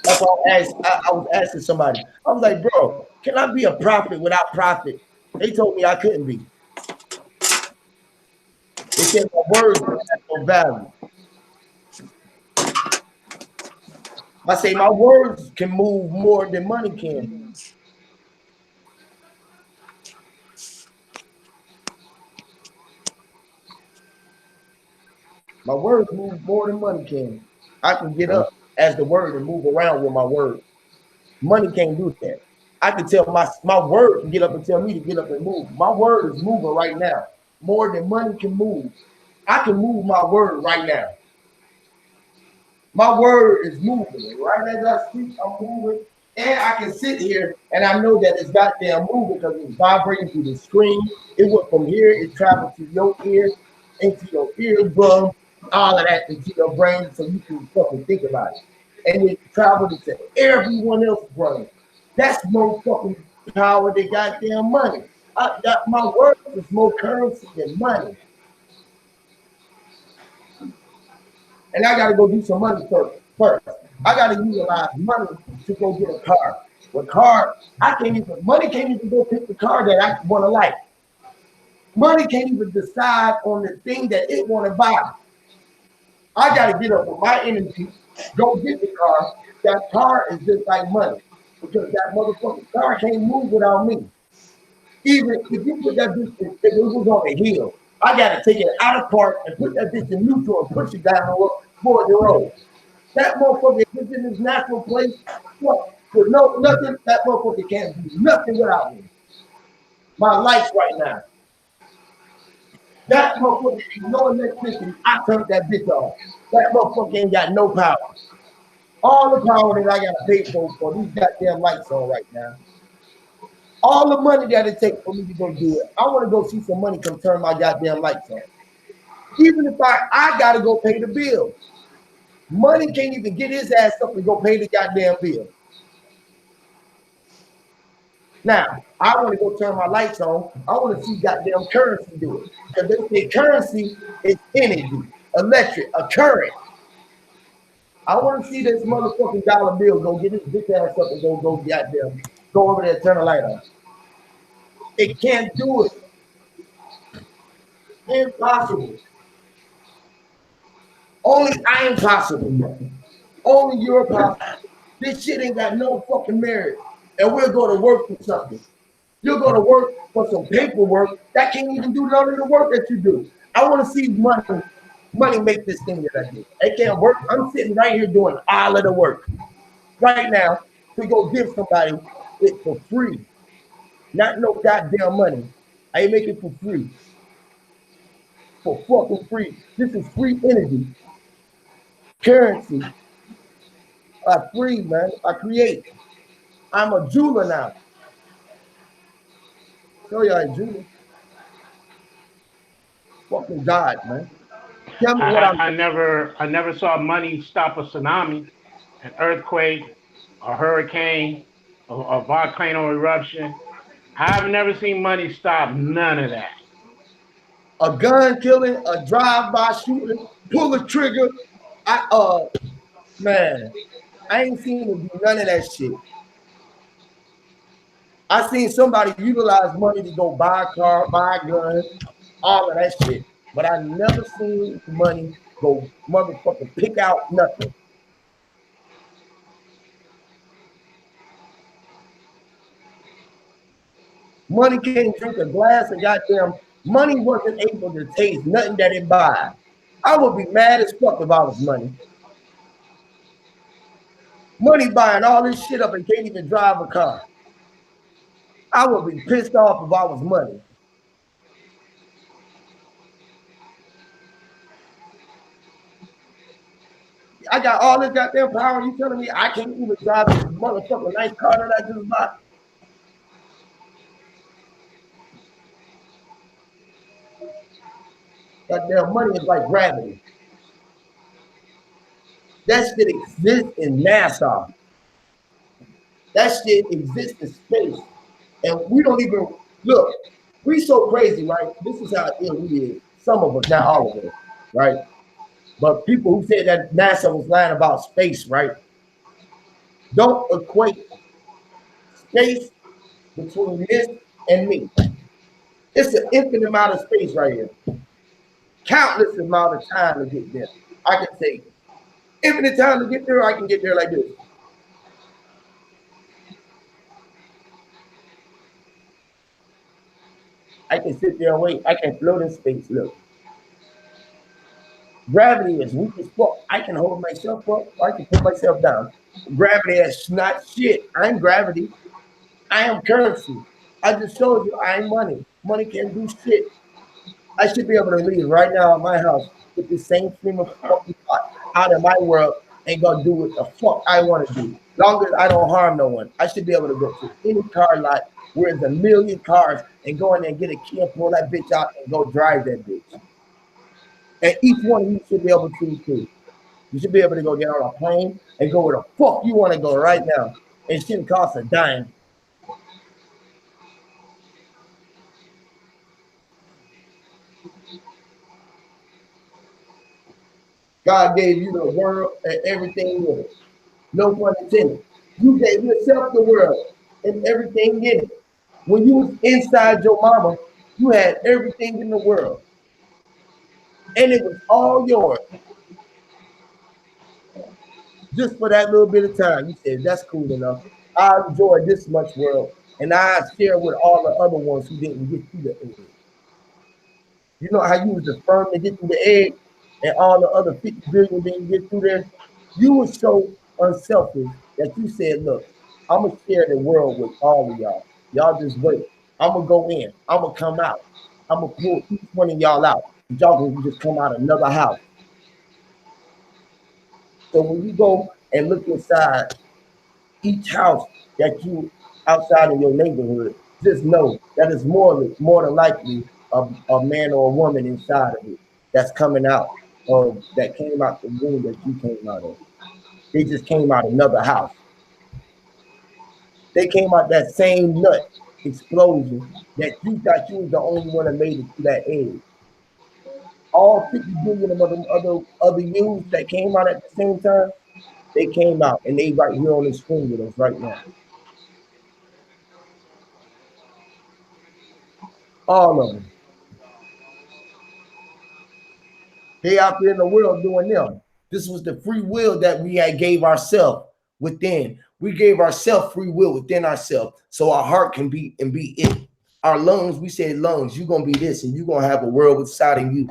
[SPEAKER 1] That's why I was asking somebody. I was like, bro, can I be a prophet without profit? They told me I couldn't be. They said my words don't have no value. I say my words can move more than money can. My words move more than money can. I can get up as the word and move around with my word. Money can't do that. I can tell my word can get up and tell me to get up and move. My word is moving right now more than money can move. I can move my word right now. My word is moving. Right as I speak, I'm moving. And I can sit here and I know that it's goddamn moving because it's vibrating through the screen. It went from here, it traveled to your ear, into your eardrum, all of that into your brain so you can fucking think about it. And it traveled into everyone else's brain. That's more fucking power than goddamn money. My words is more currency than money. And I got to go do some money first. I got to utilize money to go get a car. With car, money can't even go pick the car that I want to like. Money can't even decide on the thing that it want to buy. I got to get up with my energy, go get the car. That car is just like money because that motherfucking car can't move without me. Even if you put that bitch, if it was on a hill, I got to take it out of park and put that bitch in neutral and push it down toward the road. That motherfucker is in his natural place. What? With nothing, that motherfucker can't do nothing without me. My life right now. That motherfucker ain't no electricity. I turned that bitch off. That motherfucker ain't got no power. All the power that I gotta pay for these goddamn lights on right now. All the money that it takes for me to go do it. I want to go see some money come turn my goddamn lights on. Even if I gotta go pay the bill. Money can't even get his ass up and go pay the goddamn bill. Now, I want to go turn my lights on. I want to see goddamn currency do it. Because they say currency is energy, electric, a current. I want to see this motherfucking dollar bill go get his bitch ass up and go goddamn, go over there and turn the light on. It can't do it. Impossible. Only I am possible. Only you're possible. This shit ain't got no fucking merit. And we'll go to work for something. You'll go to work for some paperwork that can't even do none of the work that you do. I want to see money make this thing that I do. It can't work. I'm sitting right here doing all of the work right now to go give somebody it for free. Not no goddamn money. I make it for free. for fucking free. This is free energy, currency. I free, man. I create. I'm a jeweler now. Show y'all a jeweler. Fucking God, man. Tell me what I'm doing.
[SPEAKER 11] I never saw money stop a tsunami, an earthquake, a hurricane, a volcano eruption. I've never seen money stop none of that.
[SPEAKER 1] A gun killing, a drive-by shooting, pull a trigger. Man, I ain't seen him do none of that shit. I seen somebody utilize money to go buy a car, buy a gun, all of that shit. But I never seen money go motherfucking pick out nothing. Money can't drink a glass of goddamn. Money wasn't able to taste nothing that it buy. I would be mad as fuck if I was money. Money buying all this shit up and can't even drive a car. I would be pissed off if I was money. I got all this goddamn power. You telling me I can't even drive this motherfucking nice car that I just bought? Goddamn money is like gravity. That shit exists in NASA. That shit exists in space. And we don't even look. We so crazy, right? This is how ill we is. Some of us, not all of us, right? But people who said that NASA was lying about space, right? Don't equate space between this and me. It's an infinite amount of space right here. Countless amount of time to get there. I can say infinite time to get there, I can get there like this. I can sit there and wait. I can float in space. Look. Gravity is weak as fuck. I can hold myself up, or I can put myself down. Gravity is not shit. I'm gravity. I am currency. I just showed you I am money. Money can't do shit. I should be able to leave right now at my house with the same stream of fucking thought out of my world and go do what the fuck I want to do. Long as I don't harm no one. I should be able to go to any car lot where there's a million cars and go in there and get a key and pull that bitch out and go drive that bitch. And each one of you should be able to too. You should be able to go get on a plane and go where the fuck you want to go right now. It shouldn't cost a dime. God gave you the world and everything in it. No pun intended. You gave yourself the world and everything in it. When you was inside your mama, you had everything in the world. And it was all yours. Just for that little bit of time. You said, that's cool enough. I enjoy this much world. And I share with all the other ones who didn't get through the egg. You know how you was the sperm to get through the egg and all the other 50 billion didn't get through there? You were so unselfish that you said, look, I'm going to share the world with all of y'all. Y'all just wait. I'm going to go in. I'm going to come out. I'm going to pull each one of y'all out. Y'all can just come out another house. So when you go and look inside each house that you outside of your neighborhood, just know that it's more than likely a man or a woman inside of it that's coming out of that came out the womb that you came out of. They just came out another house. They came out that same nut explosion that you thought you was the only one that made it to that egg. All 50 billion of other youths that came out at the same time, they came out and they right here on the screen with us right now. All of them. They out there in the world doing them. This was the free will that we had gave ourselves within. We gave ourselves free will within ourselves so our heart can be and be it. Our lungs, we said lungs, you're going to be this and you're going to have a world inside of you.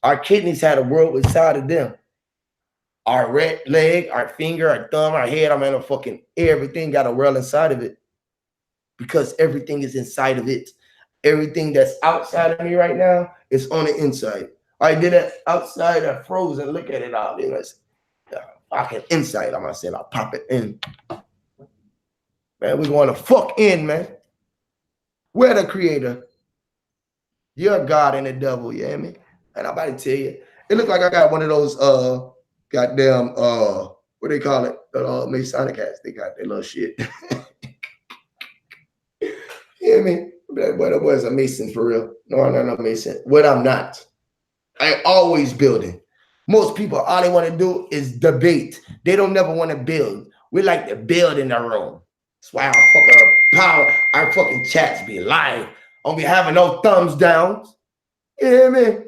[SPEAKER 1] Our kidneys had a world inside of them. Our red leg, our finger, our thumb, our head, I mean, fucking everything got a world inside of it because everything is inside of it. Everything that's outside of me right now is on the inside. I did it outside, I froze and look at it all. You know, it's fucking inside. I'm gonna say I'll pop it in. Man, we're going to fuck in, man. We're the creator. You're God and the devil, you hear me? And I'm about to tell you, it looked like I got one of those goddamn what they call it? The Masonic hats. They got that little shit. You hear me? That was a Mason for real. No, I'm not a Mason. What I'm not. I always building. Most people, all they want to do is debate. They don't never want to build. We like to build in the room. That's why our fucking chats be live. Don't be having no thumbs downs. You hear me?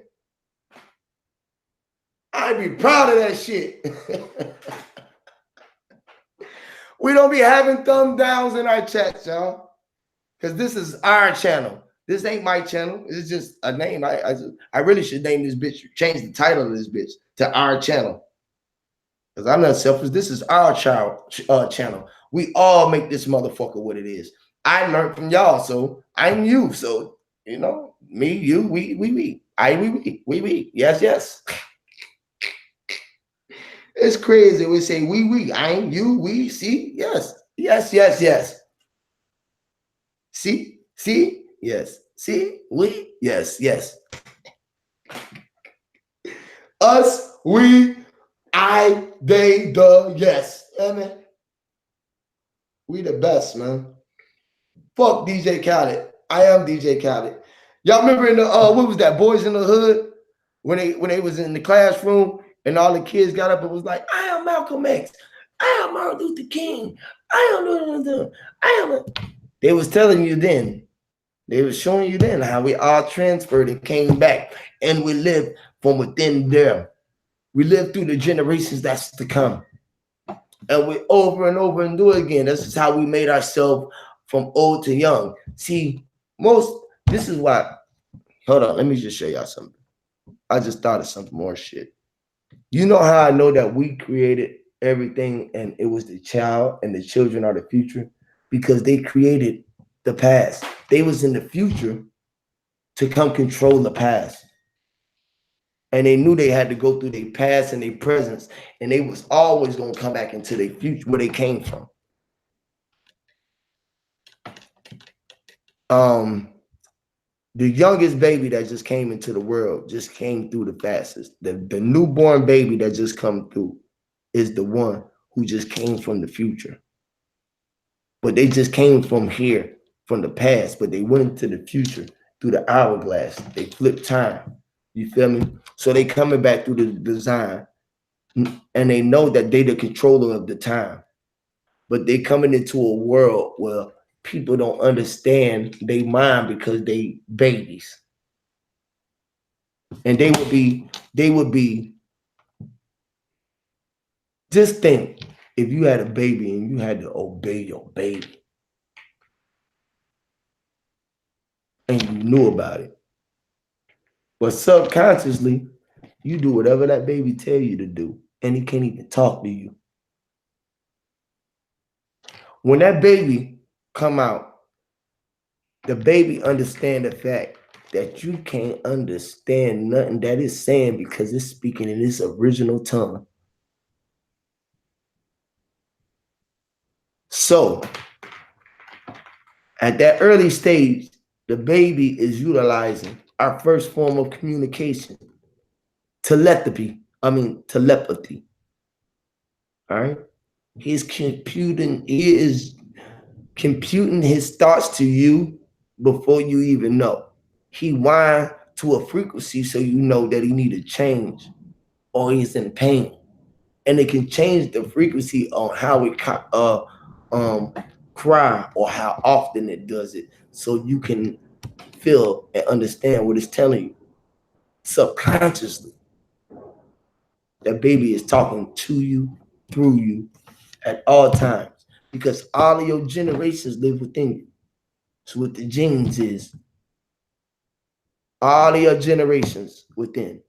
[SPEAKER 1] I'd be proud of that shit. We don't be having thumb downs in our chats, y'all. Because this is our channel. This ain't my channel. It's just a name. I really should name this bitch, change the title of this bitch to our channel. Because I'm not selfish. This is our channel. We all make this motherfucker what it is. I learned from y'all, so I'm you. So, you know, me, you, we. We. Yes, yes. It's crazy. We say we. I'm you, we, see, yes. Yes, yes, yes. See, yes. See, we, yes, yes. Us, we, I, they, the, yes. Amen. We the best, man. Fuck DJ Khaled. I am DJ Khaled. Y'all remember in the what was that, Boys in the Hood? When they was in the classroom and all the kids got up and was like, I am Malcolm X. I am Martin Luther King. They was telling you then. They was showing you then how we all transferred and came back. And we lived from within there. We lived through the generations that's to come. And we over and over and do it again. This is how we made ourselves from old to young. See, this is why, hold on, let me just show y'all something. I just thought of something more shit. You know how I know that we created everything and it was the child and the children are the future? Because they created the past. They was in the future to come control the past. And they knew they had to go through their past and their presence. And they was always going to come back into their future, where they came from. The youngest baby that just came into the world just came through the fastest. The newborn baby that just come through is the one who just came from the future. But they just came from here, from the past, but they went into the future through the hourglass. They flipped time. You feel me? So they coming back through the design, and they know that they the controller of the time. But they coming into a world where people don't understand their mind because they babies. And they would be, just think if you had a baby and you had to obey your baby and you knew about it. But subconsciously, you do whatever that baby tell you to do, and he can't even talk to you. When that baby come out, the baby understand the fact that you can't understand nothing that it's saying because it's speaking in its original tongue. So, at that early stage, the baby is utilizing our first form of communication, telepathy. All right? He is computing his thoughts to you before you even know. He wind to a frequency so you know that he need to change or he's in pain. And it can change the frequency on how it cry or how often it does it, so you can feel and understand what it's telling you. Subconsciously, that baby is talking to you, through you, at all times, because all of your generations live within you. So what the genes is, all of your generations within.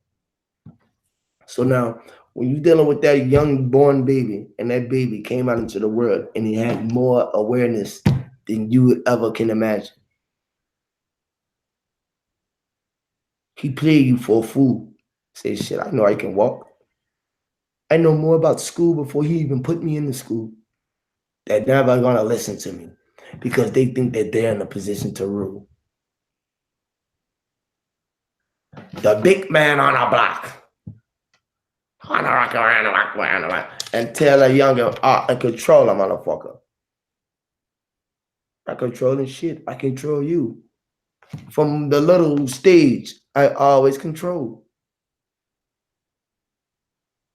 [SPEAKER 1] So now, when you're dealing with that young born baby, and that baby came out into the world and he had more awareness than you ever can imagine. He play you for a fool. Say, shit, I know I can walk. I know more about school before he even put me in the school. They're never gonna listen to me because they think that they're in a position to rule. The big man on a block. On a rock around, and tell a younger, I control a motherfucker. I controlling shit. I control you. From the little stage, I always control.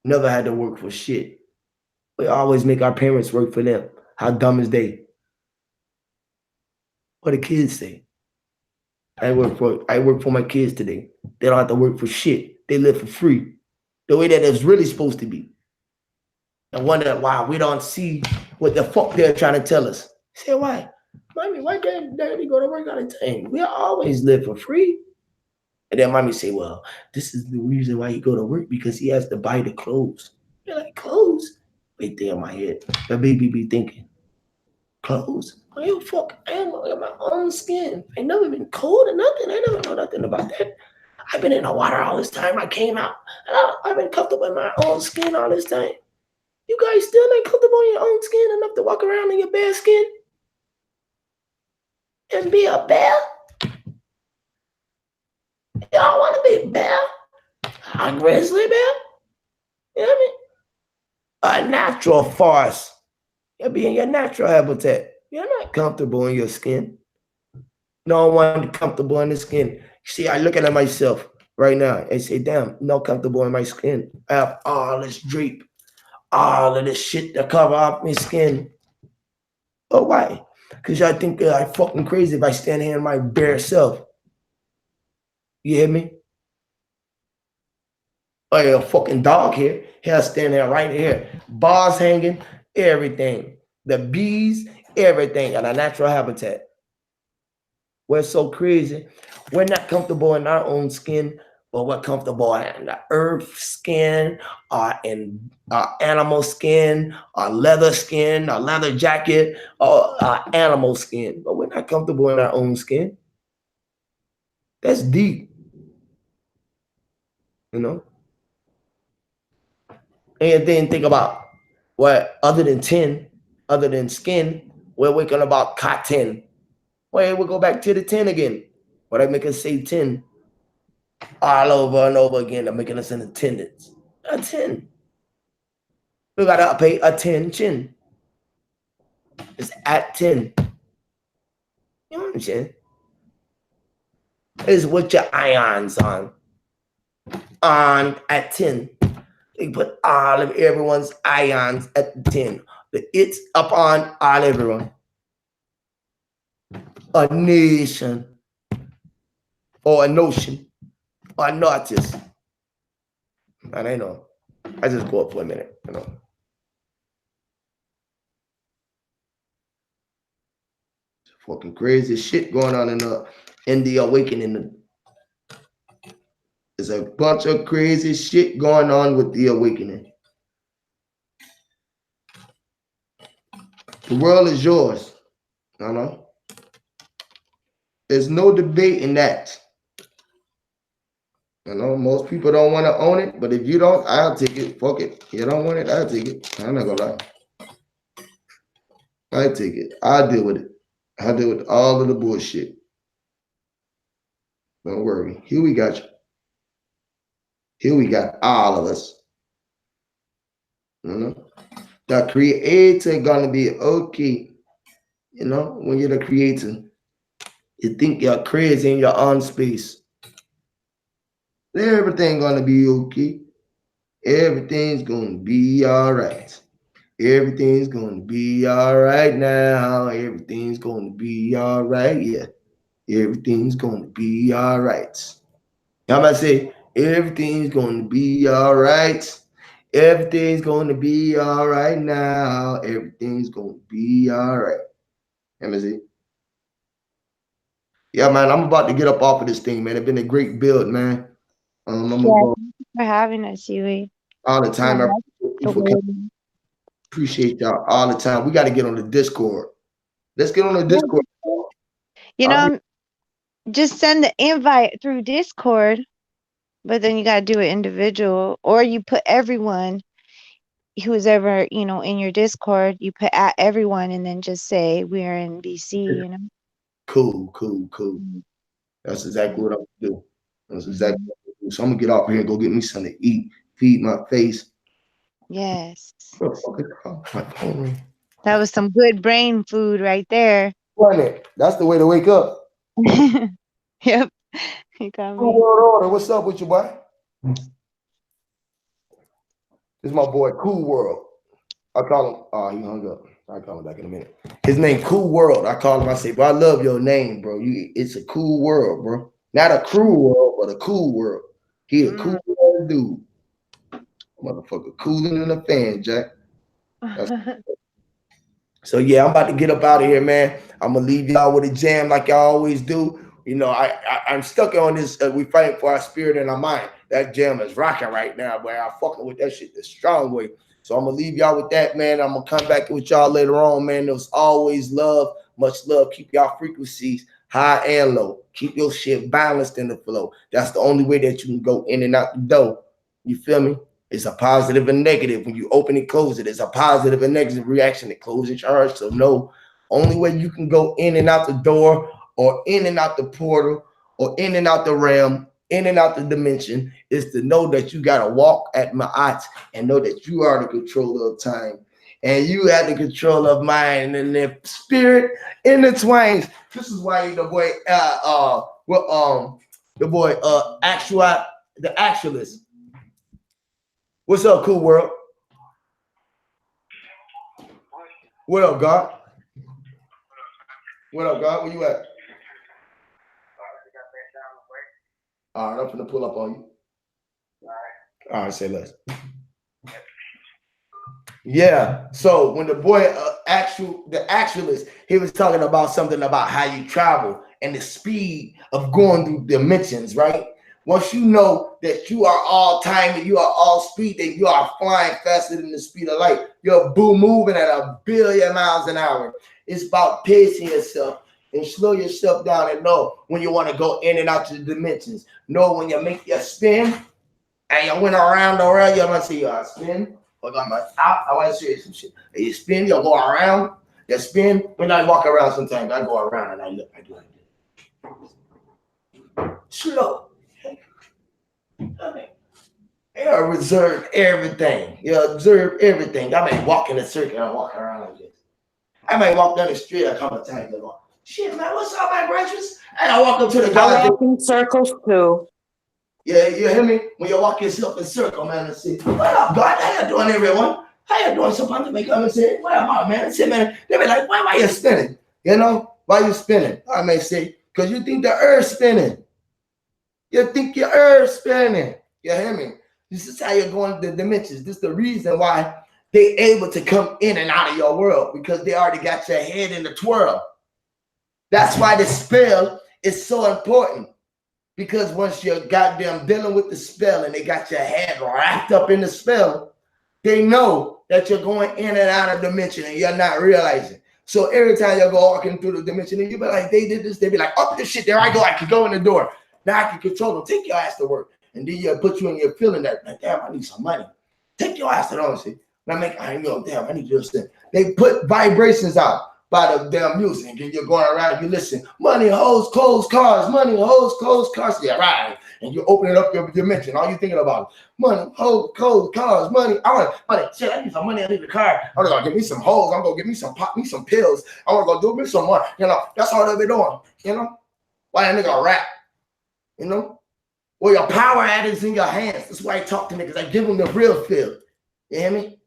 [SPEAKER 1] Never had to work for shit. We always make our parents work for them. How dumb is they? What the kids say? I work for my kids today. They don't have to work for shit. They live for free. The way that it's really supposed to be. I wonder why we don't see what the fuck they're trying to tell us. Say why? Mommy, why daddy go to work all the time? We always live for free. And then mommy say, well, this is the reason why he go to work, because he has to buy the clothes. You're like, clothes? Right there in my head. The baby be thinking, clothes? I am fuck, I am my own skin. I never been cold or nothing. I never know nothing about that. I've been in the water all this time. I came out. I've been comfortable in my own skin all this time. You guys still ain't comfortable in your own skin enough to walk around in your bare skin and be a bear? Y'all want to be a bear? A grizzly bear? You know what I mean? A natural forest. You'll be in your natural habitat. You're not comfortable in your skin. No one comfortable in the skin. See, I look at myself right now and say, damn, not comfortable in my skin. I have all this drape, all of this shit to cover up my skin. Oh, why? Because I think I'm fucking crazy if I stand here in my bare self. You hear me? Oh, yeah, a fucking dog here. Hair standing there right here. Bars hanging, everything. The bees, everything in a natural habitat. We're so crazy. We're not comfortable in our own skin, but we're comfortable in the earth skin, or in animal skin, or leather skin, or leather jacket, or animal skin. But we're not comfortable in our own skin. That's deep. You know? And then think about what other than tin, other than skin, we're waking about cotton. Well, we'll go back to the 10 again. What I make us say 10 all over and over again. I'm making us in attendance. A 10. We gotta pay attention. It's at 10. You know what I'm saying? It's with your ions on. On at 10. They put all of everyone's ions at 10. It's up on all everyone. A nation. Or a notion. Or an artist. And I know. I just go up for a minute, you know. Fucking crazy shit going on in the awakening. There's a bunch of crazy shit going on with the awakening. The world is yours. You know? There's no debate in that. You know, most people don't want to own it, but if you don't, I'll take it. Fuck it. You don't want it, I'll take it. I'm not gonna lie. I take it. I'll deal with it. I'll deal with all of the bullshit. Don't worry. Here we got you. Here we got all of us. You know? The creator gonna be okay. You know, when you're the creator, you think you're crazy in your own space. Everything gonna be okay. Everything's gonna be all right. Everything's gonna be all right now. Everything's gonna be all right. Yeah. Everything's gonna be all right. I'm gonna say, everything's gonna be all right. Everything's gonna be all right now. Everything's gonna be all right. Let me see. Yeah, man, I'm about to get up off of this thing, man. It's been a great build, man. I'm gonna go
[SPEAKER 4] Thank you for having us, Huey.
[SPEAKER 1] all the time. I
[SPEAKER 4] The word.
[SPEAKER 1] appreciate y'all all the time. We got to get on the Discord. Let's get on the Discord.
[SPEAKER 4] You know, just send the invite through Discord. But then you got to do it individual, or you put everyone who's ever, you know, in your Discord, you put at everyone and then just say we're in BC, you know.
[SPEAKER 1] Cool. That's exactly what I'm gonna do. That's exactly what I'm gonna do. So I'm gonna get off here and go get me something to eat, feed my face.
[SPEAKER 4] Yes.
[SPEAKER 1] What the fuck is wrong? My phone ring.
[SPEAKER 4] That was some good brain food right there.
[SPEAKER 1] Wasn't it? That's the way to wake up.
[SPEAKER 4] Yep. You got
[SPEAKER 1] Cool
[SPEAKER 4] me.
[SPEAKER 1] World Order. What's up with you, boy? This is my boy, Cool World. I call him. Oh, he hung up. I'll call him back in a minute. His name, Cool World. I call him. I say, bro, I love your name, bro. It's a cool world, bro. Not a cruel world, but a cool world. He a cool dude. Motherfucker, cooler than a fan, Jack. So yeah, I'm about to get up out of here, man. I'm gonna leave y'all with a jam like y'all always do. You know, I'm stuck on this. We fighting for our spirit and our mind. That jam is rocking right now, boy. I'm fucking with that shit the strong way. So I'm gonna leave y'all with that, man. I'm gonna come back with y'all later on, man. There's always love, much love. Keep y'all frequencies high and low. Keep your shit balanced in the flow. That's the only way that you can go in and out the door. You feel me? It's a positive and negative. When you open and close it, it's a positive and negative reaction to close and charge. So no, only way you can go in and out the door or in and out the portal or in and out the realm, in and out the dimension is to know that you got to walk at ma'at and know that you are the controller of time and you have the control of mind and the spirit intertwines. This is why the boy, the actualist. What's up, Cool World? What up, God? What up, God? Where you at? All right, I'm finna pull up on you. All right, say less. Yeah. So when the boy, the actualist, he was talking about something about how you travel and the speed of going through dimensions, right? Once you know that you are all time and you are all speed, that you are flying faster than the speed of light, you're moving at 1 billion miles an hour. It's about pacing yourself and slow yourself down and know when you want to go in and out to the dimensions. Know when you make your spin and you went around the world, you want to see your spin. Hold on, I want to show you some shit. You spin, you go around, you spin. When I walk around sometimes, I go around and I look, I do like this. Slow. You observe everything. You observe everything. I may walk in a circle and walk around like this. I may walk down the street a couple of times and go, shit, man, what's up, my brothers? And I walk up to the guy.
[SPEAKER 5] I walk in circles too.
[SPEAKER 1] Yeah, you hear me? When you walk yourself in circle, man, and say, what up, God? How you doing, everyone? How you doing? Somebody may come and say, what up, man? And say, man, they be like, why you spinning? You know, why you spinning? I may say, because you think the earth's spinning. You think your earth's spinning. You hear me? This is how you're going to the dimensions. This is the reason why they're able to come in and out of your world, because they already got your head in the twirl. That's why the spell is so important, because once you're goddamn dealing with the spell and they got your head wrapped up in the spell, they know that you're going in and out of dimension and you're not realizing. So every time you go walking through the dimension and you be like, they did this, they be like, oh, this shit, there I go, I can go in the door. Now I can control them. Take your ass to work. And then you put you in your feeling that, like, damn, I need some money. Take your ass to the see. I know, damn, I need to understand. They put vibrations out by the damn music. And you're going around, you listen, money, hoes, clothes, cars, money, hoes, clothes, cars. Yeah, right. And you open it up your dimension. All you thinking about money, hoes, clothes, cars, money. I want money. Shit, I need some money. I need a car. I'm gonna get me some hoes. I'm gonna get me some pop, me some pills. I want to go do me some money. You know, that's all they be doing. You know, why that nigga rap? You know, well, your power at is in your hands. That's why I talk to niggas. I give them the real feel. You hear me?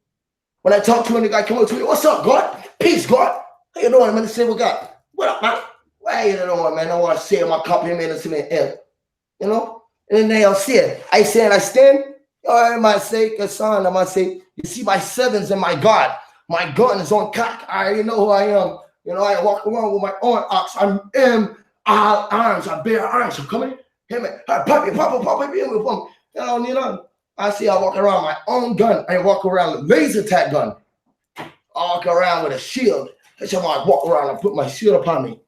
[SPEAKER 1] When I talk to a nigga, I come up to me, what's up, God? Peace, God. How you doing, man? Let's say what God. What up, man? Why you doing, man? I want to say my compliment to me. You know? And then they'll see it. I say and I stand. I might say, son, I might say, you see my sevens and my God. My gun is on cock. I already know who I am. You know, I walk around with my own ox. I am all arms. I bear arms. I'm coming. Hear me? Puppy. You know, I see I walk around my own gun. I walk around with a laser tag gun. I walk around with a shield. That's how I walk around. I put my shield upon me.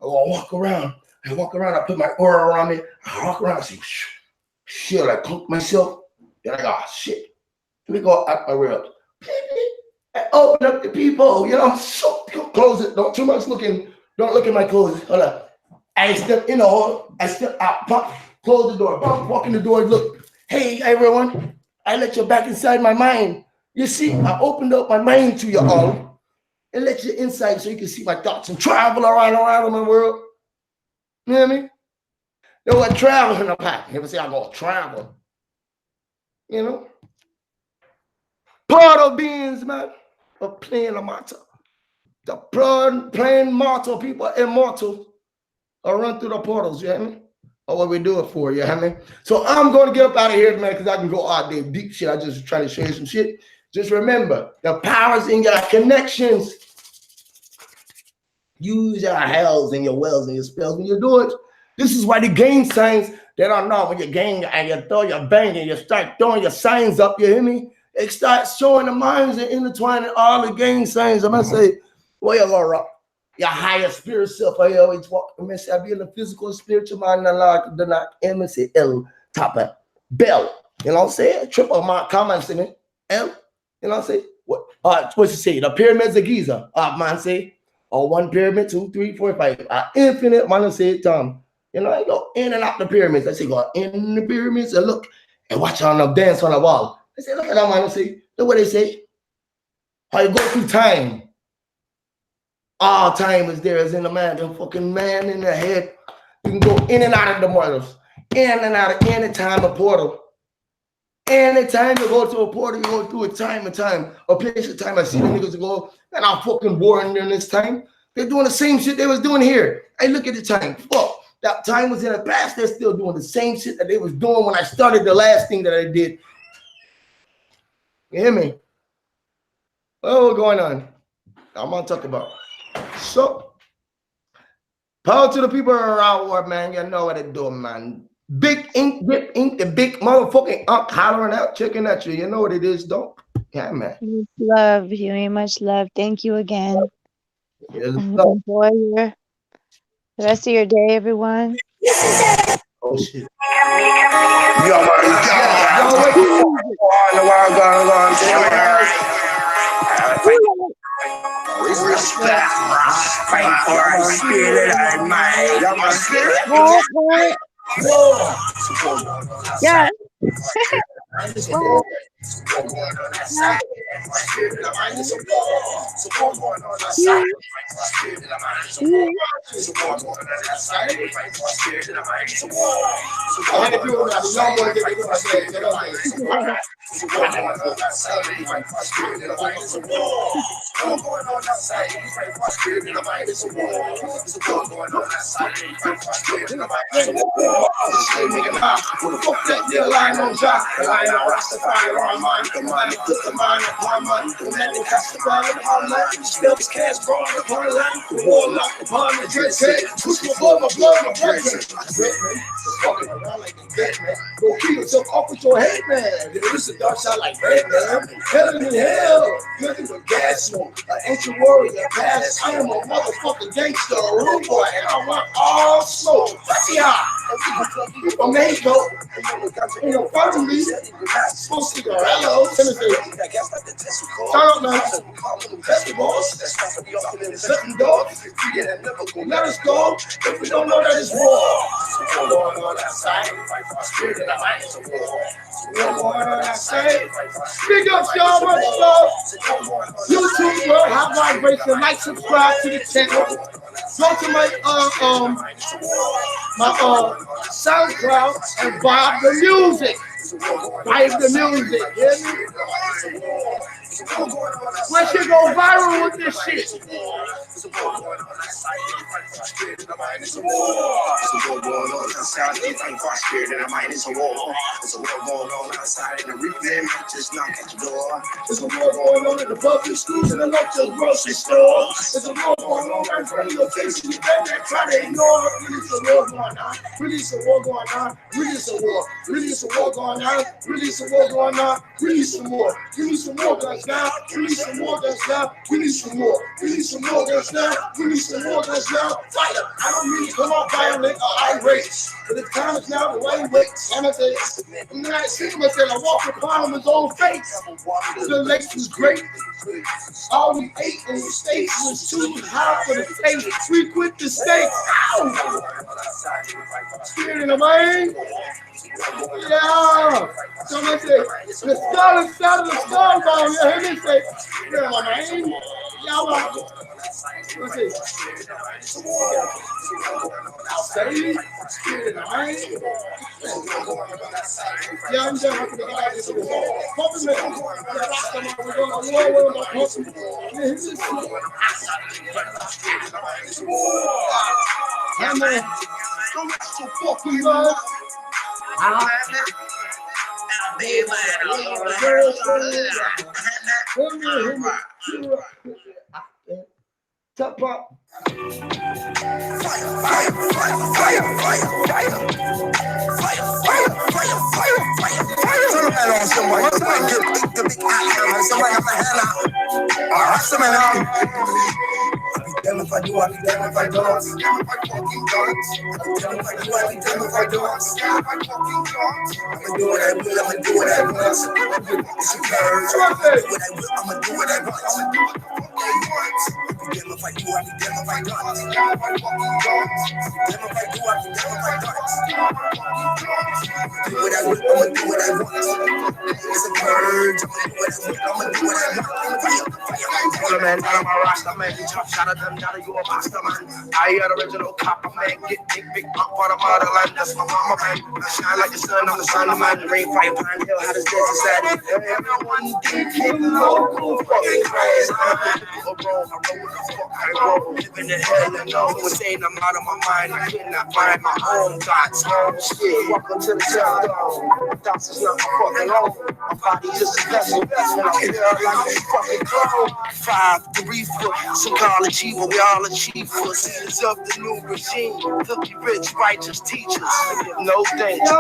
[SPEAKER 1] I walk around. I put my aura around me. I walk around. I say, shh. Shit, I cook myself. Then I go, oh, shit. Let me go out my ribs. I open up the people, you know, so close it. Don't too much looking. Don't look at my clothes. Hold up. I step in the hall. I step out, pop, close the door, pop, walk in the door, look. Hey, everyone. I let you back inside my mind. You see, I opened up my mind to you all and let you inside so you can see my thoughts and travel around in the world. You know what I mean? There was travel in the pack. Never say I go travel. You know? Portal beings, man, are playing a motto. The playing motto, people are immortal. Or run through the portals, you hear me? Or what we do it for, you hear me? So I'm going to get up out of here, man, because I can go out there deep shit. I just try to show you some shit. Just remember, the power's in your connections. Use your hells and your wells and your spells when you do it. This is why the gang signs, they don't know when you gang and you throw your bang and you start throwing your signs up, you hear me? It starts showing the minds and intertwining all the gang signs. I'm going to say, well, you go rock. Your higher spirit self, I always walk. I say, I be in the physical and spiritual mind, the knock, MSL, top bell. You know what I'm saying? Triple my comments in it. L. You know what I'm saying? What? What's it say? The pyramids of Giza. Man, say, or one pyramid, 2, 3, 4, 5. Infinite, man, say, Tom. You know, I go in and out the pyramids. I say, go in the pyramids and look and watch on them dance on the wall. I say, look at that, man. I say, look what they say. How you go through time. All time is there as in the man, the fucking man in the head. You can go in and out of the mortals, in and out of any time a portal. Anytime you go to a portal, you go through a time and time, a place of time. I see the niggas go, and I'm fucking boring during this time. They're doing the same shit they was doing here. Hey, look at the time. Fuck. That time was in the past. They're still doing the same shit that they was doing when I started the last thing that I did. You hear me? What's going on? I'm gonna talk about. So, power to the people around the world, man. You know what they do, man. Big ink, grip ink, the big motherfucking unk hollering out, checking at you. You know what it is, don't? Yeah, man.
[SPEAKER 4] Love, Huey. Much love. Thank you again. Enjoy the rest of your day, everyone.
[SPEAKER 1] Oh, shit.
[SPEAKER 2] Fight for our spirit and mind. Y'all my spirit?
[SPEAKER 4] Yeah.
[SPEAKER 1] Go kill yourself off with your head, man. This is a dark side like red, man. Heaven in hell. Nothing but gas smoke. An ancient warrior past. I am a motherfucking gangster, a rude boy, and I want all smoke. Yeah. From Mexico. You know, follow me. Supposed to go. Hello. Turn up, man. Festivals. Certain dogs. Let us go. If we don't know that it's war. Going on outside. Spirit in the mind is a war. Going on outside. Big up, y'all. Much love. YouTube, bro. High vibration. Like, subscribe to the channel. Go to my SoundCloud and vibe the music. Vibe the music. Hear me? When shit go viral with this shit. There's a war going on outside, and the replay might just knock at your door. There's a war going on in the public schools and the local grocery store. There's a war going on right in front of your face, and you better try to ignore it. Release a war going on. Release a war going on. Release a war. Release a war going on. Release a war going on. Release some more. Release some more guns now. Release some more guns now. Release some more. Release some more guns now. Release some more guns now. Fire. I don't mean to come out violent or irate. But the time is now the way waits. And I said, I'm not seeing myself. I walked upon his old face. The lakes was great. All we ate in the States was too hot for the taste. We quit the state. Ow! Spirit in the mind. Yeah. Somebody say, the skull is out of the skull bone. You hear me say, spirit in my mind. Y'all want to let's see. Say, spirit in the mind. Yeah, I'm done with the guys. So fucking much. Top up. Damn if I do, I be damn if I don't. Damn if I fucking don't. Damn if I do, I be damn if I don't. Damn if I fucking don't. I'ma do what I will, I'ma do what I want. It's a curse. I'ma do what I want. I'ma do what I want. Damn if I do, I be damn if I don't. Damn if I fucking don't. Damn if I do, I be damn if I don't. Do what I will, I'ma do what I want. It's a purge. I'ma do what I want. Man, out of my roster, man, you tough shot of them, now you a master, man. I ain't original copper, man, get big up on the motherland, that's my mama, man. I shine like the sun, I'm the sun, man. Rain, fire, pine, hill, how does this decide? Everyone thinking local, fucking crazy. Oh, bro, I roll with the fuck, I roll, living in hell, and no one saying I'm out of my mind. I cannot find my own thoughts, oh shit. Welcome to the jungle. Thoughts is not my fucking home. My body just a vessel, and I feel like a fucking clone. 5, 3, 4, some call it cheap, but we all achieve for seasons of the new regime. Filthy rich, righteous teachers. No thanks to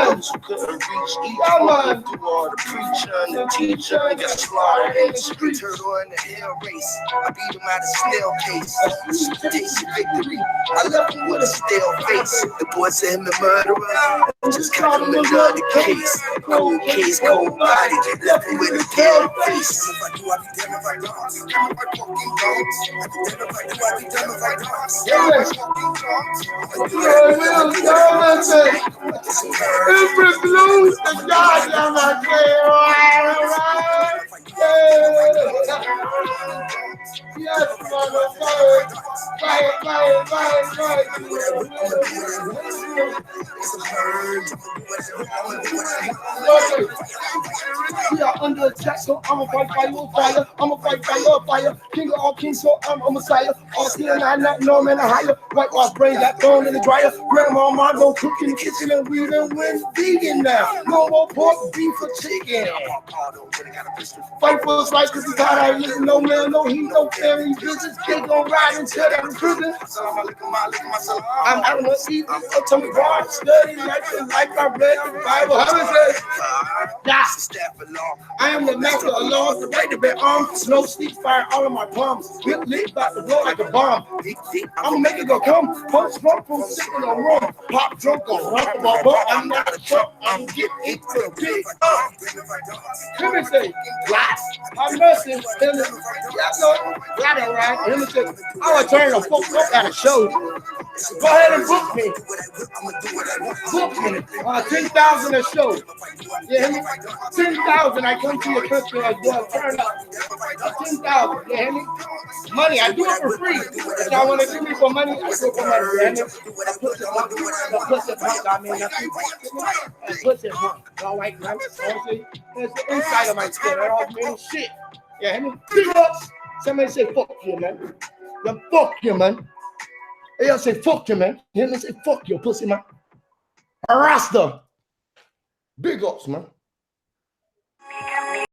[SPEAKER 1] those who couldn't reach each one. Through all the preacher and the teacher, and got slaughtered in the street. Turtle in the hell race. I beat him out of snail case. Taste of victory. I left him with a stale face. The boy said him the murderer. Just caught him another case. Cold case, cold body. Left him with a pale face. If I do, I be damn if I don't. Damn if I fucking don't. I be damn if I do, I be damn if I don't. Damn if I fucking don't. Every blues the goddamn I yes, motherfucker. Fire. We are under attack, so I'ma fight fire with fire. I'ma fight fire with fire. King of all kings, so I'm a messiah. All still not no man a higher. Whitewash brain got thrown in the dryer. Grandma Mondo cook in the kitchen, and we done went vegan now. No more pork, beef, or chicken. Fight for us right, cause we got our little no man, no heat, no family business. They gon' ride until they're in prison. I'm out of my seat, so tell me why I study like I read the Bible. How is it? I am the master of laws, the right to bear arms. Snow, sleep, fire, all of my palms. Whip lit, about to blow like a bomb. I'ma make it go come. Punch, smoke, from sipping on rum. Pop, drunk, or rock, ball. I'm not a truck, I'm get it to the big. Let me say, what? I'm nursing. Yeah, no, right. Let me say, I was turning the fuck up at a show. Go ahead and book me. Book me. 10,000 a show. Yeah, 10,000. I come to your country like that. Turn up. 10,000. You hear me? Money. I do it for free. If y'all want to do me for money, I do it for money. You hear me? I put it punk. I mean, I put it punk. All right, man. See? That's the inside of my skin. I don't mean shit. You hear me? Big ups. Somebody say fuck you, man. Yeah, fuck you, man. Hey, I say fuck you, man. You hear me say fuck you, pussy, man. Rasta. Big ups, man.